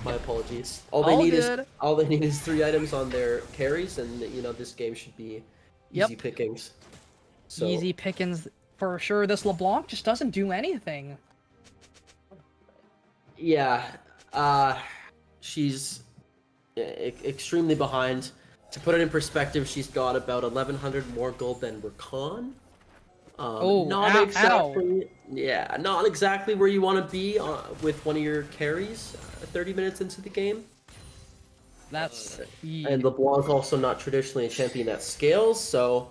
My apologies. All they need is 3 items on their carries, and this game should be easy pickings. So, Easy pickings for sure. This LeBlanc just doesn't do anything. Yeah, she's extremely behind. To put it in perspective, she's got about 1,100 more gold than Rakan. Not exactly where you want to be with one of your carries 30 minutes into the game. That's And LeBlanc also not traditionally a champion that scales, so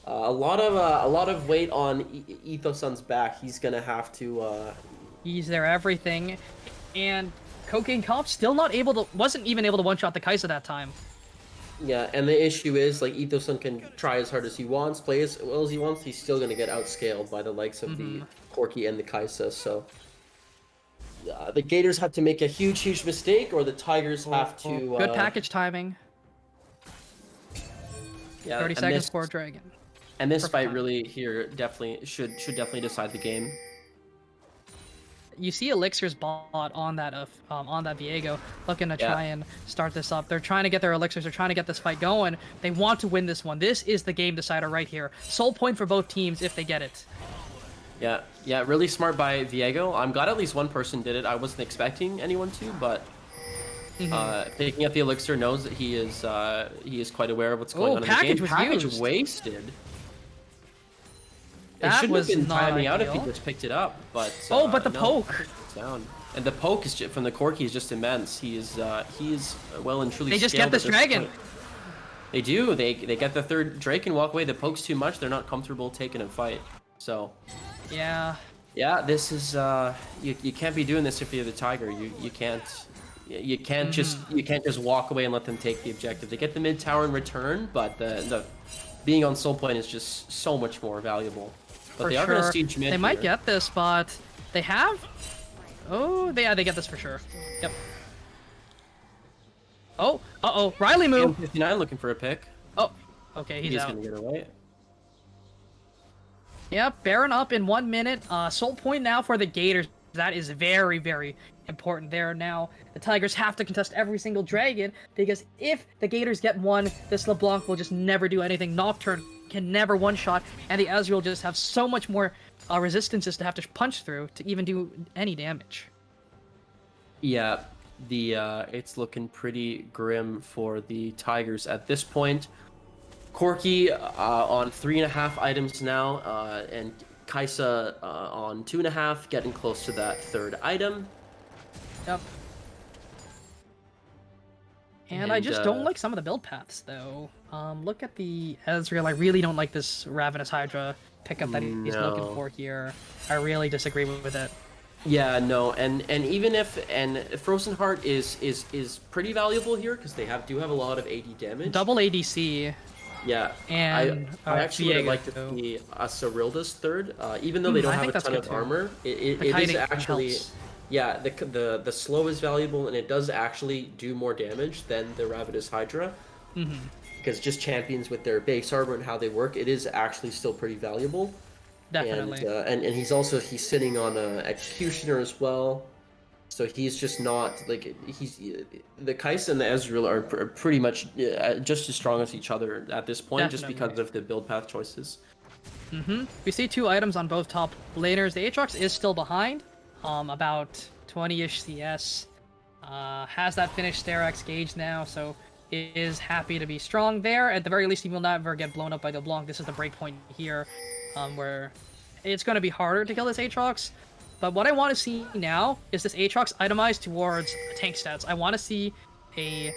a lot of weight on Ethosun's back. He's gonna have to. He's their everything, and Cocaine Cop still wasn't even able to one-shot the Kaisa that time. Yeah, and the issue is, like, Ethosun can try as hard as he wants, play as well as he wants, he's still going to get outscaled by the likes of the Corky and the Kaisa, so... the Gators have to make a huge mistake, or the Tigers have to... Good package timing. Yeah, 30 seconds for a Dragon. And this Perfect fight time. really here should definitely decide the game. You see Elixir's bot on that Viego, looking to try and start this up. They're trying to get their Elixirs. They're trying to get this fight going. They want to win this one. This is the game decider right here. Soul point for both teams if they get it. Yeah, really smart by Viego. I'm glad at least one person did it. I wasn't expecting anyone to, but picking up the Elixir knows that he is quite aware of what's going on in the game. Package wasted. It shouldn't have been timing out if he just picked it up, but but the poke down, and the poke is from the Corky is just immense. He is well and truly. They just get this dragon. Point. They do. They get the 3rd Drake and walk away. The poke's too much. They're not comfortable taking a fight. So. Yeah. Yeah, this is you can't be doing this if you're the Tiger. You can't just walk away and let them take the objective. They get the mid tower in return, but the being on soul point is just so much more valuable. But they are going to siege mid. They might get this, but they have. Oh, they get this for sure. Yep. Oh, Riley Moo. 59 looking for a pick. Oh, okay, he's out. Gonna get away. Yep, Baron up in 1 minute. Soul point now for the Gators. That is very important there. Now the Tigers have to contest every single dragon, because if the Gators get one, this LeBlanc will just never do anything. Nocturne can never one-shot, and the Ezreal just have so much more resistances to have to punch through to even do any damage. Yeah, it's looking pretty grim for the Tigers at this point. Corki on 3.5 items now, and Kaisa on 2.5, getting close to that third item. Yep. And I just don't like some of the build paths, though. Look at the Ezreal. I really don't like this Ravenous Hydra pickup that he's looking for here. I really disagree with it. Yeah, no, and even if Frozen Heart is pretty valuable here because they do have a lot of AD damage. Double ADC. Yeah, and I actually would like to Viego. see a Cyrilda's third, even though they don't I have think a that's ton good of too. armor. It The is kiting actually, helps. yeah, the slow is valuable and it does actually do more damage than the Ravenous Hydra. Because just champions with their base armor and how they work, it is actually still pretty valuable. Definitely. And he's sitting on a Executioner as well. So he's just not like the Kaisa and the Ezreal are pretty much just as strong as each other at this point, just because of the build path choices. We see 2 items on both top laners. The Aatrox is still behind, about 20-ish CS. Has that finished Sterak's gauge now, so is happy to be strong there. At the very least, he will never get blown up by the LeBlanc. This is the break point here, where it's going to be harder to kill this Aatrox. But what I want to see now is this Aatrox itemized towards tank stats. I want to see a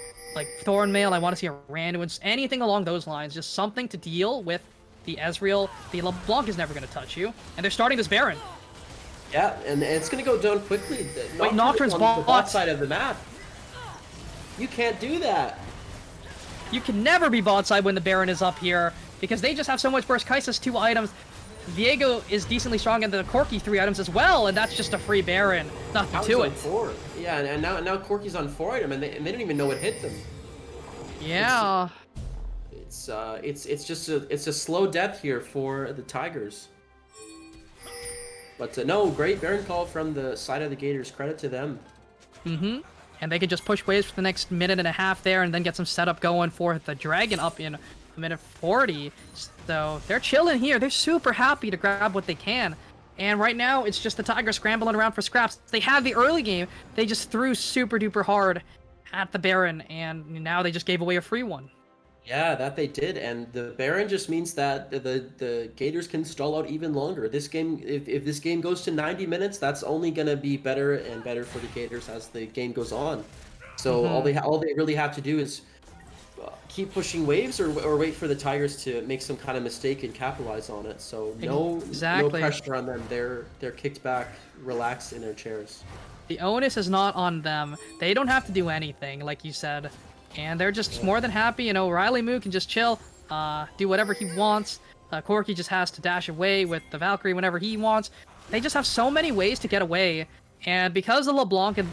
Thornmail. I want to see a Randuin, anything along those lines. Just something to deal with the Ezreal. The LeBlanc is never going to touch you, and they're starting this Baron. Yeah, and it's going to go down quickly. Wait, Nocturne's on the bot bot. side of the map. You can't do that. You can never be bot side when the Baron is up here, because they just have so much burst. Kaisa's 2 items. Viego is decently strong, and the Corki 3 items as well, and that's just a free Baron. Nothing to it. 4. Yeah, and now Corki's on 4 item, and they don't even know what hit them. Yeah. It's just a slow death here for the Tigers. But no, great Baron call from the side of the Gators. Credit to them. And they could just push waves for the next minute and a half there, and then get some setup going for the Dragon up in a minute 40. So they're chilling here. They're super happy to grab what they can. And right now, it's just the Tigers scrambling around for scraps. They had the early game. They just threw super duper hard at the Baron, and now they just gave away a free one. Yeah, that they did, and the Baron just means that the Gators can stall out even longer. This game, if this game goes to 90 minutes, that's only gonna be better and better for the Gators as the game goes on. So all they really have to do is keep pushing waves or wait for the Tigers to make some kind of mistake and capitalize on it. So no pressure on them. They're kicked back, relaxed in their chairs. The onus is not on them. They don't have to do anything, like you said. And they're just more than happy. You know, Riley Moo can just chill, do whatever he wants. Corki just has to dash away with the Valkyrie whenever he wants. They just have so many ways to get away. And because the LeBlanc and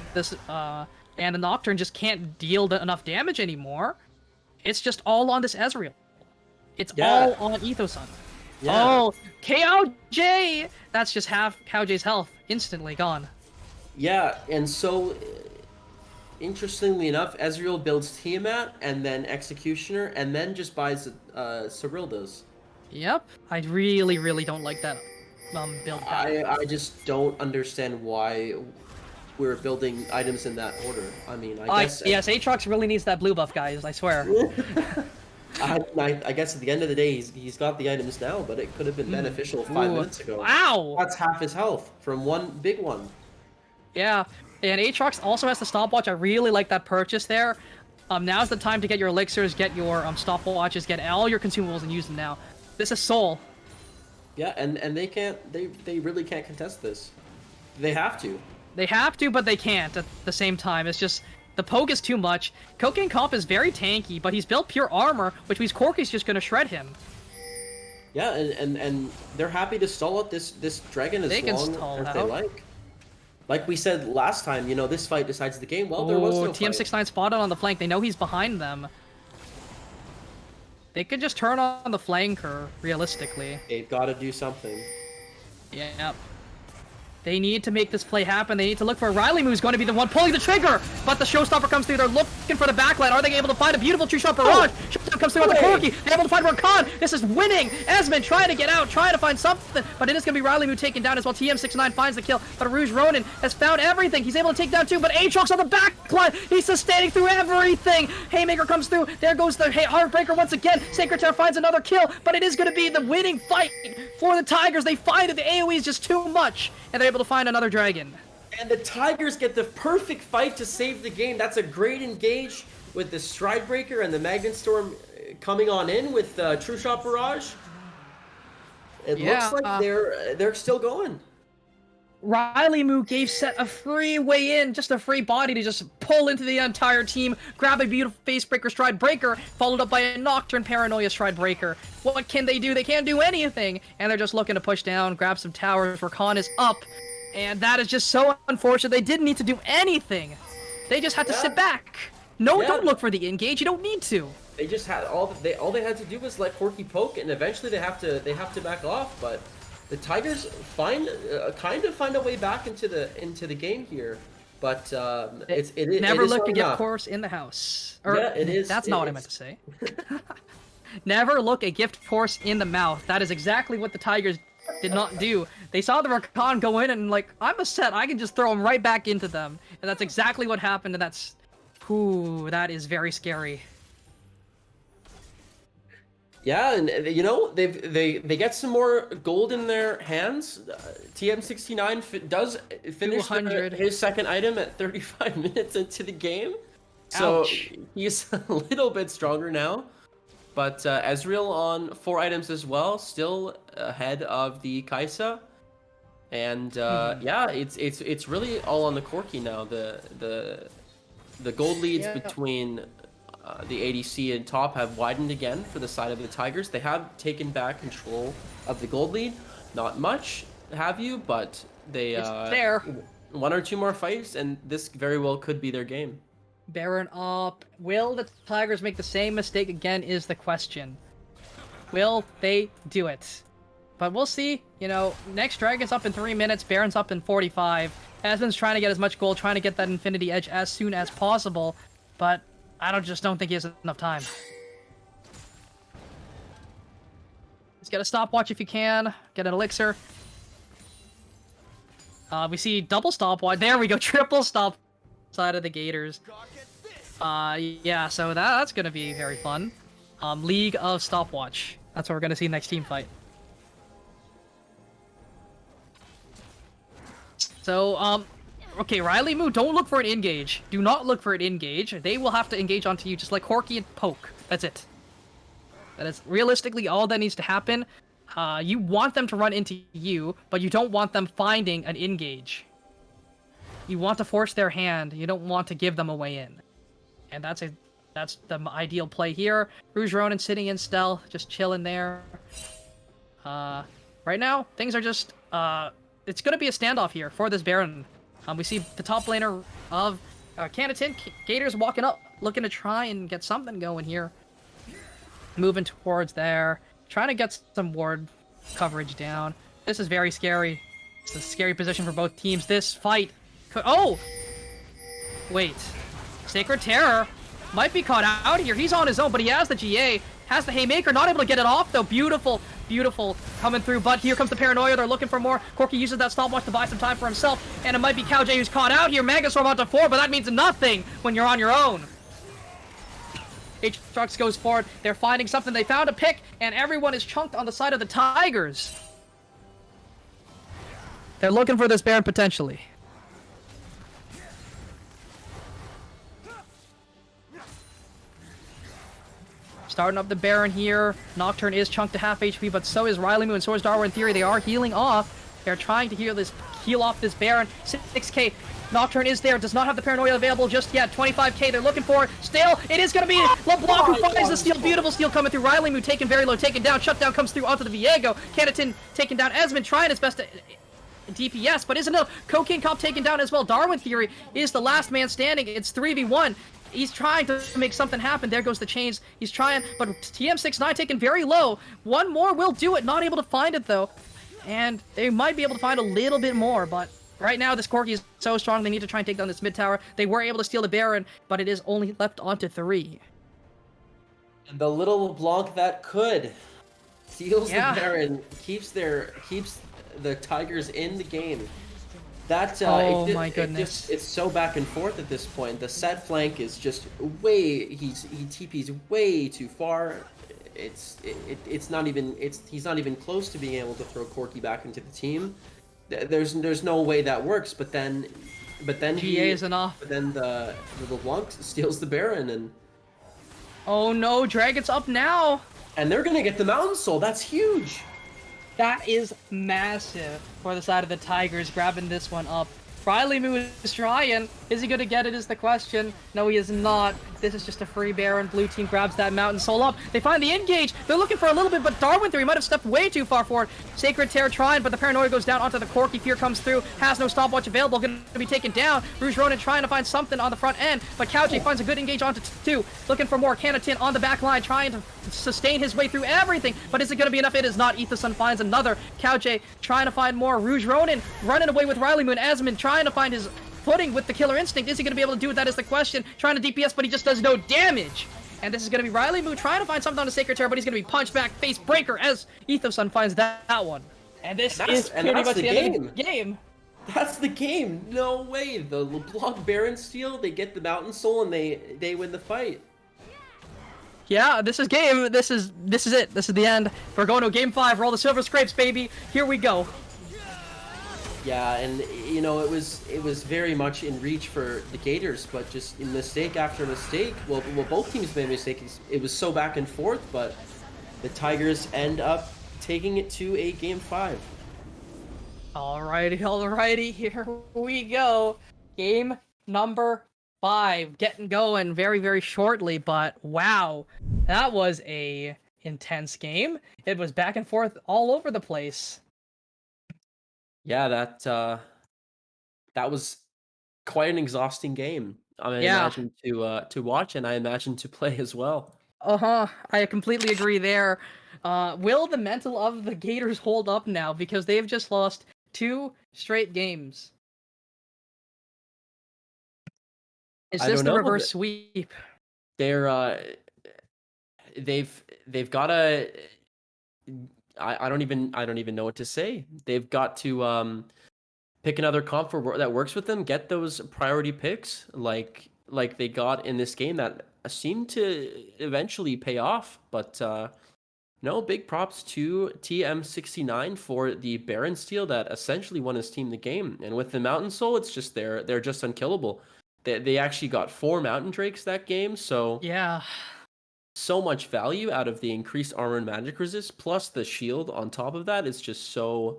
and the Nocturne just can't deal enough damage anymore, it's just all on this Ezreal. It's all on Ethosun. Yeah. Oh, KOJ! That's just half KOJ's health. Instantly gone. Yeah, and so interestingly enough, Ezreal builds Tiamat and then Executioner and then just buys Cyrilda's. Yep. I really, really don't like that build path. I just don't understand why we're building items in that order. I mean, I guess... Yes, Aatrox really needs that blue buff, guys, I swear. I guess at the end of the day, he's got the items now, but it could have been beneficial 5 minutes ago. Wow! That's half his health from one big one. Yeah, and Aatrox also has the stopwatch. I really like that purchase there. Now's the time to get your elixirs, get your stopwatches, get all your consumables and use them now. This is Soul. Yeah, and they really can't contest this. They have to. They have to, but they can't at the same time. It's just, the poke is too much. Cocaine Comp is very tanky, but he's built pure armor, which means Corki's just gonna shred him. Yeah, and they're happy to stall out this dragon as long as they like. Like we said last time, you know, this fight decides the game. Well, there was no fight. TM69 spotted on the flank. They know he's behind them. They could just turn on the flanker, realistically. They've got to do something. Yeah. They need to make this play happen. They need to look for Riley, who's going to be the one pulling the trigger. But the showstopper comes through. They're looking for the backline. Are they able to find a beautiful tree shot barrage? Showstopper comes through with the Corky. They're able to find Rakan. This is winning. Esmond trying to get out, trying to find something. But it is going to be Riley Moo taken down as well. TM69 finds the kill. But Rouge Ronin has found everything. He's able to take down 2. But Aatrox on the backline. He's sustaining through everything. Haymaker comes through. There goes the Heartbreaker once again. Sacred Terror finds another kill. But it is going to be the winning fight for the Tigers. They find that the AoE is just too much. And they're able to find another dragon. And the Tigers get the perfect fight to save the game. That's a great engage with the Stridebreaker and the Magnet Storm coming on in with True Shot Barrage. It looks like they're still going. Riley Moo gave Set a free way in, just a free body to just pull into the entire team, grab a beautiful Facebreaker Stridebreaker, followed up by a Nocturne Paranoia Stridebreaker. What can they do? They can't do anything, and they're just looking to push down, grab some towers. Rakan is up, and that is just so unfortunate. They didn't need to do anything. They just had to sit back. No, don't look for the engage. You don't need to. They just had all they had to do was let Corky poke, and eventually they have to back off. But the Tigers kind of find a way back into the game here. But it never is look a gift horse in the house. Or, yeah, it is. That's not what I meant to say. Never look a gift horse in the mouth. That is exactly what the Tigers did not do. They saw the Rakan go in and like, I'm a set. I can just throw him right back into them. And that's exactly what happened. And that's, ooh, that is very scary. Yeah, and you know they get some more gold in their hands. TM69 does finish his second item at 35 minutes into the game, so he's a little bit stronger now. But Ezreal on 4 items as well, still ahead of the Kai'Sa, and yeah, it's really all on the Corki now. The gold leads between the ADC and top have widened again for the side of the Tigers. They have taken back control of the gold lead. Not much, have you? But they there. 1 or 2 more fights, and this very well could be their game. Baron up. Will the Tigers make the same mistake again is the question. Will they do it? But we'll see. You know, next Dragon's up in 3 minutes. Baron's up in 45. Asmon's trying to get as much gold, trying to get that Infinity Edge as soon as possible. But I just don't think he has enough time. Just get a stopwatch if you can. Get an elixir. We see double stopwatch. There we go. Triple stop side of the Gators. Yeah, so that's gonna be very fun. League of Stopwatch. That's what we're gonna see next team fight. So, okay, Riley Moo, don't look for an engage. Do not look for an engage. They will have to engage onto you just like Corky and Poke. That's it. That is realistically all that needs to happen. You want them to run into you, but you don't want them finding an engage. You want to force their hand. You don't want to give them a way in. And that's the ideal play here. Rouge Ronin sitting in stealth, just chilling there. Right now, things are just... it's going to be a standoff here for this Baron. We see the top laner of Canatin. Gators walking up, looking to try and get something going here. Moving towards there. Trying to get some ward coverage down. This is very scary. It's a scary position for both teams. This fight could... Oh! Wait. Sacred Terror might be caught out here. He's on his own, but he has the GA. Has the Haymaker. Not able to get it off, though. Beautiful. Beautiful coming through, but here comes the Paranoia. They're looking for more. Corky uses that stopwatch to buy some time for himself, and it might be CowJ who's caught out here. Magastorm onto 4, but that means nothing when you're on your own. Aatrox goes forward. They're finding something. They found a pick, and everyone is chunked on the side of the Tigers. They're looking for this Baron potentially. Starting up the Baron here. Nocturne is chunked to half HP, but so is Riley Moo and so is Darwin Theory. They are healing off. They're trying to heal off this Baron. 6k. Nocturne is there. Does not have the Paranoia available just yet. 25k. They're looking for it. Still, it is going to be LeBlanc who finds the steal. Beautiful steal coming through. Riley Moo taken very low. Taken down. Shutdown comes through onto the Viego. Canatin taken down. Esmond trying his best to DPS, but isn't enough. Cocaine Cop taken down as well. Darwin Theory is the last man standing. It's 3v1. He's trying to make something happen. There goes the chains. He's trying, but TM69 taken very low. One more will do it. Not able to find it, though. And they might be able to find a little bit more, but Right now, this Corki is so strong, they need to try and take down this mid tower. They were able to steal the Baron, but it is only left onto 3. And the little LeBlanc that could steals Yeah. the Baron, keeps the Tigers in the game. That Oh my goodness. it's so back and forth at this point. The set flank is just way he TP's way too far. It's not even he's not even close to being able to throw Corki back into the team. There's no way that works. But then GA is enough. But then the LeBlanc steals the Baron, and Oh no, Dragon's up now. they're gonna get the Mountain Soul. That's huge. That is massive for the side of the Tigers, grabbing this one up. Riley Moo is trying. Is he going to get it is the question. No, he is not. This is just a free Baron. Blue team grabs that Mountain Soul up. They find the engage. They're looking for a little bit, but Darwin 3 might have stepped way too far forward. Sacred Tear trying, but the Paranoia goes down onto the Corki. Fear comes through. Has no stopwatch available. Going to be taken down. Rouge Ronin trying to find something on the front end, but Kauji finds a good engage onto 2. Looking for more. Canatin on the back line, trying to sustain his way through everything, but is it going to be enough? It is not. Ethersun finds another. Kauji trying to find more. Rouge Ronin running away with Riley Moo, and Asmund trying to find his footing with the Killer Instinct. Is he going to be able to do it? That is the question. Trying to DPS, but he just does no damage. And this is going to be Riley Moo trying to find something on the Sacred Terror, but he's going to be punched back. Face breaker as Ethersun finds that one. And this is pretty much the end of the game. That's the game. No way. The LeBlanc Baron steal. They get the Mountain Soul, and they win the fight. Yeah, this is game. This is it. This is the end. We're going to game 5. Roll the silver scrapes, baby. Here we go. Yeah, and you know it was very much in reach for the Gators, but just in mistake after mistake. Well, both teams made mistakes. It was so back and forth, but the Tigers end up taking it to a game 5. Alrighty, here we go. Game number 5, getting going very, very shortly, but wow, that was a intense game. It was back and forth all over the place. Yeah, that was quite an exhausting game. I mean, Yeah. imagine to watch, and I imagine to play as well. I completely agree there. Will the mental of the Gators hold up now? Because they've just lost 2 straight games. Is I this don't the know, reverse but sweep? They've got to. I don't even know what to say. They've got to pick another comp that works with them. Get those priority picks like they got in this game that seemed to eventually pay off. But no, big props to TM69 for the Baron steal that essentially won his team the game. And with the Mountain Soul, it's just they're just unkillable. They actually got 4 Mountain Drakes that game, so Yeah. so much value out of the increased armor and magic resist, plus the shield on top of that. It's just so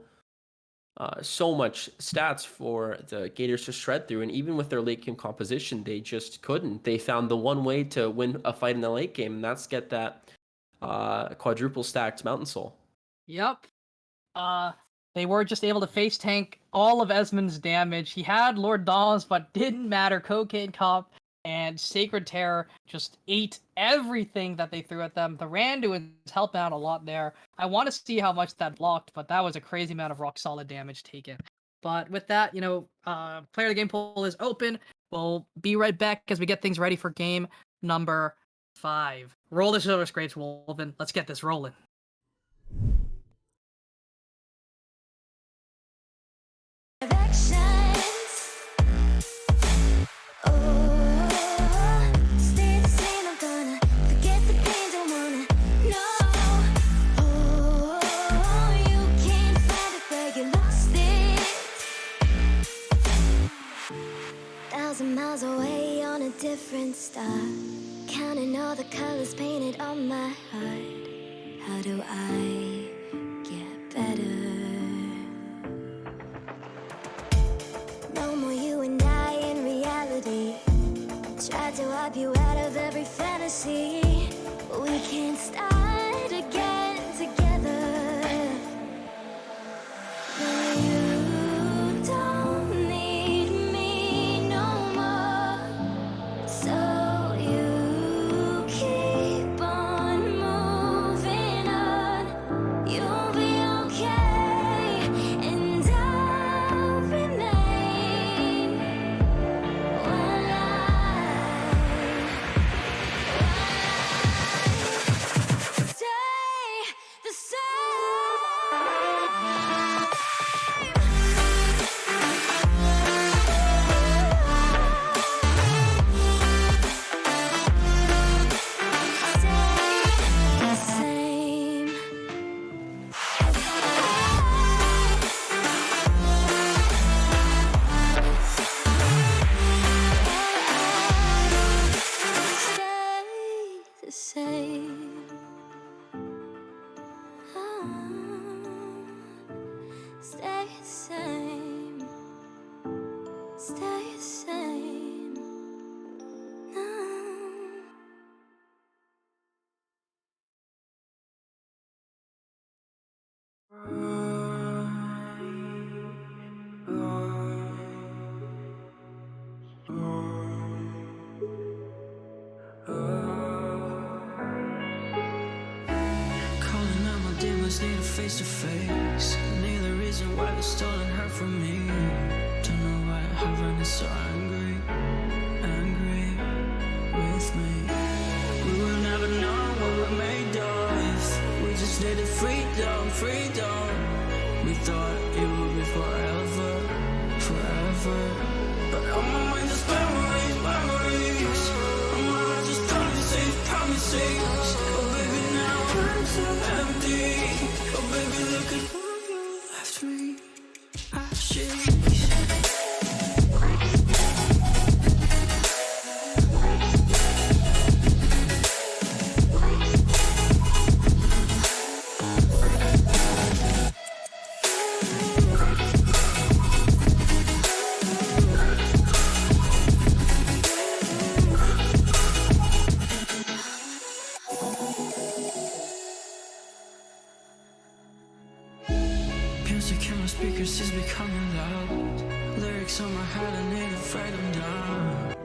much stats for the Gators to shred through. And even with their late game composition, they just couldn't. They found the one way to win a fight in the late game, and that's get that quadruple stacked Mountain Soul. Yep. They were just able to face tank all of Esmond's damage. He had Lord Dawes, but didn't matter. Cocaine Cop and Sacred Terror just ate everything that they threw at them. The Randuin is helping out a lot there. I want to see how much that blocked, but that was a crazy amount of rock solid damage taken. But with that, player of the game poll is open. We'll be right back as we get things ready for game number 5. Roll the silver scrapes, Wolven. Let's get this rolling. Stay the same, I'm gonna forget the pain, don't wanna know. Oh, you can't find it where you lost it. 1,000 miles away on a different star, counting all the colors painted on my heart. How do I get better? No more you and I in reality. Tried to wipe you out of every fantasy. We can't start again together. No, you don't need me no more. So you keep on moving on. You'll be okay, and I'll remain. Calling out my demons, need a face to face. Need the reason why they're stolen her from me. Don't know why heaven is so angry, angry with me. We will never know what we're made of. We just needed freedom, freedom. We thought it would be forever, forever. But on my mind just memories, memories. On my heart just promises, promises. Oh baby, now I'm so empty. Oh baby, look at what you left me. Ashes. Music in my speakers is becoming loud. Lyrics on my head, I need to write them down.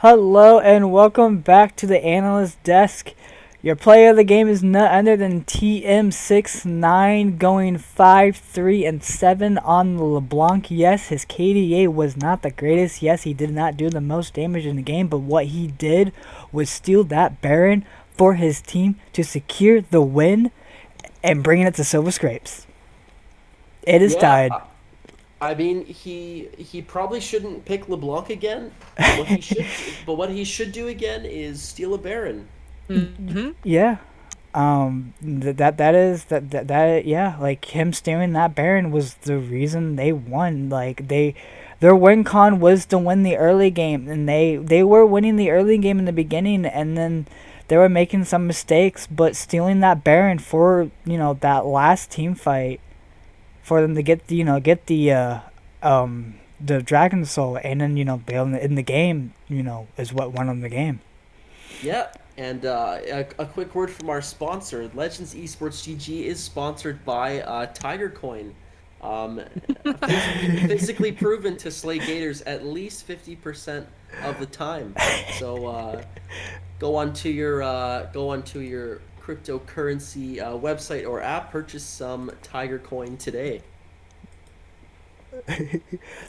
Hello and welcome back to the analyst desk. Your player of the game is none other than TM69, going 5-3-7 on the LeBlanc. Yes, his KDA was not the greatest. Yes, he did not do the most damage in the game, but what he did was steal that Baron for his team to secure the win and bringing it to Silver Scrapes. It is tied. I mean, he probably shouldn't pick LeBlanc again. What he should do again is steal a Baron. Mm-hmm. Yeah. Yeah, like him stealing that Baron was the reason they won. Like their win con was to win the early game, and they were winning the early game in the beginning, and then they were making some mistakes, but stealing that Baron for, that last team fight for them to get the Dragon Soul, and then bail in the game, is what won them the game. Yeah, and a quick word from our sponsor. Legends Esports GG is sponsored by Tiger Coin. Physically proven to slay gators at least 50% of the time. So go onto your cryptocurrency website or app, purchase some Tiger Coin today.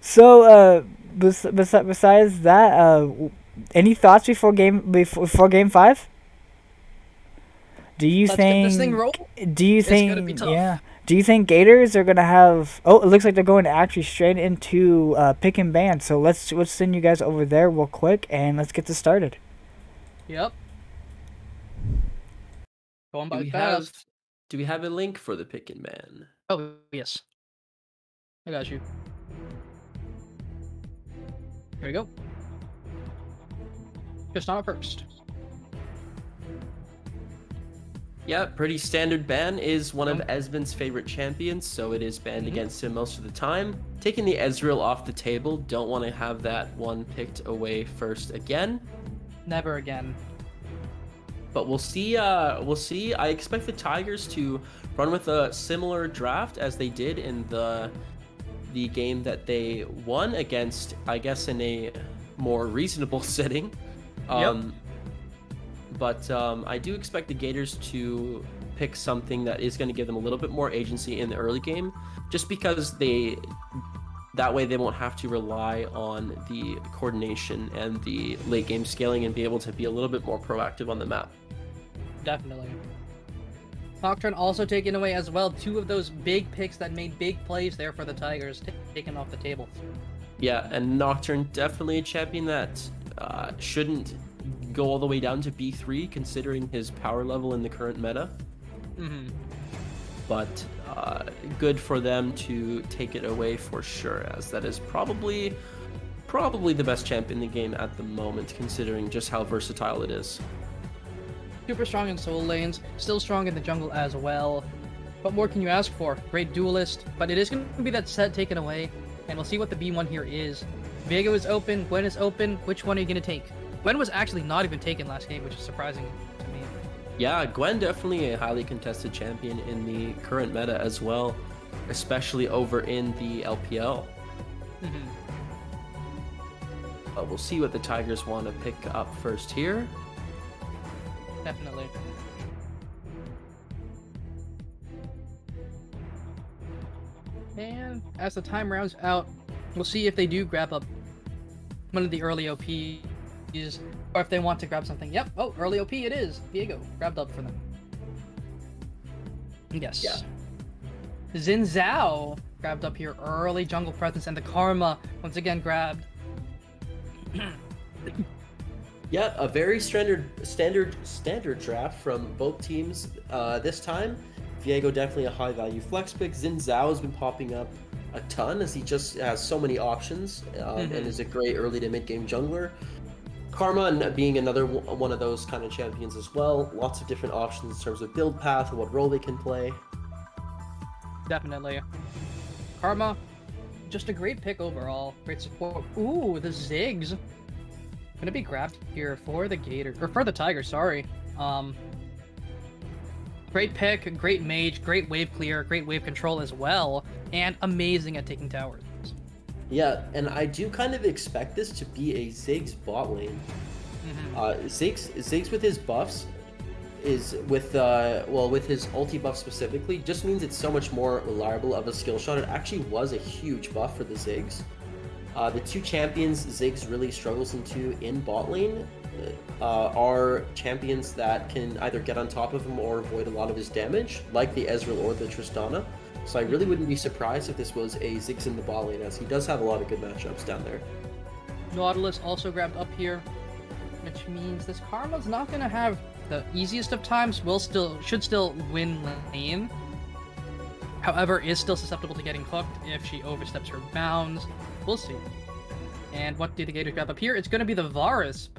So besides that, any thoughts before game 5? Do you Let's get this thing think? rolling. Do you It's gonna be think? tough. Yeah. Do you think Gators are gonna have? Oh, it looks like they're going actually straight into pick and ban. So let's send you guys over there real quick and let's get this started. Yep. Going Do by we fast. have do we have a link for the pick and ban? Oh, yes. I got you. Here we go. Just on it first. Yeah, pretty standard ban. Is one of Esmond's favorite champions, so it is banned against him most of the time. Taking the Ezreal off the table, don't want to have that one picked away first again. Never again. But we'll see. We'll see. I expect the Tigers to run with a similar draft as they did in the game that they won against, I guess, in a more reasonable setting. But I do expect the Gators to pick something that is going to give them a little bit more agency in the early game, just because that way they won't have to rely on the coordination and the late game scaling and be able to be a little bit more proactive on the map. Definitely. Nocturne also taken away as well. 2 of those big picks that made big plays there for the Tigers taken off the table. Yeah, and Nocturne definitely a champion that shouldn't go all the way down to B3 considering his power level in the current meta. But good for them to take it away for sure, as that is probably the best champ in the game at the moment, considering just how versatile it is. Super strong in soul lanes, still strong in the jungle as well. What more can you ask for? Great duelist, but it is going to be that set taken away, and we'll see what the B1 here is. Viego is open, Gwen is open. Which one are you going to take? Gwen was actually not even taken last game, which is surprising to me. Yeah, Gwen definitely a highly contested champion in the current meta as well, especially over in the LPL. But we'll see what the Tigers want to pick up first here. Definitely. And as the time rounds out, we'll see if they do grab up one of the early OPs, or if they want to grab something. Yep, oh, early OP it is. Viego, grabbed up for them. Yes. Yeah. Xin Zhao grabbed up here, early jungle presence, and the Karma once again grabbed. Yeah, a very standard draft from both teams this time. Viego definitely a high value flex pick. Xin Zhao has been popping up a ton as he just has so many options and is a great early to mid game jungler. Karma being another one of those kind of champions as well. Lots of different options in terms of build path and what role they can play. Definitely. Karma, just a great pick overall. Great support. Ooh, the Ziggs. Gonna be grabbed here for the Gator, or for the Tiger, sorry. Great pick, great mage, great wave clear, great wave control as well, and amazing at taking towers. Yeah, and I do kind of expect this to be a Ziggs bot lane. Ziggs with his buffs is with his ulti buff specifically, just means it's so much more reliable of a skill shot. It actually was a huge buff for the Ziggs. The 2 champions Ziggs really struggles into in bot lane are champions that can either get on top of him or avoid a lot of his damage, like the Ezreal or the Tristana. So I really wouldn't be surprised if this was a Ziggs in the bot lane, as he does have a lot of good matchups down there. Nautilus also grabbed up here, which means this Karma's not going to have the easiest of times. Should still win lane. However, is still susceptible to getting hooked if she oversteps her bounds. We'll see. And what do the Gators grab up here? It's going to be the Varus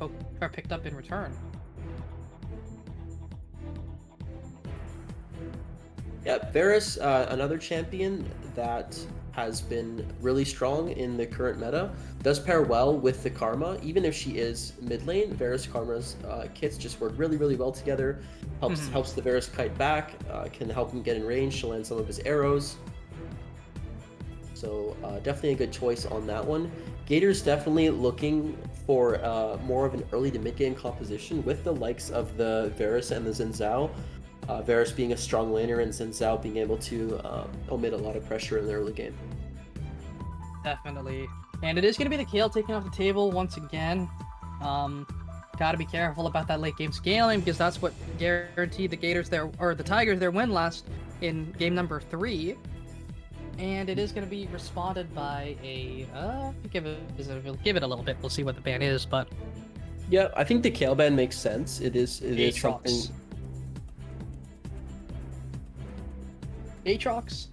picked up in return. Yeah, Varus, another champion that has been really strong in the current meta, does pair well with the Karma. Even if she is mid lane, Varus Karma's kits just work really, really well together. Helps the Varus kite back, can help him get in range to land some of his arrows. So definitely a good choice on that one. Gators definitely looking for more of an early to mid game composition with the likes of the Varus and the Xin Zhao. Varus being a strong laner and Xin Zhao being able to omit a lot of pressure in the early game. Definitely. And it is going to be the Kale taking off the table once again. Gotta be careful about that late game scaling because that's what guaranteed the the Tigers their win last in game number 3. And it is going to be responded by a give it a little bit. We'll see what the ban is, but Yeah, I think the Kale ban makes sense. It is something. Aatrox.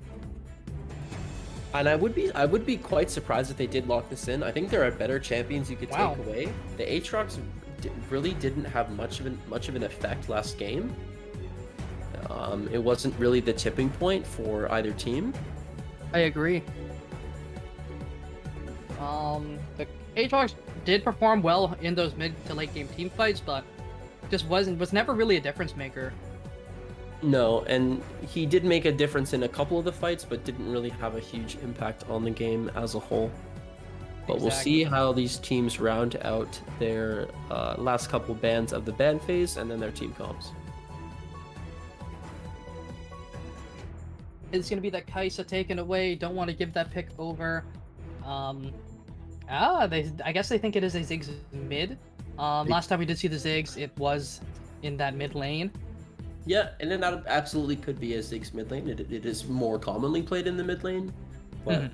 And I would be quite surprised if they did lock this in. I think there are better champions you could Wow. take away. The Aatrox really didn't have much of an effect last game. It wasn't really the tipping point for either team. I agree. The Aatrox did perform well in those mid to late game team fights, but just was never really a difference maker. No, and he did make a difference in a couple of the fights, but didn't really have a huge impact on the game as a whole. But we'll see how these teams round out their last couple bans of the ban phase and then their team comps. It's gonna be that Kaisa taken away. Don't want to give that pick over. I guess they think it is a Ziggs mid. Last time we did see the Ziggs, it was in that mid lane. Yeah, and then that absolutely could be a Ziggs mid lane. It is more commonly played in the mid lane, but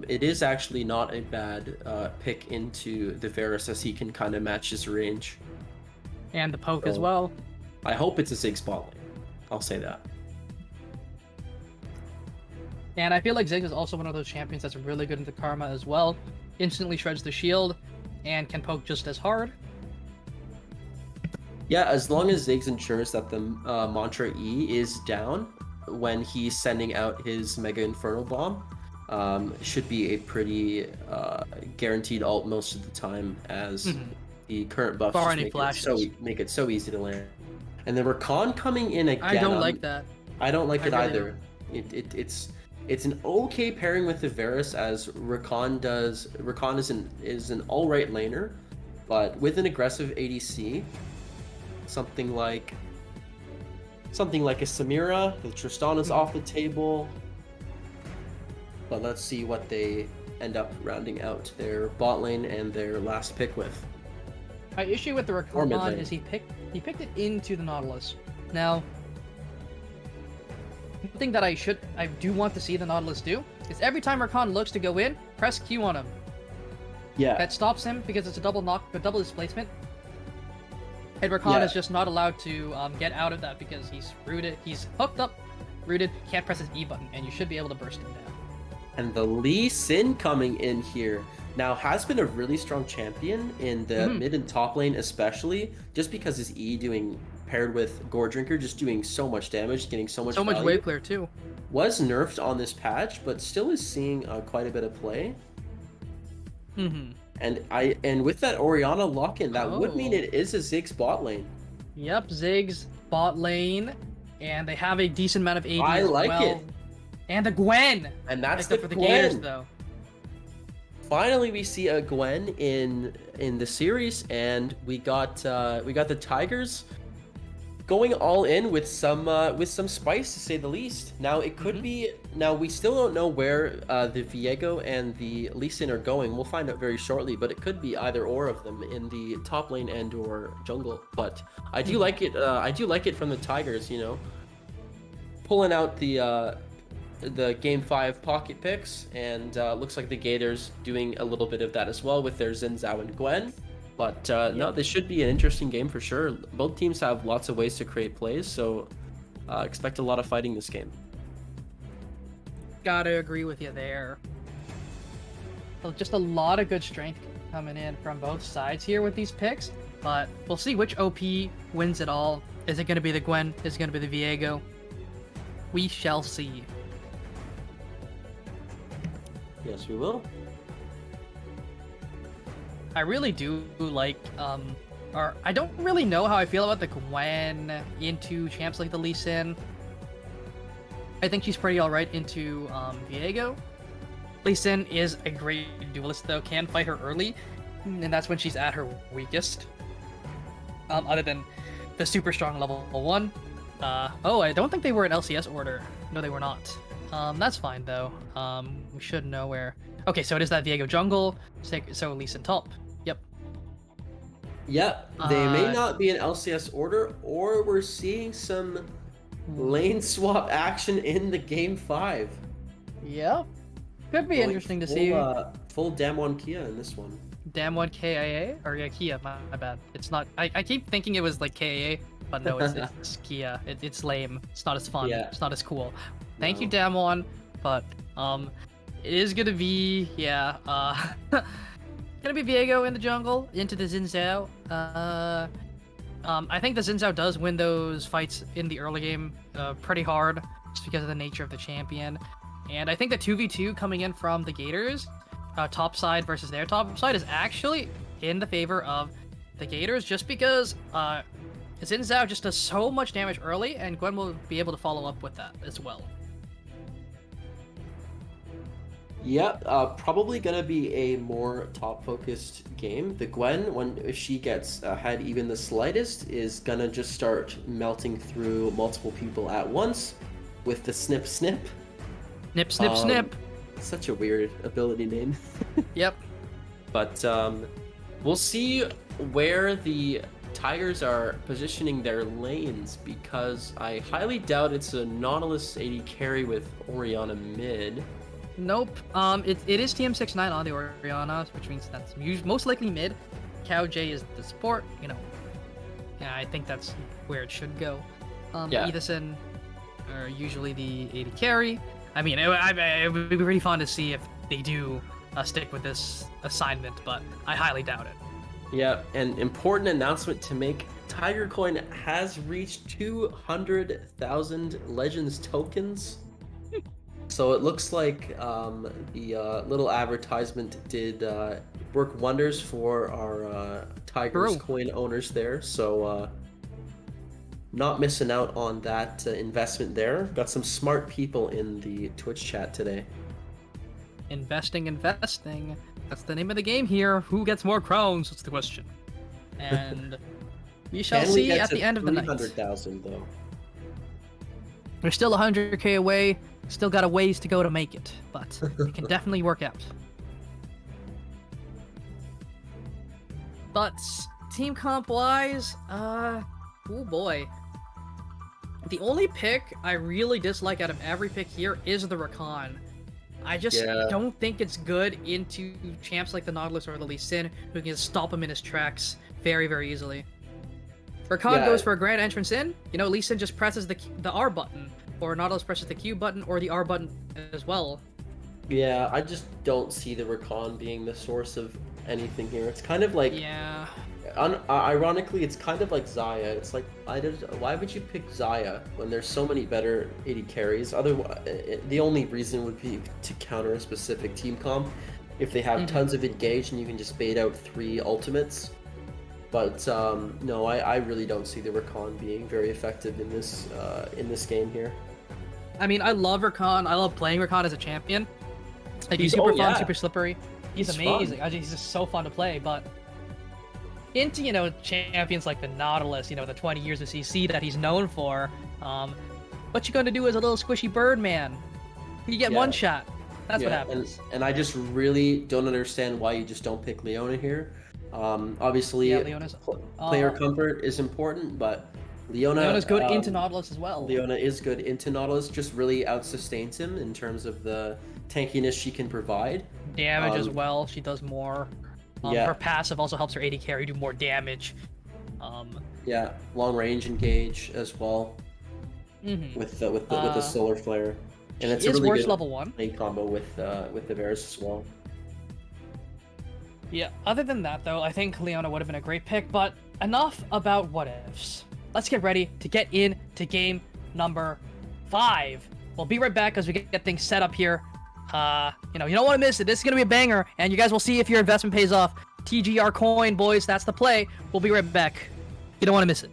it is actually not a bad pick into the Varus as he can kind of match his range. And the poke as well. I hope it's a Ziggs bot lane. I'll say that. And I feel like Ziggs is also one of those champions that's really good into Karma as well. Instantly shreds the shield and can poke just as hard. Yeah, as long as Ziggs ensures that the Mantra E is down when he's sending out his Mega Infernal Bomb, should be a pretty guaranteed ult most of the time, as the current buffs Bar just any flashes. make it so easy to land. And the Rakan coming in again. I don't like that. I don't like it really either. It's an okay pairing with the Varus, as Rakan does. Rakan is an all right laner, but with an aggressive ADC, something like a Samira, the Tristana's off the table. But let's see what they end up rounding out their bot lane and their last pick with. My issue with the Rakan is he picked it into the Nautilus. Now, the thing that I do want to see the Nautilus do is every time Rakan looks to go in, press Q on him. Yeah. That stops him because it's a double displacement. And Rakan is just not allowed to get out of that because he's rooted. He's hooked up, rooted, can't press his E button, and you should be able to burst him down. And the Lee Sin coming in here now has been a really strong champion in the mid and top lane, especially just because his E paired with Gore Drinker just doing so much damage, getting so much wave clear too. Was nerfed on this patch, but still is seeing quite a bit of play. And with that Orianna lock-in, that would mean it is a Ziggs bot lane. Yep, Ziggs bot lane, and they have a decent amount of AD I as like well. it. And the Gwen. And that's for the Gators, though. Finally, we see a Gwen in the series, and we got the Tigers going all in with some spice, to say the least. Now it could be. Now we still don't know where the Viego and the Lee Sin are going. We'll find out very shortly, but it could be either or of them in the top lane and or jungle. But I do like it. I do like it from the Tigers. You know, pulling out the game 5 pocket picks, and looks like the Gators doing a little bit of that as well with their Xin Zhao and Gwen. But no, this should be an interesting game for sure. Both teams have lots of ways to create plays, so expect a lot of fighting this game. Gotta agree with you there. So just a lot of good strength coming in from both sides here with these picks, but we'll see which OP wins it all. Is it going to be the Gwen? Is it going to be the Viego? We shall see. Yes, we will. I really do like, or I don't really know how I feel about the Gwen into champs like the Lee Sin. I think she's pretty alright into Viego. Lee Sin is a great duelist though, can fight her early, and that's when she's at her weakest. Other than the super strong level 1. I don't think they were in LCS order. No, they were not. That's fine though. We should know where. Okay, so it is that Viego jungle, so Lee Sin top. Yep. Yep, they may Uh, not be in LCS order, or we're seeing some lane swap action in the game 5. Yep. Could be Going interesting to full, see. Full Damwon Kia in this one. Damn KIA? Or yeah, Kia, my bad. It's not. I keep thinking it was like KIA, but no, it's Kia. It's lame. It's not as fun. Yeah. It's not as cool. Thank you, No. Damwon, but it is gonna be gonna be Viego in the jungle into the Xin Zhao. I think the Xin Zhao does win those fights in the early game pretty hard just because of the nature of the champion. And I think the 2v2 coming in from the Gators, top side versus their top side, is actually in the favor of the Gators just because Xin Zhao just does so much damage early, and Gwen will be able to follow up with that as well. Yep, probably gonna be a more top-focused game. The Gwen, if she gets had even the slightest, is gonna just start melting through multiple people at once with the snip snip. Snip, snip, snip. Such a weird ability name. Yep. But we'll see where the Tigers are positioning their lanes, because I highly doubt it's a Nautilus AD carry with Orianna mid. Nope. It is TM69 on the Orianna, which means that's most likely mid. Cow J is the support. You know. Yeah, I think that's where it should go. Yeah. Edison are usually the AD carry. I mean, it would be pretty fun to see if they do stick with this assignment, but I highly doubt it. Yeah, an important announcement to make. Tiger Coin has reached 200,000 Legends tokens. So it looks like the little advertisement did work wonders for our Tigers True. Coin owners there. So not missing out on that investment there. Got some smart people in the Twitch chat today. Investing. That's the name of the game here. Who gets more crowns? That's the question. And we shall Can we see get at to the end of the night. 300,000 though? We're still 100k away. Still got a ways to go to make it, but it can definitely work out. But team comp wise, oh boy. The only pick I really dislike out of every pick here is the Rakan. I just don't think it's good into champs like the Nautilus or the Lee Sin, who can stop him in his tracks very, very easily. Rakan goes for a grand entrance in. You know, Lee Sin just presses the R button, or Nautilus presses the Q button, or the R button as well. Yeah, I just don't see the Rakan being the source of anything here. It's kind of like, Yeah. Ironically, it's kind of like Xayah. It's like, why would you pick Xayah when there's so many better AD carries? The only reason would be to counter a specific team comp. If they have tons of engage and you can just bait out 3 ultimates. But no, I really don't see the Rakan being very effective in this game here. I mean, I love Rakan. I love playing Rakan as a champion. Like, he's He's- super oh, fun, yeah. super slippery. He's He's amazing. fun. He's just so fun to play. But into, you know, champions like the Nautilus, you know, the 20 years of CC that he's known for, what you gonna do as a little squishy bird man? You get Yeah. one shot. That's what Yeah, happens. And I just really don't understand why you just don't pick Leona here. Obviously, Yeah, Leona's- player comfort is important, but Leona's good into Nautilus as well. Leona is good into Nautilus, just really outsustains him in terms of the tankiness she can provide. Damage as well. She does more. Yeah. Her passive also helps her AD carry do more damage. Yeah, long range engage as well with the solar flare, and it's She a is really worse good level 1. lane combo with the Varus as well. Yeah, other than that, though, I think Leona would have been a great pick, but enough about what ifs. Let's get ready to get into game number 5. We'll be right back as we get things set up here. You know, you don't want to miss it. This is going to be a banger, and you guys will see if your investment pays off. TGR coin, boys, that's the play. We'll be right back. You don't want to miss it.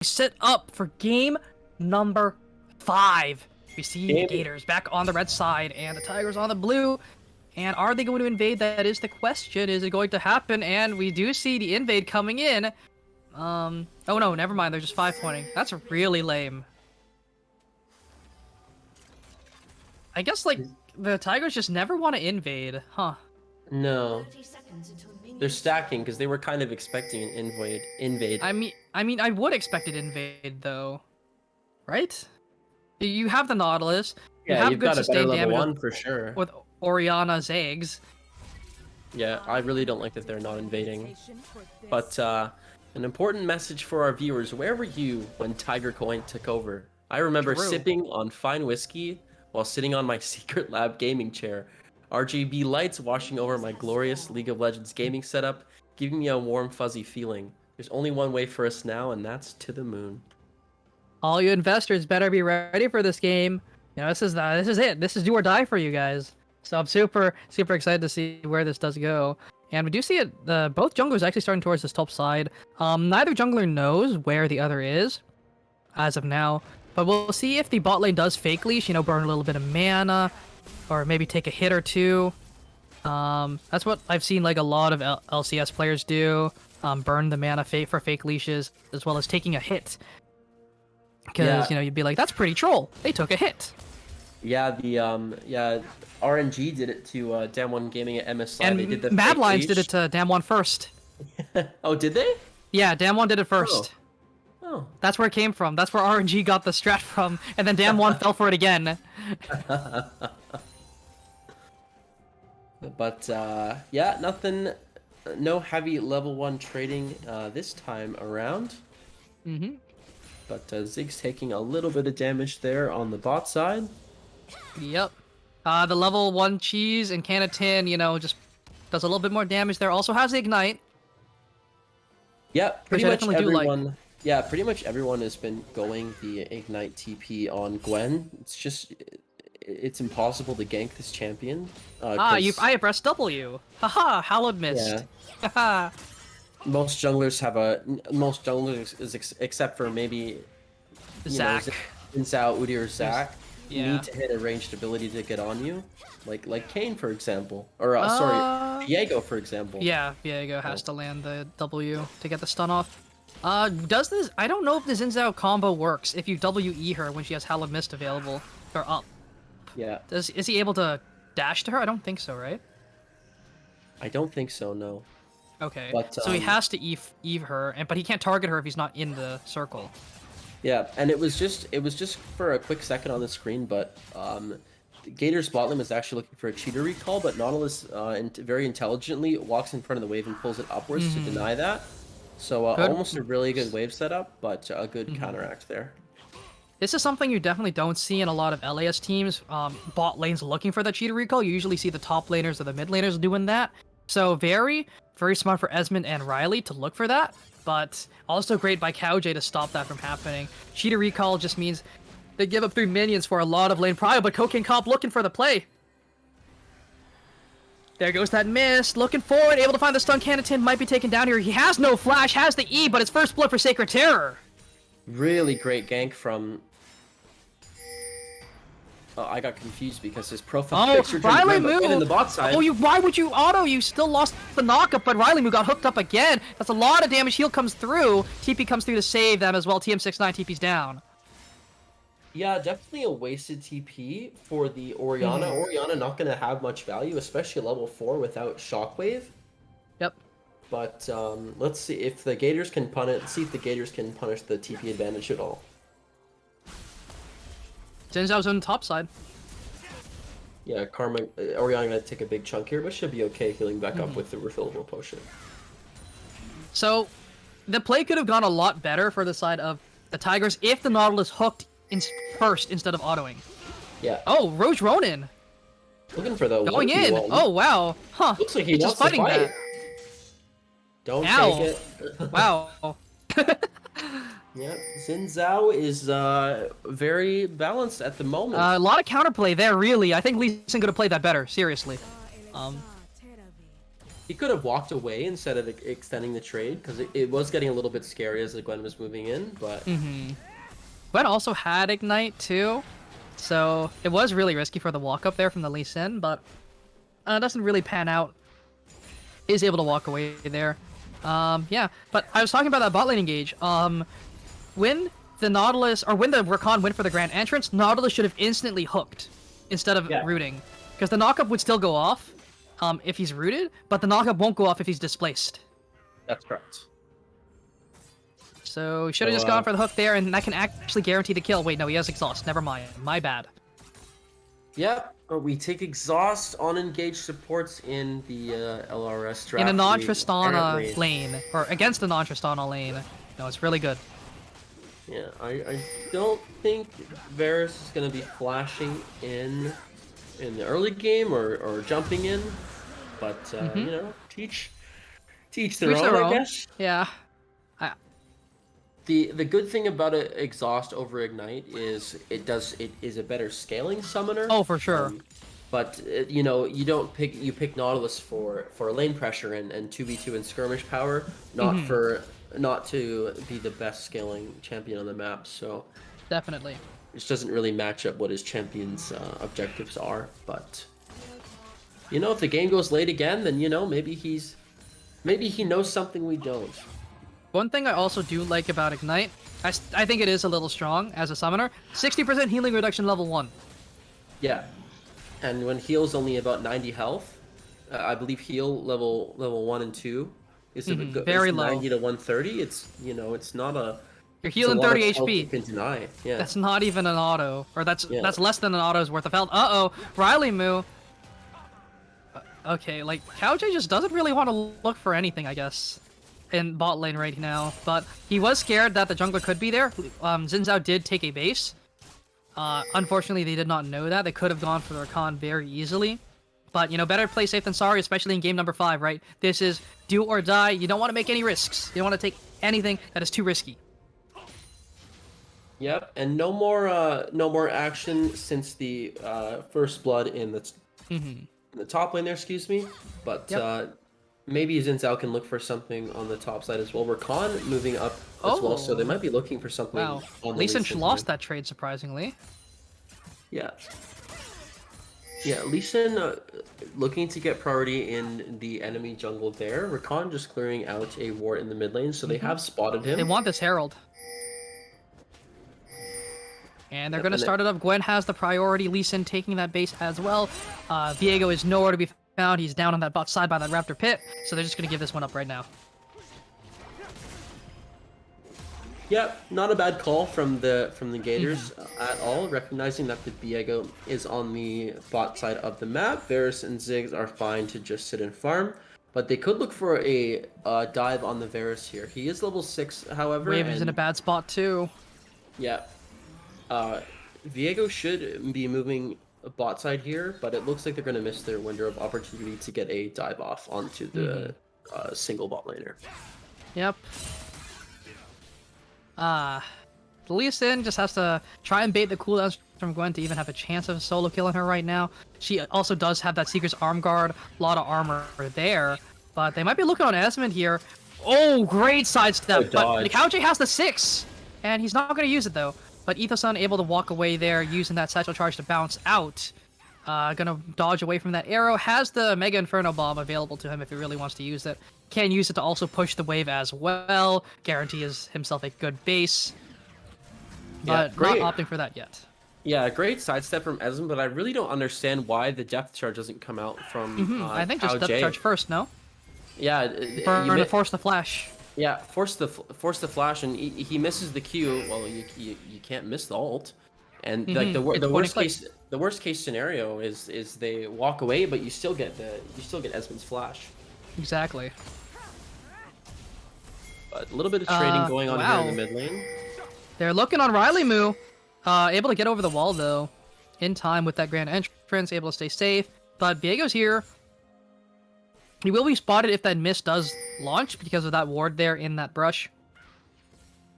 Set up for game number 5. We see the Gators back on the red side and the Tigers on the blue. And are they going to invade? That is the question. Is it going to happen? And we do see the invade coming in. Oh no, never mind. They're just 5-pointing. That's really lame. I guess, like, the Tigers just never want to invade, huh? No. They're stacking because they were kind of expecting an invade. I mean, I would expect an invade though, right? You have the Nautilus. You Yeah, have you've good got a better sustained level damage 1 for sure. with Oriana's eggs. Yeah, I really don't like that they're not invading. But an important message for our viewers: where were you when Tiger Coin took over? I remember True. sipping on fine whiskey while sitting on my secret lab gaming chair. RGB lights washing over my glorious League of Legends gaming setup, giving me a warm, fuzzy feeling. There's only one way for us now, and that's to the moon. All you investors better be ready for this game. You know, this is it. This is do or die for you guys. So I'm super excited to see where this does go. And we do see it. Both junglers actually starting towards this top side. Neither jungler knows where the other is, as of now. But we'll see if the bot lane does fake leash. You know, burn a little bit of mana, or maybe take a hit or two. That's what I've seen like a lot of LCS players do. Burn the mana for fake leashes, as well as taking a hit. Because you know, you'd be like, that's pretty troll. They took a hit. Yeah, the RNG did it to Damwon Gaming at MSI. And they did the Mad fake Lions leash. did it to Damwon first. Oh, did they? Yeah, Damwon did it first. Oh. That's where it came from. That's where RNG got the strat from, and then Damwon fell for it again. But yeah, nothing, no heavy level 1 trading this time around. Mm-hmm. But Zig's taking a little bit of damage there on the bot side. Yep. The level 1 cheese and Canatin, you know, just does a little bit more damage there. Also has the ignite. Yeah, pretty Which I much definitely do like. everyone. Yeah, pretty much everyone has been going the ignite TP on Gwen. It's just, it's impossible to gank this champion. I have pressed W. Haha, Hallowed Mist. Haha. Most junglers have except for maybe Zac. Zhao, Udi, or Zac, Yeah. need to hit a ranged ability to get on you, like Kane for example, or sorry, Diego for example. Yeah, Diego has to land the W to get the stun off. Does this? I don't know if the Xin Zhao combo works if you WE her when she has Hallowed Mist available or up. Yeah. Is he able to dash to her? I don't think so, right? I don't think so. No. Okay. But, so he has to Eve her, but he can't target her if he's not in the circle. Yeah, and it was just for a quick second on the screen, but Gator's bot lane was actually looking for a cheater recall, but Nautilus very intelligently walks in front of the wave and pulls it upwards to deny that. So almost a really good wave setup, but a good counteract there. This is something you definitely don't see in a lot of LAS teams. Bot lanes looking for that cheater recall. You usually see the top laners or the mid laners doing that. So very very smart for Esmond and Riley to look for that, but also great by CowJ to stop that from happening. Cheetah Recall just means they give up 3 minions for a lot of lane prio, but Cocaine Cop looking for the play. There goes that miss, looking forward, able to find the stun cannon. Might be taken down here. He has no flash, has the E, but it's first blood for Sacred Terror. Really great gank from... I got confused because his profile picture Riley Moo! in the bot side. Oh, why would you auto? You still lost the knockup, but Riley Moo got hooked up again. That's a lot of damage. Heal comes through. TP comes through to save them as well. TM69 TP's down. Yeah, definitely a wasted TP for the Orianna. Orianna not going to have much value, especially level 4 without Shockwave. Yep. But let's see if the Gators can punish. See if the Gators can punish the TP advantage at all. Zinzao's on the top side. Yeah, Orianna gonna take a big chunk here, but should be okay healing back up with the refillable potion. So, the play could have gone a lot better for the side of the Tigers if the Nautilus hooked in first instead of autoing. Yeah. Oh, Roche Ronin Looking for the going in. Oh wow. Huh. Looks like he He's wants just fighting to fight. that. Don't Ow. take it. Wow. Yeah, Xin Zhao is very balanced at the moment. A lot of counterplay there, really. I think Lee Sin could have played that better, seriously. He could have walked away instead of extending the trade, because it was getting a little bit scary as the Gwen was moving in, but... Gwen also had Ignite, too. So, it was really risky for the walk-up there from the Lee Sin, but... it doesn't really pan out. Is able to walk away there. Yeah, but I was talking about that bot lane engage. When the Nautilus, or when the Rakan went for the Grand Entrance, Nautilus should have instantly hooked instead of rooting. Because the knockup would still go off if he's rooted, but the knockup won't go off if he's displaced. That's correct. So, should have just gone for the hook there, and that can actually guarantee the kill. Wait, no, he has exhaust. Never mind. My bad. Yep, we take exhaust on engaged supports in the LRS draft. In a non-Tristana apparently... lane, or against a non-Tristana lane. No, it's really good. Yeah, I don't think Varus is going to be flashing in the early game or jumping in, but you know, teach their own, I guess. Yeah. The good thing about an exhaust over ignite is it is a better scaling summoner. Oh, for sure. But you know, you pick Nautilus for lane pressure and 2v2 and skirmish power, not to be the best scaling champion on the map. So definitely, it doesn't really match up what his champion's objectives are. But you know, if the game goes late again, then you know maybe he knows something we don't. One thing I also do like about Ignite, I think it is a little strong as a summoner. 60% healing reduction level 1. Yeah, and when heal's only about 90 health, I believe heal level 1 and 2 is very low. 90 to 130. It's it's not a. You're healing 30 HP. You can deny. Yeah. That's not even an auto, or that's less than an auto's worth of health. Uh-oh, Riley Moo. Okay, like CowJ just doesn't really want to look for anything, I guess, in bot lane right now, but he was scared that the jungler could be there. Xin Zhao did take a base. Unfortunately, they did not know that. They could have gone for the Rakan very easily. But, you know, better play safe than sorry, especially in game number 5, right? This is do or die. You don't want to make any risks. You don't want to take anything that is too risky. Yep, and no more action since the first blood in the top lane there, excuse me. But maybe Xin Zhao can look for something on the top side as well. Rakan moving up as well, so they might be looking for something. Wow, on Lee Sin Sin lost that trade, surprisingly. Yeah. Yeah, Lee Sin looking to get priority in the enemy jungle there. Rakan just clearing out a ward in the mid lane, so they have spotted him. They want this Herald. And they're going to start it up. Gwen has the priority. Lee Sin taking that base as well. Viego is nowhere to be found. He's down on that bot side by that Raptor pit. So they're just going to give this one up right now. Yep, not a bad call from the Gators at all, recognizing that the Viego is on the bot side of the map. Varus and Ziggs are fine to just sit and farm, but they could look for a dive on the Varus here. He is level 6, however. Wave is in a bad spot too. Yeah. Viego should be moving bot side here, but it looks like they're going to miss their window of opportunity to get a dive off onto the single bot laner. Yep. Lee Sin just has to try and bait the cooldowns from Gwen to even have a chance of solo killing her right now. She also does have that Seeker's Arm Guard, a lot of armor there, but they might be looking on Esmond here. Oh, great sidestep, Good but dodge. Nikauji has the 6, and he's not going to use it though. But Ethosun able to walk away there, using that satchel charge to bounce out. Gonna dodge away from that arrow, has the Mega Inferno Bomb available to him if he really wants to use it. Can use it to also push the wave as well, guarantee himself a good base. Yeah, But great. not opting for that yet. Yeah, great sidestep from Esmond, but I really don't understand why the depth charge doesn't come out from I think just Cao depth Jie. charge first, no? Yeah, To force the flash. yeah, force the flash, and he misses the Q. Well, you can't miss the ult, and like the It's worst case scenario is they walk away, but you still get Esmond's flash. Exactly. But a little bit of trading going on here in the mid lane. They're looking on Riley Moo. Able to get over the wall though, in time with that grand entrance, able to stay safe. But Viego's here. He will be spotted if that miss does launch because of that ward there in that brush.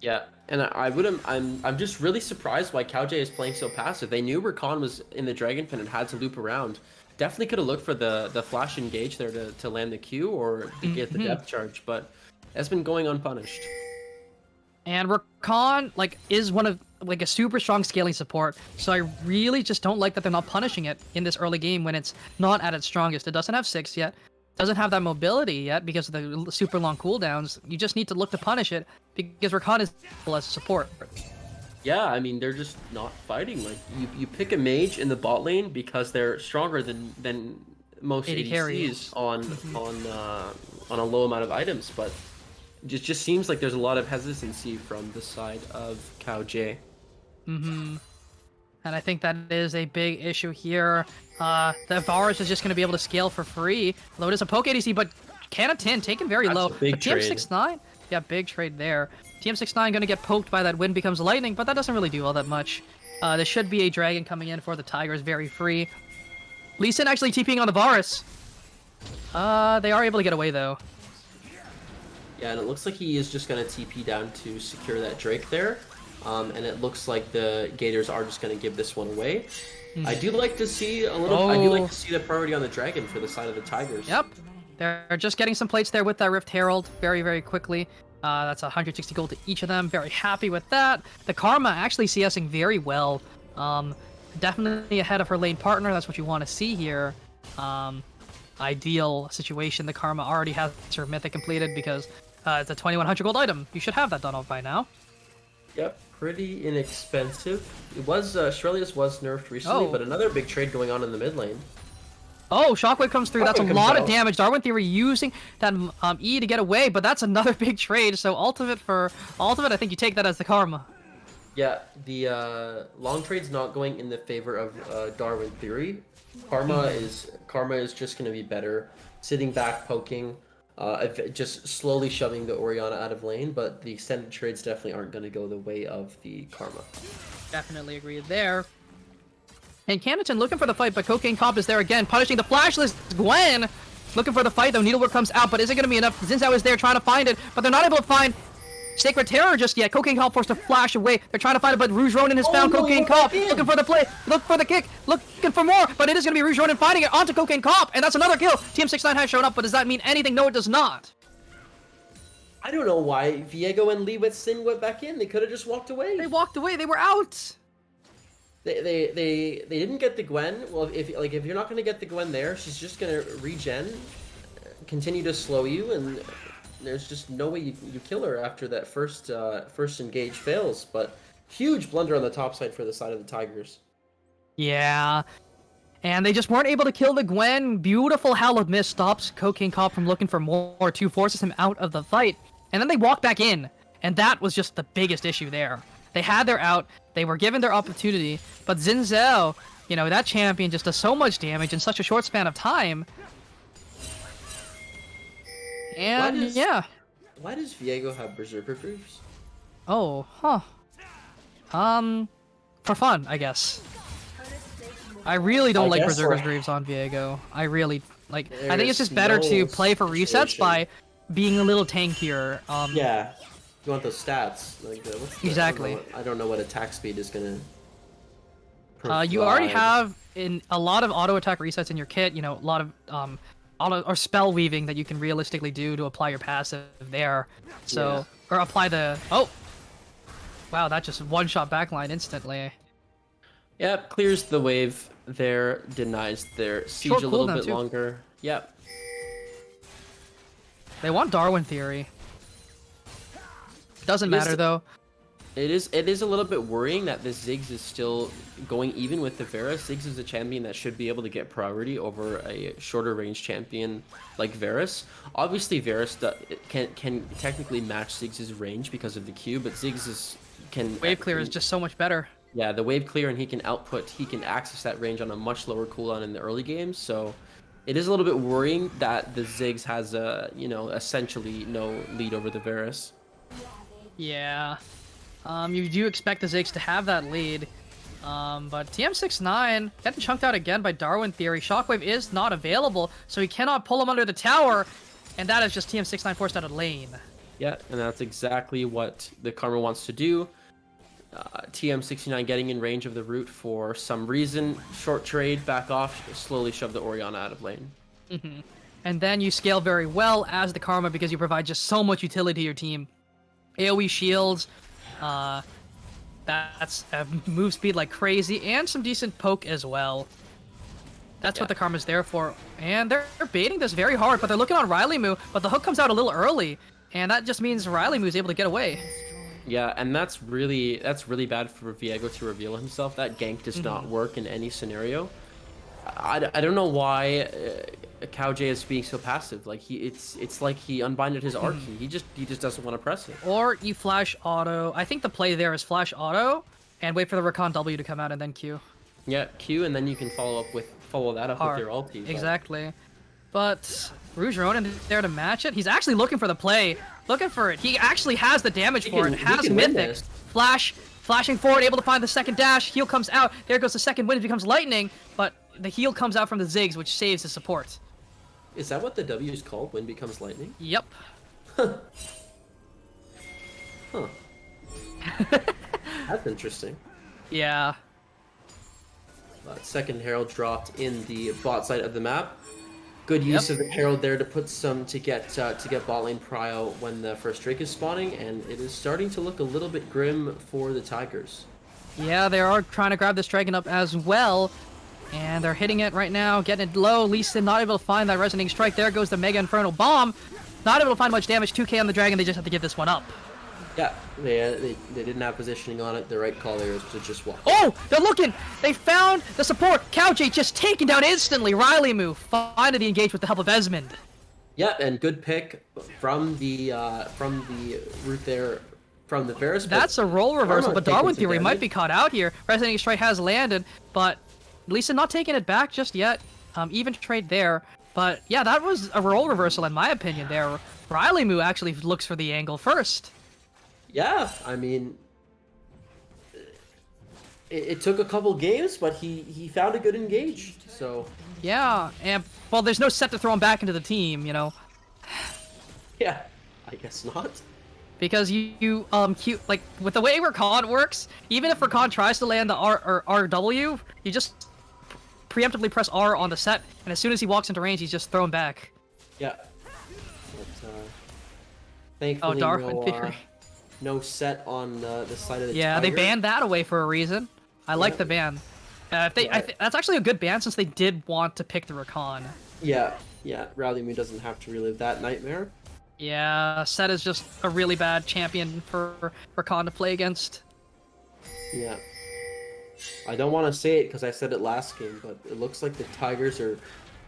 Yeah, and I'm just really surprised why Cao Jie is playing so passive. They knew Rakan was in the Dragon Pin and had to loop around. Definitely could have looked for the flash engage there to land the Q or to get the depth charge, but that's been going unpunished. And Rakan is one of a super strong scaling support, so I really just don't like that they're not punishing it in this early game when it's not at its strongest. It doesn't have 6 yet, doesn't have that mobility yet because of the super long cooldowns. You just need to look to punish it because Rakan is as support. Yeah, I mean they're just not fighting. Like you pick a mage in the bot lane because they're stronger than most AD ADCs carries. on a low amount of items, but it just seems like there's a lot of hesitancy from the side of Cao Jie. And I think that is a big issue here. The Varus is just going to be able to scale for free. Lotus a poke ADC, but Canatin taken very That's low. a big But trade. TM69, yeah, big trade there. TM69 going to get poked by that Wind Becomes Lightning, but that doesn't really do all that much. There should be a dragon coming in for the Tigers, very free. Lee Sin actually TPing on the Varus. They are able to get away though. Yeah, and it looks like he is just going to TP down to secure that Drake there. And it looks like the Gators are just going to give this one away. I do like to see I do like to see the priority on the Dragon for the side of the Tigers. Yep. They're just getting some plates there with that Rift Herald very, very quickly. That's 160 gold to each of them. Very happy with that. The Karma actually CSing very well. Definitely ahead of her lane partner. That's what you want to see here. Ideal situation. The Karma already has her mythic completed because it's a 2100 gold item. You should have that done off by now. Yep, pretty inexpensive. It was Shrelius was nerfed recently, Oh. but another big trade going on in the mid lane. Oh, Shockwave comes through. That's a Shockwave lot comes of out. damage. Darwin Theory using that E to get away, but that's another big trade. So ultimate, I think you take that as the Karma. Yeah, the long trade's not going in the favor of Darwin Theory. Karma is just going to be better, sitting back, poking, just slowly shoving the Orianna out of lane. But the extended trades definitely aren't going to go the way of the Karma. Definitely agree there. And Canatin looking for the fight, but Cocaine Cop is there again, punishing the flashless Gwen. Looking for the fight though, Needlework comes out, but is it going to be enough? Zinzao is there trying to find it, but they're not able to find Sacred Terror just yet. Cocaine Cop forced to flash away. They're trying to find it, but Rouge Ronin has found no, Cocaine we're Cop. back in. Looking for the play, look for the kick, looking for more, but it is going to be Rouge Ronin finding it onto Cocaine Cop, and that's another kill. TM69 has shown up, but does that mean anything? No, it does not. I don't know why Viego and Lee with Sin went back in. They could have just walked away. They walked away, they were out. They didn't get the Gwen. Well, if you're not gonna get the Gwen there, she's just gonna regen, continue to slow you, and there's just no way you kill her after that first engage fails. But huge blunder on the top side for the side of the Tigers. Yeah. And they just weren't able to kill the Gwen. Beautiful Howl of Mist stops Cocaine Cop from looking for more, to forces him out of the fight. And then they walk back in. And that was just the biggest issue there. They had their out, they were given their opportunity, but Zinzao, that champion just does so much damage in such a short span of time. And yeah. Why does Viego have Berserker Greaves? Oh, huh. For fun, I guess. I really don't I like guess Berserker's so. Greaves on Viego. I really Like, I think it's just better There's to no play for resets situation. by being a little tankier. Yeah, you want those stats. Like, what's the, Exactly. I don't know what attack speed is gonna. You already provide. have in a lot of auto attack resets in your kit. You know, a lot of auto or spell weaving that you can realistically do to apply your passive there. So or apply the wow, that just one shot backline instantly. Yep, clears the wave there, denies their siege Short a little cooldown, bit too. longer. Yep. They want Darwin theory. Doesn't It is- matter though. It is a little bit worrying that this Ziggs is still going even with the Varus. Ziggs is a champion that should be able to get priority over a shorter range champion like Varus. Obviously Varus can technically match Ziggs' range because of the Q, but Ziggs can Wave clear is just so much better. yeah, the wave clear, and he can access that range on a much lower cooldown in the early games. So it is a little bit worrying that the Ziggs has a, essentially no lead over the Varus. Yeah. You do expect the Ziggs to have that lead. But TM69 getting chunked out again by Darwin Theory. Shockwave is not available, so he cannot pull him under the tower. And that is just TM69 forced out of lane. Yeah, and that's exactly what the Karma wants to do. TM69 getting in range of the root for some reason. Short trade, back off, slowly shove the Orianna out of lane. And then you scale very well as the Karma because you provide just so much utility to your team. AoE shields, that's move speed like crazy, and some decent poke as well. That's what the Karma's there for. And they're baiting this very hard, but they're looking on Riley Moo, but the hook comes out a little early. And that just means Riley Moo's able to get away. Yeah, and that's really bad for Viego to reveal himself. That gank does not work in any scenario. I don't know why Cow J is being so passive. Like it's like he unbinded his R key. He just doesn't want to press it. Or you flash auto. I think the play there is flash auto and wait for the Recon W to come out and then Q. Yeah, Q, and then you can follow that up R. with your ulti. but- Exactly. But Rouge Ronin there to match it. He's actually looking for the play. Looking for it. He actually has the damage for it. he Has can win Mythic. this. Flashing forward, able to find the second dash. Heal comes out. There goes the second wind. It becomes lightning. But the heal comes out from the Ziggs, which saves the support. Is that what the W is called? Wind becomes lightning? Yep. Huh. That's interesting. Yeah. Second Herald dropped in the bot side of the map. Good use of the Herald there to put some to get bot lane prio when the first Drake is spawning, and it is starting to look a little bit grim for the Tigers. Yeah, they are trying to grab this dragon up as well. And they're hitting it right now, getting it low. Lee Sin not able to find that resonating strike. There goes the Mega Inferno Bomb. Not able to find much damage. 2k on the dragon. They just have to give this one up. Yeah, they didn't have positioning on it. The right call there is to just walk. Oh, they're looking. They found the support. Cowjay just taken down instantly. Riley Moo finally engaged with the help of Esmond. Yeah, and good pick from the root there from the Varus. That's a role reversal, but taking Darwin some Theory might damage. be caught out here. Resonating strike has landed, but Lisa not taking it back just yet. Even trade there. But yeah, that was a role reversal in my opinion there. Riley Moo actually looks for the angle first. Yeah, I mean, it took a couple games, but he found a good engage. So Yeah, and well, there's no set to throw him back into the team, you know, yeah, I guess not. because you like with the way Recon works, even if Recon tries to land the R or RW, you just preemptively press R on the set, and as soon as he walks into range, he's just thrown back. Yeah. But, thankfully, Oh, Darwin Theory. no set on the side of the Yeah, they Tiger. banned that away for a reason. I like the ban. If they, that's actually a good ban since they did want to pick the Recon. Yeah, Rally Moo doesn't have to relive that nightmare. Yeah, Set is just a really bad champion for Recon to play against. Yeah. I don't want to say it because I said it last game, but it looks like the Tigers are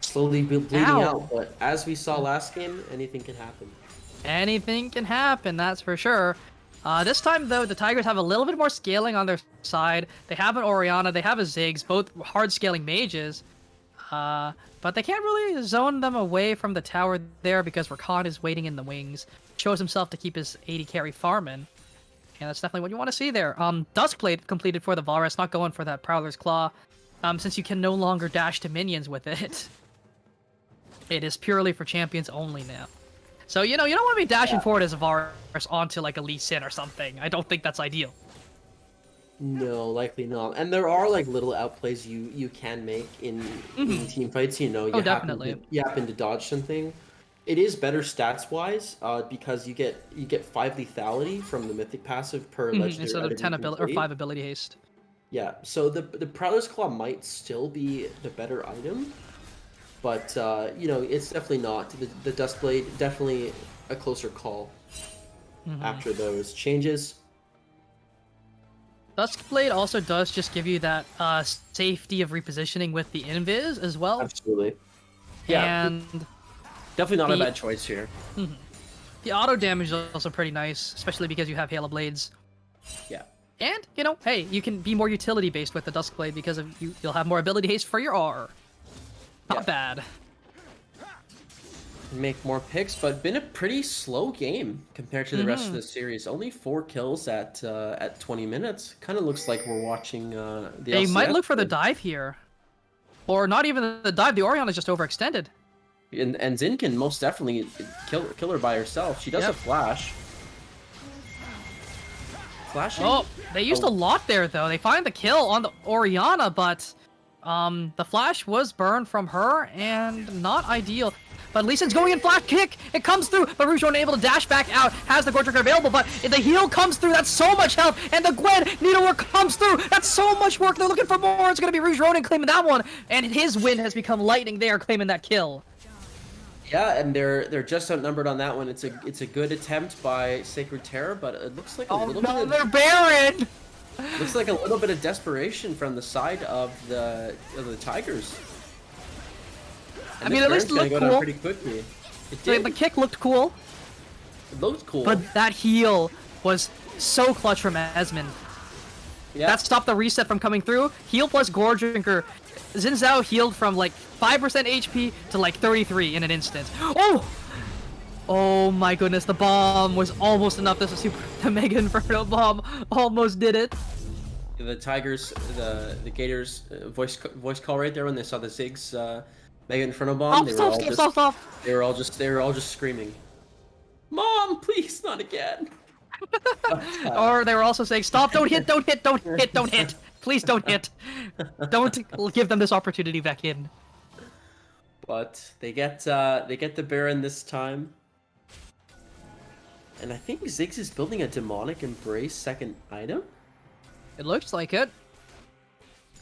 slowly bleeding Ow. out. But as we saw last game, anything can happen. Anything can happen, that's for sure. This time, though, the Tigers have a little bit more scaling on their side. They have an Orianna, they have a Ziggs, both hard-scaling mages. But they can't really zone them away from the tower there because Rakan is waiting in the wings. Shows himself to keep his 80 carry farming. And that's definitely what you want to see there. Duskblade completed for the Valrus, not going for that Prowler's Claw, since you can no longer dash to minions with it. It is purely for champions only now. So, you know, you don't want to be dashing forward as a Varus onto like a Lee Sin or something. I don't think that's ideal. No, likely not. And there are like little outplays you can make in team fights. You know, you definitely. You happen to dodge something. It is better stats wise because you get 5 lethality from the mythic passive per legendary instead of item 10 you ability or complete. 5 ability haste. Yeah, so the Prowler's Claw might still be the better item, but you know, it's definitely not. The Dustblade definitely a closer call after those changes. Duskblade also does just give you that safety of repositioning with the invis as well. Absolutely. Yeah, And definitely not a the- bad choice here. the auto damage is also pretty nice, especially because you have Halo Blades. Yeah. And, you know, hey, you can be more utility based with the Duskblade because of you'll have more ability haste for your R. Not bad. Make more picks, but been a pretty slow game compared to the rest of the series. Only 4 kills at 20 minutes. Kind of looks like we're watching the They might LCS look for the play. dive here. Or not even the dive, the Orion is just overextended. And Xin can most definitely kill her by herself. She does a flash. Flashing? Oh, they used a lot there though. They find the kill on the Oriana, but the flash was burned from her and not ideal. But Lee Sin's going in flash kick. It comes through, but Rouge unable to dash back out. Has the Gortrigger available, but the heal comes through. That's so much health, and the Gwen needlework comes through. That's so much work. They're looking for more. It's gonna be Rouge Ronin claiming that one, and his win has become lightning. They are claiming that kill. Yeah, and they're just outnumbered on that one. It's a good attempt by Sacred Terror, but it looks like a little bit. They're Baron. Looks like a little bit of desperation from the side of the Tigers. And I mean, this at least it Baron's gonna looked go down cool. pretty quickly. It The did. kick looked cool, It looked cool. but that heal was so clutch from Esmond. yeah. That stopped the reset from coming through. Heal plus Gore Drinker. Xin Zhao healed from like 5% HP to like 33 in an instant. Oh! Oh my goodness, the bomb was almost enough. This was the Mega Inferno bomb almost did it. The Tigers, the Gators voice call right there when they saw the Ziggs Mega Inferno bomb. Stop. They were all just screaming, "Mom, please, not again!" Or they were also saying, stop, don't hit. Please don't hit. Don't give them this opportunity back in. But they get the Baron this time. And I think Ziggs is building a Demonic Embrace second item. It looks like it.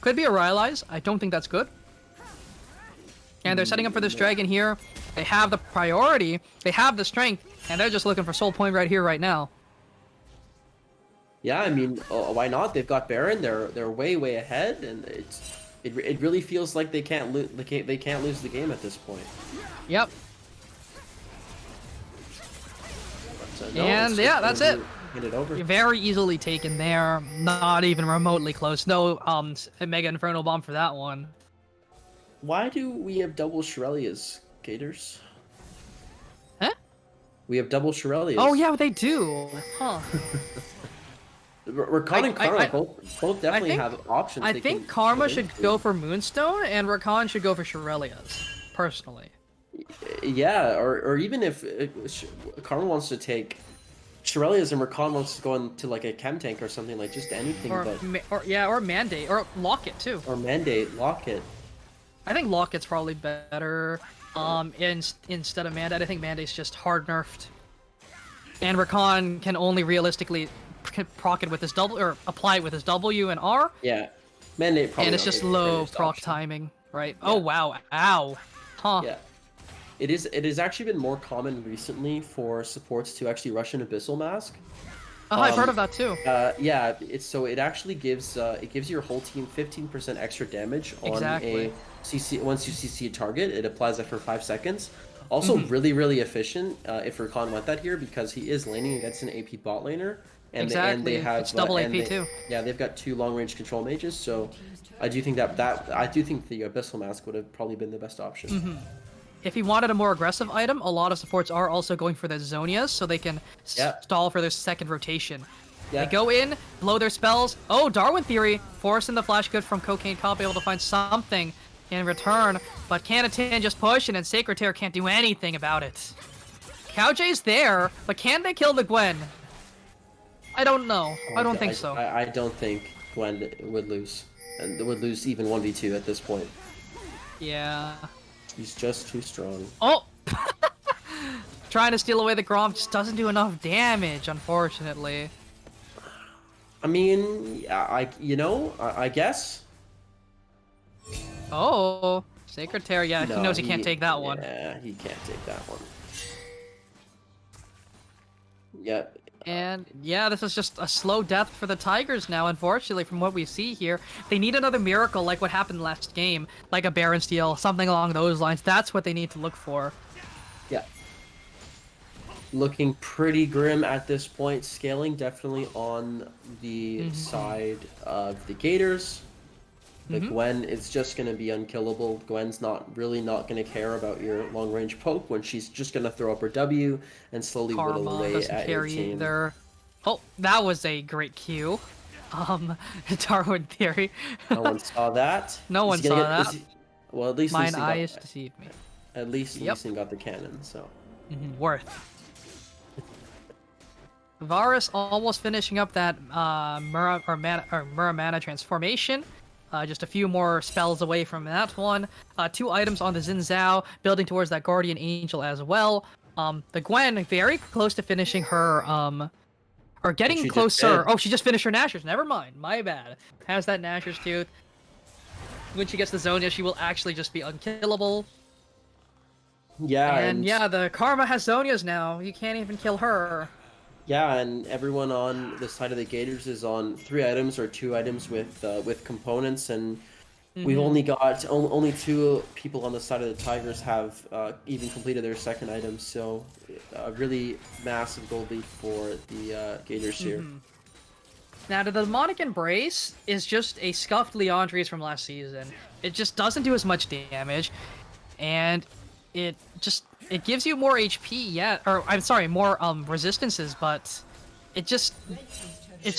Could be a Rylai's. I don't think that's good. And they're setting up for this dragon here. They have the priority. They have the strength. And they're just looking for soul point right here, right now. Yeah, I mean, why not? They've got Baron. They're way ahead, and it really feels like they can't lose. They can't lose the game at this point. Yep. But, no, And it's yeah, just that's gonna hand it over. Very easily taken there. Not even remotely close. No Mega Inferno Bomb for that one. Why do we have double Shirelias, Gators? Huh? We have double Shirelias. Oh yeah, they do. Huh. Rakan and Karma both definitely think- have options. I they think can Karma get should into. go for Moonstone and Rakan should go for Shirelias, personally. Yeah, or even if Karma wants to take Shirelias and Rakan wants to go into like a chem tank or something, like just anything, Or, but or Mandate, or Locket too. or Mandate, Locket. I think Locket's probably better instead of Mandate. I think Mandate's just hard nerfed. And Rakan can only realistically proc it with his double, or apply it with his W and R, Yeah, Mandate probably. and it's not just the low greatest proc option. timing, right? Oh wow, ow. Huh. Yeah. It has actually been more common recently for supports to actually rush an Abyssal Mask. Oh, I've heard of that too. Yeah, it actually gives your whole team 15% extra damage on Exactly. a CC once you CC a target. It applies that for 5 seconds. Also, really efficient if Rakan went that here because he is laning against an AP bot laner, and Exactly. they have It's double and AP they- too. Yeah, they've got 2 long range control mages, so I do think I do think the Abyssal Mask would have probably been the best option. If he wanted a more aggressive item, a lot of supports are also going for the Zonias, so they can Yeah. stall for their second rotation. Yeah. They go in, blow their spells. Oh, Darwin Theory, forcing the flash good from Cocaine Cop, able to find something. in return, but Kanatan just pushing and Sacred Tear can't do anything about it. Cowjay's there, but can they kill the Gwen? I don't know. I don't think so. I don't think Gwen would lose. And would lose even 1v2 at this point. Yeah. He's just too strong. Oh! Trying to steal away the Grom just doesn't do enough damage, unfortunately. I mean, I guess. Oh, Sacred Tear, yeah, he No, knows he can't take that one. Yeah, he can't take that one. Yep. And yeah, this is just a slow death for the Tigers now, unfortunately, from what we see here. They need another miracle like what happened last game, like a Baron Steal, something along those lines. That's what they need to look for. Yeah. Looking pretty grim at this point. Scaling definitely on the side of the Gators. The Gwen is just going to be unkillable. Gwen's not going to care about your long-range poke when she's just going to throw up her W and slowly whittle Karma away doesn't at your carry team. either. Oh, that was a great cue. Darwin Theory. No one saw that. No one Is he gonna saw get- that. is he- well, at least Mine Lee Sin eyes got, deceived me. at least Yep. Lee Sin got the cannon. So Worth. Varus almost finishing up that Mura Mana transformation. Just a few more spells away from that one. 2 items on the Xin Zhao, building towards that Guardian Angel as well. The Gwen very close to finishing her or getting she just closer. did. Oh, she just finished her Nashers. Never mind. My bad. Has that Nashers tooth. When she gets the Zonia, she will actually just be unkillable. yeah, And yeah, the Karma has Zonias now. You can't even kill her. yeah, and everyone on the side of the Gators is on 3 items or 2 items with components, and we've only got only 2 people on the side of the Tigers have even completed their second item. So a really massive gold lead for the Gators here. Now, the Demonic Embrace is just a scuffed Leandres from last season. It just doesn't do as much damage, and it gives you more HP, more resistances, but it's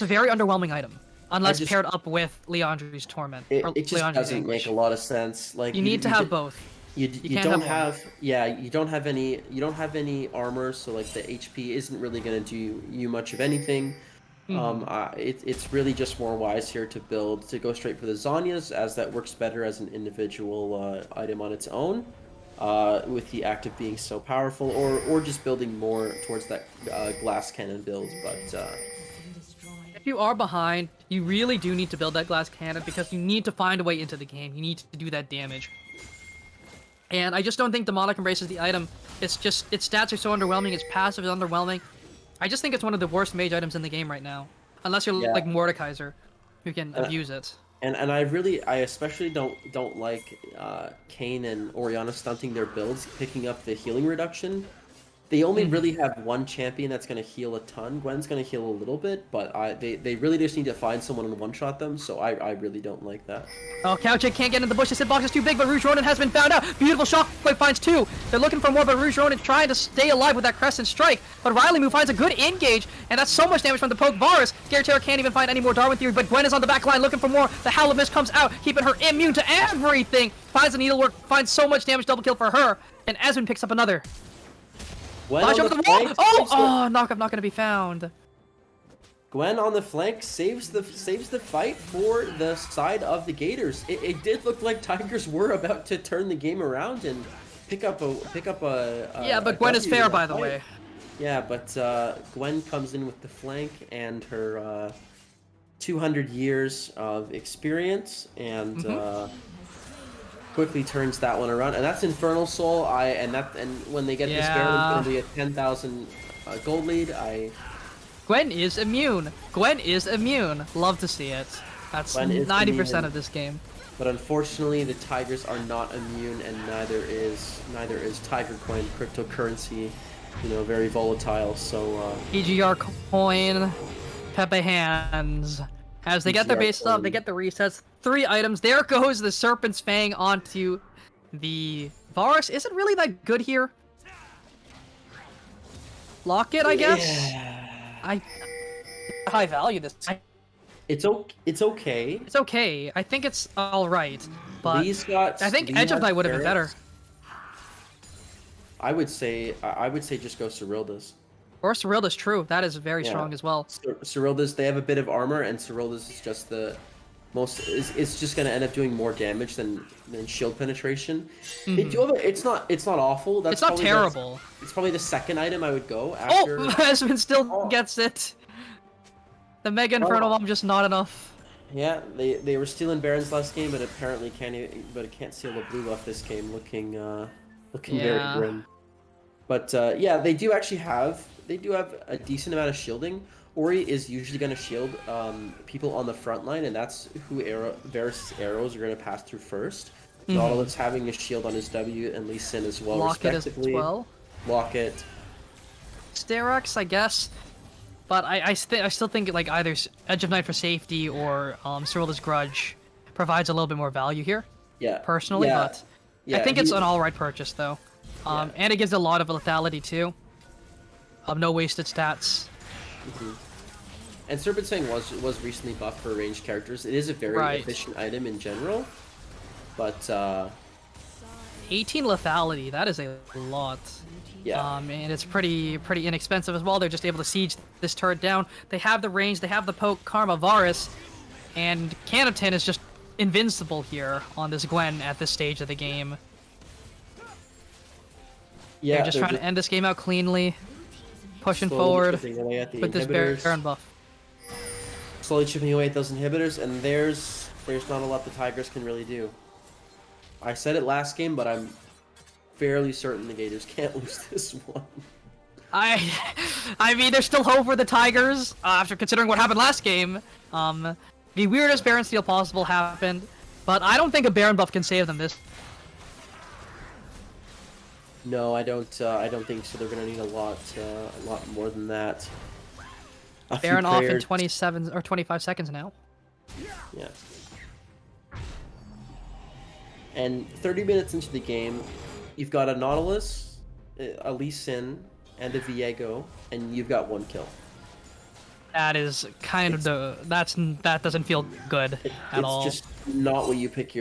a very underwhelming item. Unless paired up with Leandre's Torment. It or just Leandre's doesn't Anguish. make a lot of sense. Like You need to have both. You can't don't have have you don't have any armor, so like the HP isn't really gonna do you much of anything. It's really just more wise here to go straight for the Zonias, as that works better as an individual item on its own, with the active being so powerful, or just building more towards that glass cannon build. But If you are behind, you really do need to build that glass cannon because you need to find a way into the game. You need to do that damage. And I just don't think Demonic Embrace is the item. It's just, its stats are so underwhelming, its passive is underwhelming. I just think it's one of the worst mage items in the game right now. Unless you're like Mordekaiser, who can abuse it. And I especially don't like Kayn and Orianna stunting their builds, picking up the healing reduction. They only really have one champion that's going to heal a ton. Gwen's going to heal a little bit, but they really just need to find someone and one-shot them, so I really don't like that. Oh, Cowchick can't get in the bush. This hitbox is too big, but Rouge Ronin has been found out. Beautiful Shockwave finds 2. They're looking for more, but Rouge Ronin trying to stay alive with that Crescent Strike. But Riley Moo finds a good engage, and that's so much damage from the poke. Varus, Scare Terror can't even find any more Darwin Theory, but Gwen is on the back line looking for more. The Howl of Mist comes out, keeping her immune to everything. Finds the Needlework, finds so much damage, double kill for her. And Esmond picks up another. Gwen Flash on over the flank wall! Oh! saves the- Oh, Knockup not gonna be found. Gwen on the flank saves the fight for the side of the Gators. It did look like Tigers were about to turn the game around and pick up a Yeah, but Gwen is W fair, in that by the fight. way. Yeah, but Gwen comes in with the flank and her 200 years of experience, and quickly turns that one around. And that's Infernal Soul. And when they get this barrel, it's going to be a 10,000 gold lead. Gwen is immune. Gwen is immune. Love to see it. That's Gwen is 90% immune. of this game. But unfortunately, the Tigers are not immune, and neither is Tiger Coin cryptocurrency. Very volatile. So TGR coin, Pepe hands. As they get their TGR base up, coin. they get the resets. 3 items. There goes the Serpent's Fang onto the Varus. Is it really that good here? Lock it, I guess. I high value this. it's okay. It's okay. I think it's all right. But Lee's got. I think Lee Edge of has Night would have been better. Barrett. I would say just go Cyrilda's. Or Cyrilda's true. That is very Yeah. strong as well. Cyrilda's, they have a bit of armor, and Cyrilda's is just the most. It's just gonna end up doing more damage than shield penetration. They do have it's not awful. That's It's not probably terrible. It's probably the second item I would go after. Oh, Esmond still gets it. The Mega Inferno Bomb just not enough. Yeah, they were stealing Barons last game, but apparently can't steal the blue buff this game. Looking very Yeah. grim. But yeah, they do have a decent amount of shielding. Ori is usually going to shield people on the front line, and that's who Varus' arrows are going to pass through first. Nautilus having a shield on his W, and Lee Sin as well, Locket as respectively. well. Locket. Sterex, I guess. But I still think like either Edge of Night for safety or Cyrilda's Grudge provides a little bit more value here. Yeah. Personally, Yeah. but Yeah, I think it's an alright purchase though. And it gives a lot of lethality too. No wasted stats. And Serpent Fang was recently buffed for ranged characters. It is a very efficient item in general, but 18 lethality, that is a lot. yeah. And it's pretty inexpensive as well. They're just able to siege this turret down. They have the range, they have the poke, Karma, Varus, and Canatin is just invincible here on this Gwen at this stage of the game. Yeah, They're just trying to end this game out cleanly, pushing slowly forward chipping away at the with this inhibitors. Baron buff. Slowly chipping away at those inhibitors, and there's not a lot the Tigers can really do. I said it last game, but I'm fairly certain the Gators can't lose this one. I mean, there's still hope for the Tigers after considering what happened last game. The weirdest Baron steal possible happened, but I don't think a Baron buff can save them this. No, I don't think so. They're gonna need a lot more than that. Baron off in 27 or 25 seconds now. Yeah. And 30 minutes into the game, you've got a Nautilus, a Lee Sin, and a Viego, and you've got one kill. That is kind of that doesn't feel good at all. It's just not what you pick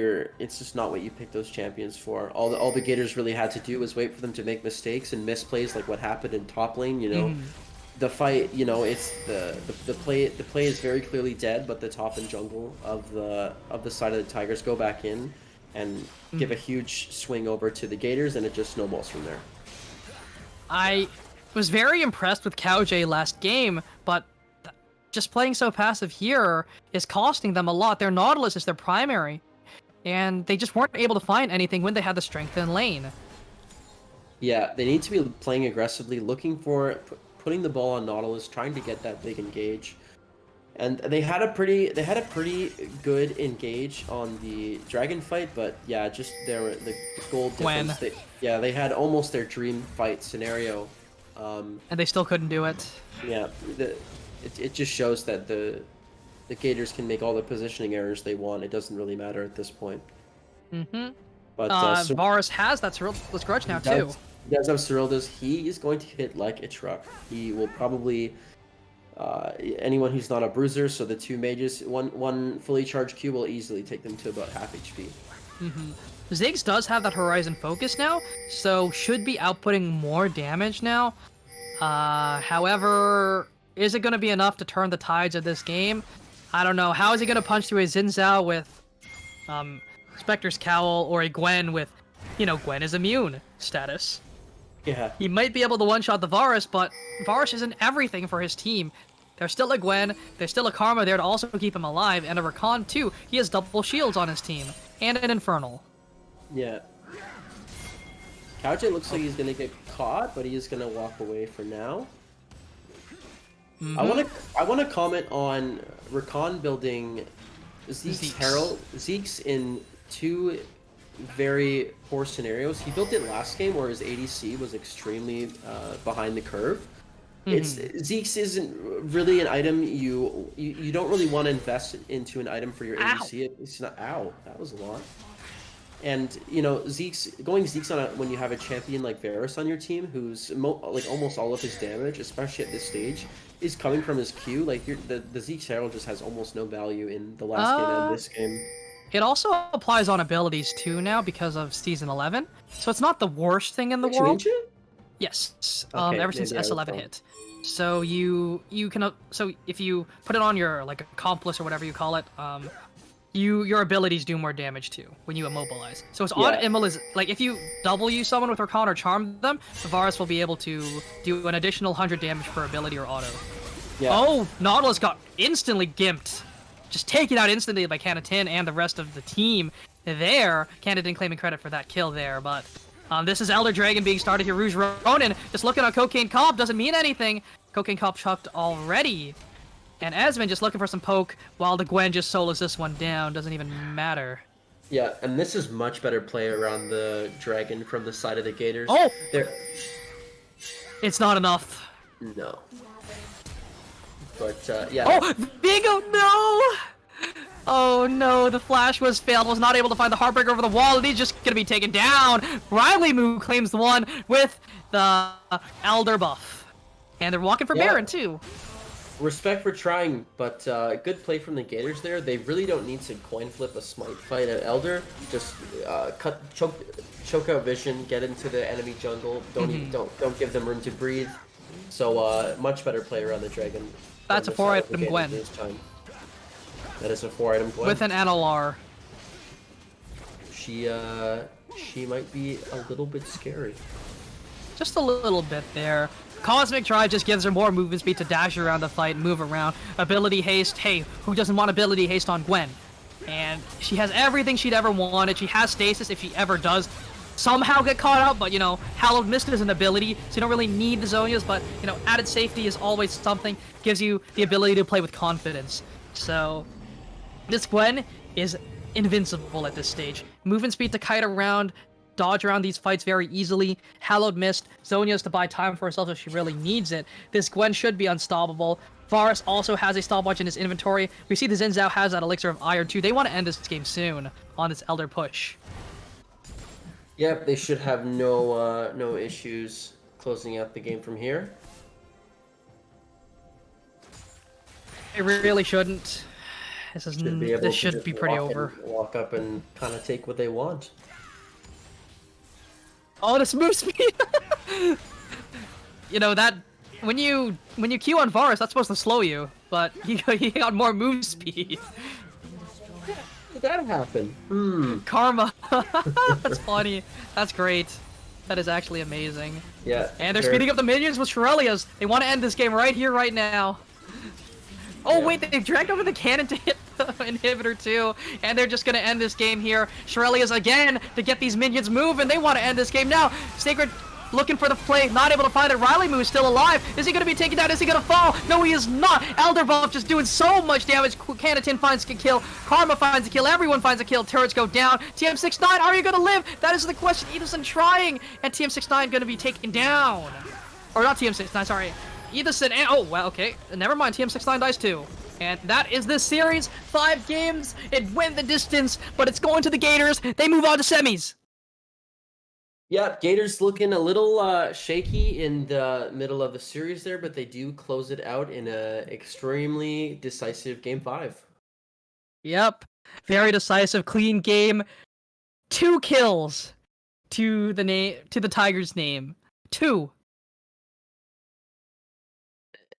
those champions for. All the Gators really had to do was wait for them to make mistakes and misplays like what happened in top lane, you know. The fight, you know, it's the play is very clearly dead, but the top and jungle of the side of the Tigers go back in and give a huge swing over to the Gators, and it just snowballs from there. I was very impressed with CowJ last game, but just playing so passive here is costing them a lot. Their Nautilus is their primary, and they just weren't able to find anything when they had the strength in lane. Yeah, they need to be playing aggressively, looking for putting the ball on Nautilus, trying to get that big engage. And they had a pretty good engage on the dragon fight, but yeah, just the gold difference. They had almost their dream fight scenario. And they still couldn't do it. Yeah, it just shows that the Gators can make all the positioning errors they want. It doesn't really matter at this point. But Varus has that Cyrilda's Grudge now too. He does have Cyrilda's. He is going to hit like a truck. He will probably anyone who's not a bruiser, so the two mages, one fully charged Q will easily take them to about half HP. Ziggs does have that Horizon focus now, so should be outputting more damage now. However, is it going to be enough to turn the tides of this game? I don't know. How is he going to punch through a Xin Zhao with Spectre's Cowl or a Gwen with, Gwen is immune status? Yeah. He might be able to one-shot the Varus, but Varus isn't everything for his team. There's still a Gwen, there's still a Karma there to also keep him alive, and a Rakan too. He has double shields on his team, and an Infernal. Yeah. CowJ looks like he's gonna get caught, but he is gonna walk away for now. I wanna comment on Rakan building Zeke's Herald. Zeke's in two very poor scenarios. He built it last game where his ADC was extremely behind the curve. Zeke's isn't really an item you don't really want to invest into an item for your ADC. It's not. Ow, that was a lot. And Zeke's on when you have a champion like Varus on your team, who's like almost all of his damage, especially at this stage, is coming from his Q. Like the Zeke's Herald just has almost no value in the last game and this game. It also applies on abilities too now because of Season 11. So it's not the worst thing in the Did world. change it? Yes, Okay, ever since maybe I was S11 wrong. hit. So you can so if you put it on your like accomplice or whatever you call it, your abilities do more damage too when you immobilize. So it's on Yeah. immobilize. Like if you W someone with Recon or Charm them, Varus will be able to do an additional 100 damage per ability or auto. Yeah. Oh, Nautilus got instantly gimped. Just taken out instantly by Canatin and the rest of the team there. Canatin claiming credit for that kill there, but this is Elder Dragon being started here. Rouge Ronin just looking at Cocaine Cop, doesn't mean anything. Cocaine Cop chucked already. And Esmond just looking for some poke while the Gwen just solos this one down. Doesn't even matter. Yeah, and this is much better play around the dragon from the side of the Gators. Oh! There. It's not enough. No. But, yeah. Oh! Vigo, no! Oh no, the flash was failed, was not able to find the Heartbreaker over the wall, and he's just gonna be taken down! Riley Moo claims the one with the Elder buff. And they're walking for Yeah. Baron too. Respect for trying, but good play from the Gators there. They really don't need to coin flip a smite fight at Elder. Just choke out vision, get into the enemy jungle. Don't give them room to breathe. So much better play around the dragon. That's a 4-item Gwen. This time. That is a 4-item Gwen. With an NLR. She might be a little bit scary. Just a little bit there. Cosmic Drive just gives her more movement speed to dash around the fight and move around. Ability Haste, hey, who doesn't want Ability Haste on Gwen? And she has everything she'd ever wanted. She has Stasis if she ever does somehow get caught out, but, you know, Hallowed Mist is an ability, so you don't really need the Zonias, but, you know, added safety is always something. Gives you the ability to play with confidence. So, this Gwen is invincible at this stage. Movement speed to kite around, dodge around these fights very easily. Hallowed Mist, Zonia's to buy time for herself if she really needs it. This Gwen should be unstoppable. Varus also has a stopwatch in his inventory. We see the Xin Zhao has that Elixir of Iron too. They want to end this game soon on this Elder push. Yep, they should have no issues closing out the game from here. They really shouldn't. This should be pretty over. Walk up and kind of take what they want. Oh, this move speed! You know that when you Q on Varus, that's supposed to slow you, but he got more move speed. How did that happen? Karma. That's funny. That's great. That is actually amazing. Yeah. And they're speeding up the minions with Shirelias. They want to end this game right here, right now. Oh, Yeah. wait, they've dragged over the cannon to hit the inhibitor too, and they're just gonna end this game here. Shirelias again to get these minions moving. They want to end this game now. Sacred looking for the play, not able to find it. Riley Moo is still alive. Is he gonna be taken down? Is he gonna fall? No, he is not. Elder buff just doing so much damage. Canatin finds a kill. Karma finds a kill. Everyone finds a kill. Turrets go down. TM69, are you gonna live? That is the question. Edison trying, and TM69 gonna be taken down. Or not TM69, sorry. Edison and oh well, okay. Never mind. TM69 dies too. And that is this series. 5 games. It went the distance, but it's going to the Gators. They move on to semis. Yeah, Gators looking a little shaky in the middle of the series there, but they do close it out in a extremely decisive Game 5. Yep. Very decisive, clean game. 2 kills to the Tigers' name. 2.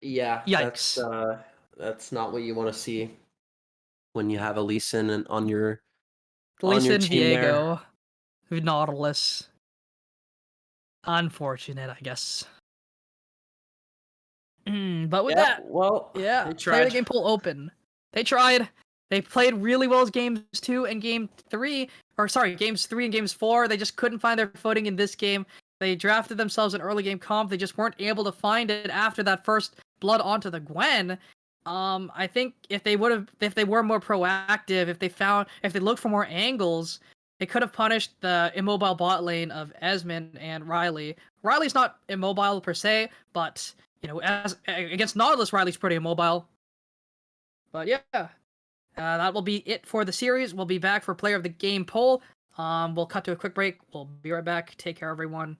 Yeah, Yikes. that's not what you want to see when you have a Lee Sin on your Lee Sin, team there. Viego, Nautilus. Unfortunate, I guess. But with that, well, yeah, they play the tried. game pool open. They tried. They played really well as games 2 and game 3, or sorry, games 3 and games 4. They just couldn't find their footing in this game. They drafted themselves an early game comp. They just weren't able to find it after that first blood onto the Gwen. I think if they were more proactive, if they looked for more angles, they could have punished the immobile bot lane of Esmond and Riley. Riley's not immobile per se, but you know, as against Nautilus, Riley's pretty immobile. But yeah, that will be it for the series. We'll be back for Player of the Game poll. We'll cut to a quick break. We'll be right back. Take care, everyone.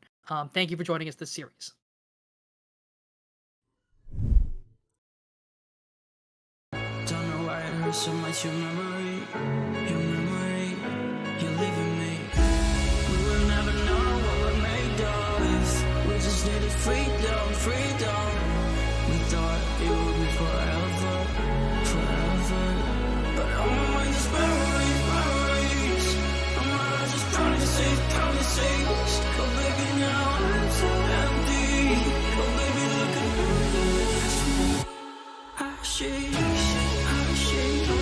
Thank you for joining us this series. Don't know why it hurts so much, your memory. thought it would be forever, forever. But I'm on these memories, memories. I'm on just promises, promises. Oh baby, now I'm so empty. Oh baby, look at me. Ashes, ashes, ashes,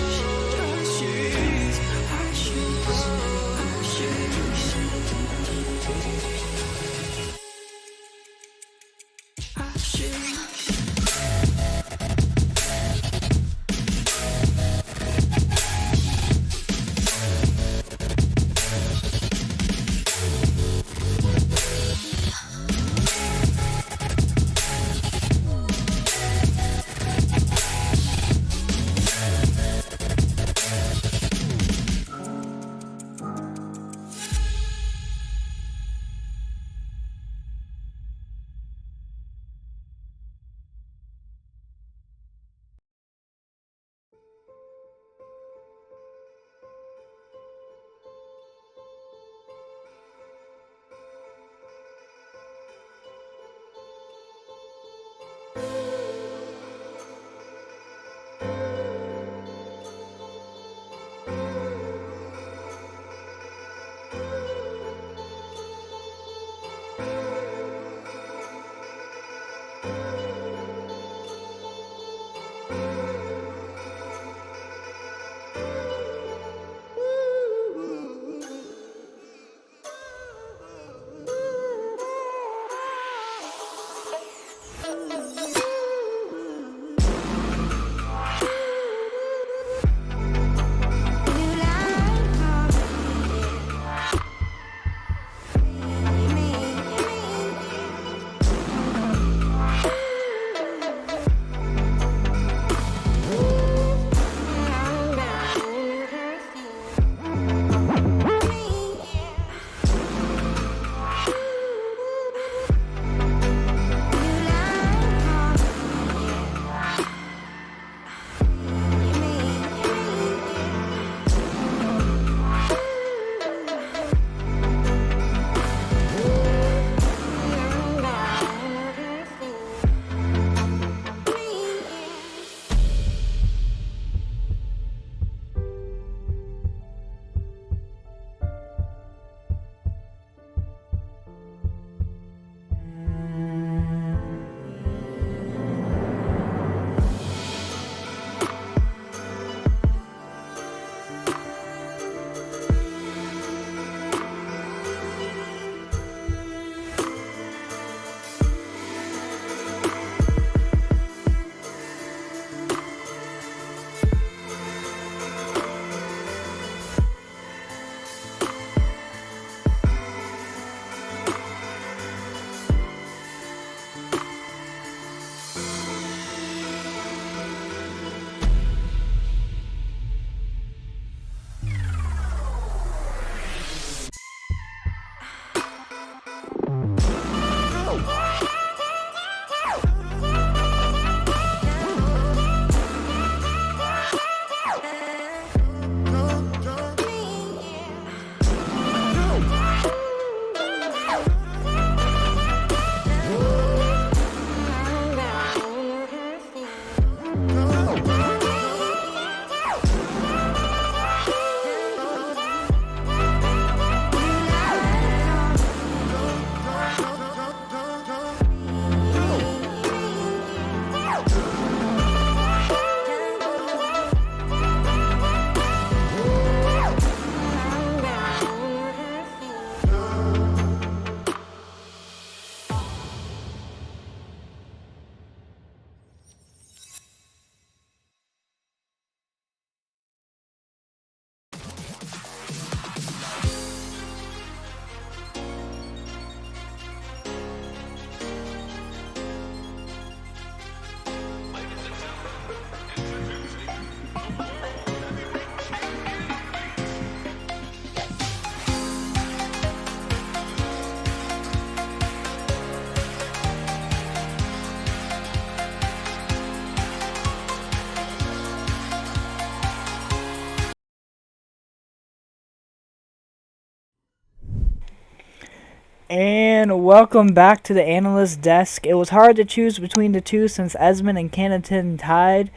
And welcome back to the analyst desk. It was hard to choose between the two since Esmond and Can of 10 tied,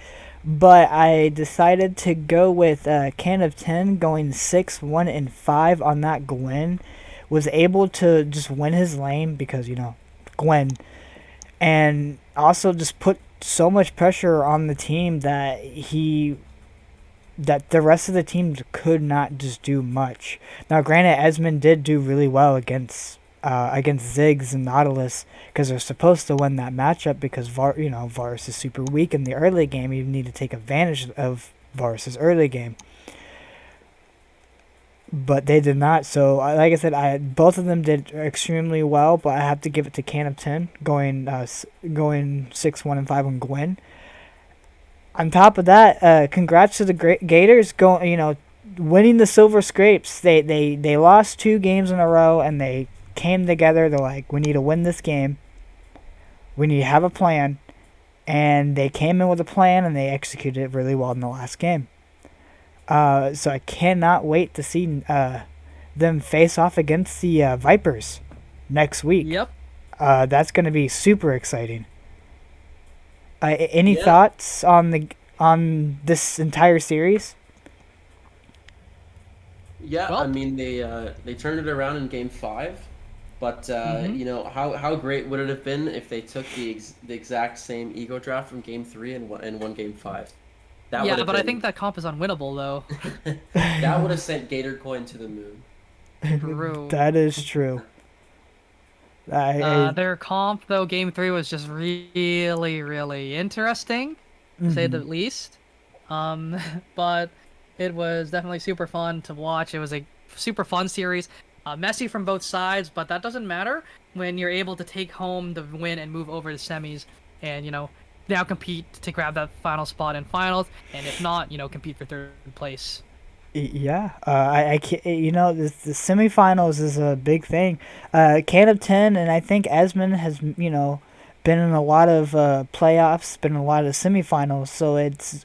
but I decided to go with Can of 10 going 6-1-5 on that Gwen. Was able to just win his lane because, Gwen. And also just put so much pressure on the team that the rest of the team could not just do much. Now, granted, Esmond did do really well against Ziggs and Nautilus because they're supposed to win that matchup because Varus is super weak in the early game. You need to take advantage of Varus's early game. But they did not. So, like I said, both of them did extremely well, but I have to give it to Can of 10 going 6-1-5 on Gwen. On top of that, congrats to the Gators winning the Silver Scrapes. They lost 2 games in a row and they came together. They're like, we need to win this game. We need to have a plan. And they came in with a plan and they executed it really well in the last game. So I cannot wait to see them face off against the Vipers next week. Yep. That's going to be super exciting. Any thoughts on this entire series? Yeah, Well- I mean they turned it around in Game 5, but how great would it have been if they took the exact same ego draft from Game 3 and won Game 5? That Yeah, would have but I been- think that comp is unwinnable though. that would have sent Gator Coin to the moon. True. That is true. Their comp though, Game 3 was just really, really interesting, to say the least. But it was definitely super fun to watch. It was a super fun series. Messy from both sides, but that doesn't matter when you're able to take home the win and move over to semis and, now compete to grab that final spot in finals, and if not, compete for third place. Yeah, I can't, the semifinals is a big thing. Can of 10, and I think Esmond has, been in a lot of playoffs, been in a lot of semifinals, so it's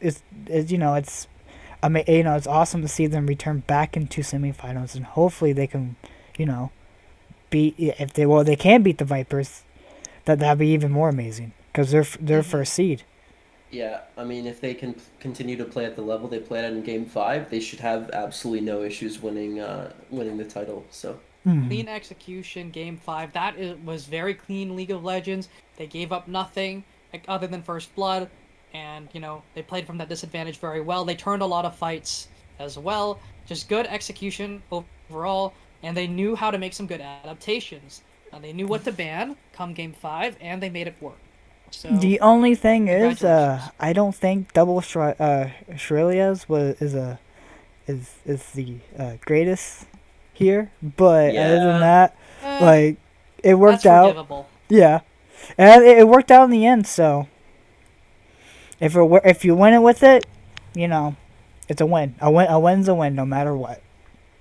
awesome to see them return back into semifinals, and hopefully they can, beat, they can beat the Vipers, that'd be even more amazing, because they're first seed. Yeah, I mean, if they can continue to play at the level they played at in Game 5, they should have absolutely no issues winning the title. So Clean execution, Game 5. Was very clean League of Legends. They gave up nothing other than First Blood, and they played from that disadvantage very well. They turned a lot of fights as well. Just good execution overall, and they knew how to make some good adaptations. They knew what to ban come Game 5, and they made it work. So The only thing is, congratulations. I don't think double Shrelia's is the greatest here, but other than that, it worked that's out. forgivable. Yeah, and it worked out in the end. So if you win it with it, it's a win. A win's a win, no matter what.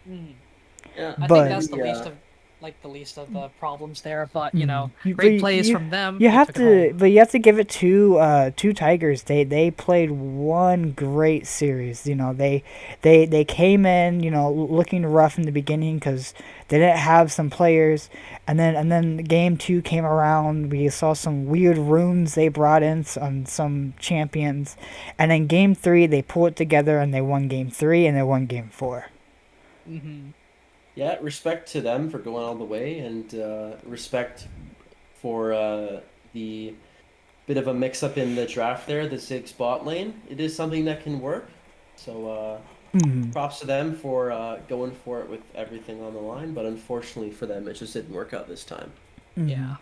yeah, I But- think that's the least of the problems there, but But great plays from them. You they have took it home. to, but you have to give it to two Tigers. They played one great series. They came in looking rough in the beginning because they didn't have some players, and then Game 2 came around. We saw some weird runes they brought in on some champions, and then Game 3 they pulled it together and they won Game 3 and they won Game 4. Yeah, respect to them for going all the way, and respect for the bit of a mix-up in the draft there, the Ziggs bot lane. It is something that can work, so props to them for going for it with everything on the line, but unfortunately for them, it just didn't work out this time. Yeah.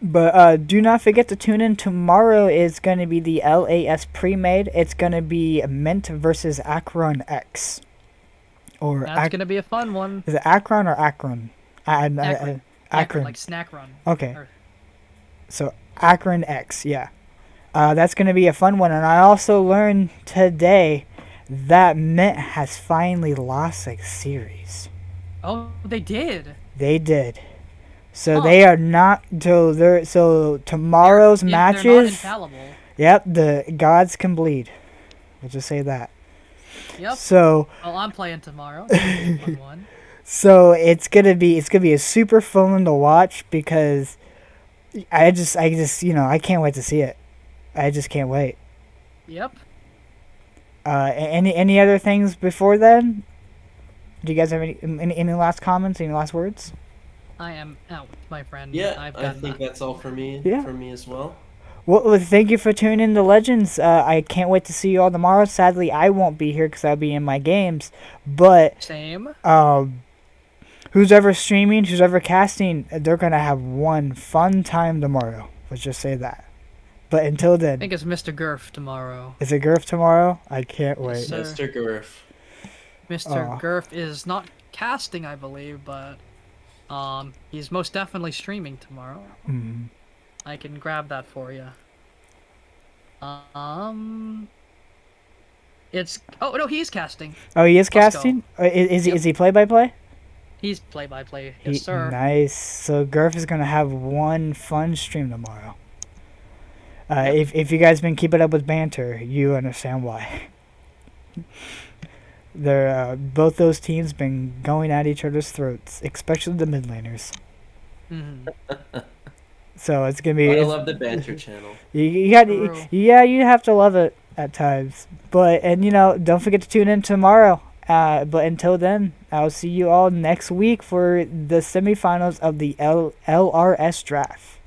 But do not forget to tune in. Tomorrow is going to be the LAS pre-made. It's going to be Mint versus Akron X. Or That's gonna be a fun one. Is it Akron or Akron? Akron. Akron. Like snack run. Okay. Or- So Akron X, yeah. That's going to be a fun one. And I also learned today that Mint has finally lost a series. Oh, they did. They did. So Huh. they are not. So tomorrow's If matches. They're not infallible. Yep, the gods can bleed. We'll just say that. Yep. So Well, I'm playing tomorrow. It's gonna be a fun one. So it's gonna be a super fun one to watch because I just I can't wait to see it. I just can't wait. Yep. Any other things before then? Do you guys have any last comments? Any last words? I am out, my friend. Yeah, I've I got think that. that's all for me. Yeah. For me as well. Well, thank you for tuning in to Legends. I can't wait to see you all tomorrow. Sadly, I won't be here because I'll be in my games. But Same. who's ever streaming, who's ever casting, they're gonna have one fun time tomorrow. Let's just say that. But until I then, think it's Mr. Gurf tomorrow. is it Gurf tomorrow? I can't wait. sir. Mr. Gurf. Mr. Aw. Gurf is not casting, I believe, but he's most definitely streaming tomorrow. Mhm. I can grab that for you. It's no, he's casting. Oh, he is Let's go. casting. Is he play by play? He's play-by-play. Yes, sir. Nice. So Gurf is gonna have one fun stream tomorrow. If you guys been keeping up with banter, you understand why. They're both those teams been going at each other's throats, especially the mid laners. Mhm. So it's gonna be. I love the banter channel. You got True. yeah, you have to love it at times. But don't forget to tune in tomorrow. But until then, I'll see you all next week for the semifinals of the LRS Draft.